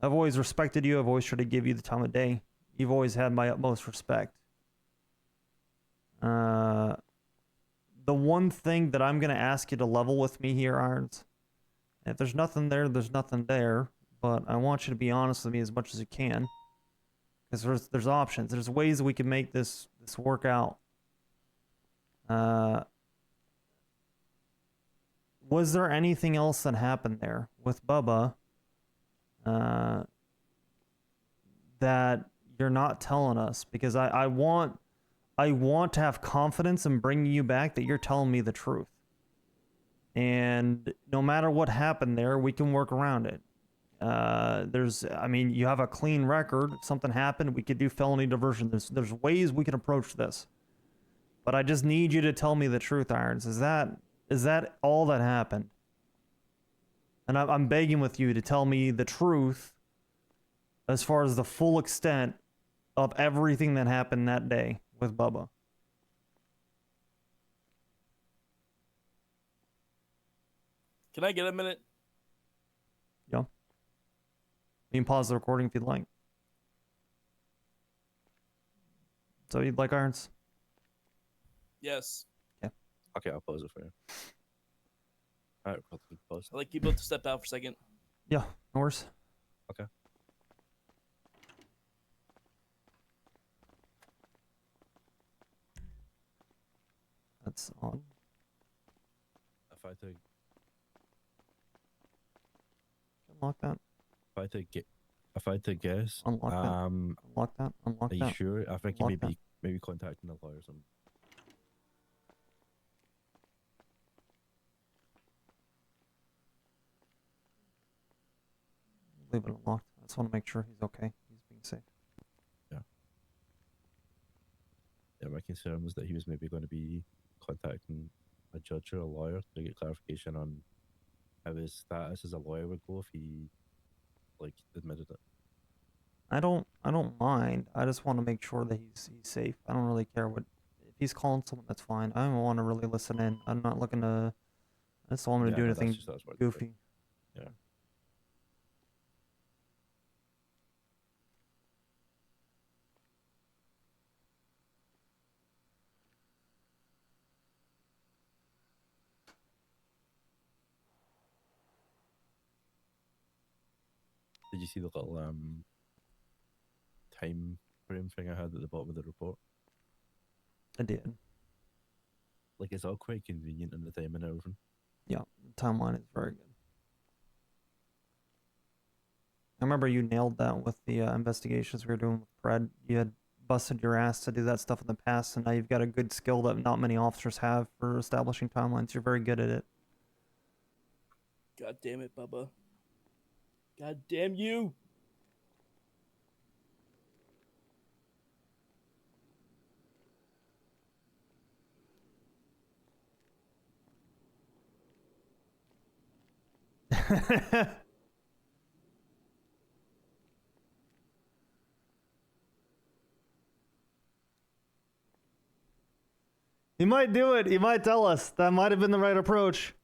S5: I've always respected you. I've always tried to give you the time of day. You've always had my utmost respect. The one thing that I'm going to ask you to level with me here, Irons, if there's nothing there, there's nothing there. But I want you to be honest with me as much as you can. Because there's options. There's ways that we can make this work out. Was there anything else that happened there with Bubba that you're not telling us? Because I want to have confidence in bringing you back that you're telling me the truth. And no matter what happened there, we can work around it. I mean, you have a clean record. If something happened, we could do felony diversion. There's ways we can approach this. But I just need you to tell me the truth, Irons. Is that all that happened? And I'm begging with you to tell me the truth as far as the full extent of everything that happened that day with Bubba.
S4: Can I get a minute?
S5: Yeah. You can pause the recording if you'd like. So you'd like, Irons?
S4: Yes.
S5: Yeah.
S13: Okay, I'll pause it for you. Alright, pause.
S4: I'd like you both to step out for a second.
S5: Yeah, no worries.
S13: Okay.
S5: That's on.
S13: If I take
S5: Unlock that.
S13: If I take guess,
S5: Unlock that. Unlock that. Unlock
S13: are
S5: that.
S13: you sure? I think
S5: Unlock
S13: you maybe contacting a lawyer or something.
S5: Leave it unlocked. I just want to make sure he's okay. He's being safe.
S13: Yeah, my concern was that he was maybe going to be contacting a judge or a lawyer to get clarification on how his status as a lawyer would go if he, like, admitted it.
S5: I don't mind. I just want to make sure that he's safe. I don't really care what if he's calling someone. That's fine. I don't want to really listen in. I'm not looking to. I just want him to do anything goofy.
S13: Yeah. Did you see the little time frame thing I had at the bottom of the report?
S5: I did.
S13: Like, it's all quite convenient in the time and everything.
S5: Yeah, the timeline is very good. I remember you nailed that with the investigations we were doing with Fred. You had busted your ass to do that stuff in the past, and now you've got a good skill that not many officers have for establishing timelines. You're very good at it.
S4: God damn it, Bubba. God damn you!
S5: He might do it. He might tell us. That might have been the right approach.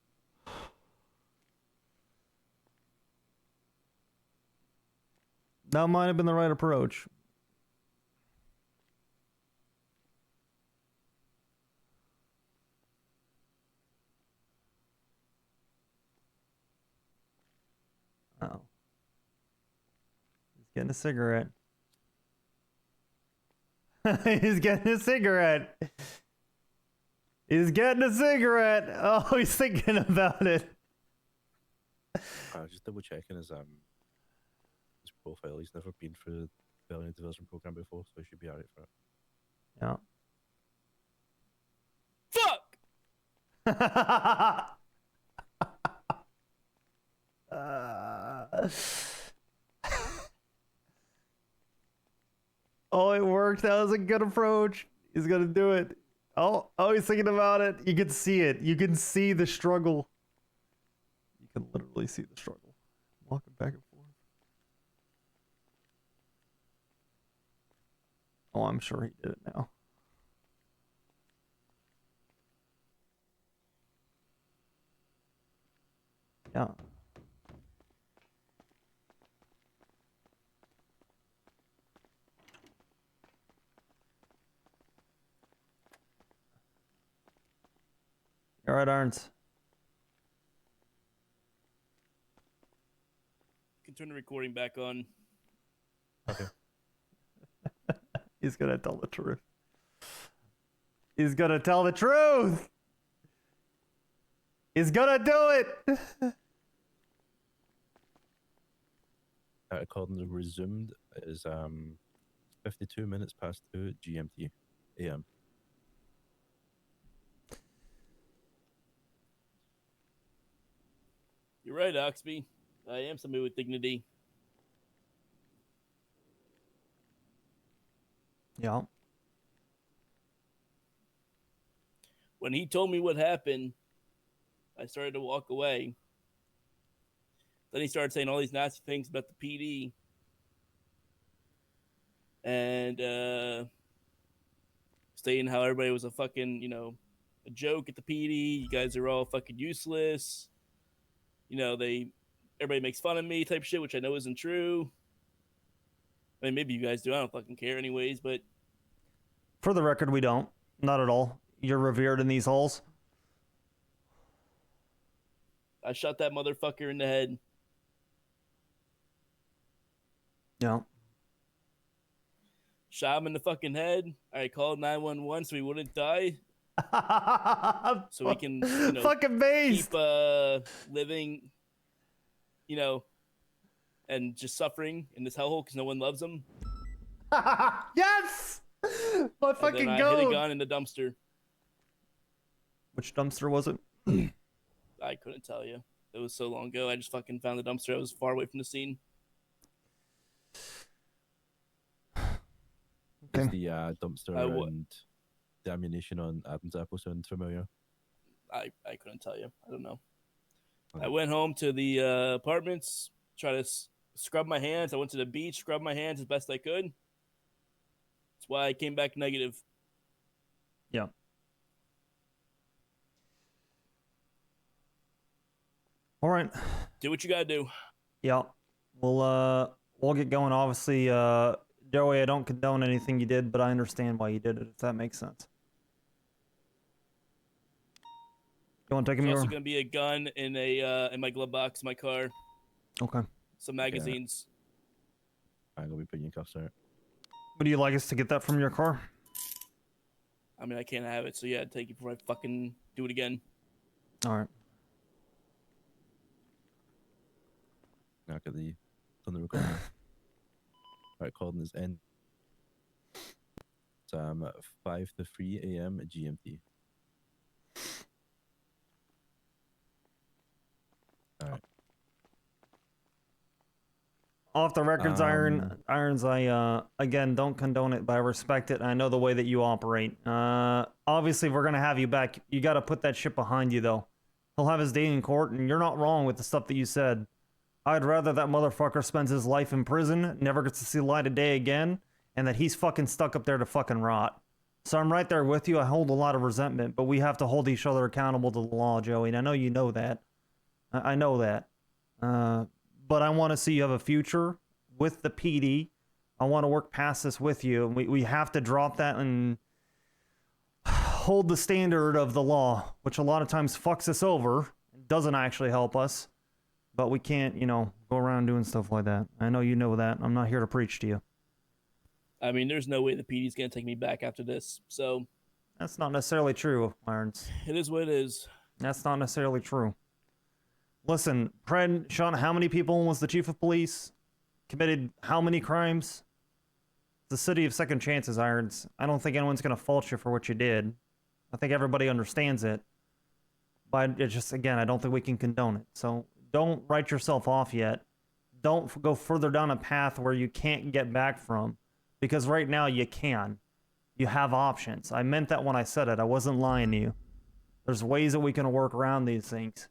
S5: That might have been the right approach. Oh. He's getting a cigarette. He's getting a cigarette. He's getting a cigarette. Oh, he's thinking about it.
S13: Just double checking his profile. He's never been through the Rebellion Diversion program before, so he should be alright for it.
S5: Yeah. Oh, it worked. That was a good approach. He's gonna do it. Oh, he's thinking about it. You can see it. You can see the struggle. You can literally see the struggle. Walking back and forth. Oh, I'm sure he did it now. Yeah. All right, Arns.
S4: You can turn the recording back on.
S13: Okay.
S5: He's gonna tell the truth. He's gonna tell the truth. He's gonna do it.
S13: According to resumed is 52 minutes past 2 GMT AM.
S4: You're right, Oxby. I am somebody with dignity.
S5: Yeah.
S4: When he told me what happened, I started to walk away. Then he started saying all these nasty things about the PD. And saying how everybody was a fucking, a joke at the PD. You guys are all fucking useless. Everybody makes fun of me type shit, which I know isn't true. I mean, maybe you guys do. I don't fucking care anyways, but...
S5: For the record, we don't. Not at all. You're revered in these halls.
S4: I shot that motherfucker in the head.
S5: Yeah.
S4: Shot him in the fucking head. I called 911 so he wouldn't die. So we can,
S5: fucking based.
S4: Keep living, and just suffering in this hellhole because no one loves him.
S5: Yes! My fucking
S4: I
S5: goat.
S4: hit a gun in the dumpster.
S5: Which dumpster was it?
S4: I couldn't tell you. It was so long ago. I just fucking found the dumpster. I was far away from the scene.
S13: Is the dumpster and the ammunition on Adam's apple sound familiar?
S4: I couldn't tell you. I don't know. I went home to the apartments, try to scrub my hands. I went to the beach, scrubbed my hands as best I could. That's why I came back negative.
S5: Yeah. All right.
S4: Do what you gotta do.
S5: Yeah. We'll get going. Obviously, Joey, I don't condone anything you did, but I understand why you did it, if that makes sense. You want to take him?
S4: There's also gonna be a gun in my glove box in my car.
S5: Okay.
S4: Some magazines.
S13: I'm gonna be putting your cuffs out.
S5: Would you like us to get that from your car?
S4: I mean, I can't have it, so yeah, take it before I fucking do it again.
S5: All right.
S13: Now get the on the recording. Right, recording is end. It's 5 to 3 a.m. GMT. All right.
S5: Off the records, Irons, I again don't condone it, but I respect it. And I know the way that you operate. Obviously, if we're gonna have you back, you got to put that shit behind you, though. He'll have his day in court, and you're not wrong with the stuff that you said. I'd rather that motherfucker spends his life in prison, never gets to see light of day again, and that he's fucking stuck up there to fucking rot. So I'm right there with you. I hold a lot of resentment, but we have to hold each other accountable to the law, Joey. And I know you know that. I know that. But I want to see you have a future with the PD. I want to work past this with you. We have to drop that and hold the standard of the law, which a lot of times fucks us over. It doesn't actually help us. But we can't, you know, go around doing stuff like that. I know you know that. I'm not here to preach to you.
S4: I mean, there's no way the PD's gonna take me back after this, so...
S5: That's not necessarily true, Irons.
S4: It is what it is.
S5: That's not necessarily true. Listen, Pred, Sean, how many people was the chief of police? Committed how many crimes? The city of second chances, Irons. I don't think anyone's going to fault you for what you did. I think everybody understands it. But it just, again, I don't think we can condone it. So don't write yourself off yet. Don't go further down a path where you can't get back from. Because right now you can. You have options. I meant that when I said it. I wasn't lying to you. There's ways that we can work around these things.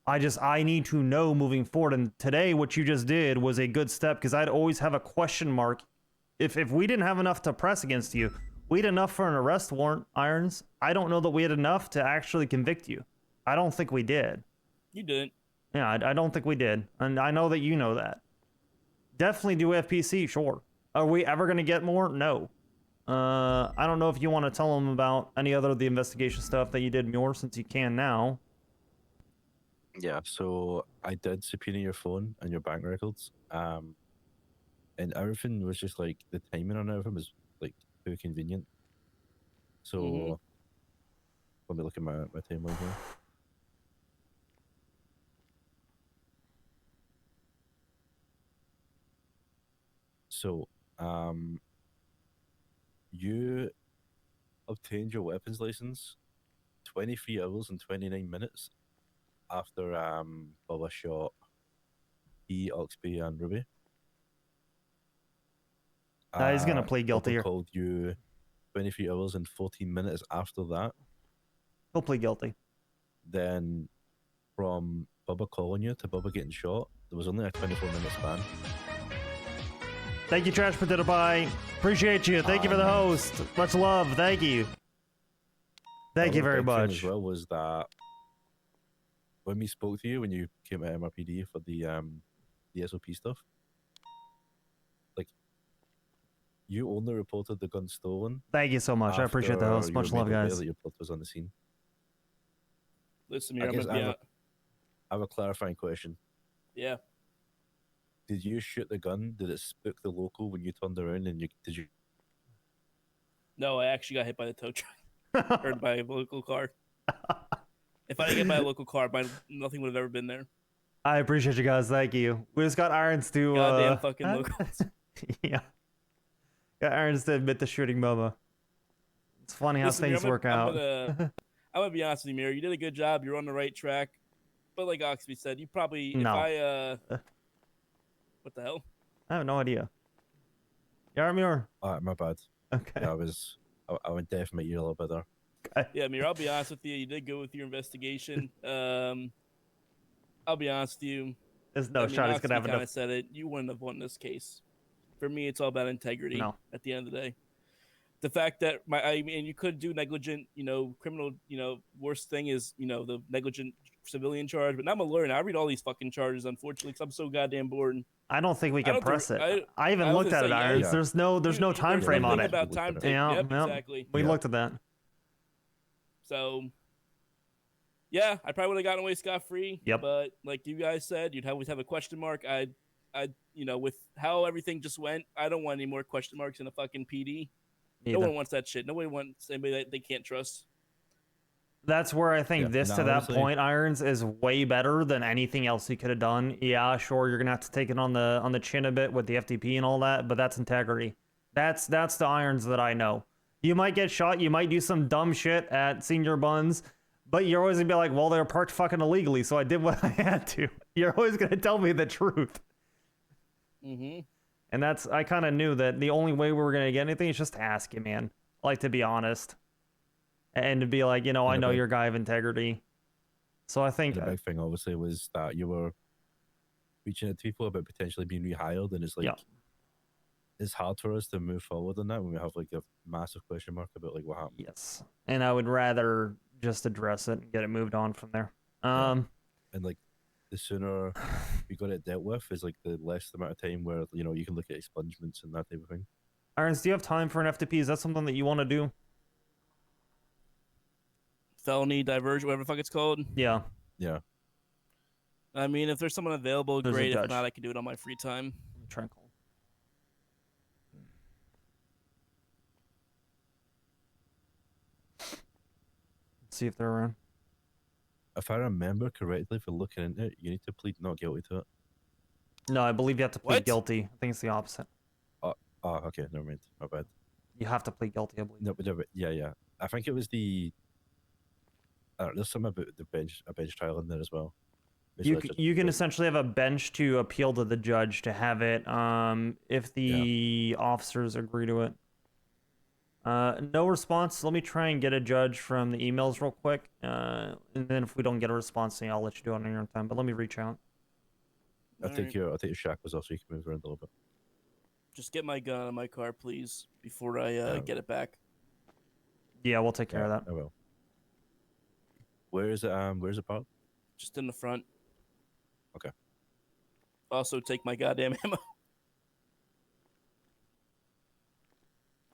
S5: I need to know moving forward. And today, what you just did was a good step, because I'd always have a question mark. If we didn't have enough to press against you, we had enough for an arrest warrant, Irons. I don't know that we had enough to actually convict you. I don't think we did.
S4: You didn't.
S5: Yeah, I don't think we did. And I know that you know that. Definitely do FPC, sure. Are we ever going to get more? No. I don't know if you want to tell them about any other of the investigation stuff that you did more, since you can now.
S13: Yeah, so I did subpoena your phone and your bank records. And everything was just like, the timing on everything was like too convenient. So let me look at my timeline here. So, you obtained your weapons license 23 hours and 29 minutes after Bubba shot Oxby and Ruby.
S5: He's gonna plead guilty
S13: Bubba
S5: here.
S13: called you 23 hours and 14 minutes after that.
S5: He'll plead guilty.
S13: Then from Bubba calling you to Bubba getting shot, there was only a 24-minute span.
S5: Thank you, Trash Potato Pie. Appreciate you. Thank you for the host. Much love. Thank you. Thank you very much.
S13: As well was that when we spoke to you, when you came to MRPD for the SOP stuff, like, you only reported the gun stolen.
S5: Thank you so much. I appreciate the host. Much love, guys.
S13: That your plot was on the scene.
S4: Listen,
S13: I
S4: I'm
S13: guess
S4: gonna be
S13: I have a clarifying question.
S4: Yeah.
S13: Did you shoot the gun? Did it spook the local when you turned around and did you?
S4: No, I actually got hit by the tow truck. Or by a local car. If I didn't get by a local car, nothing would have ever been there.
S5: I appreciate you guys. Thank you. We just got Irons to
S4: Goddamn fucking locals.
S5: Yeah. Got Irons to admit to shooting Bubba. It's funny how things work out.
S4: I'm gonna be honest with you, Mira. You did a good job. You're on the right track. But like Oxby said, you probably what the hell?
S5: I have no idea. Yaramir.
S13: My bad.
S5: Okay.
S13: Yeah, I went deaf in my ear a little bit there.
S5: Okay.
S4: Yeah, Mira, I'll be honest with you. You did go with your investigation. I'll be honest with you.
S5: There's no shot he's gonna have
S4: enough.
S5: enough.
S4: Said it. You wouldn't have won this case. For me, it's all about integrity.
S5: No.
S4: At the end of the day, the fact that you could do negligent, criminal, worst thing is, the negligent civilian charge. But now I'm a lawyer. And I read all these fucking charges, unfortunately, because I'm so goddamn bored.
S5: I don't think we can press it. I even looked at it, Irons.
S4: Yeah.
S5: There's no time frame on it.
S4: About time
S5: yeah,
S4: exactly.
S5: We looked at that.
S4: So, yeah, I probably would have gotten away scot-free.
S5: Yep.
S4: But like you guys said, you'd always have a question mark. I'd you know, with how everything just went, I don't want any more question marks in a fucking PD. No
S5: Either.
S4: one wants that shit. Nobody wants anybody that they can't trust.
S5: That's where I think this
S13: and
S5: to that
S13: honestly-
S5: point, Irons, is way better than anything else he could have done. Yeah, sure, you're gonna have to take it on the chin a bit with the FTP and all that, but that's integrity. That's the Irons that I know. You might get shot, you might do some dumb shit at Senior Buns, but you're always gonna be like, well, they're parked fucking illegally, so I did what I had to. You're always gonna tell me the truth.
S4: Mm-hmm.
S5: And that's, I kind of knew that the only way we were gonna get anything is just to ask you, man. Like, to be honest. And to be like, you know, I know you're a guy of integrity. So I think
S13: the big thing obviously was that you were reaching out to people about potentially being rehired, and it's like it's hard for us to move forward on that when we have like a massive question mark about like what happened.
S5: Yes. And I would rather just address it and get it moved on from there.
S13: And like the sooner we got it dealt with is like the less amount of time where, you know, you can look at expungements and that type of thing.
S5: Irons, do you have time for an FTP? Is that something that you want to do?
S4: Felony diversion, whatever the fuck it's called.
S5: Yeah.
S13: Yeah.
S4: I mean, if there's someone available,
S5: There's a
S4: great. If
S5: judge.
S4: not, I can do it on my free time.
S5: Try and call. See if they're around.
S13: If I remember correctly, for looking into it, you need to plead not guilty to it.
S5: No, I believe you have to plead
S4: What?
S5: guilty. I think it's the opposite.
S13: Oh, okay, never mind. My bad.
S5: You have to plead guilty, I believe.
S13: No, but yeah. I think it was the. I don't know, there's something about a bench trial in there as well.
S5: You can essentially have a bench to appeal to the judge to have it if the officers agree to it. No response. Let me try and get a judge from the emails real quick. And then if we don't get a response, then I'll let you do it on your own time. But let me reach out.
S13: I'll take your shackles off so you can move around a little bit.
S4: Just get my gun out of my car, please, before I get it back.
S5: Yeah, we'll take care of that.
S13: I will. Where is it? Where's it parked?
S4: Just in the front.
S13: Okay.
S4: Also, take my goddamn ammo.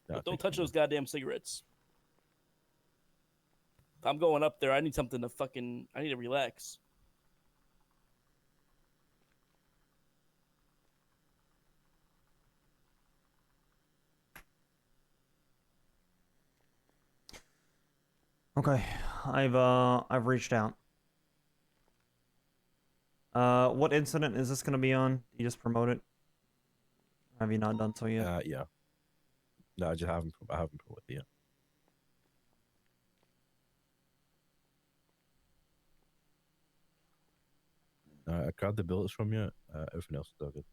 S13: No,
S4: But don't touch those goddamn cigarettes. If I'm going up there, I need something to fucking. I need to relax.
S5: Okay, I've reached out. What incident is this gonna be on? You just promote it? Or have you not done so yet?
S13: Yeah. No, I haven't promoted it yet. I grabbed the bullets from you. Everything else is all good.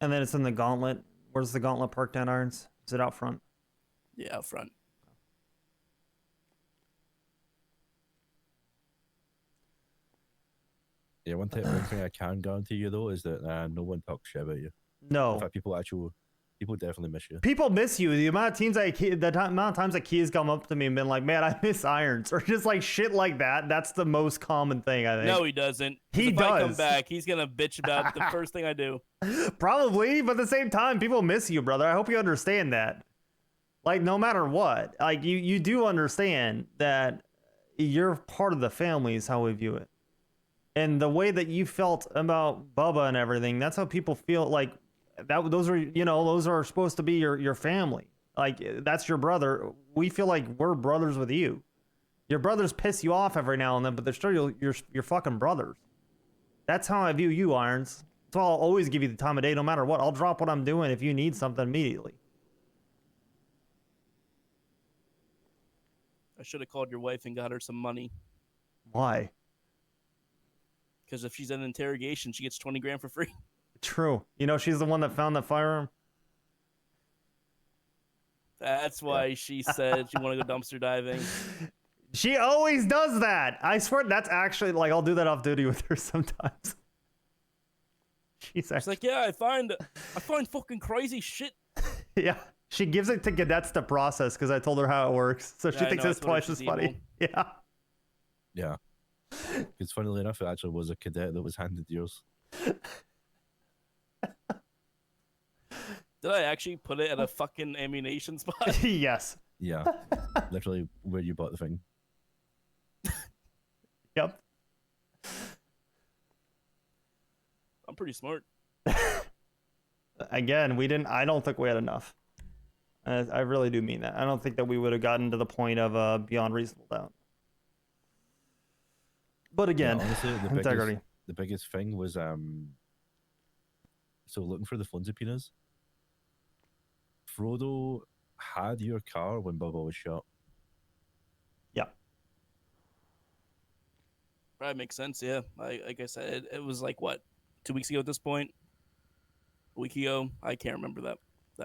S5: And then it's in the gauntlet. Where's the gauntlet parked at, Irons? Is it out front?
S4: Yeah, out front.
S13: Yeah, one thing I can guarantee you though is that no one talks shit about you.
S5: No.
S13: In fact, people definitely miss you.
S5: People miss you. The amount of times that Keys come up to me and been like, "Man, I miss Irons," or just like shit like that. That's the most common thing, I think.
S4: No, he doesn't. 'Cause
S5: He
S4: if I come
S5: does.
S4: back, he's gonna bitch about the first thing I do.
S5: Probably, but at the same time, people miss you, brother. I hope you understand that. Like, no matter what, like you do understand that you're part of the family is how we view it. And the way that you felt about Bubba and everything, that's how people feel. Like that, those are supposed to be your family. Like that's your brother. We feel like we're brothers with you. Your brothers piss you off every now and then, but they're still your fucking brothers. That's how I view you, Irons. So I'll always give you the time of day, no matter what. I'll drop what I'm doing if you need something immediately.
S4: I should have called your wife and got her some money.
S5: Why?
S4: Because if she's at an interrogation, she gets 20 grand for free.
S5: True. You know, she's the one that found the firearm.
S4: That's why she said she want to go dumpster diving.
S5: She always does that. I swear that's actually, like, I'll do that off duty with her sometimes. She's
S4: like, yeah, I find fucking crazy shit.
S5: Yeah. She gives it to cadets to process because I told her how it works. So she
S4: Yeah, I
S5: thinks
S4: know,
S5: it's
S4: I told her
S5: twice as
S4: she's
S5: funny.
S4: evil.
S5: Yeah.
S13: Yeah. Because funnily enough, it actually was a cadet that was handed yours.
S4: Did I actually put it at a fucking ammunition spot?
S5: Yes.
S13: Yeah, literally where you bought the thing.
S5: Yep.
S4: I'm pretty smart.
S5: Again, we didn't. I don't think we had enough. I really do mean that. I don't think that we would have gotten to the point of beyond reasonable doubt. But again,
S13: yeah, honestly,
S5: integrity.
S13: The biggest thing was so looking for the phone subpoenas. Frodo had your car when Bubba was shot.
S5: Yeah.
S4: Probably makes sense. Yeah, like I said, it was like what, 2 weeks ago at this point. A week ago, I can't remember that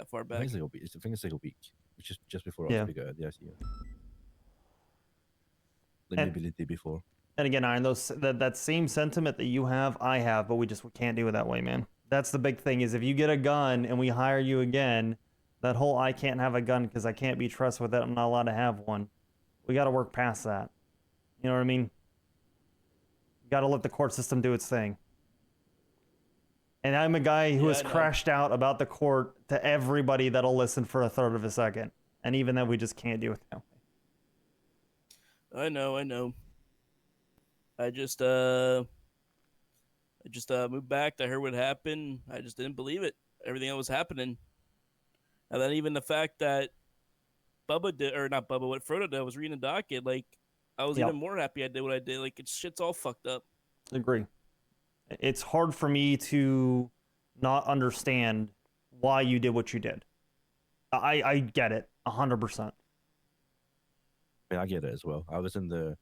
S4: far
S13: I
S4: back.
S13: think it's like a week, just before
S5: Yeah.
S13: Oxby got out of the ICU. Like maybe the day before.
S5: And again, Iron, that same sentiment that you have, I have, but we can't do it that way, man. That's the big thing, is if you get a gun and we hire you again, that whole I can't have a gun because I can't be trusted with it, I'm not allowed to have one. We got to work past that. You know what I mean? You got to let the court system do its thing. And I'm a guy who has crashed out about the court to everybody that'll listen for a third of a second. And even then, we just can't do it that way.
S4: I know. I just moved back. I heard what happened. I just didn't believe it. Everything that was happening. And then even the fact that Bubba did, or not Bubba, what Frodo did, I was reading the docket. Like, I was even more happy I did what I did. Like, shit's all fucked up.
S5: Agree. It's hard for me to not understand why you did what you did. I get it 100%.
S13: I get it as well. I was in the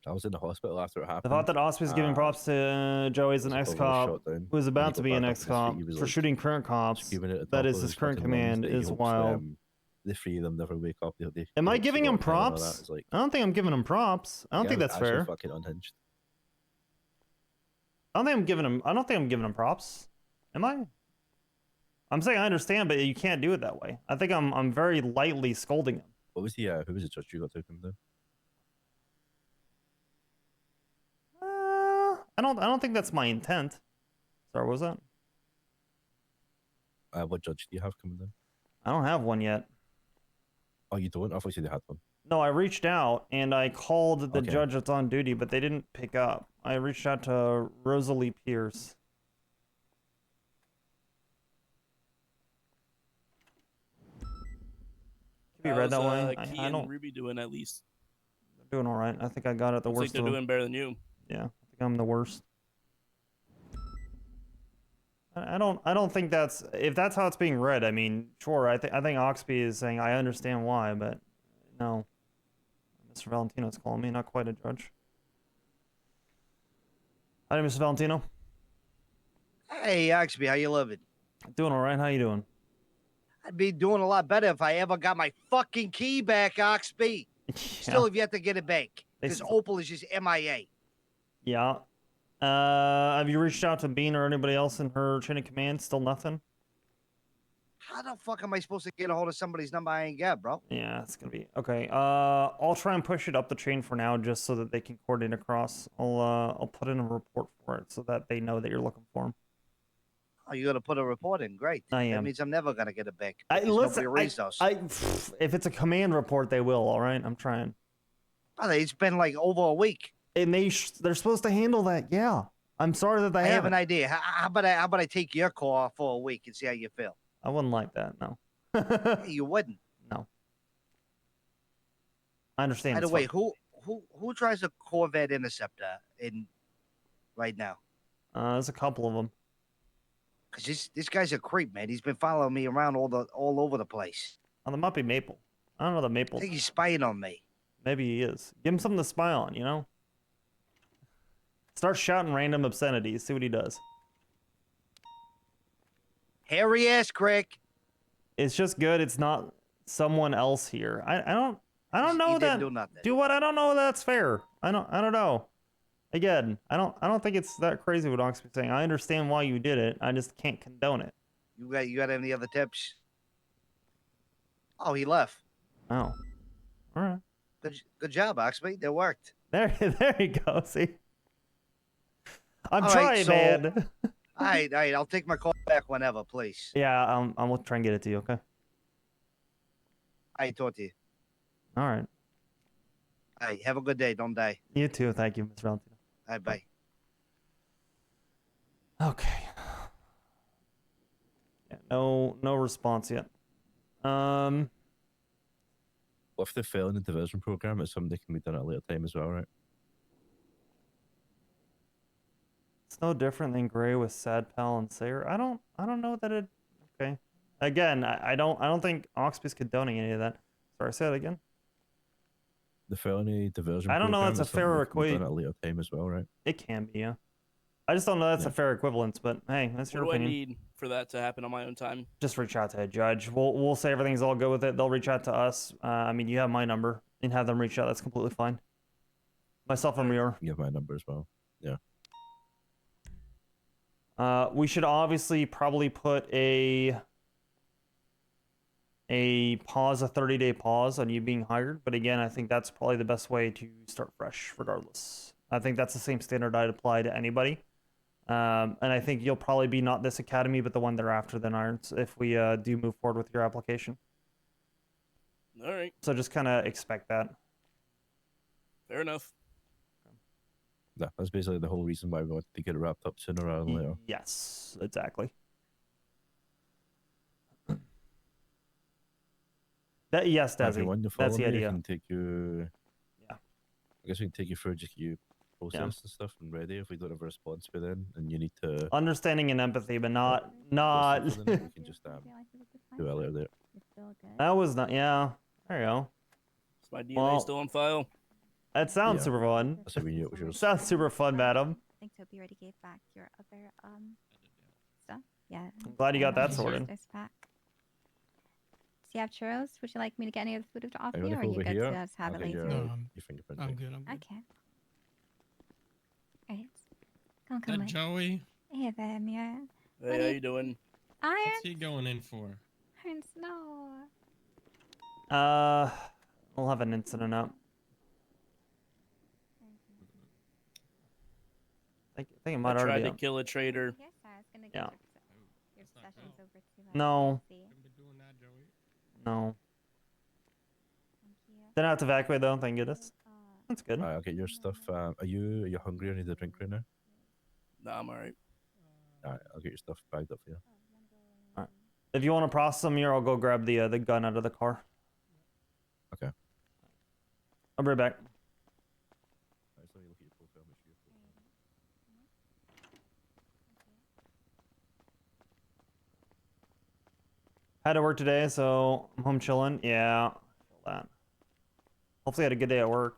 S13: hospital after it happened.
S5: The thought that Oxby was giving props to Joey as an ex-cop who was about to be an ex-cop for shooting current cops, that is his current command, is wild.
S13: The three of them never wake up.
S5: Am I giving him props?
S13: Like,
S5: I don't think I'm giving him props. I don't think that's fair.
S13: Fucking unhinged.
S5: I don't think I'm giving him props. Am I? I'm saying I understand, but you can't do it that way. I think I'm very lightly scolding him.
S13: What was who was the judge you got to him though?
S5: I don't think that's my intent. Sorry, what was that?
S13: What judge do you have coming then?
S5: I don't have one yet.
S13: Oh, you don't? I thought you had one.
S5: No, I reached out and I called the judge that's on duty, but they didn't pick up. I reached out to Rosalie Pierce. Could be read that way.
S4: Key
S5: I don't.
S4: and Ruby doing at least.
S5: They're doing all right. I think I got it the worst.
S4: They're doing better than you.
S5: Yeah, I think I'm the worst. I don't think that's, if that's how it's being read. I mean, sure. I think Oxby is saying I understand why, but no. Mr. Valentino's calling me, not quite a judge. Hi, Mr. Valentino.
S7: Hey, Oxby, how you living?
S5: Doing all right. How you doing?
S7: I'd be doing a lot better if I ever got my fucking key back, Oxby. Still have yet to get it back. Because Opal is just MIA.
S5: Yeah. Have you reached out to Bean or anybody else in her chain of command? Still nothing?
S7: How the fuck am I supposed to get a hold of somebody's number I ain't got, bro?
S5: Yeah, it's gonna be okay. I'll try and push it up the chain for now, just so that they can coordinate across. I'll put in a report for it so that they know that you're looking for them.
S7: Oh, you're gonna put a report in? Great.
S5: I am.
S7: That means I'm never gonna get it back.
S5: Listen,
S7: nobody raised us.
S5: if it's a command report, they will. All right, I'm trying.
S7: Oh, it's been like over a week.
S5: And they're supposed to handle that. Yeah, I'm sorry that they haven't.
S7: I have an idea. How about I take your call for a week and see how you feel?
S5: I wouldn't like that. No.
S7: You wouldn't.
S5: No. I understand.
S7: By the way, who drives a Corvette Interceptor in right now?
S5: There's a couple of them.
S7: Cause this guy's a creep, man. He's been following me around all over the place.
S5: Oh, there might be Maple. I don't know the Maple.
S7: I think he's spying on me.
S5: Maybe he is. Give him something to spy on, you know? Start shouting random obscenities. See what he does.
S7: Hairy ass crick.
S5: It's just good. It's not someone else here. I don't know
S7: he
S5: that.
S7: Didn't do nothing.
S5: Do what? I don't know. That's fair. I don't know. Again, I don't think it's that crazy what Oxby's saying. I understand why you did it. I just can't condone it.
S7: You got any other tips? Oh, he left.
S5: Oh. All right.
S7: Good job, Oxby. That worked.
S5: There you go. See, I'm
S7: all
S5: trying,
S7: right, so,
S5: man.
S7: all right. I'll take my call back whenever, please.
S5: Yeah, I'm try and get it to you. Okay.
S7: I talk to you.
S5: All right.
S7: All right, have a good day. Don't die.
S5: You too. Thank you, Mr. Valentino.
S7: All right, bye.
S5: Okay. Yeah, no response yet.
S13: With the felony diversion program, it's something that can be done at a later time as well, right?
S5: It's no different than Gray with Sad Pal and Sayer. I don't know that it. Okay. Again, I don't think Oxby's condoning any of that. Sorry, say that again.
S13: The felony diversion.
S5: I don't know
S13: program
S5: that's a
S13: is something
S5: fair
S13: that can be done
S5: equate.
S13: at a later time as well, right?
S5: It can be, yeah. I just don't know that's
S13: Yeah.
S5: a fair equivalence, but hey, that's your
S4: What do I
S5: opinion.
S4: need for that to happen on my own time?
S5: Just reach out to a judge. We'll say everything's all good with it. They'll reach out to us. I mean, you have my number and have them reach out. That's completely fine. Myself or Muir.
S13: You have my number as well. Yeah.
S5: We should obviously probably put a pause, a 30-day pause on you being hired. But again, I think that's probably the best way to start fresh, regardless. I think that's the same standard I'd apply to anybody. And I think you'll probably be not this academy, but the one thereafter then Irons, if we do move forward with your application.
S4: All right.
S5: So just kind of expect that.
S4: Fair enough.
S13: Yeah, that's basically the whole reason why we wanted to get it wrapped up sooner rather than later.
S5: Yes, exactly. Yes,
S13: If you
S5: Desi.
S13: want to
S5: That's
S13: follow
S5: the
S13: me, I
S5: idea.
S13: can take you.
S5: Yeah.
S13: I guess we can take you through just you process and stuff and ready. If we don't have a response by then, and you need to
S5: Understanding and empathy, but not.
S13: we can just do it later.
S5: That was not. Yeah. There you go.
S4: Is my DNA
S5: Well,
S4: still on file?
S5: That sounds
S13: Yeah.
S5: super fun.
S13: That's how we knew it was yours.
S5: Sounds super fun, madam.
S2: I think Toby already gave back your other stuff. Yeah.
S5: I'm glad you got that
S2: Yours
S5: sorted.
S2: is back. Do you have churros? Would you like me to get any of the food to offer
S13: You
S2: you,
S13: wanna
S2: or
S13: go
S2: are you
S13: over
S2: good
S13: here?
S2: to just have
S13: I'll
S2: it
S13: get
S2: later?
S13: your,
S12: No,
S13: your fingerprint.
S12: I'm good. I'm good.
S2: Okay. Alright. Come
S12: That
S2: on.
S12: Joey,
S2: Hey there, Mia.
S4: Hey, how you doing?
S12: what's he going in for?
S2: Iron Snow.
S5: We'll have an incident up. I think it might
S4: I
S5: already
S4: tried
S5: be
S4: to
S5: up.
S4: kill a traitor.
S2: Yes, I was gonna
S5: Yeah.
S2: your sessions over to
S5: No.
S2: see.
S5: No. Didn't have to evacuate though. Thank goodness. That's good.
S13: Alright, I'll get your stuff. Are you hungry or need a drink right now?
S4: Nah, I'm alright.
S13: Alright, I'll get your stuff bagged up for you.
S5: Alright. If you want to process them here, I'll go grab the gun out of the car.
S13: Okay.
S5: I'll be right back.
S13: Alright, so you look at your profile, make sure your profile.
S5: Had to work today, so I'm home chilling. Yeah, feel that. Hopefully, I had a good day at work.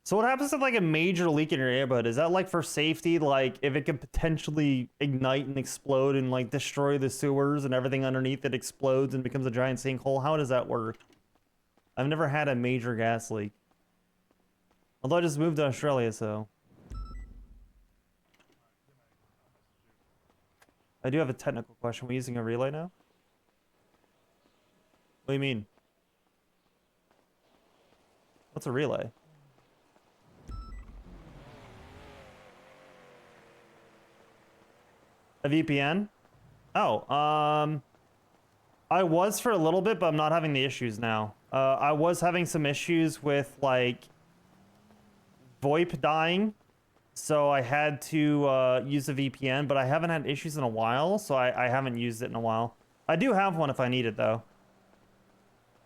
S5: So what happens if like a major leak in your neighborhood? Is that like for safety? Like if it could potentially ignite and explode and like destroy the sewers and everything underneath it explodes and becomes a giant sinkhole? How does that work? I've never had a major gas leak. Although I just moved to Australia, so. I do have a technical question. Are we using a relay now? What do you mean? What's a relay? A VPN? Oh, I was for a little bit, but I'm not having the issues now. I was having some issues with like VoIP dying, so I had to use a VPN, but I haven't had issues in a while, so I haven't used it in a while. I do have one if I need it though.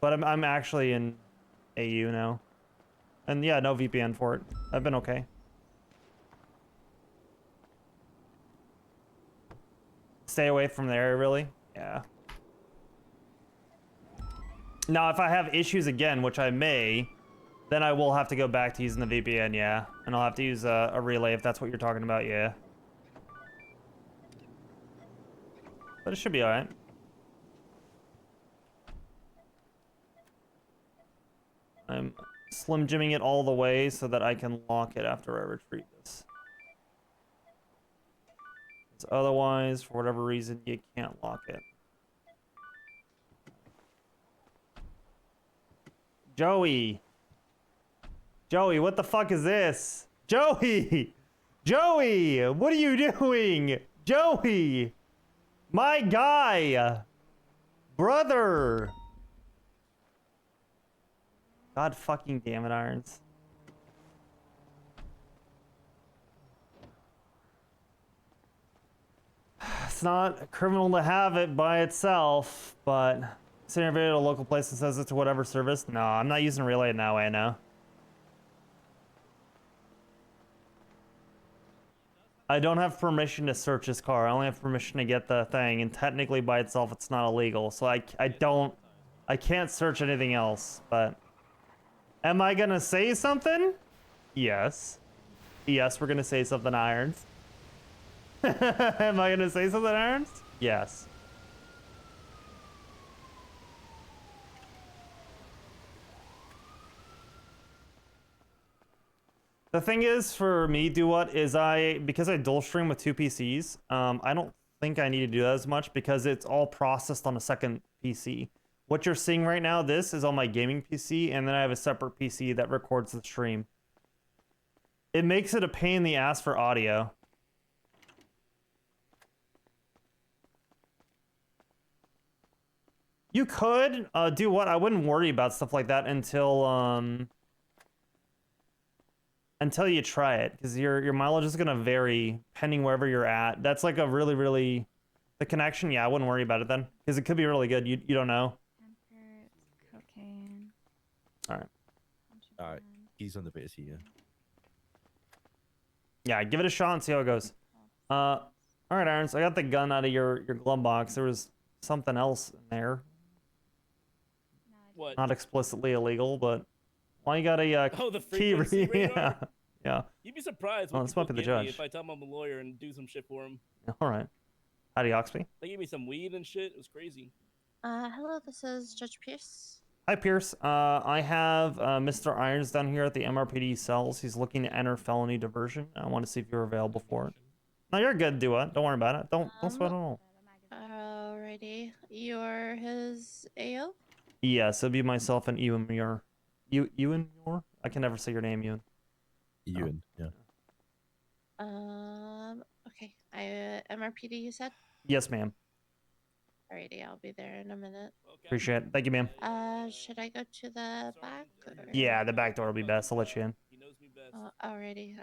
S5: But I'm actually in AU now. And yeah, no VPN for it. I've been okay. Stay away from the area, really? Yeah. Now, if I have issues again, which I may, then I will have to go back to using the VPN, yeah. And I'll have to use a relay if that's what you're talking about, yeah. But it should be alright. I'm slim jimming it all the way so that I can lock it after I retrieve this. Otherwise, for whatever reason, you can't lock it. Joey! Joey, what the fuck is this? Joey! Joey! What are you doing? Joey! My guy! Brother! God fucking damn it, Irons. It's not criminal to have it by itself, but sending a video to a local place and says it to whatever service. No, I'm not using relay in that way, no. I don't have permission to search his car. I only have permission to get the thing, and technically by itself it's not illegal. So I can't search anything else, but am I gonna say something? Yes. Yes, we're gonna say something, Irons. Am I gonna say something, Irons? Yes. The thing is, for me, because I dual stream with 2 PCs, I don't think I need to do that as much because it's all processed on a second PC. What you're seeing right now, this is on my gaming PC, and then I have a separate PC that records the stream. It makes it a pain in the ass for audio. You could do what? I wouldn't worry about stuff like that until you try it, because your mileage is gonna vary depending wherever you're at. That's like a really the connection. Yeah, I wouldn't worry about it then, because it could be really good. You don't know.
S2: Cocaine.
S5: All right.
S13: He's on the base here.
S5: Yeah, give it a shot and see how it goes. All right, Irons. I got the gun out of your glove box. There was something else in there.
S4: What?
S5: Not explicitly illegal, but why you got a
S4: the
S5: key?
S4: frequency radar?
S5: Yeah.
S4: You'd be surprised
S5: Oh,
S4: what
S5: this
S4: people
S5: might be the
S4: give me
S5: judge.
S4: if I tell them I'm a lawyer and do some shit for them.
S5: All right. Howdy, Oxby.
S4: They gave me some weed and shit. It was crazy.
S9: Hello, this is Judge Pierce.
S5: Hi, Pierce. I have Mr. Irons down here at the MRPD cells. He's looking to enter felony diversion. I want to see if you're available for it. No, you're good. Do it. Don't worry about it. Don't sweat at all.
S9: Alrighty. You're his AO?
S5: Yes, it'll be myself and Ewan Muir. Ewan Muir? I can never say your name, Ewan.
S13: Ewan, yeah.
S9: Okay. MRPD, you said?
S5: Yes, ma'am.
S9: Alrighty, I'll be there in a minute.
S5: Appreciate it. Thank you, ma'am.
S9: Should I go to the back? Or...
S5: Yeah, the back door will be best. I'll let you in.
S9: Alrighty.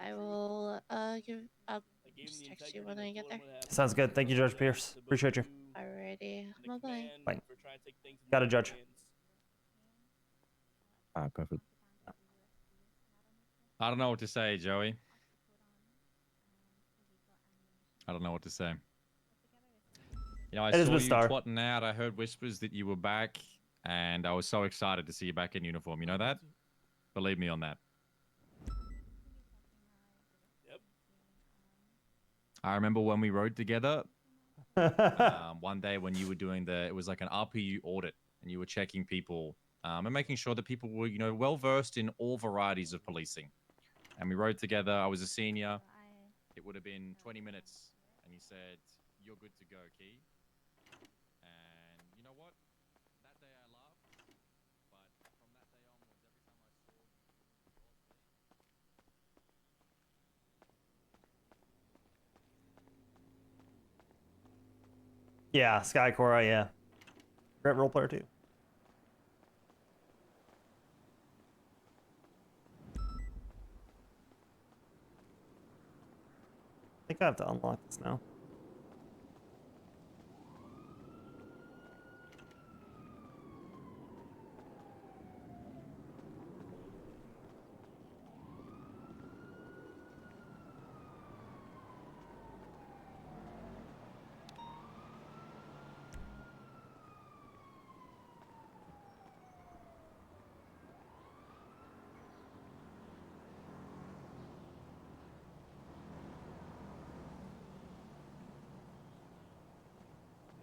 S9: I'll just text you when I get there.
S5: Sounds good. Thank you, Judge Pierce. Appreciate you.
S9: Alrighty. Bye-bye.
S5: Bye. Got it, Judge.
S13: Perfect.
S8: I don't know what to say, Joey. I don't know what to say. You know, I saw you twatting out. I heard whispers that you were back, and I was so excited to see you back in uniform. You know that? Believe me on that.
S4: Yep.
S8: I remember when we rode together. One day when you were doing it was like an RPU audit, and you were checking people and making sure that people were, well versed in all varieties of policing. And we rode together. I was a senior. It would have been 20 minutes, and you said, "You're good to go, Key." And you know what? That day I laughed, but from that day onwards, every time I saw you,
S5: Yeah, Skycora, yeah. Great role player too. I think I have to unlock this now.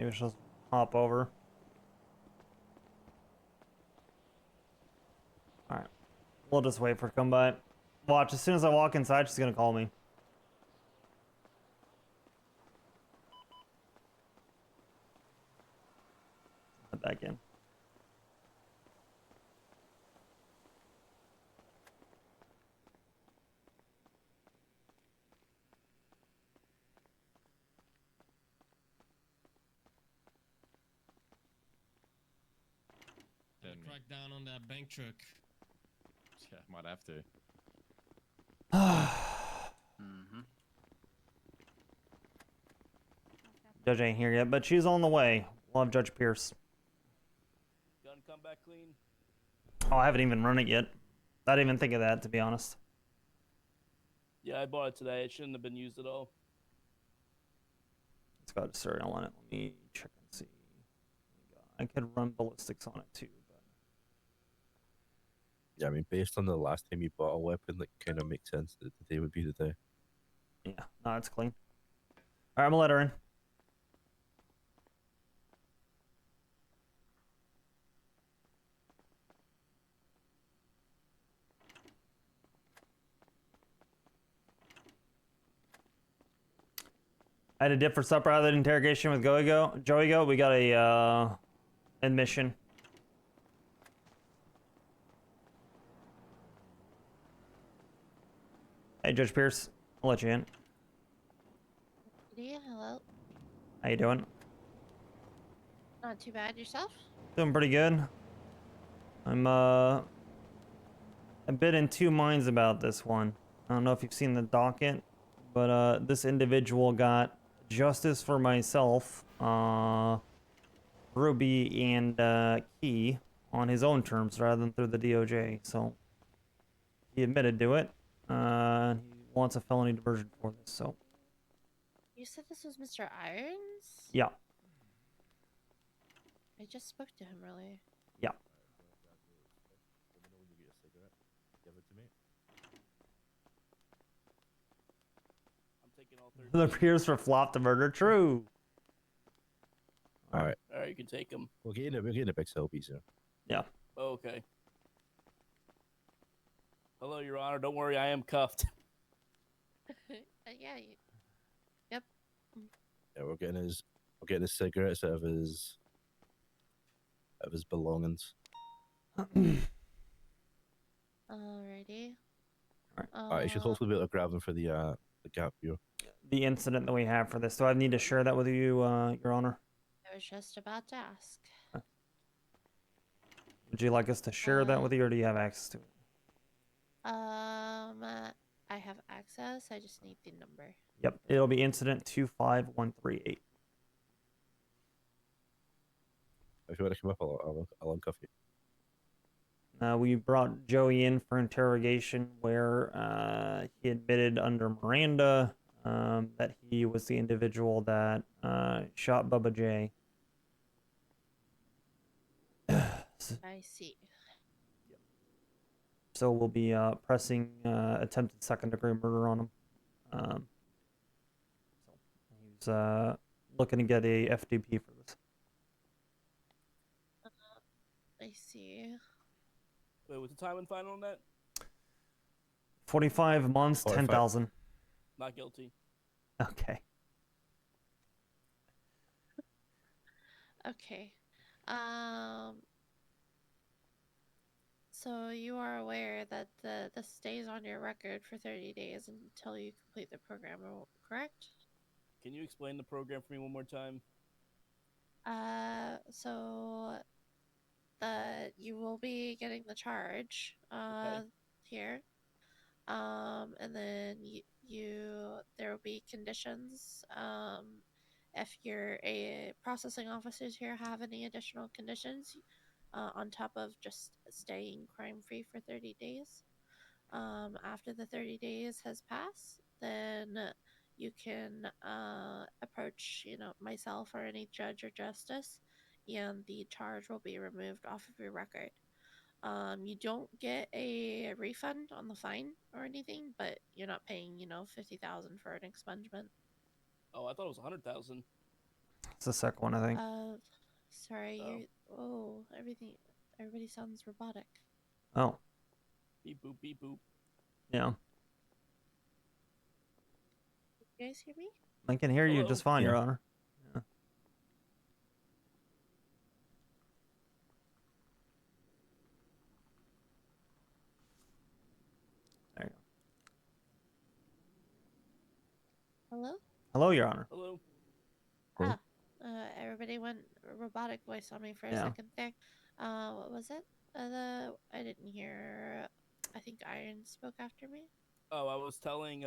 S5: Maybe she'll hop over. Alright. We'll just wait for her to come by. Watch, as soon as I walk inside, she's gonna call me. Head back in.
S12: crack down on that bank truck.
S8: Yeah, might have to.
S5: Mm-hmm. Judge ain't here yet, but she's on the way. We'll have Judge Pierce.
S4: Gun come back clean.
S5: Oh, I haven't even run it yet. I didn't even think of that, to be honest.
S4: Yeah, I bought it today. It shouldn't have been used at all.
S5: It's got a serial on it. Let me check and see. I could run ballistics on it too. But...
S13: Yeah, I mean, based on the last time you bought a weapon, that kind of makes sense that today would be the day.
S5: Yeah, no, it's clean. All right, I'm gonna let her in. I had a dip for supper out of the interrogation with Joey Go. We got a admission. Hey, Judge Pierce. I'll let you in.
S9: Yeah, hello.
S5: How you doing?
S9: Not too bad. Yourself?
S5: Doing pretty good. I'm a bit in two minds about this one. I don't know if you've seen the docket, but this individual got justice for myself, Ruby, and Key on his own terms rather than through the DOJ. So he admitted to it. He wants a felony diversion for this. So
S9: You said this was Mr. Irons?
S5: yeah,
S9: I just spoke to him earlier.
S5: yeah.
S13: Give it to me.
S4: I'm taking all 30.
S5: The Pierce for flop to murder. True.
S13: All right.
S4: All right, you can take them.
S13: We're getting a big selfie soon.
S5: Yeah.
S4: Okay. Hello, Your Honor. Don't worry, I am cuffed.
S9: Yeah. Yep.
S13: Yeah, we're getting his cigarettes out of his belongings.
S9: Alrighty.
S13: Alright, you should hopefully be able to grab them for the gap view.
S5: The incident that we have for this. Do I need to share that with you, Your Honor?
S9: I was just about to ask.
S5: Would you like us to share that with you, or do you have access to it?
S9: I have access. I just need the number.
S5: Yep, it'll be incident 25138.
S13: If you want to come up, I'll uncuff you.
S5: We brought Joey in for interrogation where he admitted under Miranda that he was the individual that shot Bubba J.
S9: I see.
S5: So we'll be pressing attempted second-degree murder on him. So he's looking to get a FDP for this.
S9: I see.
S4: Wait, what's the time and final on that?
S5: 45 months, 10,000.
S4: Not guilty.
S5: Okay.
S9: Okay. So you are aware that this stays on your record for 30 days until you complete the program, correct?
S4: Can you explain the program for me one more time?
S9: So you will be getting the charge here. And then there will be conditions. If a processing officers here have any additional conditions, on top of just staying crime-free for 30 days. After the 30 days has passed, then you can approach, myself or any judge or justice, and the charge will be removed off of your record. You don't get a refund on the fine or anything, but you're not paying, $50,000 for an expungement.
S4: Oh, I thought it was 100,000.
S5: It's the second one, I think.
S9: Sorry, everybody sounds robotic.
S5: Oh.
S4: Beep boop, beep boop.
S5: Yeah.
S9: You guys hear me?
S5: I can hear you just fine, Your Honor. Yeah. There you go.
S9: Hello?
S5: Hello, Your Honor.
S4: Hello.
S9: Everybody went robotic voice on me for a
S5: Yeah.
S9: second there. What was it? I didn't hear. I think Iron spoke after me.
S4: Oh, I was telling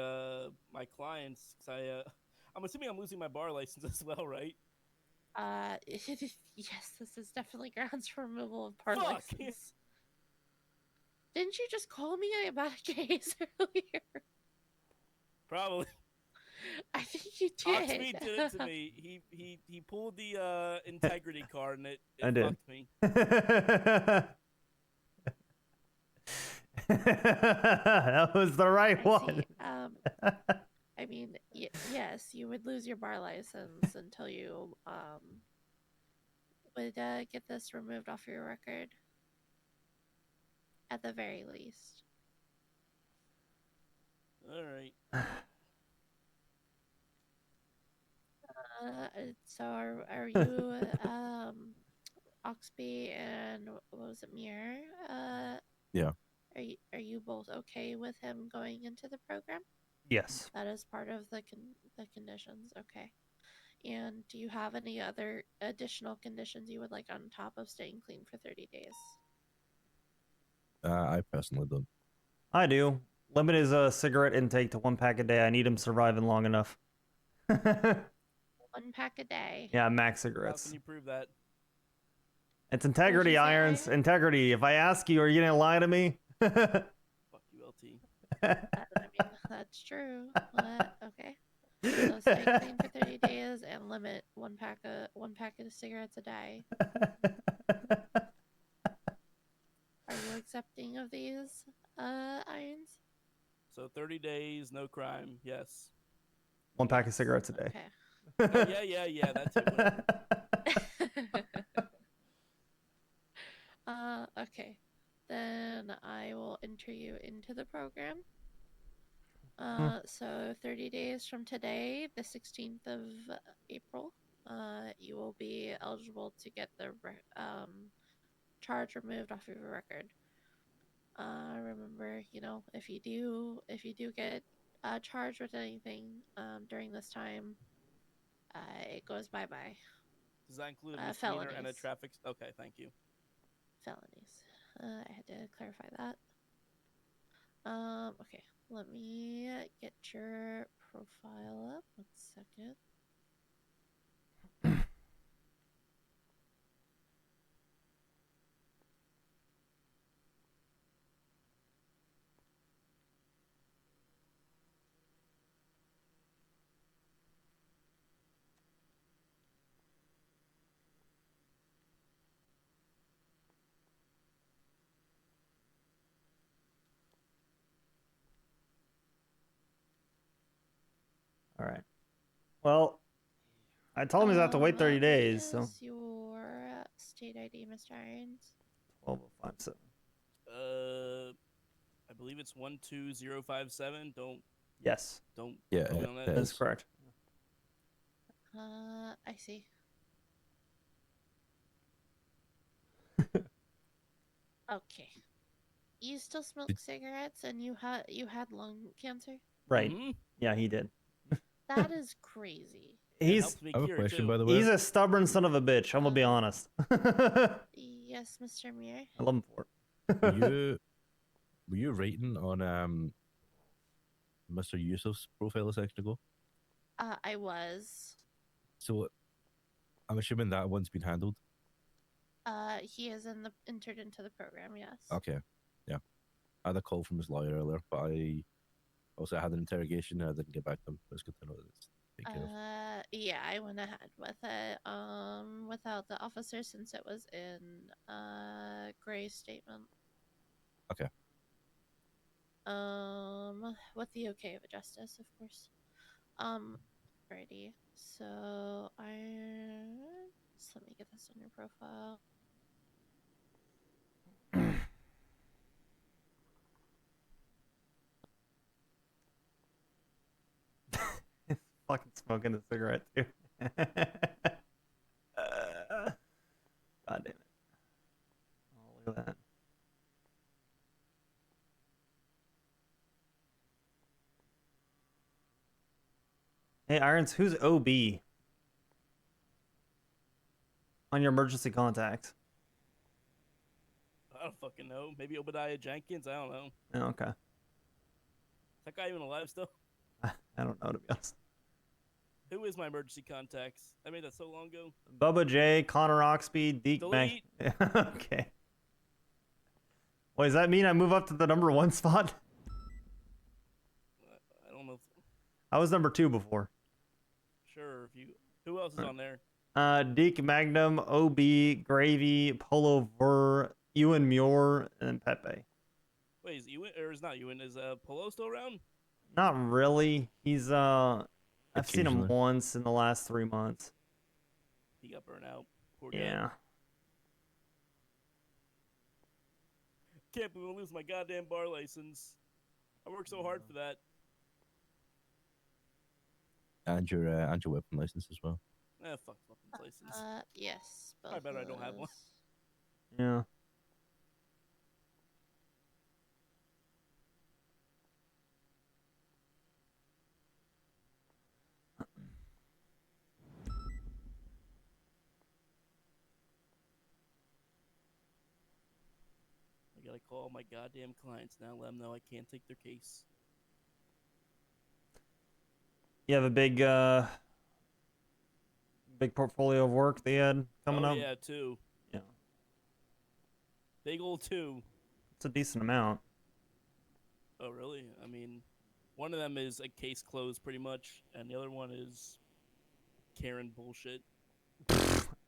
S4: my clients, cause I'm assuming I'm losing my bar license as well, right?
S9: Yes, this is definitely grounds for removal of bar
S4: Fuck!
S9: license. Didn't you just call me about a case earlier?
S4: Probably.
S9: I think you did.
S4: Oxby did it to me. He pulled the integrity card and it
S5: I did.
S4: fucked me.
S5: That was the right one.
S9: See. I mean, yes, you would lose your bar license until you would get this removed off your record. At the very least.
S4: All right.
S9: So are you Oxby and what was it, Mir?
S13: Yeah.
S9: Are you both okay with him going into the program?
S5: Yes.
S9: That is part of the conditions. Okay. And do you have any other additional conditions you would like on top of staying clean for 30 days?
S13: I personally don't.
S5: I do. Limit his cigarette intake to 1 pack a day. I need him surviving long enough.
S9: 1 pack a day.
S5: Yeah, max
S4: How
S5: cigarettes.
S4: can you prove that?
S5: It's integrity, Irons. Integrity. If I ask you, are you gonna lie to me?
S4: Fuck you, LT.
S9: I mean, that's true. Okay. So stay clean for 30 days and limit one pack of cigarettes a day. Are you accepting of these, Irons?
S4: So 30 days, no crime. Yes.
S5: 1 pack of cigarettes a day.
S4: Okay. Yeah. That's it.
S9: Okay. Then I will enter you into the program. So 30 days from today, the 16th of April, you will be eligible to get the charge removed off of your record. Remember, if you do get charged with anything during this time, it goes bye-bye.
S4: Does that include a misdemeanor and a
S9: Felonies.
S4: traffic? Okay, thank you.
S9: Felonies. I had to clarify that. Okay. Let me get your profile up. 1 second.
S5: All right. Well, I told him he's have to wait 30 days. So.
S9: Is your state ID, Mr. Irons?
S5: 12057.
S4: I believe it's 12057.
S5: Yes.
S4: Don't.
S13: Yeah,
S4: quote me on that.
S5: That's correct.
S9: I see. Okay. You still smoke cigarettes and you had lung cancer?
S5: Right. Yeah, he did.
S9: That is crazy.
S5: He's.
S13: I have a question, by the way.
S5: He's a stubborn son of a bitch. I'm gonna be honest.
S9: Yes, Mr. Mir.
S5: I love him for
S13: it. Were you writing on Mr. Yusuf's profile a second ago?
S9: I was.
S13: So I'm assuming that one's been handled.
S9: He is entered into the program. Yes.
S13: Okay. Yeah. I had a call from his lawyer earlier, but I also had an interrogation and I didn't get back to him. It's good to know that it's taken care of.
S9: Yeah, I went ahead with it. Without the officer since it was in Gray's statement.
S13: Okay.
S9: With the okay of a justice, of course. Alrighty. So just let me get this on your profile.
S5: fucking smoking a cigarette too. God damn it. Oh, look at that. Hey, Irons, who's OB? On your emergency contact.
S4: I don't fucking know. Maybe Obadiah Jenkins. I don't know.
S5: Oh, okay.
S4: Is that guy even alive still?
S5: I don't know, to be honest.
S4: Who is my emergency contacts? I made that so long ago.
S5: Bubba J, Connor Oxby, Deke Mac.
S4: Delete.
S5: Okay. Wait, does that mean I move up to the #1 spot?
S4: I don't know.
S5: I was #2 before.
S4: Sure. If you. Who else is on there?
S5: Deke Magnum, OB, Gravy, Polo Ver, Ewan Muir, and Pepe.
S4: Wait, is Ewan or is not Ewan? Is Polo still around?
S5: Not really. He's I've seen him
S13: Occasionally.
S5: once in the last 3 months.
S4: He got burnt out. Poor guy.
S5: Yeah.
S4: Can't believe I'm losing my goddamn bar license. I worked so hard for that.
S13: And your weapon license as well.
S4: Fuck weapons license.
S9: Yes.
S4: I bet I don't have one.
S5: Yeah.
S4: I gotta call my goddamn clients now. Let them know I can't take their case.
S5: You have a big portfolio of work they had coming up?
S4: Yeah, 2.
S5: Yeah.
S4: Big old 2.
S5: It's a decent amount.
S4: Oh, really? I mean, one of them is a case closed pretty much, and the other one is Karen bullshit.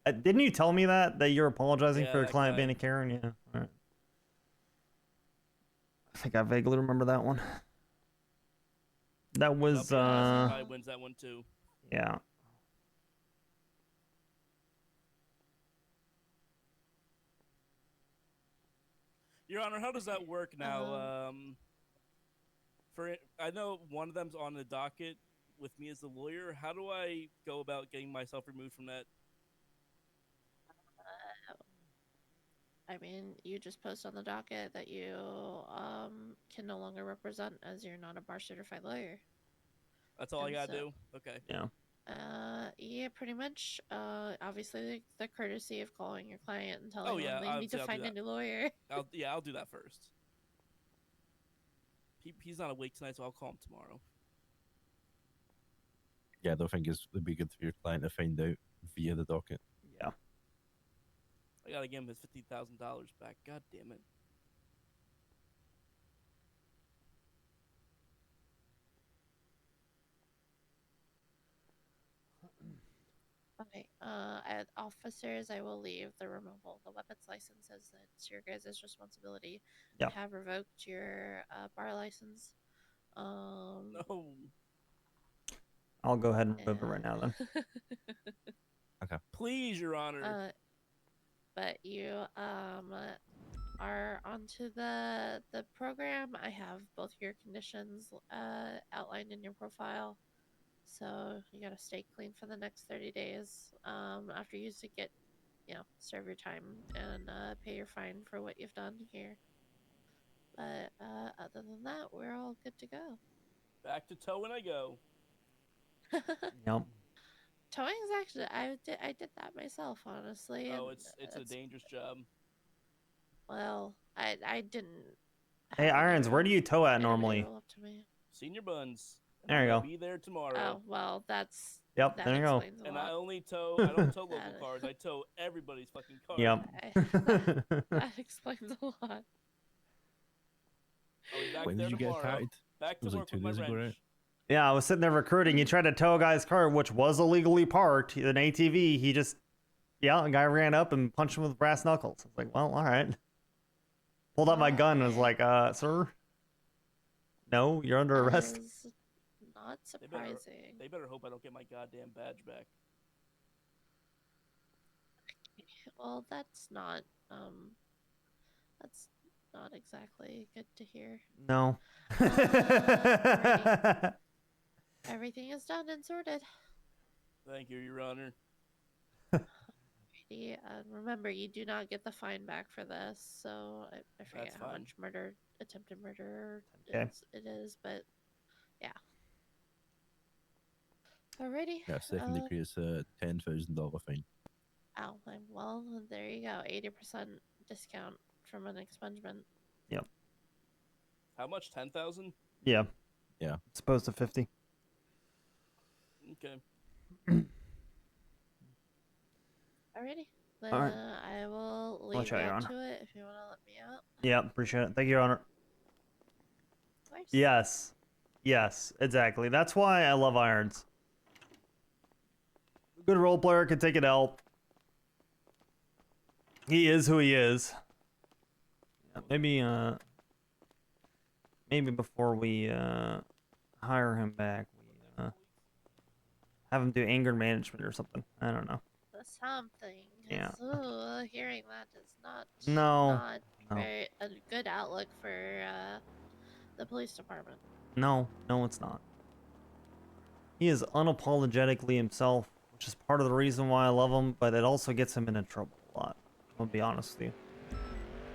S5: Didn't you tell me that you're apologizing
S4: Yeah,
S5: for a
S4: that
S5: client
S4: guy.
S5: being a Karen? Yeah. All right. I think I vaguely remember that one. That was
S4: He probably wins that one too.
S5: yeah.
S4: Your Honor, how does that work now? I know one of them's on the docket with me as the lawyer. How do I go about getting myself removed from that?
S9: I mean, you just post on the docket that you can no longer represent as you're not a bar certified lawyer.
S4: That's all I gotta do? Okay.
S5: Yeah.
S9: Yeah, pretty much. Obviously, the courtesy of calling your client and telling them they need to
S4: I'll
S9: find
S4: do
S9: a
S4: that.
S9: new lawyer.
S4: I'll do that first. He's not awake tonight, so I'll call him tomorrow.
S13: Yeah, I don't think it'd be good for your client to find out via the docket.
S5: Yeah.
S4: I gotta give him his $50,000 back. God damn it.
S9: Okay. Officers, I will leave the removal. The weapons license says that it's your guys' responsibility.
S5: Yeah.
S9: I have revoked your bar license.
S4: No.
S5: I'll go ahead and remove it right now then.
S13: Okay.
S4: Please, Your Honor.
S9: But you are onto the program. I have both your conditions outlined in your profile. So you gotta stay clean for the next 30 days. After you get, serve your time and pay your fine for what you've done here. But other than that, we're all good to go.
S4: Back to towing I go.
S5: Yep.
S9: Towing's actually I did that myself, honestly.
S4: Oh,
S9: and
S4: it's a dangerous job.
S9: Well, I didn't.
S5: Hey, Irons, where do you tow at normally?
S9: Roll up to me.
S4: Senior Buns.
S5: There you
S4: I'll
S5: go.
S4: Be there tomorrow.
S9: Oh well, that's.
S5: Yep,
S9: That
S5: there you go.
S9: explains a
S4: And
S9: lot.
S4: I don't tow local cars. I tow everybody's fucking car.
S5: Yep.
S9: That explains a lot.
S4: I'll be back
S13: When
S4: there
S13: did you get
S4: tomorrow.
S13: tied?
S4: Back
S13: It
S4: to
S13: was like
S4: work
S13: 2
S4: with my
S13: days ago,
S4: wrench.
S13: right?
S5: Yeah, I was sitting there recruiting. He tried to tow a guy's car, which was illegally parked, an ATV. He just, a guy ran up and punched him with brass knuckles. I was like, well, all right. Pulled out my gun and was like, sir, no, you're under arrest.
S9: That is not surprising.
S4: They better hope I don't get my goddamn badge back.
S9: Well, that's not exactly good to hear.
S5: No.
S9: Everything is done and sorted.
S4: Thank you, Your Honor.
S9: Alrighty, remember, you do not get the fine back for this. So I forget
S4: That's
S9: how
S4: fine.
S9: much attempted murder
S5: Okay.
S9: it is, but yeah. Alrighty.
S13: Yeah, second degree is a $10,000 fine.
S9: Oh, well, there you go. 80% discount from an expungement.
S5: Yep.
S4: How much? 10,000?
S5: Yeah.
S13: Yeah.
S5: It's supposed to 50.
S4: Okay.
S9: Alrighty. Then
S5: All right.
S9: I will
S5: I'll
S9: leave
S5: try,
S9: you
S5: Your
S9: up
S5: Honor.
S9: to it if you want to let me out.
S5: Yeah, appreciate it. Thank you, Your Honor.
S9: Of course.
S5: Yes. Yes, exactly. That's why I love Irons. A good role player can take it out. He is who he is. Yeah, maybe before we hire him back, we have him do anger management or something. I don't know.
S9: Something.
S5: Yeah.
S9: Ooh, hearing that is not
S5: No.
S9: very a good outlook for the police department.
S5: No, it's not. He is unapologetically himself, which is part of the reason why I love him, but it also gets him into trouble a lot. I'll be honest with you.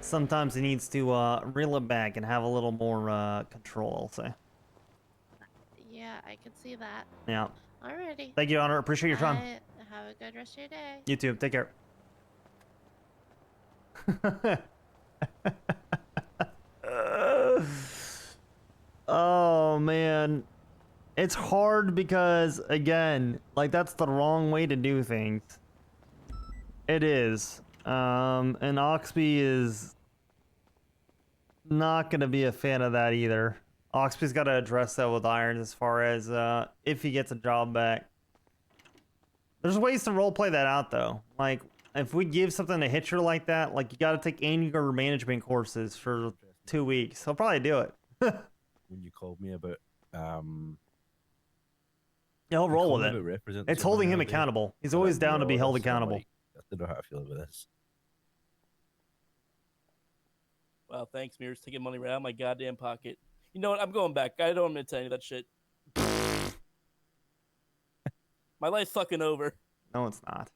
S5: Sometimes he needs to reel it back and have a little more control, I'll say.
S9: Yeah, I can see that.
S5: Yeah.
S9: Alrighty.
S5: Thank you, Your Honor. Appreciate your time.
S9: Have a good rest of your day.
S5: You too. Take care. Oh, man. It's hard because, again, like, that's the wrong way to do things. It is. And Oxby is not going to be a fan of that either. Oxby's got to address that with Irons as far as if he gets a job back. There's ways to roleplay that out, though. Like, if we give something a hitcher like that, like, you got to take anger management courses for 2 weeks. He'll probably do it.
S13: When you called me about
S5: Yeah, he'll roll with it. It's holding him accountable. He's always down to be held accountable.
S13: I don't know how I feel about this.
S4: Wow, thanks, Mirrors. Taking money right out of my goddamn pocket. You know what? I'm going back. I don't want to tell you that shit. My life's fucking over.
S5: No, it's not.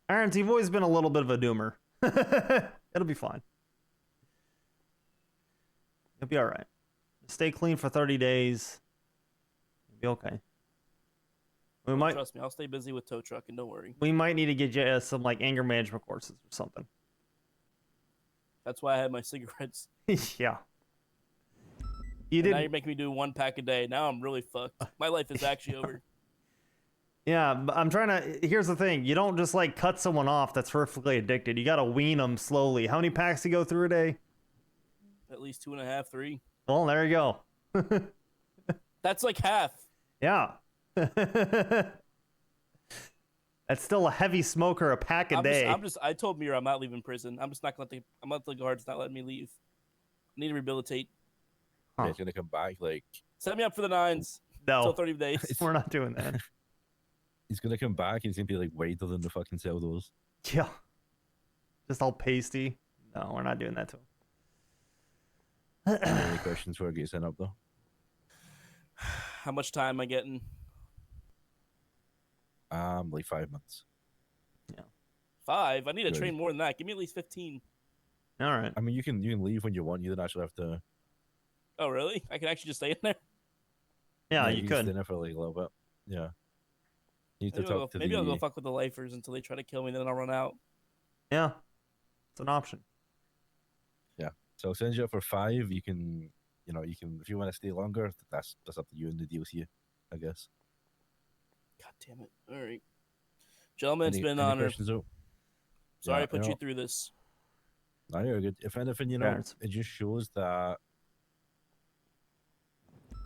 S5: Irons, you've always been a little bit of a doomer. It'll be fine. You'll be all right. Stay clean for 30 days. You'll be okay.
S4: Trust me, I'll stay busy with tow truck and don't worry.
S5: We might need to get you some like anger management courses or something.
S4: That's why I had my cigarettes.
S5: Yeah.
S4: Now you're making me do 1 pack a day. Now I'm really fucked. My life is actually over.
S5: Yeah, but I'm trying to. Here's the thing: you don't just like cut someone off that's horrifically addicted. You gotta wean them slowly. How many packs do you go through a day?
S4: At least 2.5, 3.
S5: Well, there you go.
S4: That's like half.
S5: Yeah. That's still a heavy smoker, a pack a day.
S4: I told Mira I'm not leaving prison. I'm just not gonna let I'm not the guards not letting me leave. I need to rehabilitate.
S13: Yeah, he's gonna come back like.
S4: Set me up for the 9s.
S5: No.
S4: Till 30 days.
S5: We're not doing that.
S13: He's gonna come back and he's gonna be like wider than the fucking cell doors.
S5: Yeah. Just all pasty. No, we're not doing that to him.
S13: Any questions before I get sent up though?
S4: How much time am I getting?
S13: Like 5 months.
S5: Yeah.
S4: 5? I need to
S13: Good.
S4: train more than that. Give me at least 15.
S5: All right.
S13: I mean, you can leave when you want. You don't actually have to.
S4: Oh, really? I can actually just stay in there?
S5: Yeah,
S13: you
S5: you
S13: can
S5: could.
S13: Stay there for like a little bit. Yeah. You need to
S4: Maybe,
S13: talk to
S4: I'll go fuck with the lifers until they try to kill me, then I'll run out.
S5: Yeah. It's an option.
S13: Yeah. So I'll send you up for 5. You can, you can if you want to stay longer. That's up to you and the DLC, I guess.
S4: God damn it! All right, gentlemen, it's been an
S13: any
S4: honor.
S13: questions, though?
S4: Sorry
S13: Yeah,
S4: I put you through this.
S13: No, you're good. If anything, it just shows that.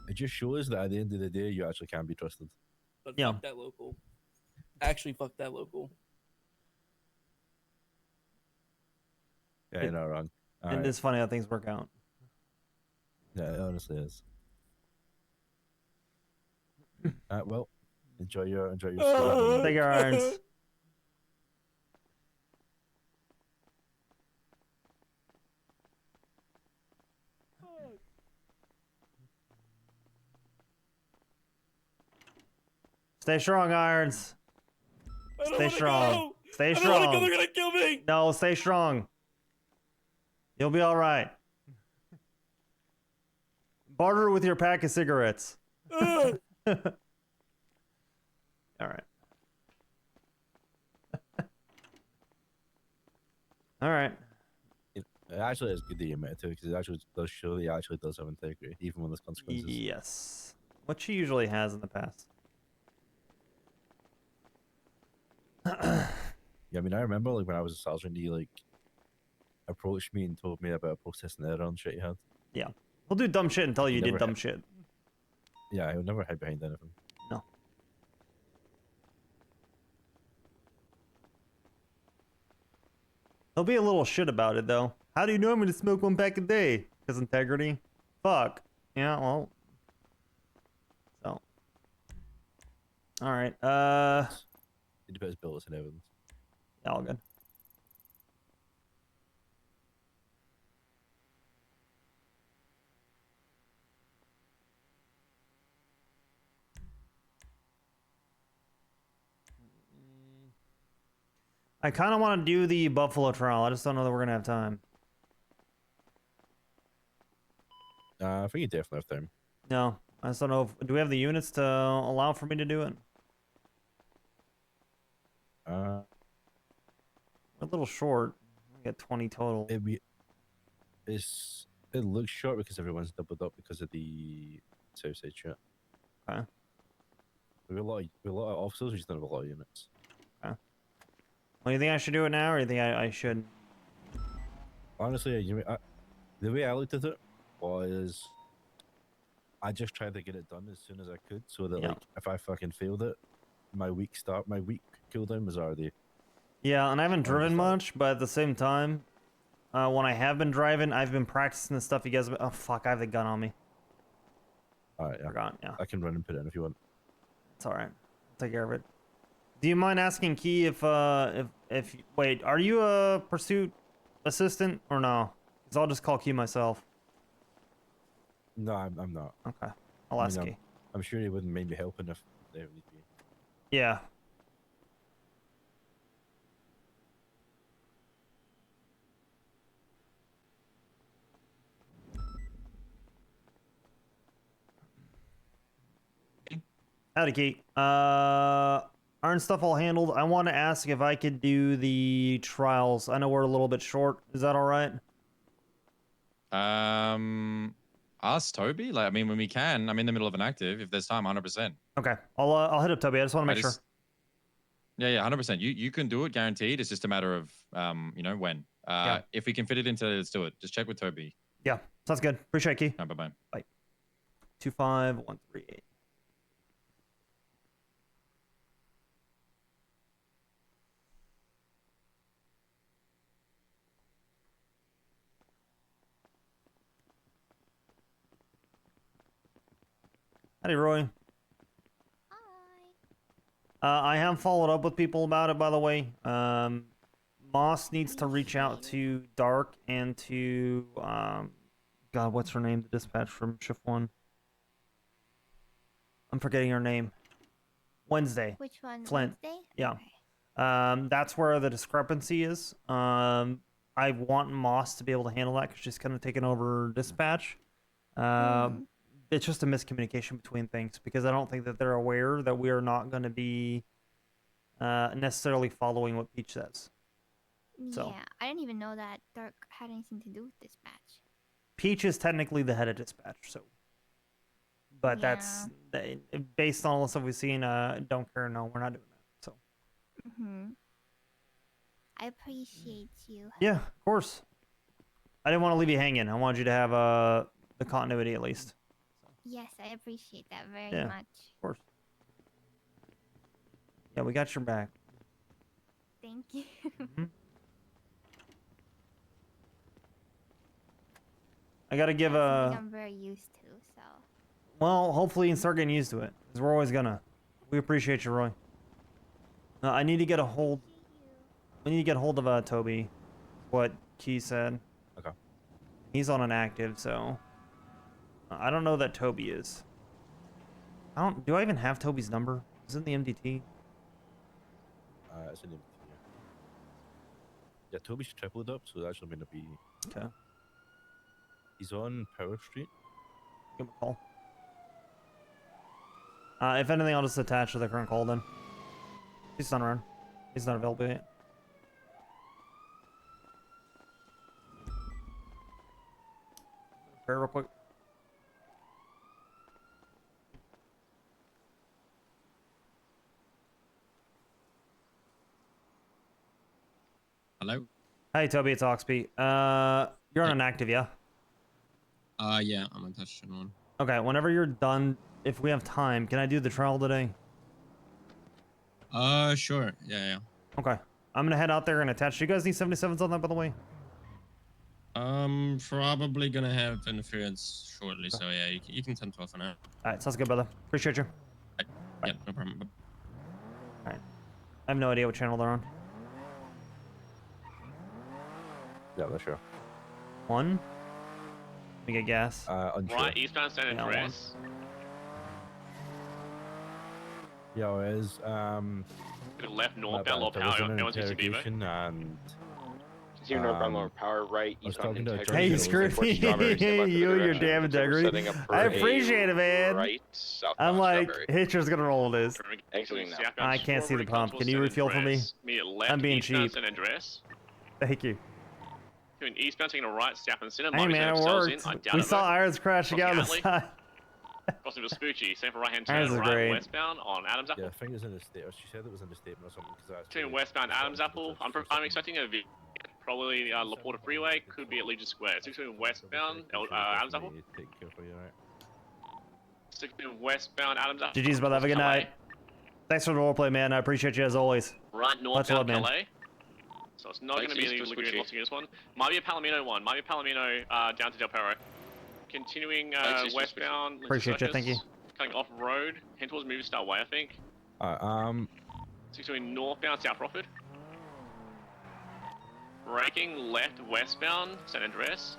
S13: It just shows that at the end of the day, you actually can be trusted.
S4: But fuck that local. Actually, fuck that local.
S13: Yeah, you're not wrong.
S5: It is funny how things work out.
S13: Yeah, it honestly is. Well, enjoy your
S5: Take your irons. Stay strong, Irons. Stay strong. Stay strong.
S4: They're gonna kill me.
S5: No, stay strong. You'll be all right. Barter with your pack of cigarettes. All right. All right.
S13: It actually is good that you admit it too, because it actually does show that he actually does have integrity, even when there's consequences.
S5: Yes. What she usually has in the past.
S13: Yeah, I mean, I remember like when I was a sergeant, he like approached me and told me about a process and error and shit he had.
S5: Yeah. He'll do dumb shit until
S13: He
S5: you did
S13: never
S5: dumb
S13: hid-
S5: shit.
S13: Yeah, he'll never hide behind anything.
S5: No. He'll be a little shit about it, though. How do you know I'm going to smoke one pack a day? Because integrity? Fuck. Yeah, well. So. Alright,
S13: He depends bullets and evidence.
S5: yeah, all good. I kind of want to do the Buffalo trial. I just don't know that we're going to have time.
S13: I think you definitely have time.
S5: No. I just don't know if... Do we have the units to allow for me to do it?
S13: Uh,
S5: We're a little short. We got 20 total.
S13: It looks short because everyone's doubled up because of the Southside shit.
S5: Okay.
S13: We have a lot of officers, we just don't have a lot of units.
S5: Okay. Well, you think I should do it now, or you think I should?
S13: Honestly, the way I looked at it was, I just tried to get it done as soon as I could, so that like if I fucking failed it, my week cooldown was already.
S5: Yeah, and I haven't driven much, but at the same time, when I have been driving, I've been practicing the stuff you guys. Oh fuck! I have the gun on me.
S13: Alright, yeah.
S5: Forgot. Yeah.
S13: I can run and put it in if you want.
S5: It's all right. I'll take care of it. Do you mind asking Key if wait, are you a pursuit assistant or no? Because I'll just call Key myself.
S13: No, I'm not.
S5: Okay, I'll ask Key.
S13: I'm sure he wouldn't mind me helping if they need be.
S5: Yeah. Howdy, Key. Iron stuff all handled. I want to ask if I could do the trials. I know we're a little bit short. Is that all right?
S8: Ask Toby. Like, I mean, when we can, I'm in the middle of an active. If there's time, 100%.
S5: Okay, I'll hit up Toby. I just want to make sure.
S8: Yeah, 100%. You can do it, guaranteed. It's just a matter of you know, when.
S5: Yeah.
S8: If we can fit it into, let's do it. Just check with Toby.
S5: Yeah, sounds good. Appreciate it, Key.
S8: Bye bye.
S5: Bye. 25138. Howdy, Roy. I have followed up with people about it, by the way. Moss needs to reach out to Dark and to, God, what's her name? The dispatch from Shift 1. I'm forgetting her name. Wednesday.
S2: Which one?
S5: Flint.
S2: Wednesday?
S5: Yeah. That's where the discrepancy is. I want Moss to be able to handle that because she's kind of taken over dispatch. It's just a miscommunication between things because I don't think that they're aware that we are not going to be necessarily following what Peach says. So
S2: Yeah, I didn't even know that Dark had anything to do with dispatch.
S5: Peach is technically the head of dispatch, so. But
S2: Yeah.
S5: that's based on all the stuff we've seen. Don't care. No, we're not doing that. So.
S2: I appreciate you.
S5: Yeah, of course. I didn't want to leave you hanging. I wanted you to have the continuity at least.
S2: Yes, I appreciate that very
S5: Yeah,
S2: much.
S5: of course. Yeah, we got your back.
S2: Thank you.
S5: I gotta give
S2: Something I'm very used to, so.
S5: Well, hopefully you can start getting used to it. Because we're always gonna. We appreciate you, Roy. I need to get a hold. We need to get hold of Toby. What Key said.
S13: Okay.
S5: He's on an active, so. I don't know that Toby is. Do I even have Toby's number? Is it in the MDT?
S13: It's in the yeah, Toby's tripled up, so that's going to be.
S5: Okay.
S13: He's on Power Street.
S5: Give him a call. If anything, I'll just attach to the current call then. He's not around. He's not available yet. real quick.
S12: Hello?
S5: Hey, Toby, it's Oxby. You're on an active, yeah?
S12: Yeah, I'm on touchdown one.
S5: Okay, whenever you're done, if we have time, can I do the trial today?
S12: Sure. Yeah.
S5: Okay. I'm gonna head out there and attach. Do you guys need 77s on that, by the way?
S12: Probably gonna have interference shortly, so yeah, you can 10-12 for now.
S5: Alright, sounds good, brother. Appreciate you.
S12: Yeah, no problem.
S5: Alright. I have no idea what channel they're on.
S13: Yeah, that's sure.
S5: One? Let me get gas.
S13: Unsure.
S24: Right, eastbound San Andreas.
S13: Yeah, it is.
S24: To the left, northbound, low power, everyone's used to be, right?
S13: And
S14: Continue northbound lower power, right,
S13: I was
S14: eastbound
S13: talking to
S14: integrity.
S5: Hey,
S13: Judge
S5: Scrutiny, you and your damn integrity. I appreciate it, man.
S14: Right, southbound
S5: I'm like,
S14: Strawberry.
S5: Hitcher's gonna roll this.
S14: Exiting now.
S5: I can't see the pump. Can you refuel for me? I'm being cheap.
S24: San Andreas.
S5: Thank you.
S24: Doing eastbound, taking a right, southbound center.
S5: Hey, man, it worked. We saw Irons crashing out on the side.
S24: Crossing Vespucci, same for right-hand
S5: Irons
S24: turn,
S5: is
S24: right,
S5: great.
S24: westbound on Adams Apple.
S13: yeah, I think it's in the state. She said it was in the statement or something.
S24: Between westbound Adams Apple, I'm expecting a vehicle, probably La Porta Freeway, could be at Legion Square. Stick between westbound Adams Apple.
S13: Take care for you, alright?
S24: Stick between westbound Adams Apple.
S5: GG's, brother. Have a good night. Thanks for the roleplay, man. I appreciate you as always.
S24: Right,
S5: Much love,
S24: northbound
S5: man.
S24: Calais. So it's not going to be any Laguna Los Angeles one. Might be a Palomino one. Might be a Palomino down to Del Perro. Continuing westbound.
S5: Appreciate you. Thank you.
S24: Coming off road, head towards Movie Star Way, I think. Stick between northbound South Rockford. Braking left westbound San Andreas.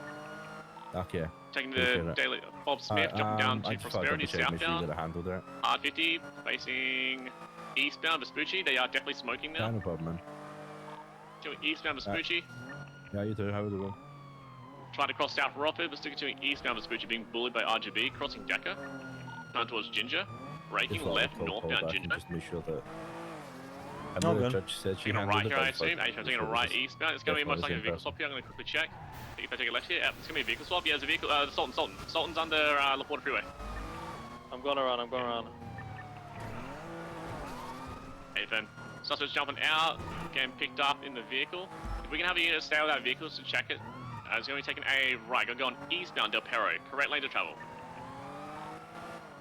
S13: Okay.
S24: Taking the daily Bob Smith, jumping down to Prosperity southbound. R50 facing eastbound Vespucci. They are definitely smoking now.
S13: No problem, man.
S24: Doing eastbound Vespucci.
S13: Yeah, you too. How are you doing?
S24: Trying to cross South Rockford, but sticking to eastbound Vespucci, being bullied by RGB, crossing Decker. Down towards Ginger. Braking left northbound Ginger.
S13: Just make sure that. I
S5: Oh,
S13: know the
S5: good.
S13: judge said she
S24: Taking a
S13: handled
S24: right
S13: it,
S24: here, I
S13: but
S24: assume. I'm taking a right eastbound. It's going to be most likely a vehicle
S13: person.
S24: swap here. I'm going to quickly check. If I take a left here, it's going to be a vehicle swap. Yeah, there's a vehicle. Sultan. Sultan's under La Porta Freeway.
S19: I'm going around.
S24: Hey, then. Suspect's jumping out, getting picked up in the vehicle. If we can have a unit stay without vehicles to check it, it's going to be taking a right. Going eastbound Del Perro. Correct lane to travel.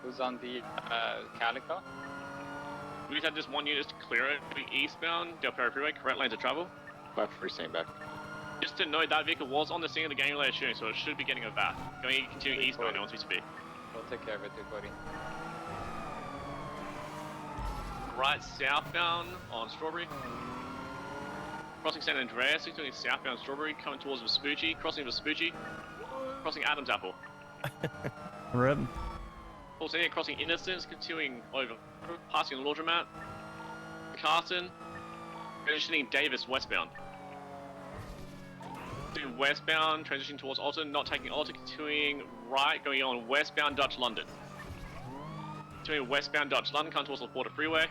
S11: Who's on the Calico?
S24: We just had this one unit to clear it. Going eastbound Del Perro Freeway. Correct lane to travel.
S14: Left free, staying back.
S24: Just to note, that vehicle was on the scene of the gang-related shooting, so it should be getting a VAT. Going continuing eastbound, no one's to be.
S11: We'll take care of it, Cody.
S24: Right southbound on Strawberry. Crossing San Andreas, doing southbound Strawberry, coming towards Vespucci, crossing Vespucci, crossing Adams Apple.
S5: Rip.
S24: Also here, crossing Innocence, continuing over, passing Laundromat, Carson, transitioning Davis westbound. Doing westbound, transitioning towards Alton, not taking Alton, continuing right, going on westbound Dutch London. Continuing westbound Dutch London, coming towards La Porta Freeway.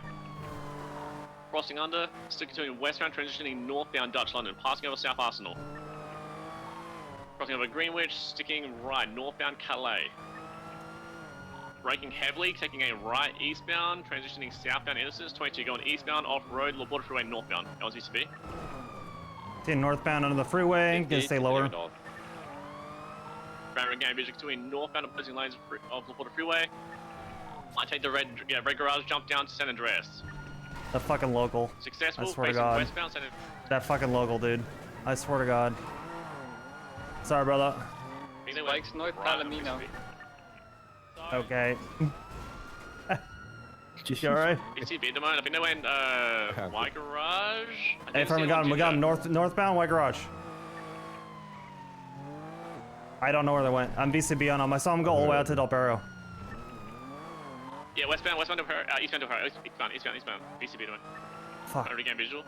S24: Crossing under, still continuing westbound, transitioning northbound Dutch London, passing over South Arsenal. Crossing over Greenwich, sticking right, northbound Calais. Braking heavily, taking a right eastbound, transitioning southbound Innocence, 22 going eastbound, off-road, La Porta Freeway northbound, LZCB.
S5: Stay northbound under the freeway. Gonna stay lower.
S24: Barrier game vision between northbound opposing lanes of La Porta Freeway. I take the red garage, jump down to San Andreas.
S5: The fucking local.
S24: Successful,
S5: I swear to
S24: facing
S5: God.
S24: westbound San Andreas.
S5: That fucking local, dude. I swear to God. Sorry, brother.
S11: Spikes North Palomino.
S5: Okay. You alright?
S24: BTB at the moment. I think they went White Garage.
S5: Hey, firm, we got him northbound White Garage. I don't know where they went. I'm VCB on them. I saw him go all the way out to Del Perro.
S24: Yeah, westbound Del Perro, eastbound Del Perro, eastbound. VCB at the moment.
S5: Fuck.
S24: Trying to regain visual.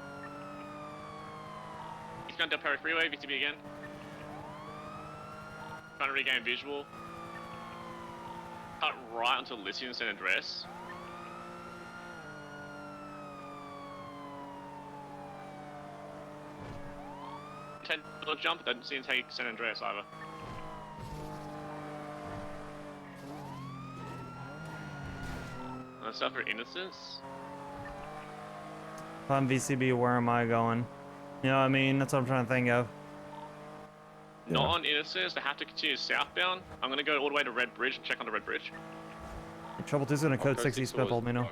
S24: Eastbound Del Perro Freeway, VCB again. Trying to regain visual. Cut right onto Lycian San Andreas. $10 jump, don't see him take San Andreas either. South for Innocence.
S5: If I'm VCB, where am I going? You know what I mean? That's what I'm trying to think of.
S24: Not on Innocence, they have to continue southbound. I'm gonna go all the way to Red Bridge and check on the Red Bridge.
S5: Trouble 2's gonna code 60 spit me know.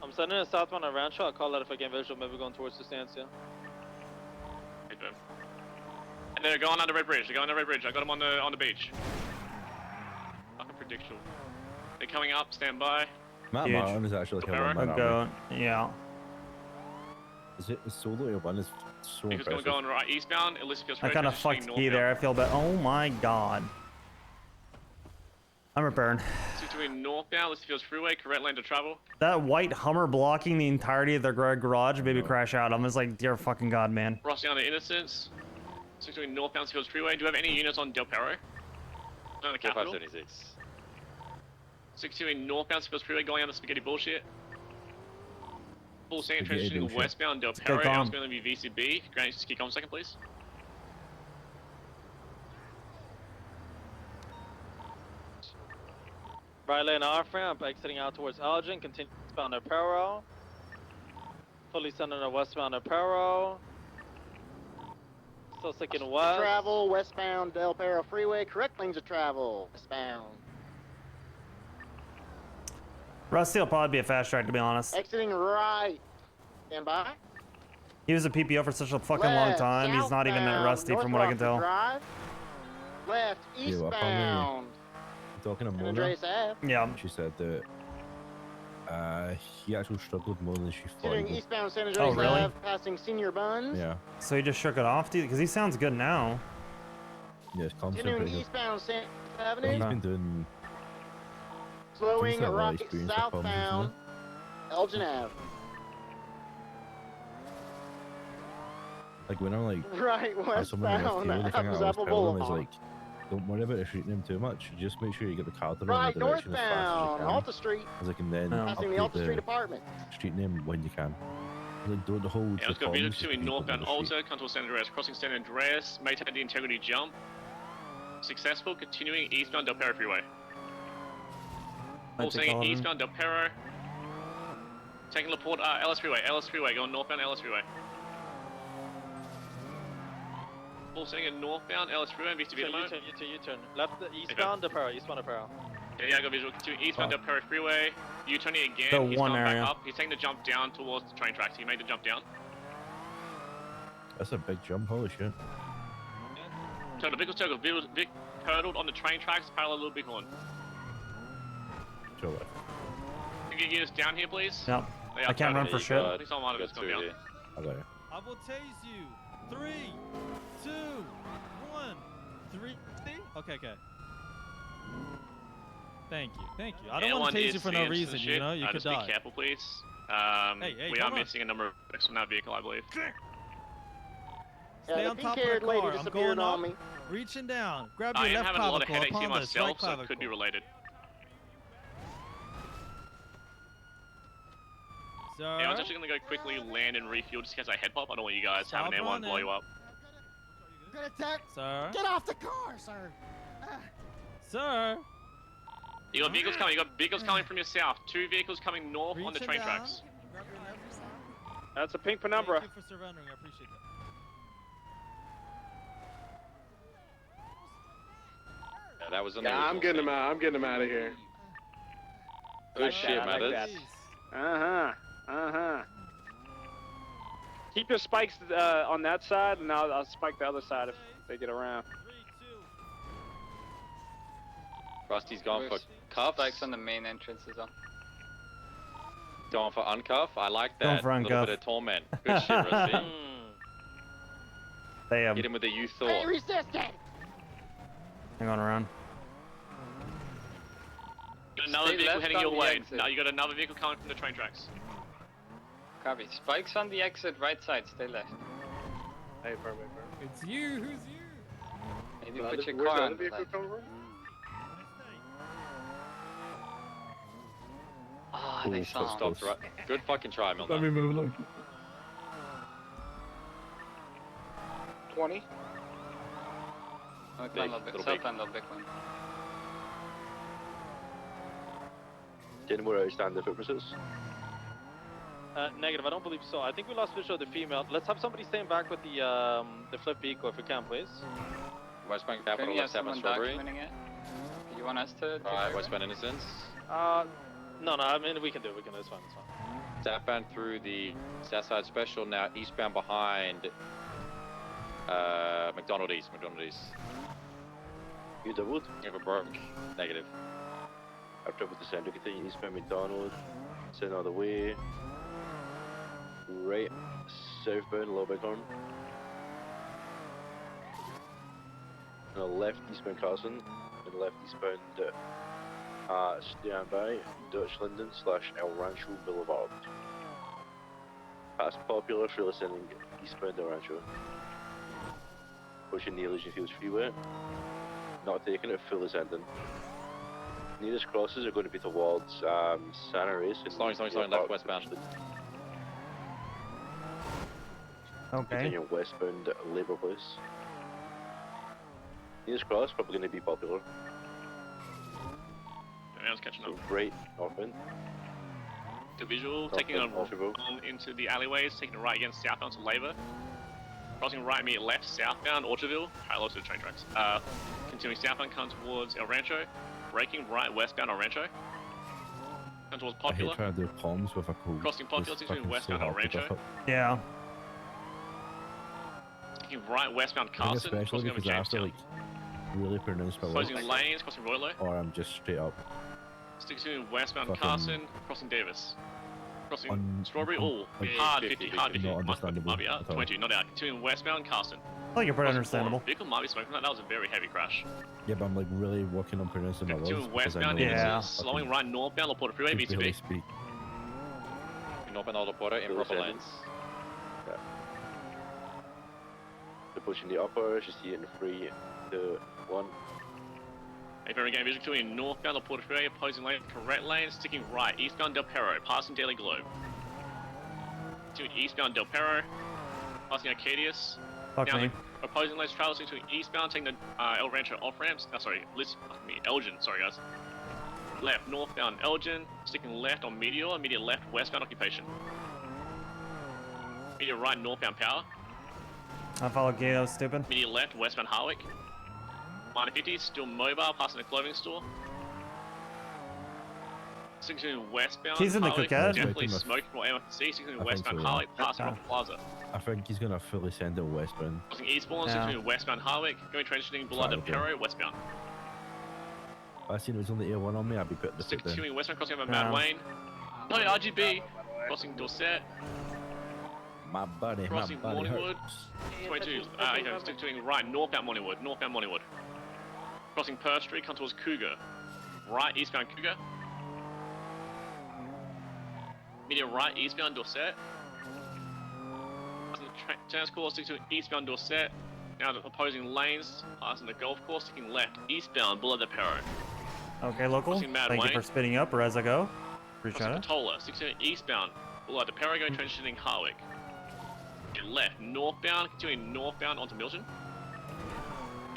S19: I'm sending a southbound on Rancho. I'll call that if I get visual, maybe going towards the stance, yeah.
S24: Hey, boom. And they're going on the Red Bridge. They're going on the Red Bridge. I got them on the beach. Fucking prediction. They're coming up. Stand by.
S13: Matt
S5: Huge.
S13: Martin is actually like a one-man
S5: I'm
S13: army.
S5: going. Yeah.
S13: Is it solo or one? Is so
S24: Because
S13: impressive.
S24: going right eastbound. Elizabeth feels
S5: I kind of fucked key there. I feel bad. Oh my god. I'm repairing.
S24: Between northbound, Elizabeth Fields Freeway, correct lane to travel.
S5: That white Hummer blocking the entirety of their garage made me crash out. I'm just like, dear fucking god, man.
S24: Crossing on the Innocence. Between northbound Fields Freeway. Do you have any units on Del Perro? On the capital.
S19: 576.
S24: 62 in northbound Fields Freeway going on the spaghetti bullshit. Full sand
S13: Spaghetti
S24: transitioning
S13: bullshit.
S24: westbound Del
S5: go
S24: Perro.
S5: calm.
S24: It's going to be VCB. Grant, just keep on a second, please.
S19: Right lane off ramp, exiting out towards Elgin, continue westbound to Perro. Fully centered on westbound to Perro. Still sticking west.
S15: Travel westbound Del Perro Freeway, correct lanes of travel westbound.
S5: Rusty will probably be a fast track, to be honest.
S15: Exiting right. Stand by.
S5: He was a PPO for such a fucking long
S15: Left,
S5: time. He's not even that
S15: southbound,
S5: rusty from what I can
S15: North
S5: tell.
S15: Rockford Drive. Left
S13: Yeah, well,
S15: eastbound.
S13: Talking to
S15: And
S13: Mona,
S15: Andreas Ave.
S5: Yeah.
S13: she said that he actually struggled more than she thought.
S15: Considering
S13: he would.
S15: eastbound San
S5: Oh,
S15: Andreas
S5: really?
S15: Ave, passing Senior Buns.
S13: Yeah,
S5: So he just shook it off, dude? Because he sounds good now.
S13: yeah, it's confident.
S15: Continuing
S13: Pretty good.
S15: eastbound San
S13: But
S15: Avenue.
S13: he's been doing.
S15: Slowing
S13: He's had a lot of
S15: right
S13: experience with problems,
S15: southbound Elgin Ave.
S13: Like when I'm like,
S15: Right
S13: have someone in the
S15: westbound
S13: field, the thing I always
S15: Apple
S13: tell them is
S15: Boulevard.
S13: like, don't worry about shooting him too much. Just make sure you get the car to run
S15: Right
S13: in the direction as fast as
S15: northbound
S13: you can.
S15: Alta Street.
S13: As I can then
S15: Passing the
S13: update
S15: Alta Street apartment.
S13: shooting him when you can. Like don't hold
S24: Yeah,
S13: the
S24: let's go
S13: problems
S24: Vito
S13: to
S24: 2 in
S13: people on
S24: northbound
S13: the street.
S24: Alta. Come towards San Andreas. Crossing San Andreas. Maintain the integrity jump. Successful. Continuing eastbound Del Perro Freeway. Full swing eastbound Del Perro. Taking Laporte, Ellis Freeway, going northbound Ellis Freeway. Full swing in northbound Ellis Freeway, VCB at the moment.
S19: U-turn. Left the eastbound to Perro, eastbound to Perro.
S24: Yeah, I got visual. Continuing eastbound Del Perro Freeway. U-turning again.
S5: The
S24: He's
S5: one
S24: going
S5: area.
S24: back up. He's taking the jump down towards the train tracks. He made the jump down.
S13: That's a big jump. Holy shit.
S24: Turtle, Vic hurdled on the train tracks, parallel Little Bighorn.
S13: Chill left.
S24: Can you get units down here, please?
S5: Yep.
S24: They
S5: I
S24: are
S5: can't run
S24: turtle.
S5: for shit.
S24: I think someone might have just gone down.
S13: I got you.
S6: I will tase you. 3, 2, 1, 3. See? Okay. Thank you. I don't want to tase you for no reason. You know, you could
S24: just
S6: die.
S24: be careful, please.
S6: Hey,
S24: we are
S6: come on.
S24: missing a number of folks from that vehicle, I believe.
S6: Stay
S15: the
S6: on top of
S15: pink-haired
S6: the
S15: lady
S6: car. I'm
S15: disappeared
S6: going
S15: on
S6: up,
S15: me.
S6: reaching down. Grab
S24: I
S6: your
S24: am
S6: left
S24: having a lot of
S6: clavicle
S24: headaches here
S6: upon this
S24: myself,
S6: right
S24: so it
S6: clavicle.
S24: could be related.
S6: Sir?
S24: Yeah, I was actually gonna go quickly land and refuel just in case I head pop. I don't want you guys
S6: Stop
S24: having airone blow
S6: running.
S24: you up.
S15: Good attack.
S6: Sir?
S15: Get off the car, sir.
S6: Sir?
S24: You got vehicles coming. You got vehicles coming from your south. 2 vehicles coming north on the
S6: Reaching
S24: train
S6: down.
S24: tracks.
S6: Grab your left side.
S19: That's a pink penumbra.
S6: Thank you for surrendering. I appreciate that.
S16: Yeah, that was
S14: Yeah, I'm getting him out. I'm getting him out of here.
S16: Good shit, man.
S19: Uh-huh. Keep your spikes on that side, and I'll spike the other side if they get around.
S16: Rusty's gone for cuffs.
S11: Spikes on the main entrances on.
S16: Going for uncuff. I like
S5: Going
S16: that.
S5: for
S16: A little
S5: uncuff.
S16: bit of torment. Good shit, Rusty.
S5: Damn.
S16: Get him with the you
S15: Hey,
S16: thought.
S15: resisted.
S5: Hang on around.
S24: Got another
S11: Stay
S24: vehicle
S11: left
S24: heading
S11: on
S24: your
S11: the
S24: way.
S11: exit.
S24: No, you got another vehicle coming from the train tracks.
S11: Copy. Spikes on the exit, right side, stay left.
S14: Hey, perfect.
S6: It's you. Who's you?
S11: Maybe
S14: Where's
S11: put your
S14: the
S11: car
S14: other
S11: on the
S14: vehicle
S11: left.
S14: coming from?
S11: Ah, they saw him.
S16: Stopped right. Good fucking try, Milner.
S13: Let me move along.
S19: 20.
S11: Southbound, little big one.
S14: Any more outstanding footprints?
S19: Negative, I don't believe so. I think we lost visual of the female. Let's have somebody staying back with the flip vehicle if we can, please.
S11: Westbound Capital, left southbound Strawberry. You want us to?
S8: Alright, westbound Innocence.
S19: No, I mean we can do it. It's fine.
S8: Southbound through the south side special, now eastbound behind McDonald East.
S14: You doubled?
S8: You have a broke. Negative.
S14: I've trouble to send. Continue eastbound McDonald. Send all the way. Right, southbound Little Bighorn. And left eastbound Carson. And left eastbound standby Dutch Linden / El Rancho Boulevard. Past Popular, freely sending eastbound El Rancho. Pushing the Elysian Fields Freeway. Not taking it, fully sending. Nearest crosses are going to be towards Santa Reyes.
S8: Slowing, left westbound.
S5: Okay.
S14: Continuing westbound Labour Place. Nearest cross probably going to be Popular.
S24: Everyone's catching up.
S14: Right northbound.
S24: To visual, taking on into the alleyways, taking a right against southbound to Labour. Crossing right, immediate left, southbound Orchardville, parallel to the train tracks. Continuing southbound, come towards El Rancho. Braking right, westbound El Rancho. Come towards Popular.
S13: I hate trying to do palms with a cool.
S24: Crossing Popular, taking westbound El Rancho.
S5: Yeah.
S24: Taking right, westbound Carson.
S13: Especially because I have to like really pronounce my words.
S24: Closing lanes, crossing Royalo.
S13: Or I'm just straight up.
S24: Sticking to westbound
S13: Fucking
S24: Carson, crossing Davis. Crossing Strawberry, hard 50,
S13: Not understandable.
S24: might be out, 20, not out. Continuing westbound Carson.
S5: I think you're pretty understandable.
S24: Vehicle might be smoking that was a very heavy crash.
S13: Yeah, but I'm like really working on pronouncing my words.
S24: Continuing westbound, slowing right northbound La Porta Freeway, B2B.
S8: Northbound La Porta, improper lanes.
S14: Yeah. They're pushing the upper, just hitting 3, 2, 1.
S24: If we're again, visual between northbound La Porta Freeway, opposing lane, correct lane, sticking right, eastbound Del Perro, passing Daily Globe. To eastbound Del Perro, passing Arcadius.
S5: Fuck me.
S24: Opposing lanes, traversing to eastbound, taking the El Rancho off ramps. Elgin, sorry guys. Left, northbound Elgin, sticking left on Meteor, immediate left, westbound Occupation. Immediate right, northbound Power.
S5: I followed Gay, that was stupid.
S24: Immediate left, westbound Harwick. Minor 50, still mobile, passing the clothing store. Sticking westbound.
S5: He's in the
S24: Harwick,
S5: Coquette.
S24: definitely smoking from what anyone can see. Sticking westbound
S13: so,
S24: Harwick, passing Rock Plaza.
S13: I think he's gonna fully send it westbound.
S24: Crossing Eastbourne, sticking westbound Harwick, going transitioning below the Perro, westbound.
S13: If I seen it was on the A1 on me, I'd be putting the foot down.
S24: Sticking westbound, crossing over Mad Wayne. No, RGB, crossing Dorset.
S13: My body
S24: Crossing Morningwood.
S13: hurts.
S24: 22, sticking right, northbound Morningwood. Crossing Perth Street, come towards Cougar. Right, eastbound Cougar. Medium right, eastbound Dorset. Passing the tennis course, sticking to eastbound Dorset. Now the opposing lanes, passing the golf course, sticking left, eastbound below the Perro.
S5: Okay, local.
S24: Crossing Mad
S5: Thank
S24: Wayne.
S5: you for spinning up or as I go. Appreciate
S24: Crossing
S5: it.
S24: Patola, sticking eastbound below the Perro, going transitioning Harwick. Left, northbound, continuing northbound onto Milton.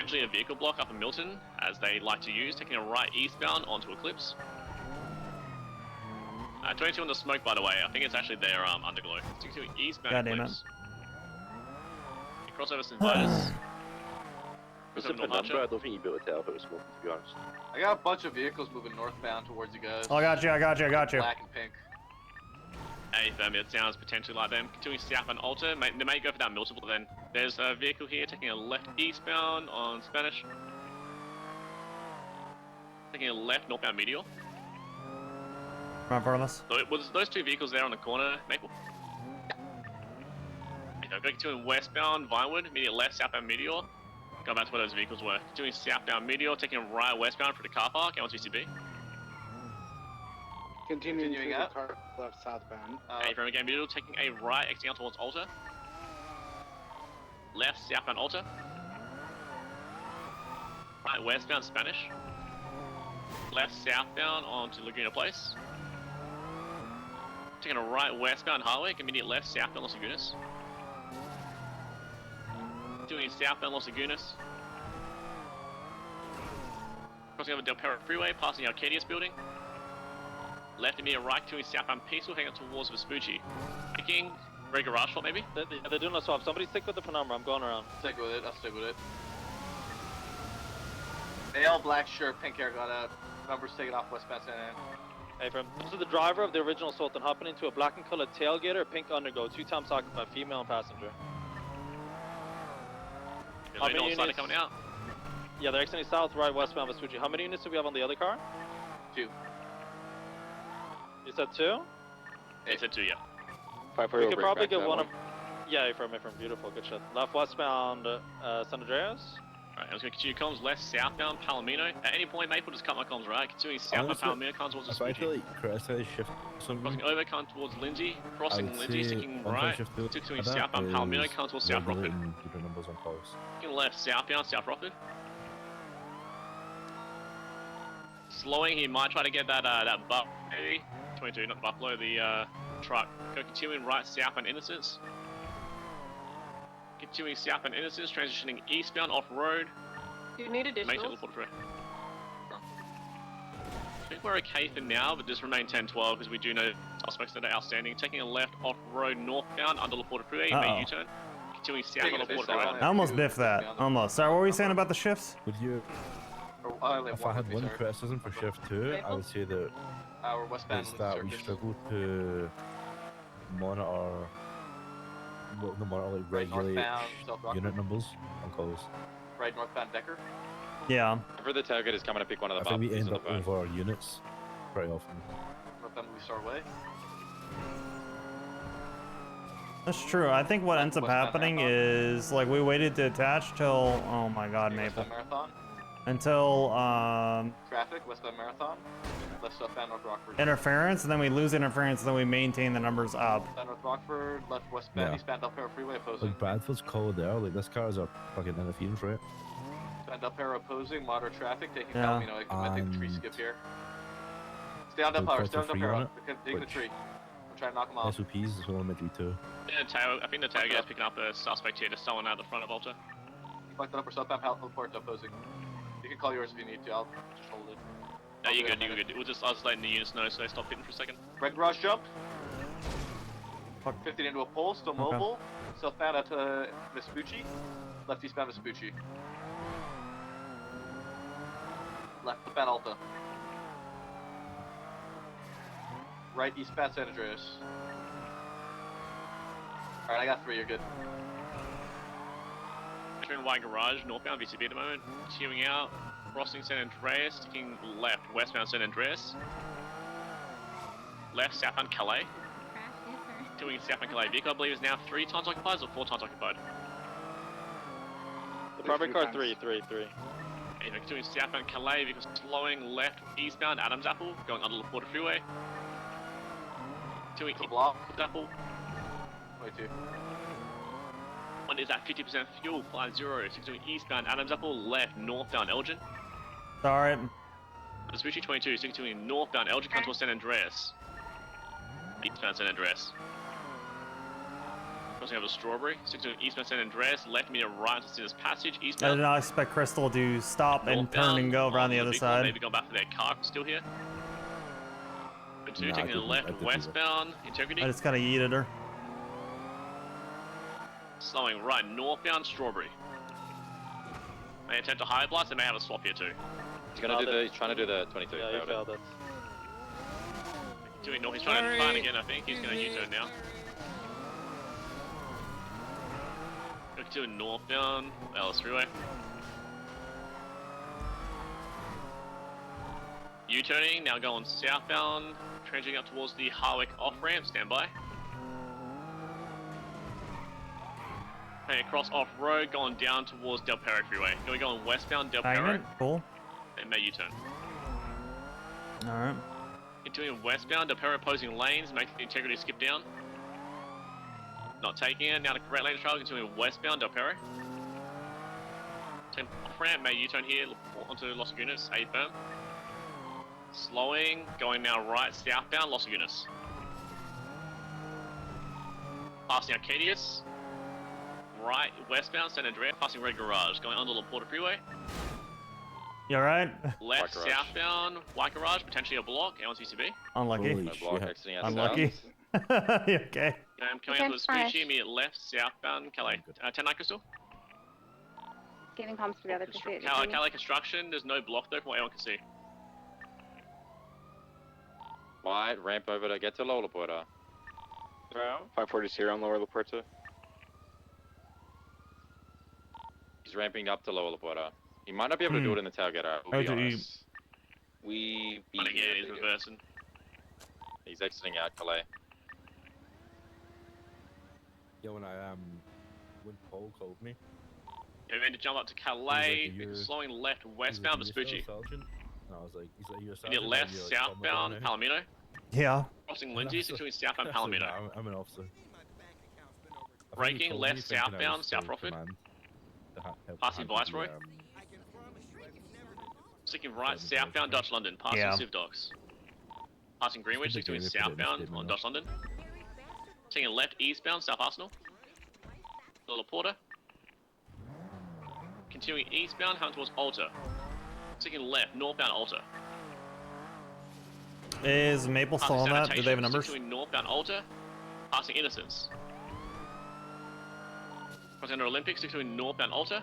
S24: Actually a vehicle block up in Milton, as they like to use, taking a right eastbound onto Eclipse. 22 on the smoke, by the way. I think it's actually their underglow. 62 eastbound
S5: God damn it.
S24: Eclipse. Crossover St. Vitus.
S14: What's the number? I don't think you'd be able to tell if it was smoking, to be honest.
S16: I got a bunch of vehicles moving northbound towards you guys.
S5: Oh, I got you.
S16: Black and pink.
S24: Hey, it sounds potentially like them. Continuing southbound Alta, they may go for that multiple then. There's a vehicle here taking a left eastbound on Spanish. Taking a left northbound Meteor.
S5: Right in front of us.
S24: So it was those two vehicles there on the corner, Maple. Okay, continuing westbound Vinewood, immediate left southbound Meteor. Go back to where those vehicles were. Continuing southbound Meteor, taking a right westbound for the car park, L2CB.
S18: Continuing up. Car left southbound.
S24: Hey, from again, Meteor, taking a right, exiting out towards Alta. Left southbound Alta. Right westbound Spanish. Left southbound onto Laguna Place. Taking a right westbound Harwick, immediate left southbound Los Lagunas. Doing southbound Los Lagunas. Crossing over Del Perro Freeway, passing the Arcadius building. Left and near right, continuing southbound Peaceful, heading up towards Vespucci. Taking Red Garage Shop maybe?
S19: They're doing a swap. Somebody stick with the penumbra. I'm going around.
S16: Stick with it. I'll stick with it. Male, black shirt, pink hair got out. Numbers taken off westbound San Ann.
S19: Hey, from this is the driver of the original Sultan hopping into a black and colored tailgater, pink undergo, 2 times occupied, female and passenger.
S24: How many units coming out?
S19: Yeah, they're exiting south, right, westbound Vespucci. How many units do we have on the other car?
S16: 2.
S19: You said 2?
S24: They said 2, yeah.
S19: We could probably get one of... Yeah, from beautiful, good shit. Left westbound San Andreas.
S24: Alright, I'm just going to continue comms left, southbound Palomino. At any point, Maple, just cut my comms right. Continuing southbound Palomino, coming towards
S13: If I
S24: Vespucci.
S13: could like criticize shift something,
S24: Crossing over, coming towards Lindsay. Crossing
S13: would
S24: Lindsay,
S13: say
S24: sticking
S13: one
S24: right.
S13: thing shift
S24: Continuing
S13: of that
S24: southbound Palomino,
S13: is
S24: coming towards South Rockford.
S13: regulating keeping numbers on calls.
S24: Sticking left, southbound South Rockford. Slowing, he might try to get that buff, maybe. 22, not the Buffalo, the truck. Go continuing right, southbound Innocence. Continuing southbound Innocence, transitioning eastbound off-road.
S17: Do you need additional?
S24: I think we're okay for now, but just remain 10-12 because we do know suspects that are outstanding. Taking a left off-road northbound under La Porta Freeway, make U-turn. Continuing south on La Porta Freeway.
S5: I almost biffed that. Almost. Sorry, what were you saying about the shifts?
S13: Would you? If I had one criticism for shift 2, I would say that it's that we struggle to monitor, like regulate unit numbers on calls.
S16: Right, northbound Decker.
S5: Yeah.
S11: For the target is coming to pick one of the
S13: I think we
S11: bumps
S13: end up over our units very often.
S16: Northbound Louis Star Way.
S5: That's true. I think what ends up happening is like we waited to attach till oh my god, Maple.
S16: Marathon.
S5: Until
S16: Traffic, westbound Marathon. Left southbound North Rockford.
S5: interference, and then we lose interference, and then we maintain the numbers up.
S16: Southbound North Rockford, left westbound
S13: Yeah.
S16: eastbound Del Perro Freeway opposing.
S13: Like Bradford's call there, like this car is a fucking interference rate.
S16: Eastbound Del Perro opposing, moderate traffic, taking
S5: Yeah.
S16: Palomino. I might take the tree skip here. Stay on Del
S13: We'll
S16: Perro,
S13: call
S16: stay on
S13: for
S16: Del
S13: free on
S16: Perro.
S13: it,
S16: Taking the
S13: which-
S16: tree. I'm trying to knock him off.
S13: SOPs is one meant too.
S24: I think the tailgate is picking up a suspect here, just someone out the front of Volta.
S16: Fuck that up or southbound Port opposing. You can call yours if you need to, I'll just hold it.
S24: No, you're good, you're good. I was just letting the units know so they stop hitting for a second.
S16: Red garage jump.
S5: Fuck.
S16: 15 into a pole, still mobile. Southbound out to Vespucci. Left eastbound Vespucci. Left eastbound Alta. Right eastbound San Andreas. Alright, I got 3, you're good.
S24: Entering White Garage, northbound VCB at the moment. Queuing out, crossing San Andreas, sticking left, westbound San Andreas. Left, southbound Calais. Doing southbound Calais. Vehicle, I believe, is now 3 times occupied or 4 times occupied.
S19: The primary car 3.
S24: Anyway, doing southbound Calais, vehicle slowing left, eastbound Adams Apple, going under La Porta Freeway. Doing
S16: block.
S24: Apple.
S16: 22.
S24: One is at 50% fuel, 50. So doing eastbound Adams Apple, left, northbound Elgin.
S5: Alright.
S24: Vespucci 22, so doing northbound Elgin, comes towards San Andreas. Eastbound San Andreas. Crossing over Strawberry, 6 eastbound San Andreas, left me to right to Sinner's Passage,
S5: I did
S24: eastbound.
S5: not expect Crystal to stop and turn
S24: Northbound,
S5: and go around the
S24: on
S5: other
S24: vehicle,
S5: side.
S24: Maybe going back to their car, still here. 2
S13: Nah, I
S24: taking a
S13: didn't- I
S24: left,
S13: didn't do that.
S24: westbound, Integrity.
S5: I just kind of yeeted her.
S24: Slowing right, northbound Strawberry. May attempt a high blast, they may have a swap here too.
S11: He's trying to do the 22.
S19: Yeah, he failed it.
S24: Doing north, he's trying to find again, I think. He's going to U-turn now. Going to northbound, Ellis Freeway. U-turning, now going southbound, transiting up towards the Harwick off-ramp, stand by. Okay, across off-road, going down towards Del Perro Freeway. Going westbound Del Perro,
S5: Magnet, cool.
S24: and may U-turn.
S5: Alright.
S24: Continuing westbound, Del Perro opposing lanes, making the integrity skip down. Not taking it, now to correct lane trial, continuing westbound Del Perro. Taking off-ramp, may U-turn here, onto Los Lagunas, A firm. Slowing, going now right, southbound, Los Lagunas. Passing Arcadius. Right, westbound, San Andreas, passing Red Garage, going under La Porta Freeway.
S5: You alright?
S24: Left southbound, white garage, potentially a block, L1 CCB.
S5: Unlucky.
S14: No block exiting out
S5: Unlucky. You okay?
S24: I'm coming out to the Spoochie, immediate left, southbound, Calais. 10 night crystal.
S10: Giving comms to the other pursuit.
S24: Calais construction, there's no block though from what anyone can see.
S8: Wide, ramp over to get to Lola Porta.
S11: 540 on Lower Laporta.
S8: He's ramping up to Lola Porta. He might not be able to do it in the tailgate, we'll be honest.
S24: Again, he's reversing.
S8: He's exiting out Calais.
S13: Yeah, when Paul called me.
S24: Yeah, we need to jump up to Calais, slowing left, westbound Vespucci.
S13: And I was like, he's like, you're a
S24: Immediate
S13: sergeant?
S24: left,
S13: Are you, like,
S24: southbound, Palomino.
S5: Yeah.
S24: Crossing Lindsay, between southbound Palomino.
S13: I'm an officer.
S24: Braking left, southbound, South Rockford. Passing Viceroy. Sticking right, southbound Dutch London, passing Civ Docks. Passing Greenwich, between southbound on Dutch London. Taking left, eastbound, South Arsenal. Lola Porta. Continuing eastbound, heading towards Alta. Taking left, northbound Alta.
S5: Is Maple still on that? Do they have numbers?
S24: Continuing northbound Alta. Passing Innocence. Crossing under Olympics, continuing northbound Alta.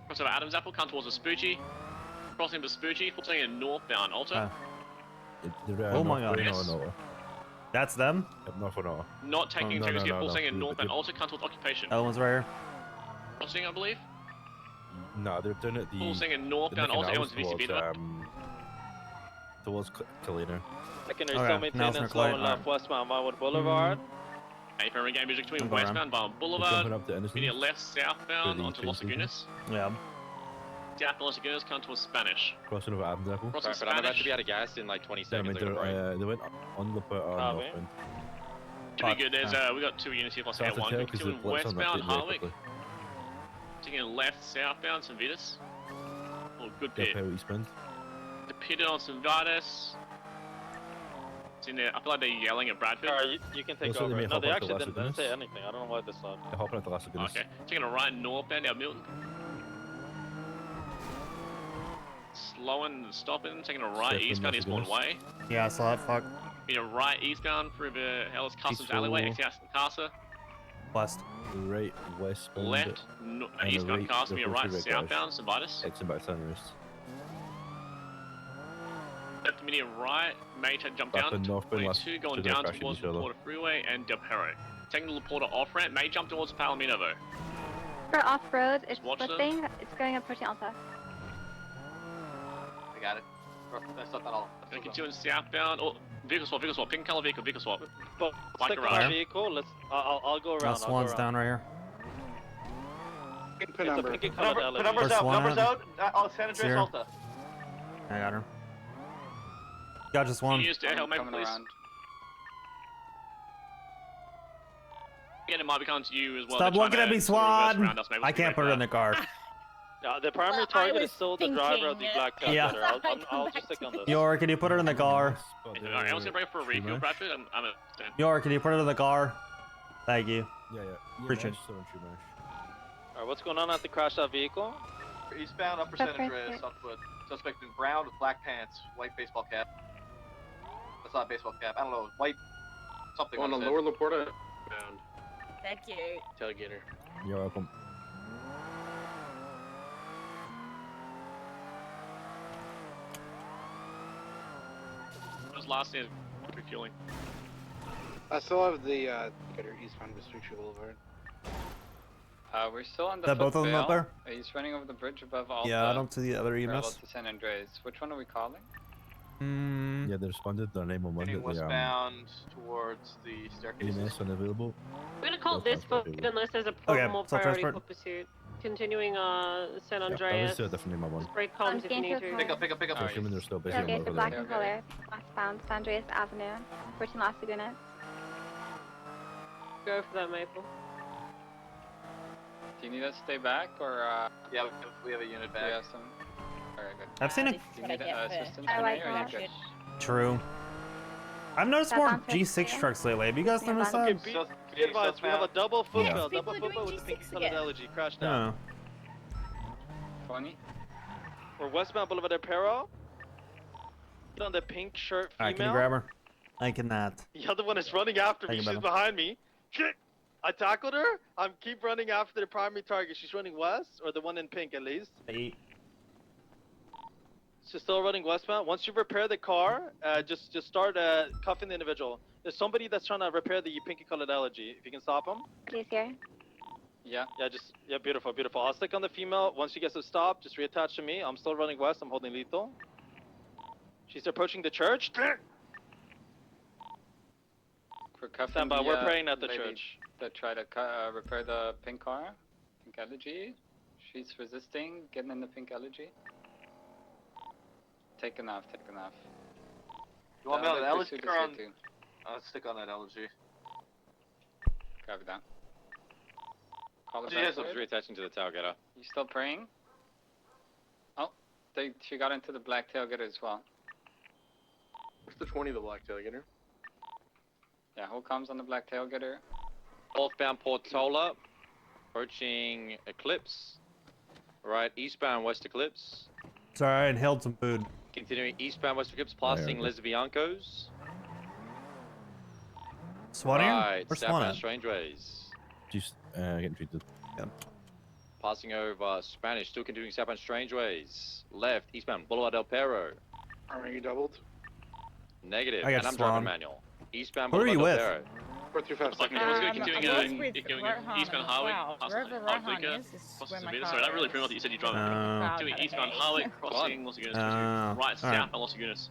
S24: Crossing over Adams Apple, come towards Vespucci. Crossing Vespucci, flipping in northbound Alta.
S5: Oh my god. That's them?
S24: Not taking Tagus Gift, pulsing in northbound Alta, come towards Occupation.
S5: That one's right here.
S24: Crossing, I believe.
S13: No, they're doing it the.
S24: Pulsing in northbound Alta, everyone's VCB though.
S13: Towards Kalina.
S19: Secondary still maintaining slow and left westbound Vinewood Boulevard.
S24: April regain music between westbound Vinewood Boulevard. Immediate left, southbound onto Los Lagunas.
S5: Yeah.
S24: South Los Lagunas come towards Spanish.
S13: Crossing over Adams Apple.
S24: Crossing
S8: But I'm about to be out of gas in like 20 seconds.
S13: They went on the northbound.
S24: Should be good. There's we got 2 units here plus air 1. Continuing westbound Harwick. Taking left, southbound St. Vitus. Oh, good pit. The pitted on St. Vitus. It's in there. I feel like they're yelling at Bradford.
S19: Alright, you can take over. No, they actually didn't say anything. I don't know why they stopped.
S13: They're hopping at the last Lagunas.
S24: Okay. Taking a right northbound out Milton. Slowing and stopping. Taking a right eastbound Eastbourne Way.
S5: Yeah, I saw that. Fuck.
S24: Being a right eastbound through the Ellis Customs alleyway, exit out Casa.
S5: West.
S13: Right westbound.
S24: Left, eastbound Casa, be a right southbound St. Vitus.
S13: Exit back Sunrise.
S24: Left immediate right, may jump down to 22, going down towards the Laporta Freeway and Del Perro. Taking the Laporta off ramp, may jump towards Palomino though.
S10: For off road, it's
S24: watch
S10: flipping. It's going up pushing Alta.
S16: I got it. That's not all.
S24: Gonna continue southbound. Oh, vehicle swap, pink color vehicle swap.
S19: But stick with the vehicle. Let's. I'll go around.
S5: That's one's down right here.
S16: Put numbers out. Numbers out. San Andreas Alta.
S5: I got her. Got just one.
S24: Can you use air helmet, please? Again, it might be coming to you as well.
S5: Stop looking at me, Swan! I can't put it in the car.
S19: The primary target is still the driver of the black car.
S5: Yeah.
S19: I'll just stick on this.
S5: Yor, can you put it in the car?
S24: Alright, I was gonna break for a refuel, Bradford. I'm a.
S5: Yor, can you put it in the car? Thank you.
S13: Yeah.
S5: Appreciate it.
S19: Alright, what's going on at the crashed out vehicle?
S16: Eastbound Upper San Andreas on foot. Suspect in brown with black pants, white baseball cap. That's not a baseball cap. I don't know. White something.
S11: On the Lower Laporta bound.
S17: Thank you.
S11: Tailgater.
S13: You're welcome.
S24: Those last days refueling.
S18: I still have the eastbound Vespucci Boulevard.
S11: We're still on the
S5: That both of them up there?
S11: He's running over the bridge above Alta.
S5: Yeah, I don't see the other
S11: Parallel
S5: EMS.
S11: to San Andreas. Which one are we calling?
S13: Yeah, they responded. Their name on Monday.
S16: Westbound towards the staircase.
S13: EMS unavailable.
S17: We're gonna call this book unless there's a more priority for pursuit. Continuing San Andreas.
S13: Yeah, let's do a different name on one.
S17: Break comms if you need to.
S16: Pick up.
S13: I'm assuming they're still busy on
S10: Okay,
S13: over
S10: so
S13: there.
S10: black and color, westbound San Andreas Avenue, 14 Las Lagunas.
S17: Go for that, Maple.
S11: Do you need us to stay back or?
S16: Yeah, we have a unit back.
S11: We have some. Alright, good.
S5: I've seen it.
S11: Do you need assistance
S10: I
S11: from
S10: like
S11: me or are you
S10: that.
S11: good?
S5: True. I've noticed more G6 trucks lately. Have you guys noticed that?
S19: Okay, be advised, we have a double football, double football with the pinky colored LG crashed out.
S11: 20?
S19: For westbound Boulevard del Perro, on the pink shirt female.
S5: Alright, can you grab her? I cannot.
S19: The other one is running after me.
S5: Thank you,
S19: She's
S5: brother.
S19: behind me. Shit! I tackled her. I'm keep running after the primary target. She's running west, or the one in pink at least.
S5: 8.
S19: She's still running westbound. Once you repair the car, just start cuffing the individual. There's somebody that's trying to repair the pinky colored LG. If you can stop him.
S10: Please here.
S19: Yeah, beautiful, beautiful. I'll stick on the female. Once she gets to stop, just reattach to me. I'm still running west. I'm holding lethal. She's approaching the church.
S11: For cuffing
S19: Stand by.
S11: the,
S19: We're praying at the
S11: lady
S19: church.
S11: that tried to repair the pink car, pink LG. She's resisting getting in the pink LG. Take enough.
S16: You want me on the LG
S11: pursuit
S16: or
S11: is
S16: on?
S11: here too.
S16: Let's stick on that LG.
S11: Copy that. Call
S16: She
S11: it
S16: has
S11: back.
S16: a-
S8: reattaching to the tailgater.
S11: You still praying? Oh, she got into the black tailgater as well.
S16: What's the 20 of the black tailgater?
S11: Yeah, who comes on the black tailgater?
S8: Northbound Portola, approaching Eclipse. Right, eastbound West Eclipse.
S5: Sorry, I inhaled some food.
S8: Continuing eastbound West Eclipse, passing
S13: okay.
S8: Lesbiancos.
S5: SWAT here?
S8: Right,
S5: Where's SWAT
S8: southbound
S5: at?
S8: Strangeways.
S13: Just getting treated.
S8: Passing over Spanish, still continuing southbound Strangeways. Left, eastbound Boulevard del Perro.
S18: Are you doubled?
S8: Negative,
S5: I got
S8: and I'm
S5: Swan.
S8: driving manual. Eastbound
S5: Who are
S8: Boulevard
S5: you
S8: del
S5: with?
S8: Perro.
S18: 435
S24: Like,
S18: seconds.
S24: who's going to continuing eastbound highway?
S20: Wow,
S24: Past
S20: wherever
S24: Los
S20: Rohan
S24: Vegas,
S20: is
S24: crossing
S20: where my
S24: Sevilla.
S20: car
S24: Sorry, that really
S20: is.
S24: threw me off that you said you drive.
S5: Oh.
S24: Doing
S20: Proud
S24: eastbound
S20: of
S24: highway,
S20: me.
S24: crossing Los Agunas.
S5: Oh,
S24: Right, south
S5: alright.
S24: and Los Agunas.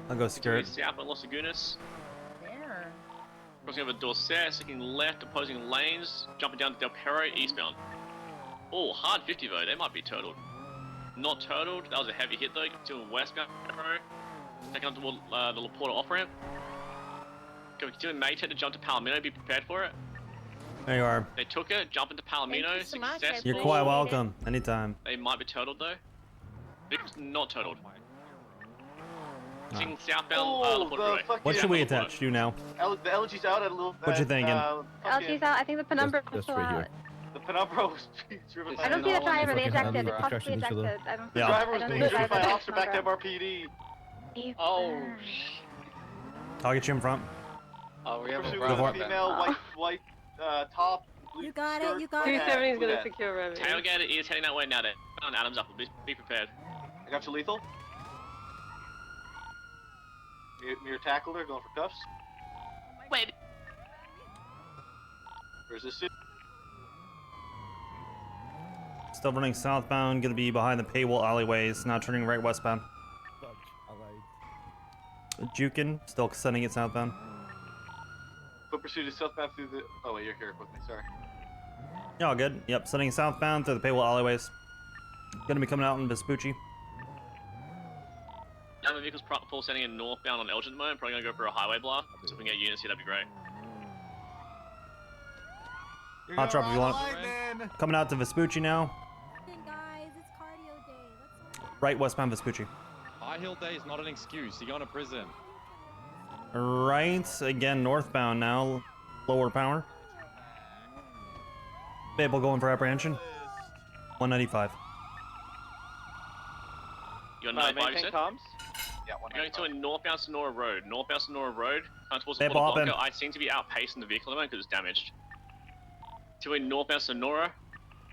S5: I'll go
S24: Doing
S5: skirt.
S24: south and Los Agunas.
S20: There.
S24: Crossing over Dorset, sticking left, opposing lanes, jumping down to Del Perro, eastbound. Oh, hard 50 though, they might be turtled. Not turtled, that was a heavy hit though, doing westbound Del Perro. Taking up toward the Laporta off-ramp. Doing Maytag to jump to Palomino, be prepared for it.
S5: There you are.
S24: They took it, jump into Palomino,
S20: Thank you so much, I
S24: successful.
S5: You're quite welcome. Anytime.
S24: They might be turtled though. It's not turtled. Sitting southbound Laporta Freeway.
S5: What should we attach to now?
S16: The LG's out at a little.
S5: What you thinking?
S10: LG's out. I think the penumbra
S13: That's
S10: is
S13: right here.
S16: The penumbra was driven by.
S10: I don't see the driver. They
S13: Fucking
S10: ejected. They
S13: hammer.
S10: possibly
S13: Crashing each other.
S10: ejected. I don't see
S16: The
S5: Yeah.
S16: driver
S10: I
S16: was
S10: don't
S16: being
S10: see the
S16: driven by an
S10: driver.
S16: officer back to MRPD.
S11: Oh,
S5: I'll get you in front.
S11: oh, we have a
S16: Pursuit
S5: Go
S16: of
S5: for
S16: a
S5: it.
S16: female, white top. Blue
S20: You got it,
S16: skirt,
S20: you got
S16: blue
S20: it.
S16: hat,
S17: 270 is
S16: blue
S17: going to
S16: hat.
S17: secure Remy.
S24: Tailgater is heading that way now then. On Adams up, be prepared.
S16: I got you lethal. You're tackled her, going for cuffs.
S24: Wait.
S16: Where's this suit?
S5: Still running southbound, gonna be behind the paywall alleyways, now turning right westbound.
S13: Fuck, I lied.
S5: Jukin, still sending it southbound.
S16: Foot pursuit is southbound through the. Oh wait, you're here with me. Sorry.
S5: Yeah, all good. Yep, sending southbound through the paywall alleyways. Gonna be coming out in Vespucci.
S24: Now the vehicle's full sending in northbound on Elgin at the moment. Probably going to go for a highway blast. So if we can get units here, that'd be great.
S5: Hot drop if you want. Coming out to Vespucci now.
S20: Guys, it's cardio day. Let's all
S5: Right westbound Vespucci.
S8: High Hill Day is not an excuse. You're going to prison.
S5: Right, again northbound now. Lower power. Babel going for apprehension. 195.
S24: You're 95, you
S19: Maintain
S24: said?
S19: comms.
S16: Yeah,
S24: We're going to a northbound Sonora Road. Northbound Sonora Road, coming towards the
S5: Hey,
S24: Porta
S5: Bob,
S24: Blanca.
S5: and-
S24: I seem to be outpacing the vehicle at the moment because it's damaged. To a northbound Sonora.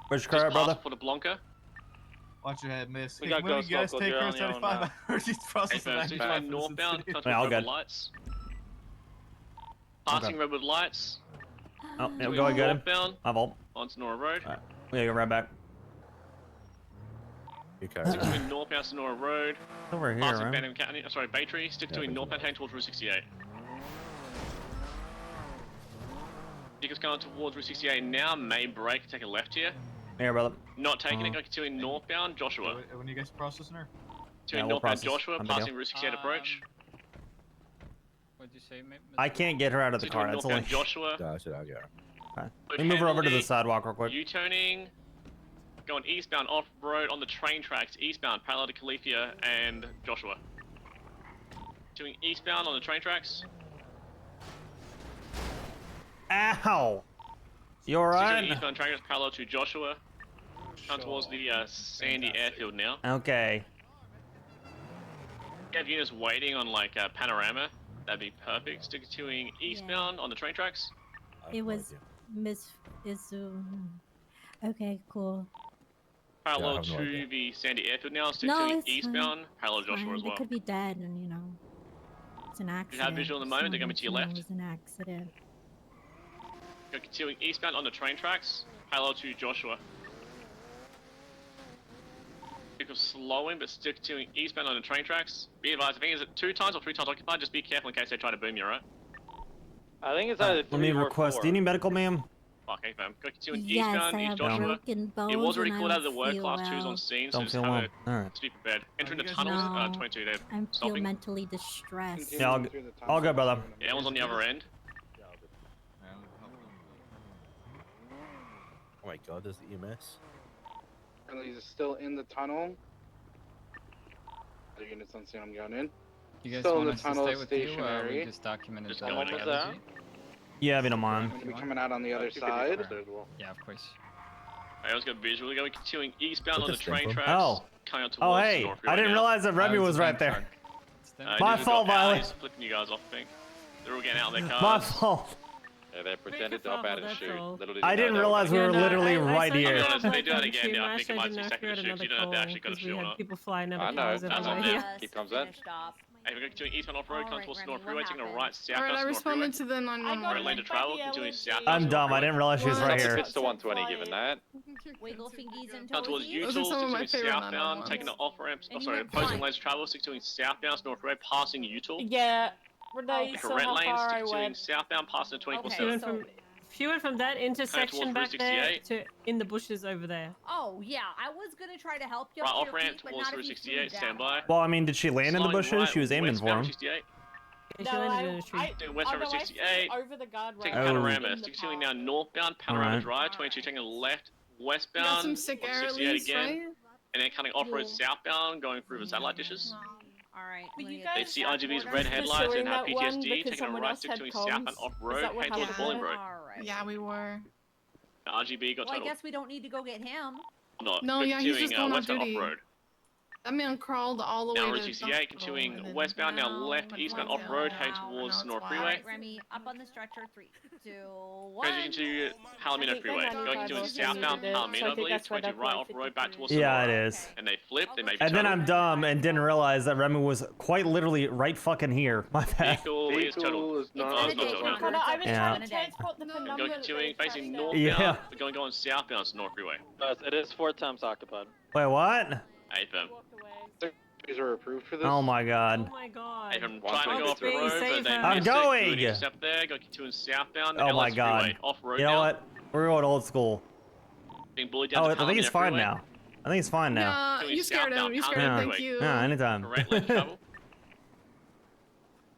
S5: Where's your car at, brother?
S24: Porta Blanca.
S6: Watch your head, miss.
S19: We got
S6: when
S19: ghost
S6: you guys
S19: local,
S6: take
S19: you're
S6: her
S19: on your own
S6: 75,
S19: now.
S6: I heard he's
S24: Hey,
S6: processing
S24: folks, to
S6: 95.
S24: northbound, coming towards
S5: Yeah, all
S24: Redwood
S5: good.
S24: Lights. Passing
S5: Okay.
S24: Redwood Lights.
S5: Oh, yeah,
S24: To
S5: go
S24: a
S5: ahead, get him.
S24: northbound
S5: My vault.
S24: on Sonora Road.
S5: Alright, yeah, go right back.
S13: You
S24: Stick
S13: can't.
S24: to a northbound Sonora Road.
S5: Over here,
S24: Passing
S5: right?
S24: Bantam County, sorry, Baytree. Stick to a
S13: Yeah,
S24: northbound heading towards Route 68. Vehicles going towards Route 68 now. May break, take a left here.
S5: Here, brother.
S24: Not taking it, going to a northbound Joshua.
S6: When you guys processing her?
S24: To
S5: Yeah,
S24: a
S5: we'll
S24: northbound
S5: process.
S24: Joshua,
S5: No big
S24: passing
S5: deal.
S24: Route 68 approach.
S11: What'd you say, mate?
S5: I can't get her out of the
S24: To
S5: car. That's only.
S24: northbound Joshua.
S13: Yeah, I said I'll get her.
S5: Okay. Let me move her over to the
S24: Handling,
S5: sidewalk real quick.
S24: U-turning. Going eastbound off-road on the train tracks, eastbound parallel to Califia and Joshua. Doing eastbound on the train tracks.
S5: Ow! You
S24: Doing
S5: alright?
S24: eastbound train tracks parallel to Joshua. Come towards the Sandy airfield now.
S5: Okay.
S24: You have units waiting on like Panorama. That'd be perfect. Stick to eastbound on the train tracks.
S20: It was Miss Izu. Okay, cool.
S24: Parallel to the Sandy airfield now. Stick
S20: No,
S24: to
S20: it's
S24: eastbound. Parallel
S20: It's
S24: Joshua
S20: fine.
S24: as
S20: They
S24: well.
S20: could be dead, and it's an accident.
S24: You have visual in the moment. They're going to be to your left.
S20: It was an accident.
S24: Go continuing eastbound on the train tracks. Parallel to Joshua. Stick of slowing, but stick to eastbound on the train tracks. Be advised, I think is it 2 times or 3 times occupied. Just be careful in case they try to boom you, right?
S19: I think it's either 3
S5: Let me
S19: or
S5: request.
S19: 4.
S5: Do you need medical, ma'am?
S24: Okay, fam. Go continuing
S20: Yes,
S24: eastbound,
S20: I
S24: East
S20: have
S24: Joshua.
S20: broken bones.
S24: It was already
S20: and
S24: called
S20: I
S24: out of the
S20: don't
S24: word
S20: feel
S24: class 2s
S20: well.
S24: on scene, so
S5: Don't
S24: just
S5: feel
S24: have
S5: well.
S24: it.
S5: Alright.
S24: Just be prepared. Entering the tunnels,
S20: No,
S24: 22, they're
S20: I feel
S24: stopping.
S20: mentally distressed.
S5: Yeah, I'll go, brother.
S24: Yeah, one's on the other end.
S13: Oh my god, there's the EMS.
S18: Apparently he's still in the tunnel. The units on scene, I'm going in.
S11: You guys
S18: Still in
S11: want
S18: the
S11: us to
S18: tunnel,
S11: stay with you?
S18: stationary.
S11: We just documented
S24: Just
S11: the
S24: going in.
S11: strategy.
S5: Yeah, if you don't mind.
S18: I'm gonna be coming out on the other side.
S11: Yeah, of course.
S24: I was going visually going continuing eastbound on the
S13: Look at
S24: train
S13: Stimple.
S24: tracks.
S5: Oh.
S24: Coming up
S5: Oh,
S24: towards
S5: hey.
S24: North
S5: I didn't realize that Remy was right there. My fault, Violet.
S24: He's flipping you guys off, I think. They're all getting out of their cars.
S5: My fault.
S19: Yeah, they pretended to hop out and shoot. Little did
S5: I
S19: you know
S5: didn't
S19: they were
S5: realize we
S19: gonna-
S5: were literally right
S24: I'll be
S5: here.
S24: honest, if they do that
S17: Welcome
S24: again,
S17: to
S24: I
S17: Mash.
S24: think it
S17: I
S24: might
S17: did
S24: be
S17: not
S24: second
S17: hear
S24: to shoot.
S17: another
S24: You don't know if they
S17: call
S24: actually got a
S17: because we
S24: shoot or
S17: had
S24: not.
S17: people flying out
S19: I
S17: of
S19: know,
S17: cars
S19: that's
S17: over
S19: on
S17: here.
S19: me. Keep comes in.
S24: Hey, we're going to eastbound off road, come towards North Freeway, taking a right
S1: Alright,
S24: southbound
S1: I
S24: to North Freeway.
S1: responded to the 911.
S24: Right lane to travel, continuing southbound.
S5: I'm
S24: to
S5: dumb.
S24: North
S5: I didn't realize she was right
S19: Something
S5: here.
S19: fits to 120 given that.
S1: Wiggle fingies and
S24: Down towards
S1: toesies.
S24: Utah,
S1: Those are some of my
S24: continuing
S1: favorite
S24: southbound,
S1: 911s.
S24: taking the off ramps.
S1: And you
S24: Sorry,
S1: went
S24: opposing
S1: fine.
S24: lanes to travel, continuing southbound to North Freeway, passing Utah.
S17: Yeah, Renee,
S24: The
S17: so
S24: correct
S17: how
S24: lane,
S17: far I
S24: continuing
S17: went.
S24: southbound, passing the 24/7.
S17: If you went from that intersection
S24: towards
S17: back
S24: Route
S17: there
S24: 68.
S17: to in the bushes over there.
S1: Oh yeah, I was gonna try to help you
S24: Right
S1: up to
S24: off
S1: your
S24: ramp
S1: feet, but
S24: towards
S1: not
S24: Route
S1: if you flew
S24: 68,
S1: down.
S24: stand by.
S5: Well, I mean, did she land in the
S24: Slowing
S5: bushes?
S24: right,
S5: She was aiming for
S24: westbound
S5: him.
S24: 68.
S17: Yeah, she landed in a tree.
S24: Doing westbound Route 68.
S17: Over the guardrail.
S24: Taking
S5: Oh.
S24: Panorama, continuing now northbound Panorama
S5: Alright.
S24: Drive, 22 taking a left,
S1: You
S24: westbound
S1: got some sick
S24: on
S1: air at
S24: 68
S1: least,
S24: again,
S1: right?
S24: and then coming off-road southbound, going through the satellite dishes.
S1: Alright.
S24: They see RGB's red headlights and have PTSD, taking a right stick to southbound off-road, heading towards Bolingbroke.
S1: Alright.
S18: Yeah, we were.
S24: RGB got
S1: Well, I
S24: totaled.
S1: guess we don't need to go get him.
S24: Not.
S18: No,
S24: but
S18: yeah, he's just
S24: continuing,
S18: going off
S24: westbound
S18: duty.
S24: off-road.
S18: That man crawled all the
S24: Now
S18: way
S24: Route
S18: to
S24: 68,
S18: and
S24: continuing
S18: then
S24: westbound, now
S18: down,
S24: left,
S18: but
S24: eastbound
S18: went
S24: off-road,
S18: down.
S24: heading
S18: I know
S24: towards
S18: it's
S24: North
S18: wild.
S24: Freeway.
S1: Alright, Remy, up on the stretcher. 3, 2, 1.
S24: Transition to Palomino
S17: think
S24: Freeway.
S17: they're
S24: Going
S17: not
S24: to doing
S17: drivers who
S24: southbound
S17: needed it, so I
S24: Palomino, I
S17: think
S24: believe,
S17: that's why
S24: 20
S17: that
S24: right
S17: boy
S24: off-road, back towards
S5: Yeah, it
S24: Sonora.
S5: is.
S24: And they flipped, they may be
S5: And then
S24: totaled.
S5: I'm dumb and didn't realize that Remy was quite literally right fucking here. My bad.
S24: Vehicle is totaled.
S18: is not.
S24: Oh, it's not
S1: It's
S24: totaled.
S17: Connor, I was
S5: Yeah.
S17: trying to transport the
S24: Going
S17: number.
S24: continuing, facing northbound.
S5: Yeah.
S24: We're going southbound to North Freeway.
S19: It is 4 times occupied.
S5: Wait, what?
S24: 8FM.
S18: These are approved for this.
S5: Oh my god.
S17: Oh my god.
S24: 8FM trying to go off the
S17: Oxby,
S24: road,
S17: save
S24: but they
S17: her.
S5: I'm
S24: missed it.
S5: going!
S24: Good intercept there, going continuing southbound.
S5: Oh my
S24: LS
S5: god.
S24: Freeway, off-road
S5: You know
S24: now.
S5: what? We're going old school.
S24: Being bullied down
S5: Oh,
S24: to
S5: I think he's
S24: Palomino
S5: fine
S24: Freeway.
S5: now. I think he's fine now.
S18: Yeah,
S24: Doing
S18: you scared him.
S24: southbound
S18: You scared
S24: Palomino
S18: him. Thank
S24: Freeway.
S18: you.
S5: Yeah, anytime.
S24: Correct lane to travel.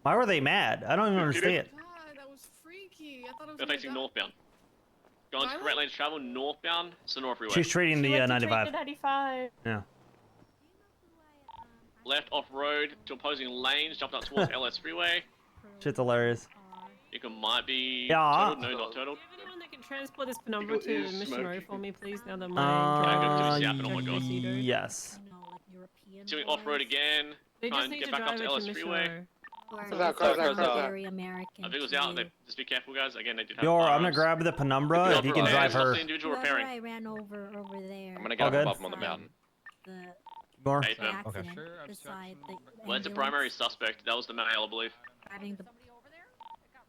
S5: Why were they mad? I don't even understand.
S18: God, that was freaky. I thought it was
S24: They're
S18: gonna
S24: facing
S18: die.
S24: northbound. Going to
S18: Violet?
S24: correct lane to travel, northbound to North Freeway.
S5: She's treating the 95.
S17: 95.
S5: Yeah.
S24: Left off-road to opposing lanes, jumping up towards LS Freeway.
S5: Shit's hilarious.
S24: You can might be
S5: Yeah.
S24: totaled, no, not totaled.
S17: Anyone that can transport this penumbra to
S18: is
S17: Mission Row
S18: smoking.
S17: for me, please, now that my
S5: Yes.
S24: Doing off-road again,
S17: They just
S24: trying to
S17: need
S24: get
S17: to
S24: back up
S17: drive
S24: to
S17: it
S24: LS
S17: to Mission
S24: Freeway.
S17: Row.
S18: Cars out, cars out, cars out.
S20: Very American.
S24: I think it was out, they just be careful guys, again they did have
S5: Yo, I'm gonna
S24: firearms.
S5: grab the penumbra if you can
S24: Okay,
S5: drive
S24: stop
S5: her.
S24: the individual
S20: Whoever
S24: repairing.
S20: I ran over there.
S19: I'm gonna
S5: All
S19: get up
S5: good?
S19: above him on the mountain.
S20: The
S5: More?
S24: Eight them.
S20: accident
S11: Sure,
S20: beside the
S24: Where's the
S20: ambulance,
S24: primary suspect? That was the male, I believe.
S20: driving the.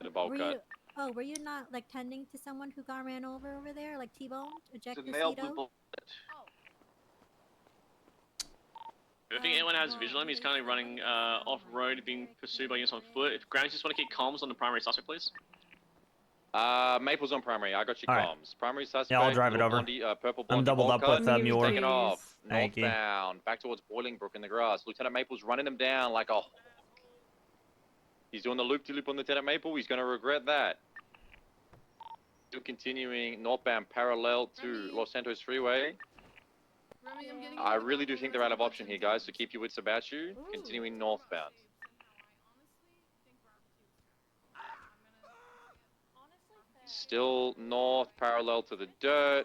S19: In a bowl
S20: Were
S19: cut.
S20: you? Oh, were you not like tending to someone who got ran over there, like T-boned, ejected
S16: The male blue
S20: Cito?
S16: bullet.
S24: I think anyone has visual on him, he's currently running off-road, being pursued by units on foot. If Graham just want to keep comms on the primary suspect, please.
S8: Maple's on primary. I got your
S5: All right.
S8: comms. Primary suspect.
S5: Yeah, I'll drive it
S8: little
S5: over.
S8: Blondie, purple
S5: I'm
S8: blondie
S5: doubled
S8: bowl
S5: up
S8: cut.
S5: with Mueller.
S8: Taking off.
S5: Thank you.
S8: Northbound. Back towards Bolingbroke in the grass. Lieutenant Maple's running him down like a hawk. He's doing the loop-de-loop on Lieutenant Maple. He's going to regret that. Still continuing northbound parallel to Los Santos Freeway.
S18: Remy, I'm getting
S8: I really do think they're out of option here, guys, so keep your wits about you. Continuing northbound. Still north, parallel to the dirt.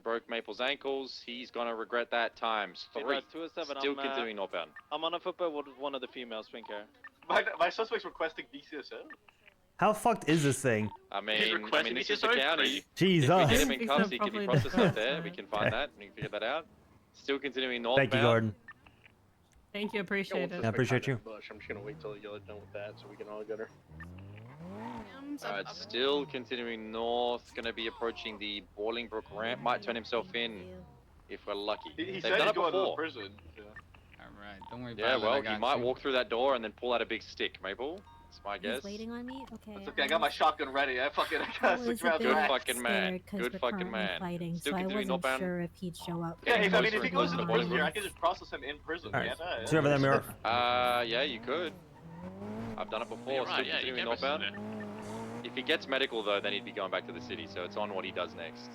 S8: broke Maple's ankles. He's gonna regret that times 3.
S19: 207.
S8: Still continuing northbound.
S19: I'm on a football with one of the females, pink hair.
S16: My suspect's requesting BCSO.
S5: How fucked is this thing?
S8: I mean, this is
S24: so
S8: the county.
S5: Jesus.
S8: If we get him in cuffs, he can be processed up there. We can find that. We can figure that out. Still continuing northbound.
S5: Thank you, Gordon.
S17: Thank you, appreciate it.
S5: I appreciate you.
S14: Bush. I'm just gonna wait till you're done with that so we can all get her.
S8: Alright, still continuing north. Gonna be approaching the Bolingbrook ramp. Might turn himself in if we're lucky.
S16: He
S8: They've
S16: said
S8: done
S16: he's
S8: it
S16: going to the
S8: before.
S16: prison. Yeah.
S3: Alright, don't worry
S8: Yeah,
S3: about it.
S8: well,
S3: I
S8: he
S3: got
S8: might
S3: you.
S8: walk through that door and then pull out a big stick, Maple. That's my guess.
S20: He's waiting on me? Okay.
S16: It's okay, I got my shotgun ready. I got 6 rounds
S8: Good
S16: ready.
S8: fucking man. Good fucking man.
S20: Fighting,
S8: Still
S20: so I
S8: continuing
S20: wasn't
S8: northbound.
S20: sure if he'd show up.
S16: Yeah, if he
S8: Closer
S16: goes to the
S8: and
S16: prison
S8: closer.
S16: here, I can just process him in prison.
S5: Alright.
S16: Yeah,
S5: See you over there, Mirror.
S8: Yeah, you could. I've done it before. Still continuing northbound. If he gets medical, though, then he'd be going back to the city, so it's on what he does next.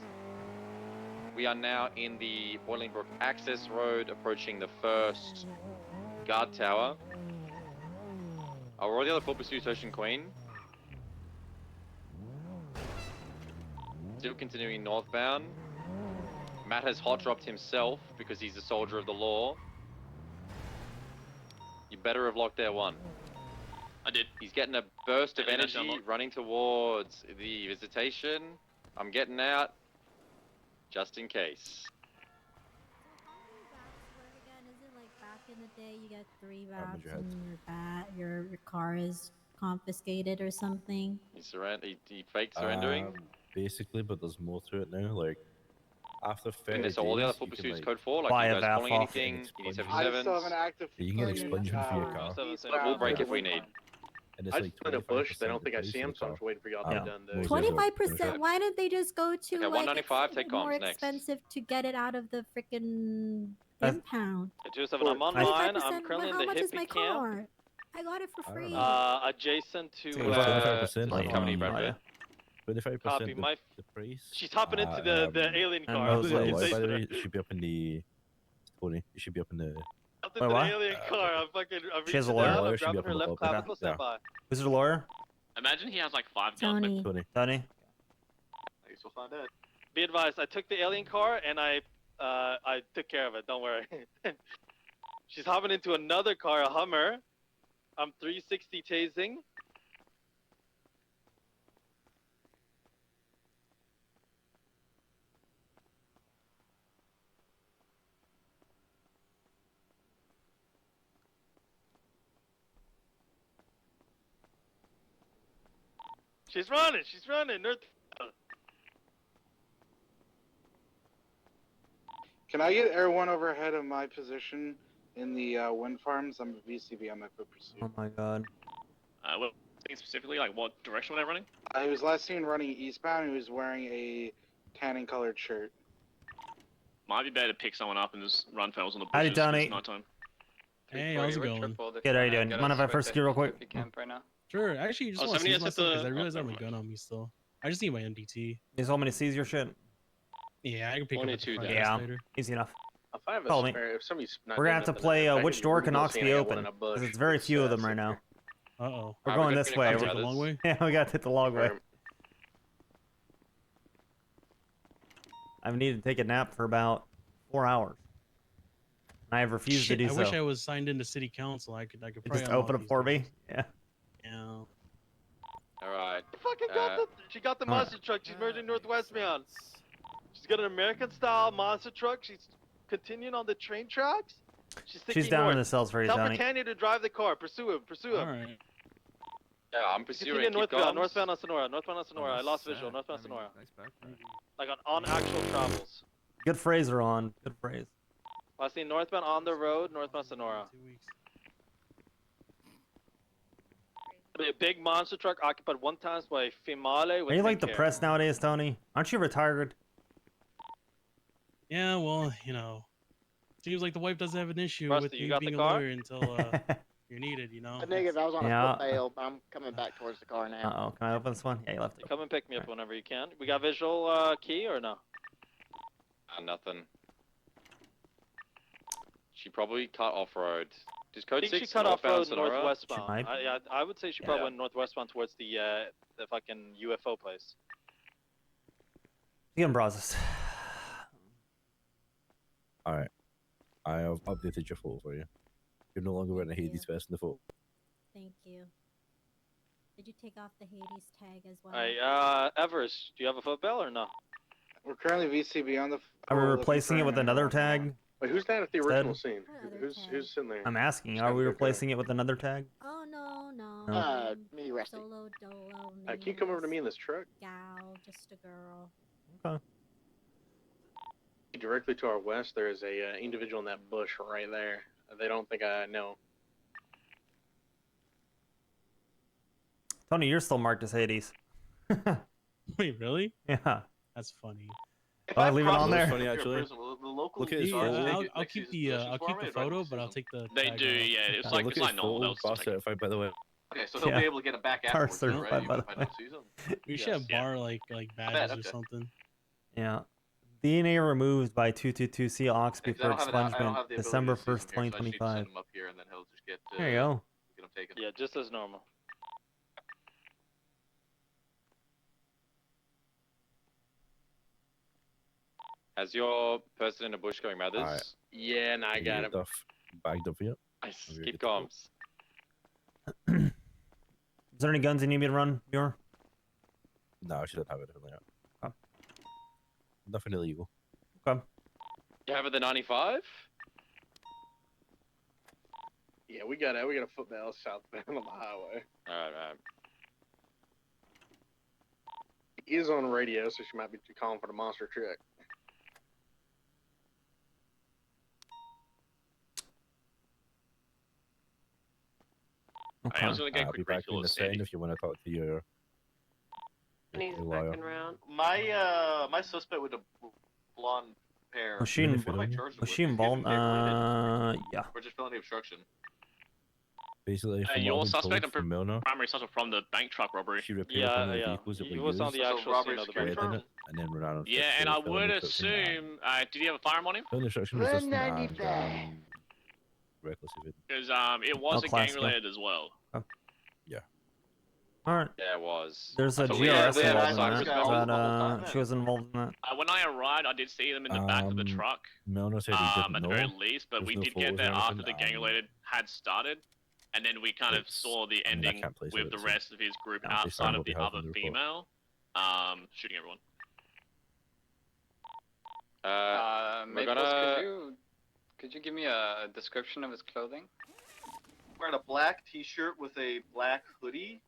S8: We are now in the Bolingbrook access road, approaching the first guard tower. Are all the other full pursuit Ocean Queen? Still continuing northbound. Matt has hot dropped himself because he's a soldier of the law. You better have locked Air 1.
S24: I did.
S8: He's getting a burst of
S24: Yeah, that's
S8: energy
S24: unlocked.
S8: running towards the visitation. I'm getting out just in case.
S20: Again, is it like back in the day you get 3
S13: Happens,
S20: VAPs and your car is confiscated or something?
S8: He faked surrendering.
S13: Basically, but there's more to it now. Like after 30
S8: And
S13: days,
S8: so all the other full
S13: you can,
S8: pursuits
S13: like,
S8: code 4, like
S5: buy
S8: you
S5: a
S8: guys
S5: VAP
S8: pulling
S5: off.
S8: anything, you need
S18: I still have an
S8: 77s.
S18: active.
S13: You can get expungement for your car.
S8: We'll break if we need.
S13: And it's
S14: I
S13: like
S14: just put in a bush. They don't think I
S13: price
S14: see
S13: of
S14: him,
S13: the
S14: so I'm
S13: car.
S14: just waiting for y'all to
S5: Yeah.
S14: be done.
S13: Most
S20: 25%. Why didn't they just go to
S8: Okay,
S20: like
S8: 195, take
S20: more
S8: comms next.
S20: expensive to get it out of the freaking
S5: That's-
S20: impound?
S19: 207, I'm online.
S20: 25%,
S19: I'm currently in
S20: how
S19: the
S20: much is my
S19: hippie camp.
S20: car? I got it for
S13: I
S20: free.
S13: don't know.
S19: Adjacent to.
S13: It's 25%.
S8: Like company Bradford.
S13: 25%
S19: Copy, my-
S13: the price.
S19: She's hopping into the alien
S5: and
S19: car.
S5: Mosley.
S13: By
S19: It's
S13: the way, it should be up in the. Tony, it should be up in the.
S19: Up
S5: Wait,
S19: into the
S5: what?
S19: alien car. I'm fucking. I'm
S5: She has a
S19: reaching
S5: lawyer?
S19: down,
S13: Lawyer
S19: I'm
S13: should be
S19: dropping
S13: up
S19: her
S13: on the
S19: left
S13: top.
S19: clavicle. Stand
S13: Yeah.
S19: by.
S5: Who's your lawyer?
S24: Imagine he has like 5 guns.
S20: Tony.
S5: Tony.
S16: He's still find that.
S19: Be advised, I took the alien car and I took care of it. Don't worry. She's hopping into another car, a Hummer. I'm 360 tasing. She's running. She's running. North.
S18: Can I get Air 1 overhead of my position in the wind farms? I'm a VCB on my foot pursuit.
S5: Oh my god.
S24: What specifically? Like what direction were they running?
S18: I was last seen running eastbound. He was wearing a tanning colored shirt.
S24: Might be better to pick someone up and just run fells on the bushes.
S5: Howdy,
S24: 'cause
S5: Tony.
S24: It's nighttime.
S11: Hey, how's it going?
S5: Good, how you doing? Mind if I first ski real quick?
S11: Camp right now.
S3: Sure, actually, you just
S24: Oh,
S3: want to
S24: 70
S3: seize my
S24: has hit
S3: stuff because
S24: the-
S3: I realize I have
S24: oh,
S3: a gun on me still. I just need my MDT.
S5: You just want me to seize your shit?
S3: Yeah, I can pick up at the
S14: 22
S3: front
S14: days.
S5: Yeah,
S3: desk later.
S5: easy enough.
S14: If I have a
S5: Follow me.
S14: spare, if somebody's not
S5: We're gonna
S14: doing
S5: have to
S14: nothing,
S5: play
S14: I
S5: which door can
S14: go see
S5: Oxby
S14: I got one
S5: open,
S14: in a
S5: because
S14: bush.
S5: it's very
S14: It's,
S5: few of them
S14: sit
S5: right now.
S3: Uh-oh.
S5: We're
S8: Alright,
S5: going
S8: we're
S5: this
S8: good.
S5: way.
S8: Take
S3: Take the long way?
S5: Yeah, we gotta take the long way.
S14: Confirm.
S5: I've needed to take a nap for about 4 hours. I have refused
S3: Shit,
S5: to do
S3: I
S5: so.
S3: wish I was signed into city council. I could probably
S5: Just
S3: unlock
S5: open it
S3: these
S5: for me?
S3: things.
S5: Yeah.
S3: Yeah.
S8: Alright.
S19: Fucking got the. She got the monster truck. She's merging northwestbound. She's got an American style monster truck. She's continuing on the train tracks. She's
S5: She's
S19: sticking
S5: down
S19: north.
S5: in the cells for you,
S19: Tell
S5: Tony.
S19: Britannia to drive the car. Pursue him. Pursue him.
S3: Alright.
S8: Yeah, I'm pursuing.
S19: Continue
S8: Keep
S19: northbound.
S8: comms.
S19: Northbound on Sonora. Northbound on Sonora. I lost visual. Northbound Sonora. Like on actual travels.
S5: Good phrase, Ron. Good phrase.
S19: Last seen northbound on the road. Northbound Sonora.
S3: 2 weeks.
S19: A big monster truck occupied one times by Female with
S5: Are you like the
S19: pink hair.
S5: press nowadays, Tony? Aren't you retired?
S3: Yeah, well, you know, seems like the wife doesn't have an issue
S19: Rusty,
S3: with
S19: you
S3: you
S19: got the
S3: being a
S19: car?
S3: lawyer until you're needed, you know?
S15: Negative, I was on
S5: Yeah.
S15: a foot bail, but I'm coming back towards the car now.
S5: Uh-oh. Can I open this one? Yeah, you left it.
S19: Come and pick me up whenever you can. We got visual key or no?
S8: Nothing. She probably cut off road. Does
S19: I
S8: code
S19: think
S8: 6
S19: she cut off
S8: northbound
S19: road
S8: Sonora?
S19: northwestbound.
S5: She might.
S19: I would say she probably went northwestbound towards the fucking UFO place.
S5: You can process.
S13: All right, I have updated your photo for you. You're no longer wearing a Hades vest in the photo.
S20: Thank you. Did you take off the Hades tag as well?
S19: Alright, Evers, do you have a footbell or no?
S18: We're currently VCB on the.
S5: Are we
S18: looking
S5: replacing
S18: for
S5: it with
S18: an
S5: another
S18: interlock
S5: tag?
S18: mall.
S14: Wait, who's down at the
S5: Instead?
S14: original scene? Who's sitting there?
S5: I'm asking.
S14: Who's
S5: Are
S14: down
S5: we
S14: at the
S5: replacing it with another tag?
S20: Oh no, no.
S5: No.
S20: I'm
S14: me resting.
S20: solo dolo.
S14: Can you come over to me in this truck?
S20: Gal, just a girl.
S5: Okay.
S14: Directly to our west, there is a individual in that bush right there. They don't think I know.
S5: Tony, you're still marked as Hades.
S3: Wait, really?
S5: Yeah.
S3: That's funny.
S5: Oh, I leave it on there.
S13: Funny actually.
S14: Look
S3: Yeah, I'll keep the photo, but I'll take the.
S24: They
S3: tag
S24: do,
S3: off.
S24: yeah. It's
S3: Okay.
S24: like
S13: Look
S24: it's
S13: at
S24: like
S13: his
S24: normal.
S13: photo.
S24: They'll still
S13: Bar
S24: take it.
S13: certified, by the way.
S16: Okay, so he'll be able to get it back
S5: Bar
S16: afterwards, too, right?
S5: certified, by
S16: Even
S5: the
S16: if I
S5: way.
S16: don't seize him.
S3: We should have bar like badges or something.
S5: Yeah. DNA removed by 222 C Oxby for
S16: I don't have
S5: expungement
S16: the
S5: December
S16: ability to seize
S5: 1st,
S16: him here, so I just need to
S5: 2025.
S16: send him up here, and then he'll just get.
S5: There you go.
S16: Get him taken.
S19: Yeah, just as normal.
S8: Has your person in the bush going Mathers?
S13: Alright.
S14: Yeah, and I got him.
S13: Stuff bagged up for you.
S8: Nice.
S13: We're
S8: Keep
S13: good to go.
S8: comms.
S5: Is there any guns you need me to run, Muir?
S13: No, she doesn't have anything like that.
S5: Okay.
S13: Nothing illegal.
S5: Okay.
S8: You have the 95?
S14: Yeah, we got a football southbound on the highway.
S8: Alright.
S14: He is on radio, so she might be too calm for the monster truck.
S24: I was gonna get
S13: I'll
S24: quick
S13: be back
S24: refill
S13: in
S24: of
S13: a second
S24: Sandy.
S13: if you want to talk to your.
S17: And he's
S13: lawyer.
S17: backing around.
S16: My suspect with the blonde hair.
S5: Was she,
S16: What am I charged
S5: was
S16: with?
S5: she involved? Yeah.
S16: Or just felony obstruction.
S13: Basically, from
S24: Your
S13: what I've been
S24: suspect
S13: told from Milner,
S24: primary suspect from the bank truck robbery.
S13: she repaired one of the vehicles that
S19: He
S13: were
S19: was
S13: used.
S19: on the actual scene of the
S13: red
S19: bank
S13: in it, and then ran out of
S24: Yeah, and I would assume. Did he have a firearm on him?
S13: instruction resistant and reckless evade.
S24: Because it was a gang
S5: classical.
S24: related as well.
S5: Alright.
S8: Yeah, it was.
S5: There's a
S8: So
S5: GRS
S8: we had
S5: involved in
S8: cyber
S5: that.
S8: spells
S5: She was involved in that.
S24: When I arrived, I did see them in the back of the truck.
S13: Milner said he didn't
S24: At the
S13: know.
S24: very least, but
S13: There's
S24: we
S13: no
S24: did get
S13: photos or
S24: there after
S13: anything,
S24: the gang related had started, and then we kind of saw the
S13: I mean, I
S24: ending
S13: can't place
S24: with
S13: it,
S24: the
S13: so-
S24: rest of his group
S13: Yeah, based on
S24: outside
S13: what
S24: of the
S13: we have
S24: other
S13: in the report.
S24: female, shooting everyone.
S8: We're
S11: Maples,
S8: gonna.
S11: could you give me a description of his clothing?
S16: Wearing a black T-shirt with a black hoodie,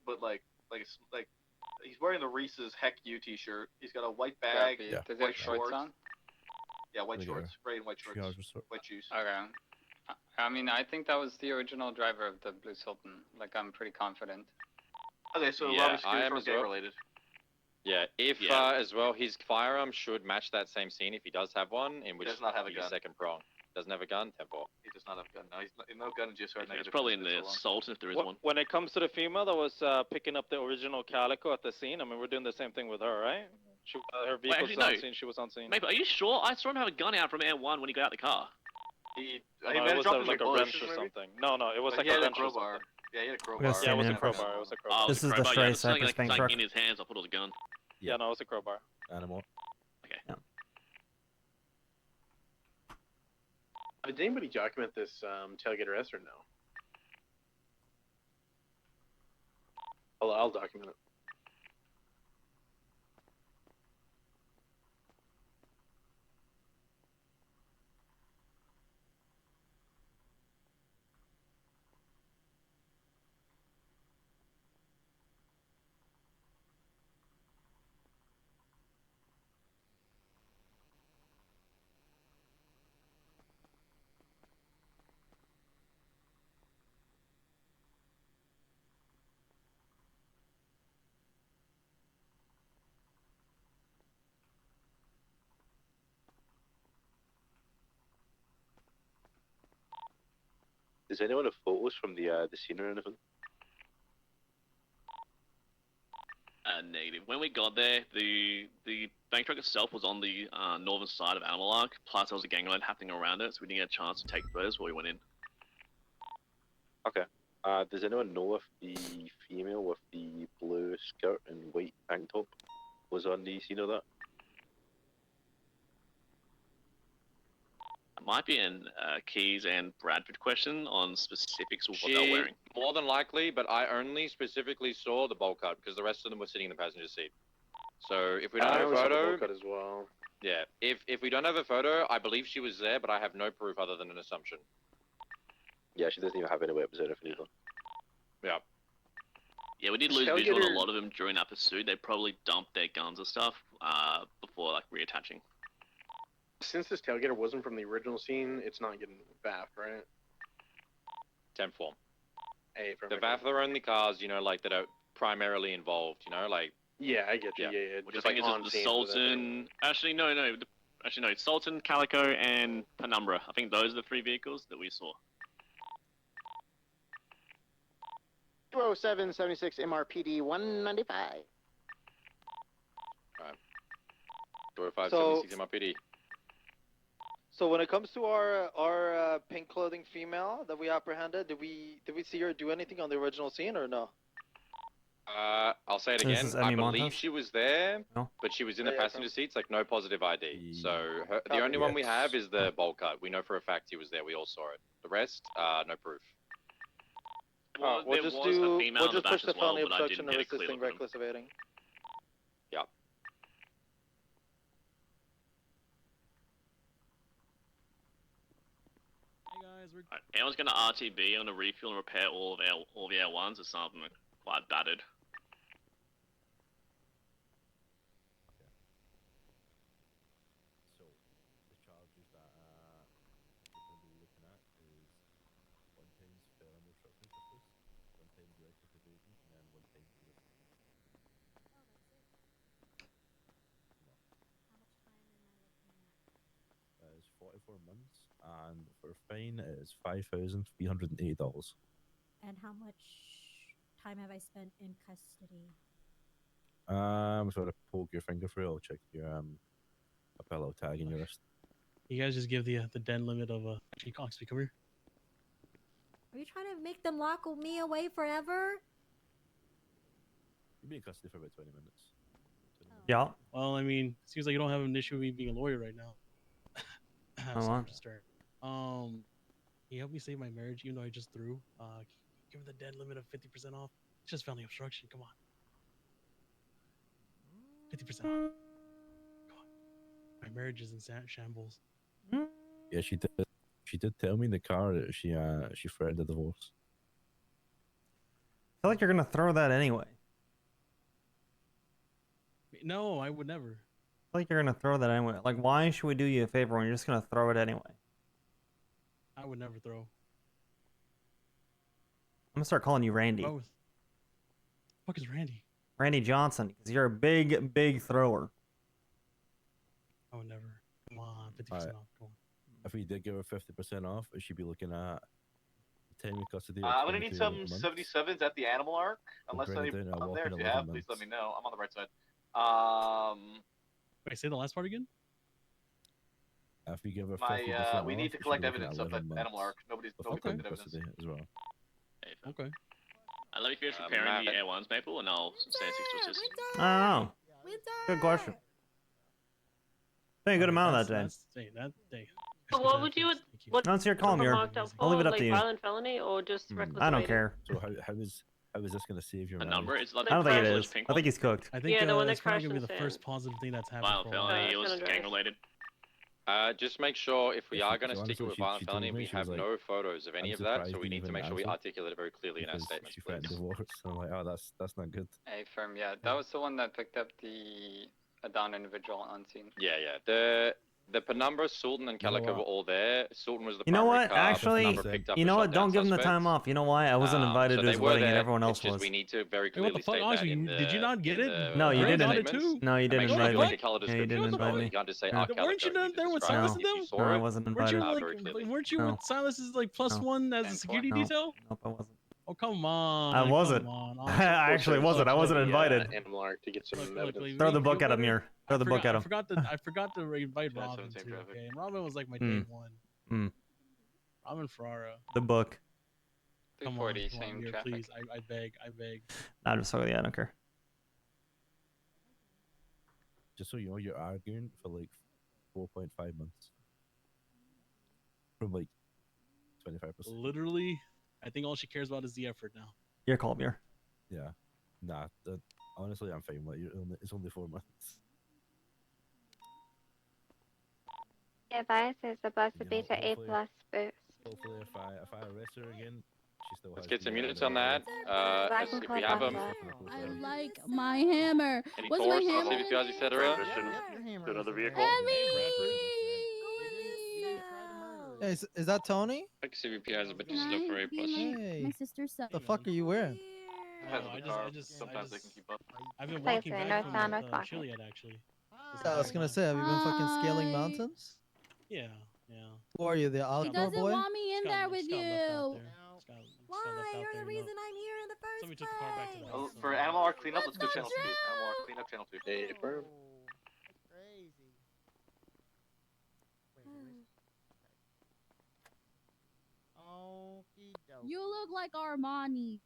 S16: but like he's wearing the Reese's Heck You T-shirt. He's got a white bag,
S11: Copy.
S13: Yeah.
S11: Does he
S16: white
S11: have shorts on?
S16: Yeah, white
S13: Let me go.
S16: shorts, gray and white
S13: 3
S16: shorts,
S13: hours or so.
S16: white shoes.
S11: Okay. I mean, I think that was the original driver of the Blue Sultan. Like, I'm pretty confident.
S16: Okay, so
S8: Yeah,
S16: Robbie
S8: I am
S16: Scoot's
S8: as
S16: gang
S8: well.
S16: related.
S8: Yeah, if
S24: Yeah.
S8: as well, his firearm should match that same scene if he does have one, in which
S16: does not have a
S8: he's
S16: gun.
S8: second prong. Doesn't have a gun, 10-4.
S16: He does not have a gun. No, he's no gun, just or
S24: It's
S16: negative.
S24: probably in the
S16: It's so long.
S24: assault if there is one.
S19: When it comes to the female that was picking up the original Calico at the scene, I mean, we're doing the same thing with her, right? She, her vehicle was
S24: actually,
S19: on
S24: no.
S19: scene, she was on scene.
S24: Mate, are you sure? I saw him have a gun out from Air 1 when he got out the car.
S16: He
S19: No,
S16: may
S19: it
S16: have
S19: was
S16: dropped
S19: a,
S16: his
S19: like a
S16: bush,
S19: wrench or
S16: maybe?
S19: something. No, it was
S16: But
S19: like
S16: he
S19: a
S16: had a
S19: wrench or
S16: crowbar.
S19: something.
S16: Yeah, he had a
S5: We're
S16: crowbar.
S5: gonna
S19: Yeah, it
S5: stand
S19: was
S5: in
S19: a
S5: it.
S19: crowbar. It was a crowbar.
S5: This is the
S24: crowbar,
S5: Stray
S24: yeah, something
S5: Cypress
S24: like,
S5: Bank
S24: something
S5: truck.
S24: in his hands. I thought it was a gun.
S19: Yeah, no, it was a crowbar.
S13: Animal.
S14: Did anybody document this tailgate arrest or no? I'll document it. Does anyone have photos from the scene or anything?
S24: Negative. When we got there, the bank truck itself was on the northern side of Animal Ark, plus there was a gangland happening around it, so we didn't get a chance to take photos before we went in.
S14: Okay. Does anyone know if the female with the blue skirt and white tank top was on the scene of that?
S24: might be an Keys and Bradford question on specifics of what they're wearing.
S14: More than likely, but I only specifically saw the bowl cut because the rest of them were sitting in the passenger seat. So if we don't have a photo,
S7: cut as well.
S14: yeah, if we don't have a photo, I believe she was there, but I have no proof other than an assumption.
S7: Yeah, she doesn't even have any representative either.
S14: Yeah.
S24: Yeah, we did lose visual on a lot of them during that pursuit. They probably dumped their guns and stuff before like reattaching.
S7: Since this tailgater wasn't from the original scene, it's not getting VAF, right?
S14: 10-4.
S7: Hey,
S14: The VAF are only cars, you know, like that are primarily involved, you know, like.
S7: Yeah, I get you. Yeah.
S24: Which
S7: Just
S24: I think
S7: like on
S24: is the
S7: scene.
S24: Sultan. Actually, no. Actually, no. Sultan, Calico, and Penumbra. I think those are the 3 vehicles that we saw.
S15: 20776 MRPD 195.
S14: Alright. 205
S19: So-
S14: 76 MRPD.
S19: So when it comes to our pink clothing female that we apprehended, did we see her do anything on the original scene or no?
S14: I'll say it
S5: This
S14: again.
S5: is
S14: I
S5: Emmy
S14: believe
S5: Montes?
S14: she was there,
S5: No.
S14: but she was in the
S19: Oh, yeah,
S14: passenger seats, like no positive ID. So the
S19: Copy.
S14: only one we have is the bowl cut. We know for a fact he was there. We all saw it. The rest, no proof.
S24: Well,
S19: we'll
S24: there
S19: just
S24: was a female
S19: we'll
S24: in the
S19: just push
S24: back
S19: the
S24: as well,
S19: felony
S24: but I
S19: obstruction
S24: didn't
S19: of
S24: get a clear
S19: resisting
S24: look at them.
S19: reckless evading.
S14: Yeah.
S3: Hey guys, we're
S24: Alright, anyone's gonna RTB on a refuel and repair all the L1s, or some of them are quite battered.
S13: So, the charges that we're going to be looking at is 1 times felony obstruction of justice, 1 times reckless evasion, and then 1 times resisting. No. That is 44 months, and for a fine it is $5,380.
S20: And how much time have I spent in custody?
S13: If you want to poke your finger through, I'll check your appello tag in your wrist.
S3: you guys just give the den limit of actually Oxby, come here.
S20: Are you trying to make them lock me away forever?
S13: You'll be in custody for about 20 minutes.
S5: Yeah.
S3: Well, I mean, seems like you don't have an issue with me being a lawyer right now.
S5: Oh,
S3: So
S5: wow.
S3: I'm just start. Can you help me save my marriage, even though I just threw? Give the den limit of 50% off. It's just felony obstruction. Come on. 50% off. Come on. My marriage is in shambles.
S13: Yeah, she did. She did tell me in the car that she threatened a divorce.
S5: I feel like you're gonna throw that anyway.
S3: No, I would never.
S5: I feel like you're gonna throw that anyway. Like, why should we do you a favor when you're just gonna throw it anyway?
S3: I would never throw.
S5: I'm gonna start calling you Randy.
S3: Both. Fuck is Randy?
S5: Randy Johnson, because you're a big thrower.
S3: I would never. Come on, 50%
S13: Alright.
S3: off. Come on.
S13: If we did give her 50% off, she'd be looking at 10 week custody.
S16: I'm gonna need some 77s at the animal arc. Unless
S13: bring it
S16: any
S13: down, I'll
S16: on
S13: walk
S16: there,
S13: in
S16: if you
S13: 11
S16: have, please let
S13: months.
S16: me know. I'm on the right side.
S3: Wait, say the last part again?
S13: If we give her 50%
S16: My we need
S13: off,
S16: to
S13: she'd
S16: collect
S13: be looking
S16: evidence
S13: at
S16: of that
S13: 11
S16: animal
S13: months
S16: arc. Nobody's
S13: with
S16: collected
S13: full
S16: evidence.
S13: custody as well.
S3: Okay.
S24: Let me finish repairing the L1s, Maple, and I'll say 6 to assist.
S5: I don't know. Good question. Pay a good amount of that day.
S17: So what would you what
S5: No, it's your call, Mir.
S17: marked up for?
S5: I'll leave it up
S17: like
S5: to you.
S17: violent felony or just reckless
S5: I don't
S17: evading?
S5: care.
S13: So how is this going to save your
S24: The
S13: marriage?
S24: number is
S5: I don't think it is. I think he's cooked.
S3: I think
S17: Yeah, the one that
S3: it's probably gonna be the
S17: crashed
S3: first
S17: into
S3: positive thing that's happened.
S24: Violent
S3: for a while.
S24: felony, it was
S17: gonna
S24: gang
S17: drive.
S24: related.
S14: Just make sure if we
S13: Yeah,
S14: are
S13: she-
S14: going to
S13: so
S14: stick it
S13: honestly,
S14: with
S13: she-
S14: violent
S13: she told
S14: felony,
S13: me,
S14: we
S13: she was
S14: have
S13: like,
S14: no photos of any
S13: "I'm
S14: of that,
S13: surprised
S14: so we
S13: you
S14: need to
S13: even
S14: make sure we
S13: answered
S14: articulate it very clearly in our
S13: because
S14: statements,
S13: she threatened
S14: please.
S13: divorce. I'm like, oh, that's not good.
S11: Hey, firm, yeah, that was the one that picked up the a down individual on scene.
S14: Yeah. The Penumbra, Sultan, and
S13: You know
S14: Calico
S13: what?
S14: were all there. Sultan was the
S5: You know
S14: primary
S5: what?
S14: car.
S5: Actually,
S14: Penumbra picked up
S5: you
S14: a
S5: know what?
S14: shot down
S5: Don't give him the
S14: suspect.
S5: time off. You know why? I wasn't invited
S14: So
S5: to
S14: they
S5: his
S14: were
S5: wedding, and
S14: there.
S5: everyone else
S14: It's just
S5: was.
S14: we need to very
S3: Hey, what the
S14: clearly
S3: fuck,
S14: state that
S3: Oxby?
S14: in the,
S3: Did you not get
S14: in
S3: it?
S14: the,
S5: No, you
S3: Ray
S5: didn't.
S3: got it too?
S5: No, you
S14: and make
S5: didn't
S14: sure
S5: invite
S14: you
S5: me.
S14: put the color
S5: Yeah, you
S14: description
S5: didn't
S14: as well.
S5: invite me.
S14: You can't just say
S5: Yeah.
S14: our
S3: Weren't you
S14: Calico.
S3: there
S14: You
S3: with
S14: describe
S3: Silas
S14: it
S3: and
S14: if you
S3: them?
S14: saw
S5: No, I
S14: it.
S5: wasn't
S3: Weren't you
S5: invited.
S3: like?
S14: very clearly.
S3: Weren't you
S5: No.
S3: with Silas's like plus
S5: No.
S3: one as a
S11: And
S3: security
S11: four.
S5: No.
S3: detail?
S5: Nope, I wasn't.
S3: Oh come on!
S5: I wasn't.
S3: Come on.
S5: I actually wasn't. I wasn't invited.
S7: Animal arc to get some
S3: Look,
S7: evidence.
S5: Throw the book at him, Mir. Throw the book at
S3: I
S5: him.
S3: forgot to invite
S16: Yeah,
S3: Robin
S16: 17
S3: too.
S16: traffic.
S3: Okay, and Robin was like my day one.
S5: Mm.
S3: Robin Ferrara.
S5: The book.
S3: Come on,
S11: 340,
S3: come on,
S11: same
S3: Mir,
S11: traffic.
S3: please. I beg.
S5: I'm just talking. Yeah, I don't care.
S13: Just so you know, you're arguing for like 4.5 months. from like 25%.
S3: Literally, I think all she cares about is the effort now.
S5: You're calm here.
S13: Yeah. Nah, honestly, I'm fine with it. It's only 4 months.
S10: Advice is about to
S13: You
S10: be
S13: know,
S10: to A+
S13: hopefully-
S10: boost.
S13: Hopefully, if I arrest her again, she still
S11: Let's
S13: has
S11: get some
S13: the,
S11: units on that. If we have them.
S9: I like my hammer.
S11: Any
S9: What's my
S11: force,
S9: hammer?
S11: CVPs, etc.
S14: To another vehicle.
S9: Hey,
S21: Is that Tony?
S12: Like CVPI is a bit too
S9: Can
S12: slow for
S9: I
S12: A+.
S9: be my sister's son?
S21: The fuck are you wearing?
S3: Sometimes they can keep up. I've been
S10: Place
S3: walking
S10: it,
S3: back
S10: no
S3: from
S10: sound, no talking.
S3: Chiliad actually.
S21: Yeah, I was gonna say, have you been fucking scaling mountains?
S3: Yeah.
S21: Who are you, the
S9: He
S21: outdoor
S9: doesn't
S21: boy?
S9: want me in there with you.
S3: Why? You're the reason I'm here in the first place. Took the car back to the house.
S16: For Animal Art cleanup, let's go channel 2. Animal Art cleanup, channel 2.
S14: Hey, firm.
S9: You look like Armani.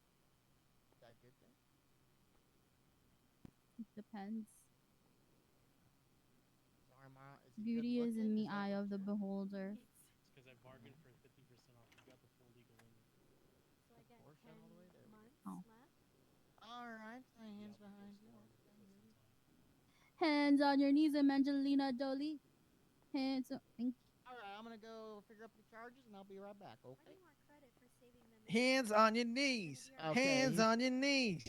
S9: It depends. Beauty is in the eye of the beholder.
S3: It's because I bargained for 50% off. You got the full legal limit.
S20: So I get 10 months
S9: Oh.
S20: left.
S15: Alright, hands behind you.
S9: Hands on your knees, Angelina Jolie. Hands on. Thank you.
S15: Alright, I'm gonna go figure up the charges and I'll be right back, okay?
S21: Hands on your knees.
S15: Okay,
S21: Hands
S15: he's-
S21: on your knees.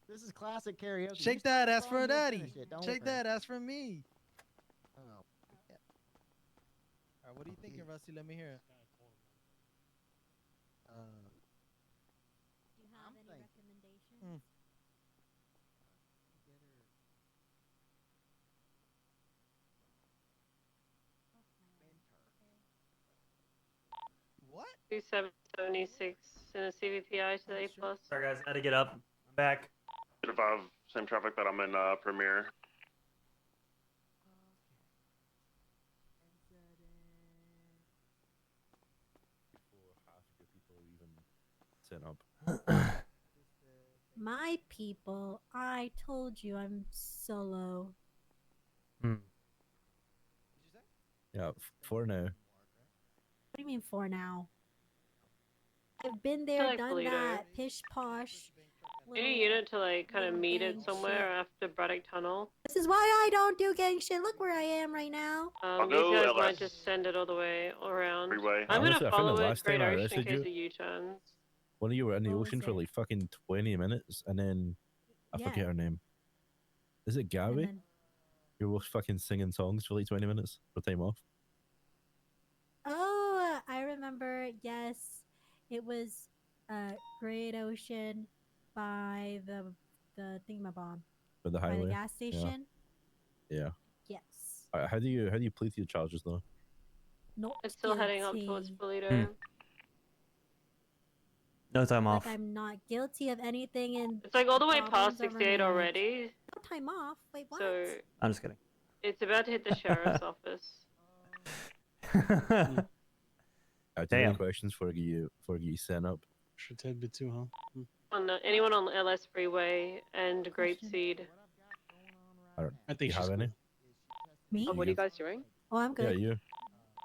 S15: This is classic karaoke. You
S21: Shake
S15: start
S21: that
S15: the
S21: ass
S15: song,
S21: for a
S15: he'll
S21: daddy.
S15: finish it, don't
S21: Shake
S15: worry.
S21: that ass for me.
S15: Oh.
S21: Alright, what are you thinking, Rusty? Let me hear it.
S20: Do you have any recommendations?
S21: Hmm. What?
S17: 2776 in a CVPI to the A+.
S5: Sorry guys, I had to get up. I'm back.
S14: Above, same traffic that I'm in Premiere.
S13: Before half of your people are even set up.
S20: My people, I told you I'm solo.
S13: Yeah, for now.
S20: What do you mean for now? I've been
S17: I
S20: there,
S17: like
S20: done
S17: Polito.
S20: that. Pish posh.
S17: Need a unit to like kind of
S20: little
S17: meet it
S20: gang
S17: somewhere
S20: shit.
S17: after Braddock Tunnel.
S20: This is why I don't do gang shit. Look where I am right now.
S17: You guys might just send it all the way around.
S14: Freeway.
S17: I'm
S13: Honestly,
S17: gonna
S13: I think the
S17: follow it
S13: last
S17: Great
S13: time I
S17: Ocean in
S13: arrested
S17: case
S13: you-
S17: of U-turns.
S13: When you were in the
S20: What
S13: ocean
S20: was
S13: for
S20: it?
S13: like fucking 20 minutes, and then I
S20: Yeah.
S13: forget her name. Is it
S20: And
S13: Gabby?
S20: then-
S13: You were fucking singing songs for like 20 minutes for time off.
S20: Oh, I remember. Yes, it was Great Ocean by the thingamabomb.
S13: For the
S20: By
S13: highway.
S20: the gas station.
S13: Yeah.
S20: Yes.
S13: How do you plead to your charges though?
S20: Not
S17: It's still heading up
S20: guilty.
S17: towards Polito.
S5: No time off.
S20: Like I'm not guilty of anything, and
S17: It's like all the way
S20: problems
S17: past
S20: are
S17: 68
S20: removed.
S17: already.
S20: No time off. Wait, what?
S17: So
S5: I'm just kidding.
S17: it's about to hit the sheriff's office.
S13: Do you have any
S5: Damn.
S13: questions for you sent up?
S3: Should tad bit too, huh?
S17: Anyone on the LS Freeway and Grape Seed.
S3: I think
S13: you have
S3: she's
S13: any?
S20: Me?
S17: Oh, what are you guys doing?
S20: Oh, I'm
S13: Yeah,
S20: good.
S13: you.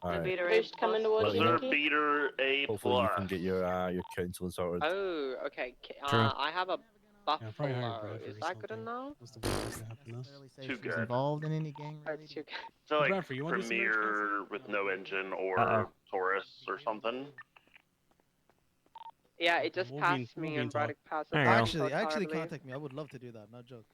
S13: Alright.
S17: Beater
S11: They
S17: A
S11: just coming
S17: plus.
S11: towards you,
S13: Well,
S11: Nikki?
S14: Beater A+.
S13: Hopefully you can get your counseling sorted.
S11: Oh, okay.
S5: True.
S11: I have a
S3: Yeah, probably hire
S11: Buffalo.
S3: Bradford
S11: Is
S3: or
S11: that good
S3: something.
S11: enough?
S3: That's the worst that's gonna happen to us.
S15: Say
S14: Too
S15: she's
S14: good.
S15: involved in any gang
S11: That's
S15: related.
S11: too good.
S14: So like
S3: Bradford, you wanna do some merch,
S14: Premiere with no engine or
S5: Uh-oh.
S14: Taurus or something.
S11: Yeah, it just
S3: We'll be in-
S11: passed
S3: we'll
S11: me
S3: be in
S11: and Braddock passed
S5: There you go.
S21: Actually contact me. I would love to do that. No joke.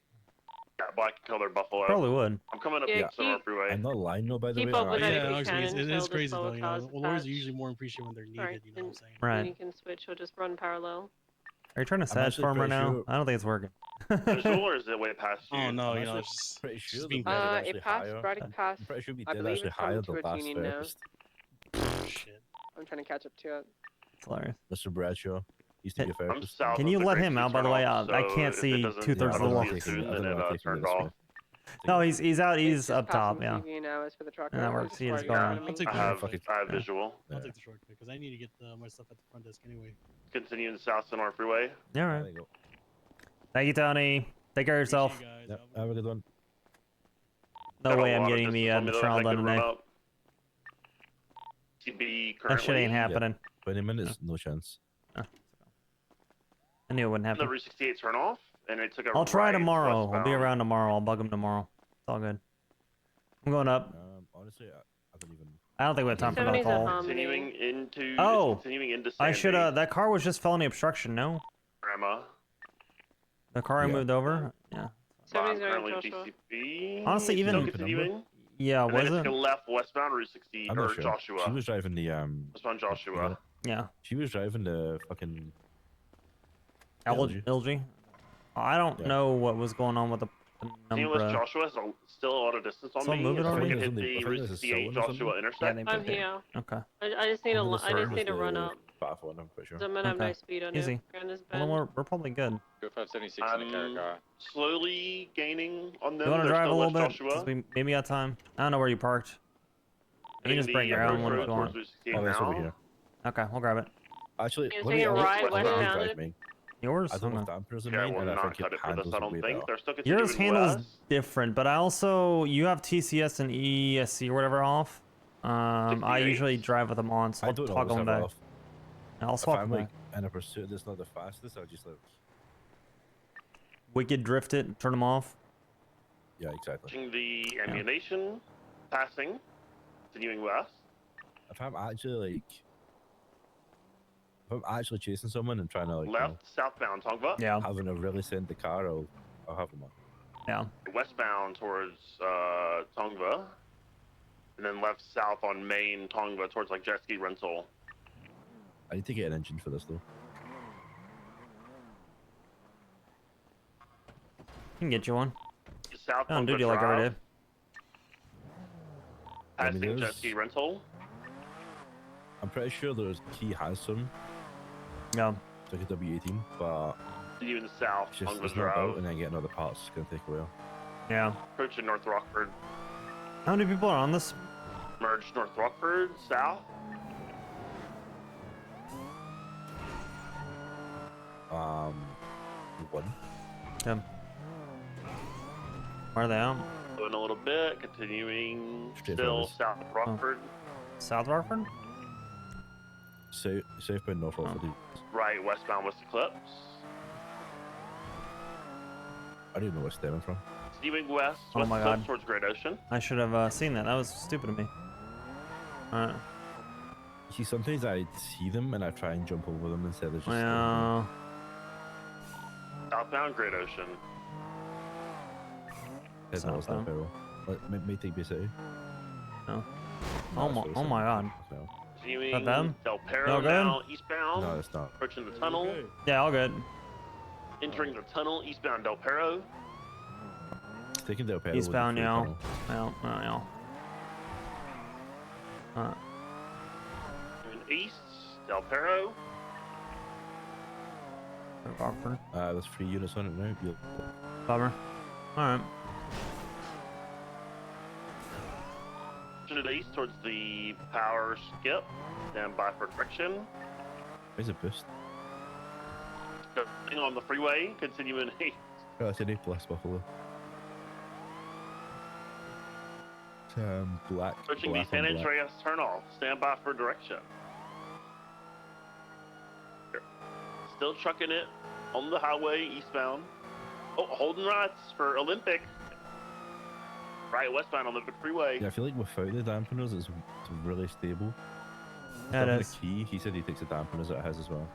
S14: Yeah, black color Buffalo.
S5: Probably would.
S14: I'm coming up
S17: Yeah,
S14: the Sonora Freeway.
S13: I'm not lying though, by the
S17: keep
S13: way.
S17: up with
S13: alright?
S17: that if
S3: Yeah,
S17: you
S3: actually,
S17: can
S3: it
S17: until
S3: is
S17: the
S3: crazy
S17: slower
S3: though. You know,
S17: cars
S3: well, lawyers are
S17: attach.
S3: usually more appreciated when they're needed.
S17: Alright,
S3: You know what I'm saying?
S5: Right.
S17: Then you can switch or just run parallel.
S5: Are you trying to
S13: I'm
S5: sad
S13: actually
S5: farm right
S13: pretty
S5: now?
S13: sure-
S5: I don't think it's working.
S14: Visual or is it way past you?
S3: Oh no,
S13: I'm
S3: you know,
S13: actually
S3: it's just,
S13: pretty
S3: it's
S13: sure
S3: just
S13: the
S3: being
S13: Braddock
S11: It
S13: actually
S11: passed.
S13: higher.
S11: Braddock passed.
S13: I'm pretty sure we
S11: I
S13: did
S11: believe
S13: actually
S11: it's
S13: hire
S11: coming
S13: the
S11: towards
S13: last
S11: Union now.
S13: therapist.
S3: shit.
S11: I'm trying to catch up to it.
S5: It's hilarious.
S13: Mr. Bradshaw used to be a
S14: I'm
S13: therapist.
S14: south
S5: Can
S14: of
S5: you
S14: the
S5: let
S14: Grape
S5: him
S14: Seed
S5: out, by the way?
S14: turnoff,
S5: I
S14: so
S5: can't
S14: if
S5: see
S14: it doesn't-
S5: 2/3
S14: I
S5: of the
S14: don't
S5: wall.
S14: see it soon, then it turned
S13: this
S14: off.
S13: way.
S5: No, he's out.
S11: It's
S5: He's
S11: just
S5: up top.
S11: passing
S5: Yeah.
S11: TV now. As for the trucker.
S5: Yeah, that
S11: I'm
S5: works.
S11: just
S5: He is
S11: worried
S5: going.
S11: about
S3: I'll
S11: me.
S3: take
S14: I
S3: the
S14: have,
S3: shortcut.
S14: I have visual.
S3: I'll take the shortcut because I need to get my stuff at the front desk anyway.
S14: Continuing south Sonora Freeway.
S5: All
S13: There
S5: right.
S13: you go.
S5: Thank you, Tony. Take care of yourself.
S3: Appreciate you guys.
S13: Yep, have a good one.
S5: No
S14: Got a
S5: way I'm
S14: lot of
S5: getting the
S14: distance on me, though,
S5: trial
S14: if I
S5: done
S14: could run
S5: today.
S14: up. TB
S5: That
S14: currently.
S5: shit ain't happening.
S13: 20 minutes, no chance.
S5: I knew it wouldn't
S14: The
S5: happen.
S14: Route 68 turn off, and it took a
S5: I'll try
S14: right
S5: tomorrow. I'll be
S14: westbound.
S5: around tomorrow. I'll bug him tomorrow. It's all good. I'm going up.
S13: Honestly, I don't even.
S5: I don't think we have time for another
S17: 70's a
S5: call.
S14: Continuing into.
S5: Oh,
S14: Continuing into
S5: I
S14: Sandy.
S5: should. That car was just felony obstruction. No,
S14: Grandma.
S5: the car I moved over. Yeah.
S14: I'm
S17: 70's going
S14: currently
S17: to Joshua.
S14: DCP.
S5: Honestly,
S14: Still
S5: even-
S14: continuing.
S5: Yeah,
S14: And then
S5: was
S14: it's
S5: it?
S14: to left westbound Route 60
S13: I'm
S14: or
S13: not sure.
S14: Joshua.
S13: She was driving the
S14: Westbound Joshua.
S5: Yeah.
S13: She was driving the fucking.
S5: LG. I don't know what was going on with the
S14: Seamless
S5: number.
S14: Joshua is still a lot of distance on
S5: Someone
S14: me.
S5: moved it
S14: If we
S5: already?
S14: can hit the Route 68 Joshua intersect.
S17: I'm here.
S5: Okay.
S17: I just need to run up.
S13: Platform, I'm pretty sure.
S17: I'm gonna have no speed on
S5: Easy.
S17: you. Around this
S5: Well, then
S17: bend.
S5: we're probably good.
S11: Go 576 in the carry car.
S14: Slowly gaining on them.
S5: You want to
S14: They're
S5: drive a
S14: still
S5: little
S14: West
S5: bit?
S14: Joshua.
S5: 'Cause we maybe got time. I don't know where you parked. You can just break ground when you want.
S13: Oh, that's over here.
S5: Okay, we'll grab it.
S13: Actually,
S17: You're
S13: let me
S17: taking a ride
S13: let me
S17: westbound?
S13: drive me.
S5: Yours?
S13: I don't
S5: Okay.
S13: have dampers in
S14: Yeah, I
S13: mine,
S14: will
S13: and I
S14: not
S13: think
S14: cut
S13: it
S14: it for this.
S13: handles
S14: I don't
S13: way
S14: think
S13: better.
S14: they're still continuing
S5: Yours handles
S14: west.
S5: different, but I also you have TCS and ESC or whatever off. I
S14: 68.
S5: usually drive with them on, so
S13: I
S5: I'll
S13: don't
S5: toggle
S13: always
S5: them
S13: have it
S5: back.
S13: off.
S5: I'll
S13: If
S5: swap
S13: I'm
S5: them
S13: like
S5: back.
S13: in a pursuit that's not the fastest, I'll just like.
S5: Wicked drift it, turn them off.
S13: Yeah, exactly.
S14: Watching the ammunition, passing, continuing west.
S13: If I'm actually chasing someone and trying to like
S14: Left, southbound Tongva.
S13: having to really send the car, I'll have them on.
S5: Yeah.
S14: Westbound towards Tongva. And then left south on Main Tongva towards like jet ski rental.
S13: I need to get an engine for this though.
S5: Can get you one.
S14: South
S5: I don't
S14: Tongva
S5: do like every
S14: Drive.
S5: day.
S14: Passing jet
S13: there's-
S14: ski rental.
S13: I'm pretty sure there's Key has some.
S5: Yeah.
S13: It's like a W18, but
S14: Continuing south
S13: it's just
S14: Tongva
S13: it's not about,
S14: Drive.
S13: and then getting other parts is gonna take a while.
S5: Yeah.
S14: Approaching North Rockford.
S5: How many people are on this?
S14: Merge North Rockford, south.
S13: One.
S5: Yeah. Where are they at?
S14: Going a little bit, continuing
S13: Straight
S14: still
S13: forwards.
S14: south Rockford.
S5: South Rockford?
S13: Southbound North Rockford.
S14: Right, westbound West Eclipse.
S13: I don't even know where it's stemming from.
S14: Continuing west,
S5: Oh
S14: West
S5: my
S14: Eclipse
S5: God.
S14: towards Great Ocean.
S5: I should have seen that. That was stupid of me. Alright.
S13: See, sometimes I see them and I try and jump over them instead of just.
S5: Well,
S14: Southbound Great Ocean.
S13: It's not
S5: Southbound.
S13: barrel. May take me city.
S5: no.
S13: No,
S5: Oh
S13: it's
S5: my,
S13: really
S5: oh my
S13: something.
S5: God.
S13: No.
S14: Continuing
S5: them?
S14: Del Perro
S5: No good?
S14: now eastbound.
S13: No, it's not.
S14: Approaching the tunnel.
S5: Yeah, all good.
S14: Entering the tunnel, eastbound Del Perro.
S13: Taking Del Perro.
S5: Eastbound, yeah. Yeah.
S14: Moving east, Del Perro.
S5: Rockford.
S13: There's 3 units on it now. Yep.
S5: Bummer. Alright.
S14: To the east towards the power skip. Stand by for correction.
S13: Where's a boost?
S14: Going on the freeway, continuing east.
S13: Oh, it's an A plus Buffalo. Black.
S14: Approaching the
S13: black
S14: San
S13: on black.
S14: Andreas turnoff. Stand by for direction. Still trucking it on the highway eastbound. Oh, holding rights for Olympic. Right westbound Olympic Freeway.
S13: Yeah, I feel like without the dampeners, it's really stable.
S5: Yeah, it
S13: Having
S5: is.
S13: a key, he said he takes the dampeners that it has as well.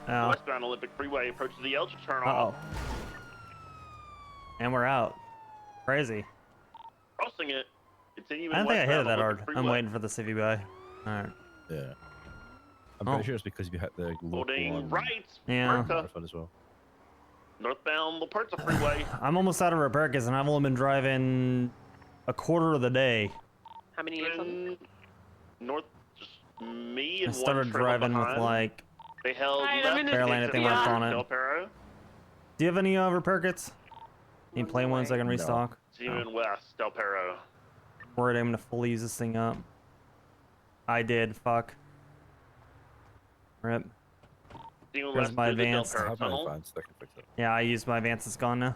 S5: Yeah.
S14: Westbound Olympic Freeway approaches the Elgin turnoff.
S5: Uh-oh. And we're out. Crazy.
S14: Crossing it. Continuing
S5: I don't think I hit it
S14: westbound
S5: that hard.
S14: Olympic
S5: I'm
S14: Freeway.
S5: waiting for the CV by. Alright.
S13: Yeah. I'm
S5: Oh.
S13: pretty sure it's because you hit the local
S14: Holding
S13: one.
S14: right.
S5: Yeah.
S14: Perca.
S13: As well.
S14: Northbound La Puerta Freeway.
S5: I'm almost out of repair kits and I've only been driving a quarter of the day.
S17: How many units on?
S14: North, just me
S5: I
S14: and
S5: started
S14: one trailer
S5: driving with
S14: behind.
S5: like
S14: They held
S17: Alright, I'm
S14: left
S17: in the
S5: barely
S14: exit
S5: anything
S14: west
S5: left on
S14: Del
S5: it.
S14: Perro.
S5: Do you have any repair kits? Any plain ones I can
S13: No.
S5: restock?
S14: Continuing west Del Perro.
S5: Worried I'm gonna fully use this thing up. I did, fuck. Rip.
S14: Continuing
S5: Where's
S14: west
S5: my
S14: through the Del
S5: advanced?
S13: I
S14: Perro
S13: have my
S14: tunnel.
S13: advanced, I can fix it.
S5: Yeah, I used my advance, it's gone now.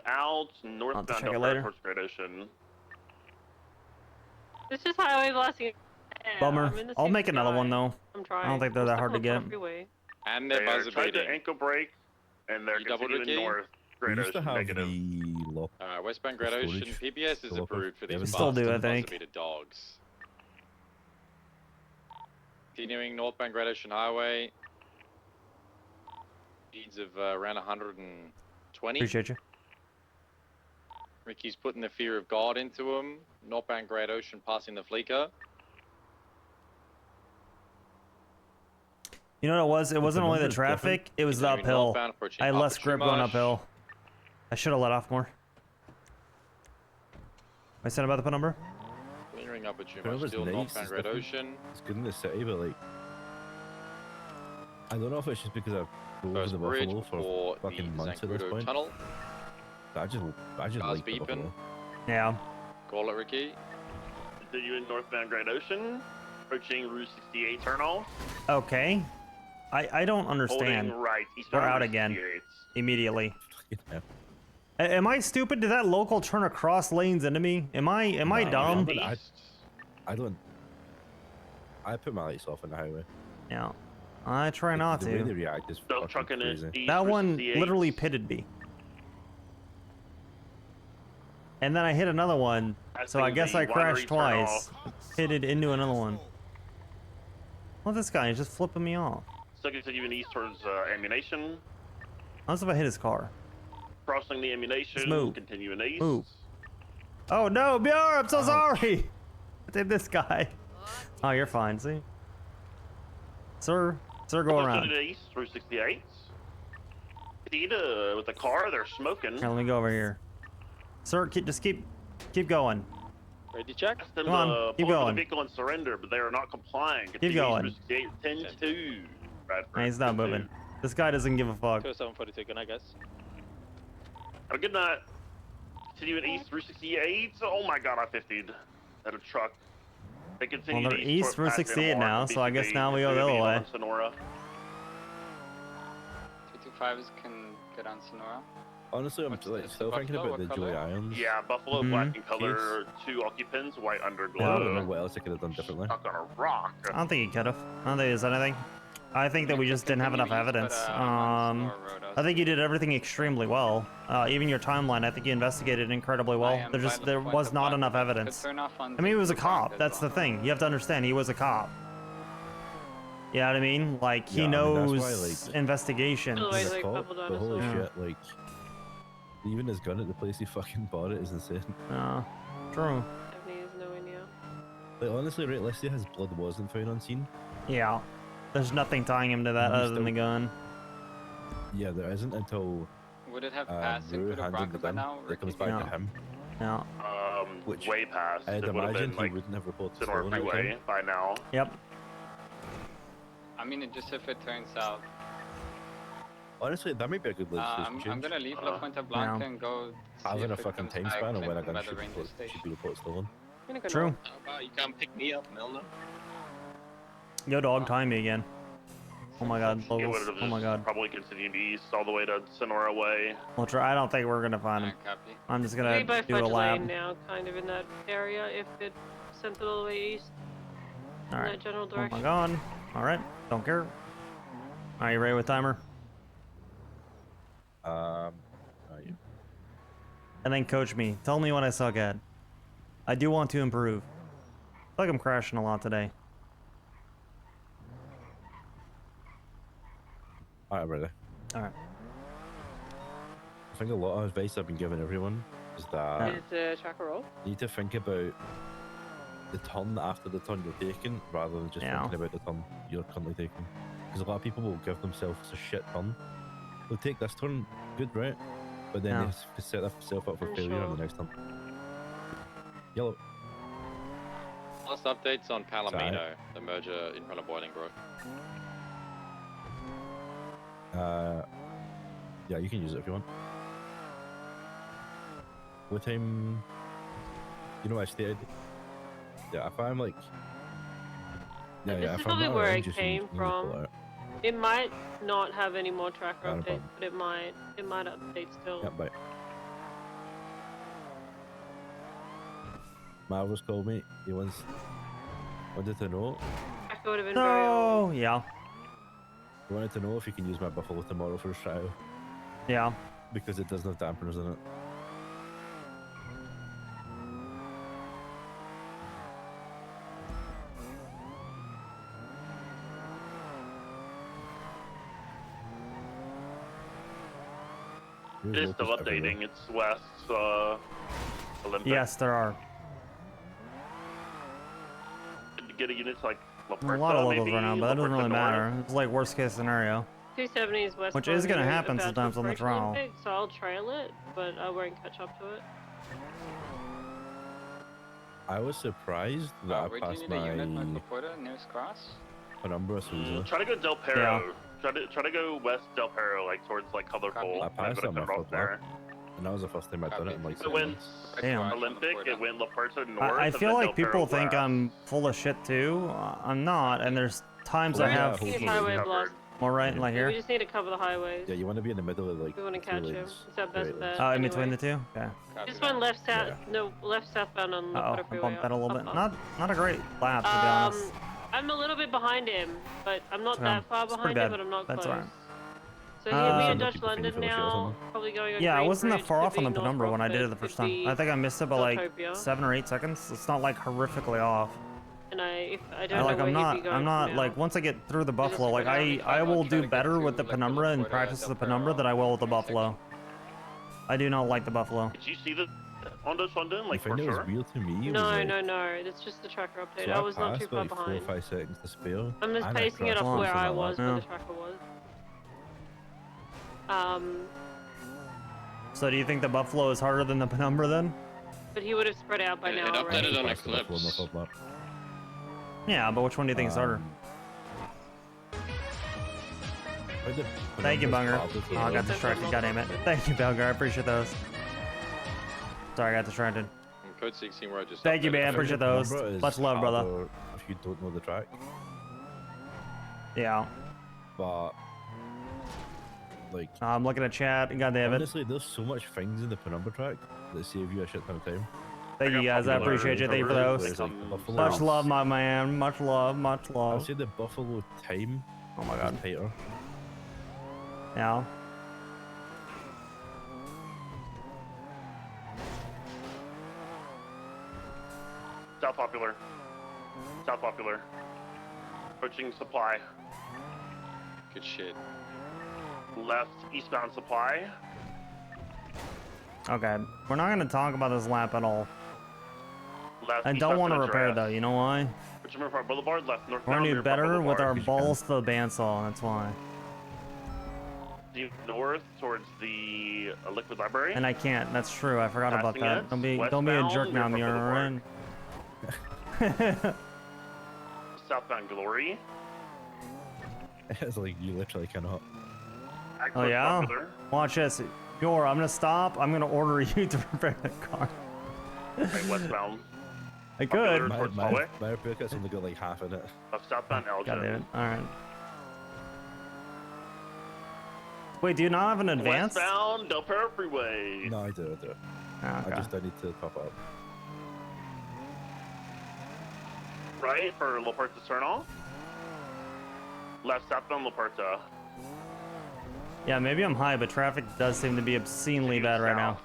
S14: Out northbound
S5: check
S14: Del
S5: it
S14: Perro
S5: later.
S14: towards Great Ocean.
S17: It's just highway blasting.
S5: Bummer.
S17: I'm in the
S5: I'll
S17: same
S5: make another one
S17: sky.
S5: though.
S17: I'm trying.
S5: I don't think they're
S17: I'm
S5: that
S17: stuck
S5: hard to
S17: on Pearl
S5: get.
S17: Freeway.
S24: And
S14: They
S24: they're
S14: are
S24: buzzer
S14: trying to
S24: beating.
S14: ankle brake, and they're
S24: You double
S14: continuing
S24: rookie?
S14: north.
S13: We
S14: Great
S13: used to
S14: Ocean
S13: have
S14: negative.
S13: the lock.
S24: Westbound Great
S13: storage
S24: Ocean. PBS is
S13: still open.
S24: approved for these
S13: We
S5: still do, I
S24: bastard
S5: think.
S24: buzzer beater dogs. Continuing northbound Great Ocean Highway. Speeds of around 120.
S5: Appreciate you.
S24: Ricky's putting the fear of God into him. Northbound Great Ocean passing the Fleeker.
S5: You know what it was? It wasn't only the
S13: number's different.
S5: traffic, it was the
S24: Continuing
S5: uphill.
S24: northbound, approaching
S5: I had less
S24: Upper
S5: grip going
S24: Chumash.
S5: uphill. I should have let off more. I said about the put number?
S24: Clearing Upper Chumash,
S13: Whoever's
S24: still
S13: nice
S24: northbound
S13: is
S24: Great
S13: different.
S24: Ocean.
S13: It's good in the city, but like, I don't know if it's just because I've drove
S24: First
S13: the
S24: bridge
S13: Buffalo for
S24: before
S13: fucking
S24: the
S13: months at this
S24: Zancudo
S13: point.
S24: Tunnel.
S13: I just
S24: Cars
S13: like the
S24: beeping.
S13: Buffalo.
S5: Yeah.
S24: Call it, Ricky.
S14: Continuing northbound Great Ocean, approaching Route 68 turnoff.
S5: Okay. I don't understand.
S14: Holding right,
S5: We're
S14: eastbound
S5: out
S14: Route
S5: again.
S14: 68.
S5: Immediately.
S13: Yeah.
S5: Am I stupid? Did that local turn across lanes into me? Am I dumb?
S13: But I don't. I put my lights off on the highway.
S5: Yeah. I try not
S13: The way they
S5: to.
S13: react is
S14: Still
S13: fucking
S14: trucking it
S13: crazy.
S14: east
S5: That
S14: Route
S5: one
S14: 68.
S5: literally pitted me. And then I hit another one, so I
S14: Passing
S5: guess
S14: the
S5: I crashed
S14: winery
S5: twice. Pitted into another one. Well, this guy is just flipping me off.
S14: Still continuing east towards ammunition.
S5: Unless if I hit his car.
S14: Crossing the ammunition.
S5: Just move.
S14: Continuing east.
S5: Move. Oh no, Bjorn, I'm so
S13: Ouch.
S5: sorry. I did this guy. Oh, you're fine, see? Sir, go
S14: Closer
S5: around.
S14: to the east, Route 68. Dita with the car, they're smoking.
S5: Here, let me go over here. Sir, just keep going.
S19: Ready to check?
S14: Asked them
S5: Come on,
S14: to
S5: keep
S14: pull over
S5: going.
S14: the vehicle and surrender, but they are not complying.
S5: Keep
S14: Continuing
S5: going.
S14: Route 68, 10-2. Bradford,
S5: Nah, he's not
S14: 10-2.
S5: moving. This guy doesn't give a fuck.
S19: 2742, good night, guys.
S14: Have a good night. Continuing east, Route 68. Oh my god, I 50'd at a truck. They continue
S5: Well, they're east
S14: toward
S5: Route
S14: Patton
S5: 68
S14: and
S5: now,
S14: Warren,
S5: so I guess
S14: BCB,
S5: now we go the other
S14: 280
S5: way.
S14: on Sonora.
S11: 225s can get on Sonora.
S13: Honestly, I'm
S11: What's
S13: like
S11: this,
S13: still thinking
S11: Buffalo?
S13: about the
S11: What
S13: Joey
S11: color?
S13: Irons.
S14: Yeah, Buffalo,
S5: Mhm.
S14: black in color, 2 occupants, white
S13: I don't know
S14: underglow.
S13: what else I could have done differently.
S14: Stuck on a rock.
S5: I don't think he could have. I don't think there's anything. I think that we just didn't have enough evidence. I think you did everything extremely well. Even your timeline, I think you investigated incredibly well. There was not enough evidence. I mean, he was a cop. That's the thing. You have to understand, he was a cop. You know what I mean? Like, he
S13: Yeah, I mean, that's
S5: knows
S13: why, like,
S5: investigations.
S17: Oh,
S13: He's a
S17: like
S13: cop,
S17: Pablo
S13: but holy
S5: Dinosaur.
S13: shit, like, even his gun at the place he fucking bought it is insane.
S5: True.
S17: Definitely is nowhere near.
S13: Like, honestly, right, let's say his blood wasn't found on scene.
S5: Yeah. There's nothing tying him to that
S13: You
S5: other than the
S13: still-
S5: gun.
S13: Yeah, there isn't until
S11: Would it have passed
S13: Rue
S11: into the
S13: hands in
S11: Bronco
S13: the
S11: by
S13: gun.
S11: now?
S13: It comes
S11: Ricky?
S13: back to him.
S5: Yeah.
S13: Which
S14: way past.
S13: I'd
S14: It would have
S13: imagine
S14: been
S13: he
S14: like
S13: wouldn't have reported
S14: Sonora
S13: stolen at the
S14: Freeway
S13: time.
S14: by now.
S5: Yep.
S11: I mean, it just if it turns out.
S13: Honestly, that might be a good legislation
S11: I'm
S13: change.
S11: gonna leave La Puente Blanca and go. See
S13: Having a
S11: if it
S13: fucking
S11: comes
S13: time
S11: back
S13: span of when a
S11: connected
S13: gun
S11: by
S13: should
S11: the
S13: be,
S11: ranger
S13: should
S11: station.
S13: be reported stolen.
S5: True.
S12: How about you come pick me up, Milner?
S5: Yo, dog, time me again. Oh my god,
S14: It
S5: locals.
S14: would have
S5: Oh my
S14: just
S5: god.
S14: probably continued east all the way to Sonora Way.
S5: We'll try. I don't think we're gonna find him. I'm just gonna
S17: Maybe by
S5: do a
S17: Fudge
S5: lab.
S17: Lane now, kind of in that area, if it sent it all the way east. In
S5: Alright.
S17: that general
S5: Oh
S17: direction.
S5: my god. Alright. Don't care. Are you ready with timer? And then coach me. Tell me what I suck at. I do want to improve. I feel like I'm crashing a lot today.
S13: Alright, brother.
S5: Alright.
S13: I think a lot of advice I've been giving everyone is that
S17: Is the tracker roll?
S13: you need to think about the turn after the turn you're taking rather than just
S5: Yeah.
S13: thinking about the turn you're currently taking. Because a lot of people will give themselves a shit turn. They'll take this turn, good, right? But then
S5: Yeah.
S13: they set themselves up for
S17: For
S13: failure on
S17: sure.
S13: the next turn. Yellow.
S24: Last updates on
S13: Sorry.
S24: Palomino, the merger in front of Boiling Brook.
S13: Yeah, you can use it if you want. What time? You know, I stated. Yeah, if I'm like. Yeah,
S17: This
S13: yeah.
S17: is
S13: If I'm
S17: probably
S13: not
S17: where
S13: around,
S17: it
S13: just
S17: came
S13: you need to pull
S17: from.
S13: out.
S17: It might not have any more tracker
S13: Not a
S17: updates,
S13: problem.
S17: but it might update still.
S13: Yeah, bye. Marvel's called me. He wanted to know.
S17: That would have been very old.
S5: Oh, yeah.
S13: He wanted to know if he can use my Buffalo tomorrow for his trial.
S5: Yeah.
S13: Because it doesn't have dampeners in it.
S14: It is still updating. It's West Olympic.
S5: Yes, there are.
S14: To get a unit to like La
S5: A
S14: Puerta,
S5: lot of locals
S14: maybe,
S5: right now, but
S14: La
S5: that doesn't
S14: Puerta
S5: really
S14: North.
S5: matter. It's like worst case scenario.
S17: 270s west.
S5: Which is gonna happen
S17: about to
S5: sometimes on the
S17: approach
S5: trial.
S17: Olympic, so I'll trail it, but I won't catch up to it.
S13: I was surprised that I
S11: Where do you
S13: passed
S11: need a unit? North
S13: my
S11: La Puerta, nearest cross?
S13: penumbra so easily.
S14: Try to go Del Perro. Try to go west Del Perro, like towards like Colorful.
S13: I passed
S14: and
S13: on my
S14: cut off
S13: flip
S14: there.
S13: and that was the first time I'd done it in like
S14: It went
S5: Damn.
S14: Olympic. It went La Puerta north.
S5: I
S14: and
S5: feel
S14: then
S5: like
S14: Del
S5: people
S14: Perro
S5: think
S14: west.
S5: I'm full of shit too. I'm not, and there's times I have
S17: Highway blast.
S5: more right like
S17: We
S5: here.
S17: just need to cover the highways.
S13: Yeah, you want to be in the middle of like
S17: We want to
S13: the two
S17: catch him.
S13: lanes.
S17: It's our best
S13: Right,
S17: bet.
S5: Oh, in
S17: anyway.
S5: between the two? Okay.
S17: This one left south, no, left southbound on the
S5: Uh-oh, I
S17: freeway.
S5: bumped that a little
S17: up,
S5: bit.
S17: up.
S5: Not a great lap, to be honest.
S17: I'm a little bit behind him, but I'm not
S5: Okay.
S17: that far
S5: It's
S17: behind
S5: pretty
S17: him,
S5: bad.
S17: but I'm not
S5: That's
S17: close.
S5: alright.
S17: So here we are in
S5: Uh,
S17: Dutch London now, probably going on
S5: Yeah, I
S17: Green
S5: wasn't that
S17: Bridge,
S5: far
S17: could
S5: off on
S17: be
S5: the
S17: North
S5: penumbra when I did it the
S17: Rockford,
S5: first
S17: could
S5: time.
S17: be
S5: I think I missed it by like
S17: Deltopia.
S5: 7 or 8 seconds. It's not like horrifically off.
S17: And I don't know
S5: Like
S17: where
S5: I'm
S17: he'd be
S5: not
S17: going
S5: I'm not
S17: from
S5: like
S17: now.
S5: once I get through the buffalo, like I will do better with the penumbra and practice the penumbra than I will with the buffalo. I do not like the buffalo.
S14: Did you see the on Dutch London? Like
S13: The
S14: for
S13: thing that
S14: sure.
S13: was weird to me
S17: No,
S13: was like,
S17: no, it's just the tracker update.
S13: so
S17: I was not too
S13: passed
S17: far
S13: like 4 or
S17: behind.
S13: 5 seconds to spare.
S17: I'm just
S13: and I
S17: pacing it
S13: crashed
S17: off where
S13: once
S17: I
S13: on that
S17: was,
S13: lap.
S17: where the tracker was.
S5: So do you think the buffalo is harder than the penumbra then?
S17: But he would have spread out by now already.
S12: updated on
S13: Passed the Buffalo
S12: Eclipse.
S13: on my flip lap.
S5: Yeah, but which one do you think is harder?
S13: But the
S5: Thank you, Bunger.
S13: penumbra's
S5: Oh, I
S13: harder
S5: got
S13: to
S5: distracted. God damn it. Thank you, Bunger. I appreciate those. Sorry, I got distracted.
S2: Code 16 where I just
S5: Thank you,
S2: updated.
S5: man.
S13: I think
S5: Appreciate
S13: the
S5: those.
S13: penumbra is
S5: Much love, brother.
S13: harder if you don't know the track.
S5: Yeah.
S13: But like
S5: I'm looking at chat. God damn it.
S13: honestly, there's so much things in the penumbra track that save you a shit ton of time.
S5: Thank you guys. I appreciate you. Thank you for those. Much love, my man. Much love. Much
S13: I'd
S5: love.
S13: say the Buffalo time
S5: Oh my
S13: is
S5: god.
S13: tighter.
S5: Yeah.
S14: South Popular. South Popular. Approaching Supply.
S2: Good shit.
S14: Left eastbound Supply.
S5: Okay. We're not going to talk about this lap at all.
S14: Left
S5: I don't
S14: eastbound
S5: want to
S14: San
S5: repair
S14: Andreas.
S5: though. You know why?
S14: Approaching Riverfront Boulevard. Left
S5: We're
S14: northbound.
S5: going to do
S14: Riverfront
S5: better with our
S14: Boulevard.
S5: balls to the bandsaw. That's why.
S14: Due north towards the Liquid Library.
S5: And I can't. That's true. I forgot about
S14: Passing
S5: that.
S14: it,
S5: Don't be a
S14: westbound,
S5: jerk now,
S14: Riverfront
S5: Murin.
S14: Southbound Glory.
S13: It's like you literally cannot.
S5: Oh
S14: Axis
S5: yeah?
S14: Popular.
S5: Watch this. Yor, I'm gonna stop. I'm gonna order you to repair the car.
S14: Right, westbound.
S5: I could.
S13: My,
S14: towards
S13: my,
S14: hallway.
S13: my repair kit's only got like half in it.
S14: Left southbound
S5: God
S14: Elgin.
S5: damn it. Alright. Wait, do you not have an advance?
S14: Westbound Del Perro Freeway.
S13: No, I do.
S5: Oh,
S13: I
S5: okay.
S13: just I need to top up.
S14: Right for La Puerta turn off. Left southbound La Puerta.
S5: Yeah, maybe I'm high, but traffic does seem to be obscenely bad right now.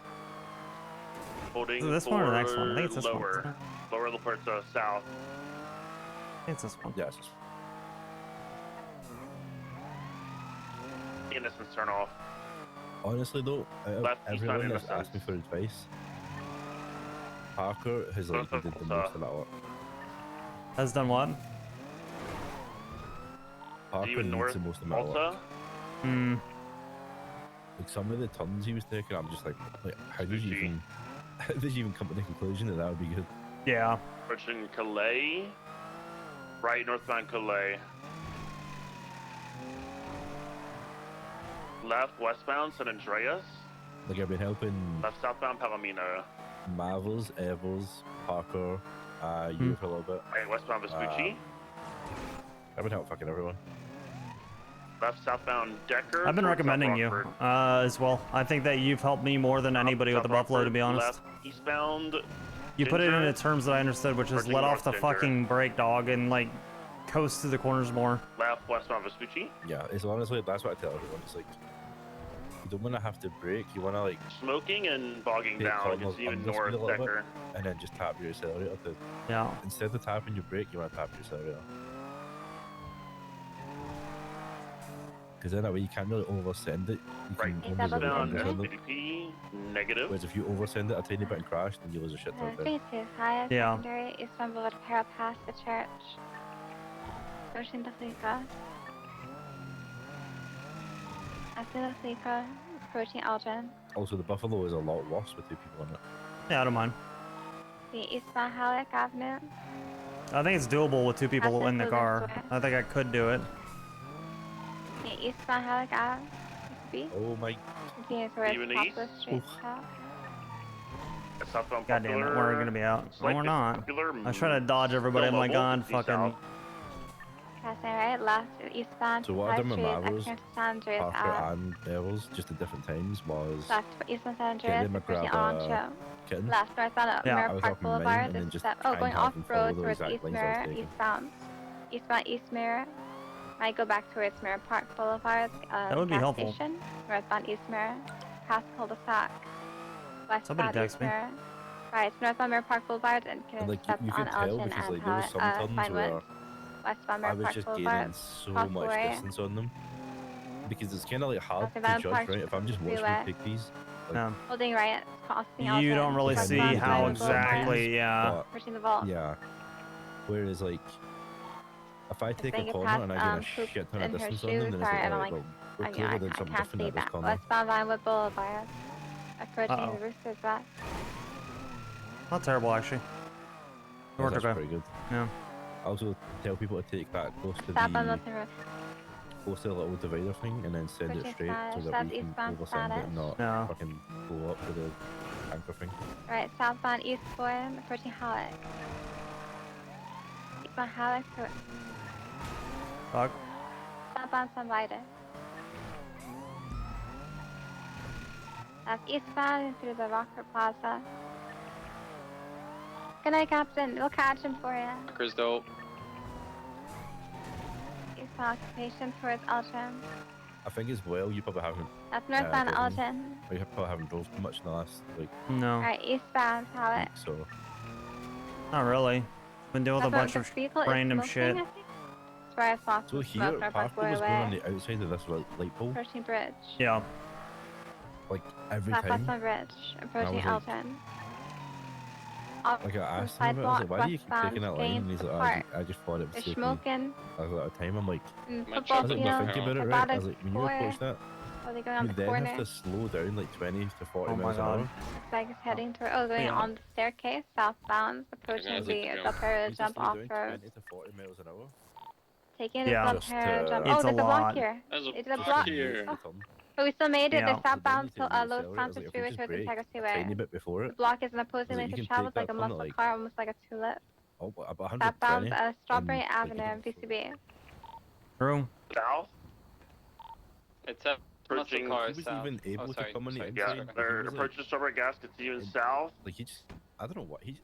S14: Holding
S5: Is it this one or the next
S14: for
S5: one? I think it's this one,
S14: lower.
S5: isn't it?
S14: Lower La Puerta south.
S5: I think it's this one.
S13: Yeah, it's just
S14: Innocence turn off.
S13: honestly though, out of
S14: Left
S13: everyone
S14: eastbound
S13: that's asked me for advice, Parker has like did the most of that lot.
S5: Has done what?
S13: Parker
S14: Even
S13: needs
S14: north
S13: the most amount of
S14: Malta.
S13: work.
S5: Hmm.
S13: Like some of the turns he was taking, I'm just like how did you even how did you even come to the conclusion that that would be good?
S5: Yeah.
S14: Approaching Calais. Right northbound Calais. Left westbound San Andreas.
S13: Like I've been helping
S14: Left southbound Palomino.
S13: Marvels, Evers, Parker, you for a little bit.
S14: Right westbound Vespucci.
S13: I've been helping fucking everyone.
S14: Left southbound Decker.
S5: I've been
S14: towards South
S5: recommending you
S14: Rockford.
S5: as well. I think that you've helped me more than anybody with the
S14: South
S5: Buffalo, to
S14: Rockford,
S5: be honest.
S14: Left eastbound.
S5: You put it into terms that I understood, which is
S14: Approaching
S5: let off the
S14: North Ginger.
S5: fucking brake, dog, and like coast through the corners more.
S14: Left westbound Vespucci.
S13: Yeah, it's honestly that's what I tell everyone. It's like you don't want to have to brake. You want to like
S14: Smoking and bogging
S13: take
S14: down.
S13: corners
S14: Continuing
S13: under speed
S14: north
S13: a little bit,
S14: sector.
S13: and then just tap your accelerator.
S5: Yeah.
S13: Instead of tapping your brake, you want to tap your accelerator. Because then that way you can't really oversend it. You can only really undersend it.
S14: BDP negative.
S13: Whereas if you oversend it a tiny bit and crash, then you lose a shit ton of time.
S10: 32, highest
S5: Yeah.
S10: secondary, eastbound Boulevard, Para past the church. Approaching the Fleeca. After the Fleeca, approaching Elgin.
S13: Also, the Buffalo is a lot worse with 2 people in it.
S5: Yeah, I don't mind.
S10: The eastbound Halleck Avenue.
S5: I think it's doable with 2 people in the car. I think I could do it.
S10: The eastbound Halleck Ave.
S13: Oh my.
S10: Continue towards
S14: Even
S10: Poplar
S14: east?
S10: Street south.
S14: Southbound
S5: God damn it, we're gonna be out. No, we're not. I was trying to dodge everybody. I'm like, God, fucking.
S10: Passing right, left, eastbound
S13: So what I done with
S10: Supply
S13: Marvels,
S10: Street, San Andreas
S13: Parker
S10: Ave.
S13: and Devils, just at different times, was
S10: Left, eastbound San
S13: get
S10: Andreas,
S13: them to
S10: approaching
S13: grab
S10: Alonso.
S13: a kitten.
S10: Left, northbound
S13: Yeah. I
S10: Mirror
S13: was
S10: Park
S13: up in Maine
S10: Boulevard.
S13: and then
S10: This
S13: just
S10: step.
S13: try
S10: Oh,
S13: and
S10: going
S13: have
S10: off
S13: them follow
S10: road
S13: the
S10: towards
S13: exact
S10: East
S13: lanes I was
S10: Mirror,
S13: taking.
S10: eastbound. Eastbound East Mirror. Might go back towards Mirror Park Boulevard.
S5: That would be
S10: gas
S5: helpful.
S10: Station. Northbound East Mirror. Past cul-de-sac.
S5: Somebody
S10: Westbound
S5: text
S10: East
S5: me.
S10: Mirror. Right, northbound Mirror Park Boulevard and can
S13: And like
S10: intercept
S13: you
S10: on
S13: could tell
S10: Elgin
S13: because
S10: and
S13: like there was some turns
S10: Vinewood.
S13: where
S10: Westbound
S13: I
S10: Mirror
S13: was
S10: Park
S13: just
S10: Boulevard.
S13: gaining so
S10: Cross
S13: much
S10: away.
S13: distance on them because it's kind of like hard to
S10: Northbound
S13: judge,
S10: Park
S13: right? If I'm just watching
S10: Freeway.
S13: you pick these, like,
S5: Yeah.
S10: Holding right, crossing Elgin.
S5: You don't really see
S10: Southbound
S5: how
S10: Vinewood Boulevard.
S5: exactly, yeah.
S13: but,
S10: Pushing the vault.
S13: yeah. Whereas like if I take
S10: think
S13: a
S10: it
S13: corner
S10: passed,
S13: and I gain a
S10: pooped
S13: shit ton of
S10: in her
S13: distance on them,
S10: shoes.
S13: then it's
S10: Sorry, I
S13: like,
S10: don't
S13: alright,
S10: like.
S13: well, we're
S10: I
S13: clearly doing
S10: can't
S13: something
S10: see
S13: different at this
S10: that.
S13: corner.
S10: Westbound Vinewood Boulevard. Approaching
S5: Uh-oh.
S10: the Roosters West.
S5: Not terrible, actually. It
S13: Oh,
S5: worked
S13: that's
S5: okay.
S13: pretty good.
S5: Yeah.
S13: I also tell people to take that close to
S10: Stop on
S13: the
S10: Milton Road.
S13: close to the little divider thing and then send it
S10: Approaching
S13: straight so
S10: Spanish,
S13: that
S10: that's
S13: we can
S10: eastbound
S13: oversend it
S10: Spanish.
S13: and not
S5: Yeah.
S13: fucking blow up with the anchor thing.
S10: Right, southbound East Boyne. Approaching Halleck. Eastbound Halleck.
S5: Fuck.
S10: Southbound San Vita. That's eastbound and through the Rockford Plaza. Good night, Captain. We'll catch him for you.
S2: Chris dope.
S10: Eastbound occupation towards Elgin.
S13: I think as well you probably haven't
S10: That's northbound
S13: driven-
S10: Elgin.
S13: or you probably haven't drove too much in the last like
S5: No.
S10: Alright, eastbound Halleck.
S13: week, so
S5: Not really. Been dealing with a bunch
S10: The
S5: of
S10: vehicle is
S5: random
S10: smoking,
S5: shit.
S10: I think. That's where I saw
S13: so
S10: some
S13: here
S10: smoke. North Park
S13: Parker was going on
S10: Boulevard.
S13: the outside of this light pole
S10: Approaching Bridge.
S5: Yeah.
S13: like every
S10: Southwest
S13: time.
S10: on Bridge. Approaching
S13: like-
S10: Elgin.
S13: Like I asked him about it, I was like, why do you keep taking that line? And he's like, I just thought it was
S10: They're
S13: taking
S10: smoking.
S13: a lot of time. I'm like,
S10: Mm,
S2: My
S13: I
S10: football
S13: was like,
S10: field.
S13: no, think about it, right?
S10: About
S13: I
S10: a
S13: was like, when you
S10: square.
S13: approach that,
S10: Oh, they're going on
S13: you
S10: the
S13: then
S10: corner.
S13: have to slow down like 20 to 40
S5: Oh my
S13: miles an
S5: God.
S13: hour.
S10: Looks like it's heading toward. Oh, going
S5: Yeah.
S10: on the staircase, southbound. Approaching
S2: guys,
S10: the
S2: it's
S10: Del Perro
S13: You
S10: jump
S13: just
S10: off
S13: slow down
S10: road.
S13: 20 to 40 miles an hour.
S10: Taking
S5: Yeah.
S10: the Del
S13: Just,
S10: Perro jump.
S5: It's
S10: Oh,
S5: a
S10: there's a block
S5: lot.
S10: here.
S2: There's a
S10: It's a
S2: block
S10: block.
S2: here.
S10: Oh, but we still made it.
S5: Yeah.
S10: They're southbound
S13: So
S10: to
S13: then you
S10: Los
S13: take the accelerator,
S10: Santos
S13: like, if you
S10: Freeway
S13: just
S10: towards the
S13: brake
S10: Integrity
S13: a tiny
S10: Way.
S13: bit before
S10: The
S13: it.
S10: block is an opposing
S13: like,
S10: lane
S13: you
S10: to
S13: can
S10: travel.
S13: take
S10: It's like a
S13: that corner,
S10: muscle
S13: like-
S10: car, almost like a tulip.
S13: Oh, about
S10: Southbound
S13: 120.
S10: Strawberry
S13: and,
S10: Avenue,
S13: like, you
S10: VCB.
S5: True.
S14: South.
S11: It's a muscle
S14: Approaching-
S11: car
S13: He was
S11: south.
S13: even able
S11: Oh,
S13: to
S11: sorry.
S13: come on the
S11: sorry,
S14: Yeah,
S13: inside.
S11: sorry.
S13: He
S14: they're
S13: was, like,
S14: approaching Strawberry Gas, continuing
S13: in-
S14: south.
S13: Like he just, I don't know what he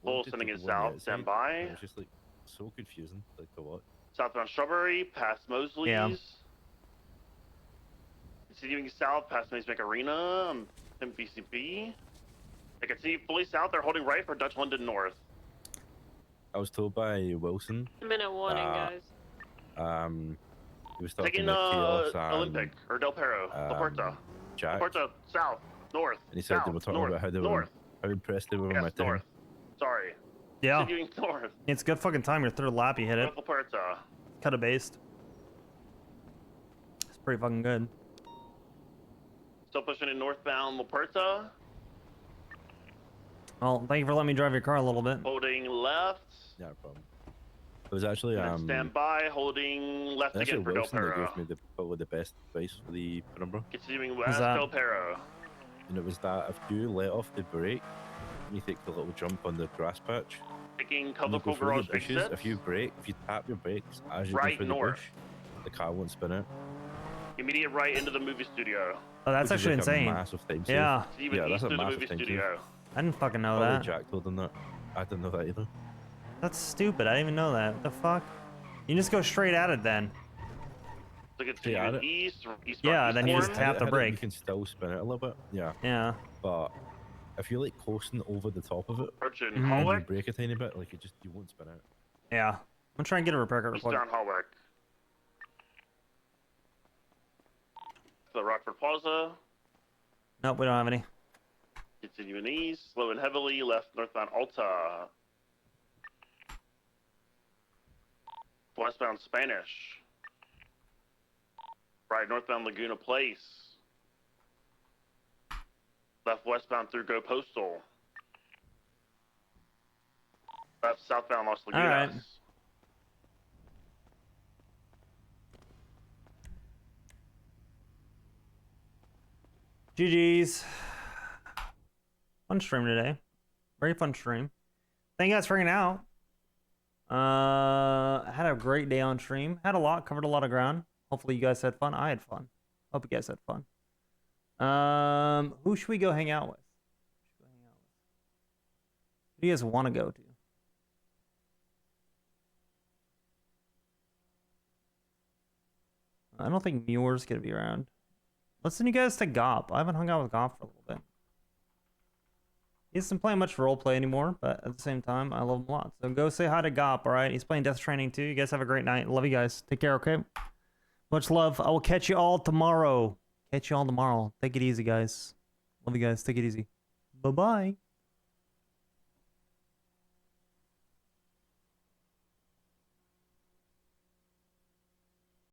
S14: Full
S13: wanted
S14: sending
S13: to
S14: it
S13: go on the
S14: south. Stand
S13: outside,
S14: by.
S13: and it was just like so confusing, like to watch.
S14: Southbound Strawberry, past Mosley's.
S5: Yeah.
S14: Continuing south, past Mazebank Arena, MVCB. They continue fully south. They're holding right for Dutch London North.
S13: I was told by Wilson,
S17: Minute warning, guys.
S13: he was talking
S14: Taking
S13: to Chaos
S14: Olympic or Del Perro, La Puerta.
S13: Jack,
S14: La Puerta, south, north.
S13: and he said
S14: south,
S13: they were talking
S14: north,
S13: about how they were
S14: north.
S13: how impressed they were with my
S14: Yes,
S13: time.
S14: north. Sorry.
S5: Yeah.
S14: Continuing north.
S5: It's good fucking time. Your third lap, you hit it.
S14: North La Puerta.
S5: Cut a based. It's pretty fucking good.
S14: Still pushing in northbound La Puerta.
S5: Well, thank you for letting me drive your car a little bit.
S14: Holding left.
S13: Yeah, no problem. It was actually
S14: And stand by, holding left
S13: actually
S14: again for Del
S13: Wilson that
S14: Perro.
S13: gave me probably the best advice for the number.
S14: Continuing west,
S5: that?
S14: Del Perro.
S13: And it was that if you let off the brake, you take the little jump on the grass patch.
S14: Taking
S13: and you
S14: colorful
S13: go through
S14: garage
S13: the bushes,
S14: exit.
S13: if you tap your brakes as you
S14: Right
S13: go through
S14: north.
S13: the bush, the car won't spin out.
S14: Immediate right into the movie studio.
S5: Oh, that's
S13: Which is
S5: actually
S13: like a
S5: insane.
S13: massive time save.
S5: Yeah.
S14: Even
S13: Yeah, that's
S14: east
S13: a
S14: of the
S13: massive
S14: movie
S13: time save.
S14: studio.
S5: I didn't fucking know
S13: Probably
S5: that.
S13: Jack told him that. I didn't know that either.
S5: That's stupid. I didn't even know that. What the fuck? You just go straight at it then.
S14: So continue
S13: Yeah,
S14: east, eastbound,
S5: Yeah, then you just
S14: eastbound.
S5: tap the
S13: You
S5: brake.
S13: can still spin it a little bit. Yeah.
S5: Yeah.
S13: But if you're like coasting over the top of it,
S14: Approaching
S5: Mhm.
S13: and you
S14: Hallwick,
S13: brake a tiny bit, like you won't spin out.
S5: Yeah. I'm gonna try and get a repair kit real quick.
S14: eastbound Hallwick. To the Rockford Plaza.
S5: Nope, we don't have any.
S14: Continuing east, slow and heavily, left northbound Alta. Westbound Spanish. Right northbound Laguna Place. Left westbound through Go Postal. Left southbound Los Lagunas.
S5: Alright. GG's. Fun stream today. Very fun stream. Thank you guys for hanging out. Had a great day on stream. Had a lot, covered a lot of ground. Hopefully you guys had fun. I had fun. Hope you guys had fun. Who should we go hang out with? Who do you guys want to go to? I don't think Muir's gonna be around. Let's send you guys to Gop. I haven't hung out with Gop for a little bit. He hasn't playing much roleplay anymore, but at the same time, I love him a lot. So go say hi to Gop, alright? He's playing Death Training too. You guys have a great night. Love you guys. Take care, okay? Much love. I will catch you all tomorrow. Catch you all tomorrow. Take it easy, guys. Love you guys. Take it easy. Bye-bye.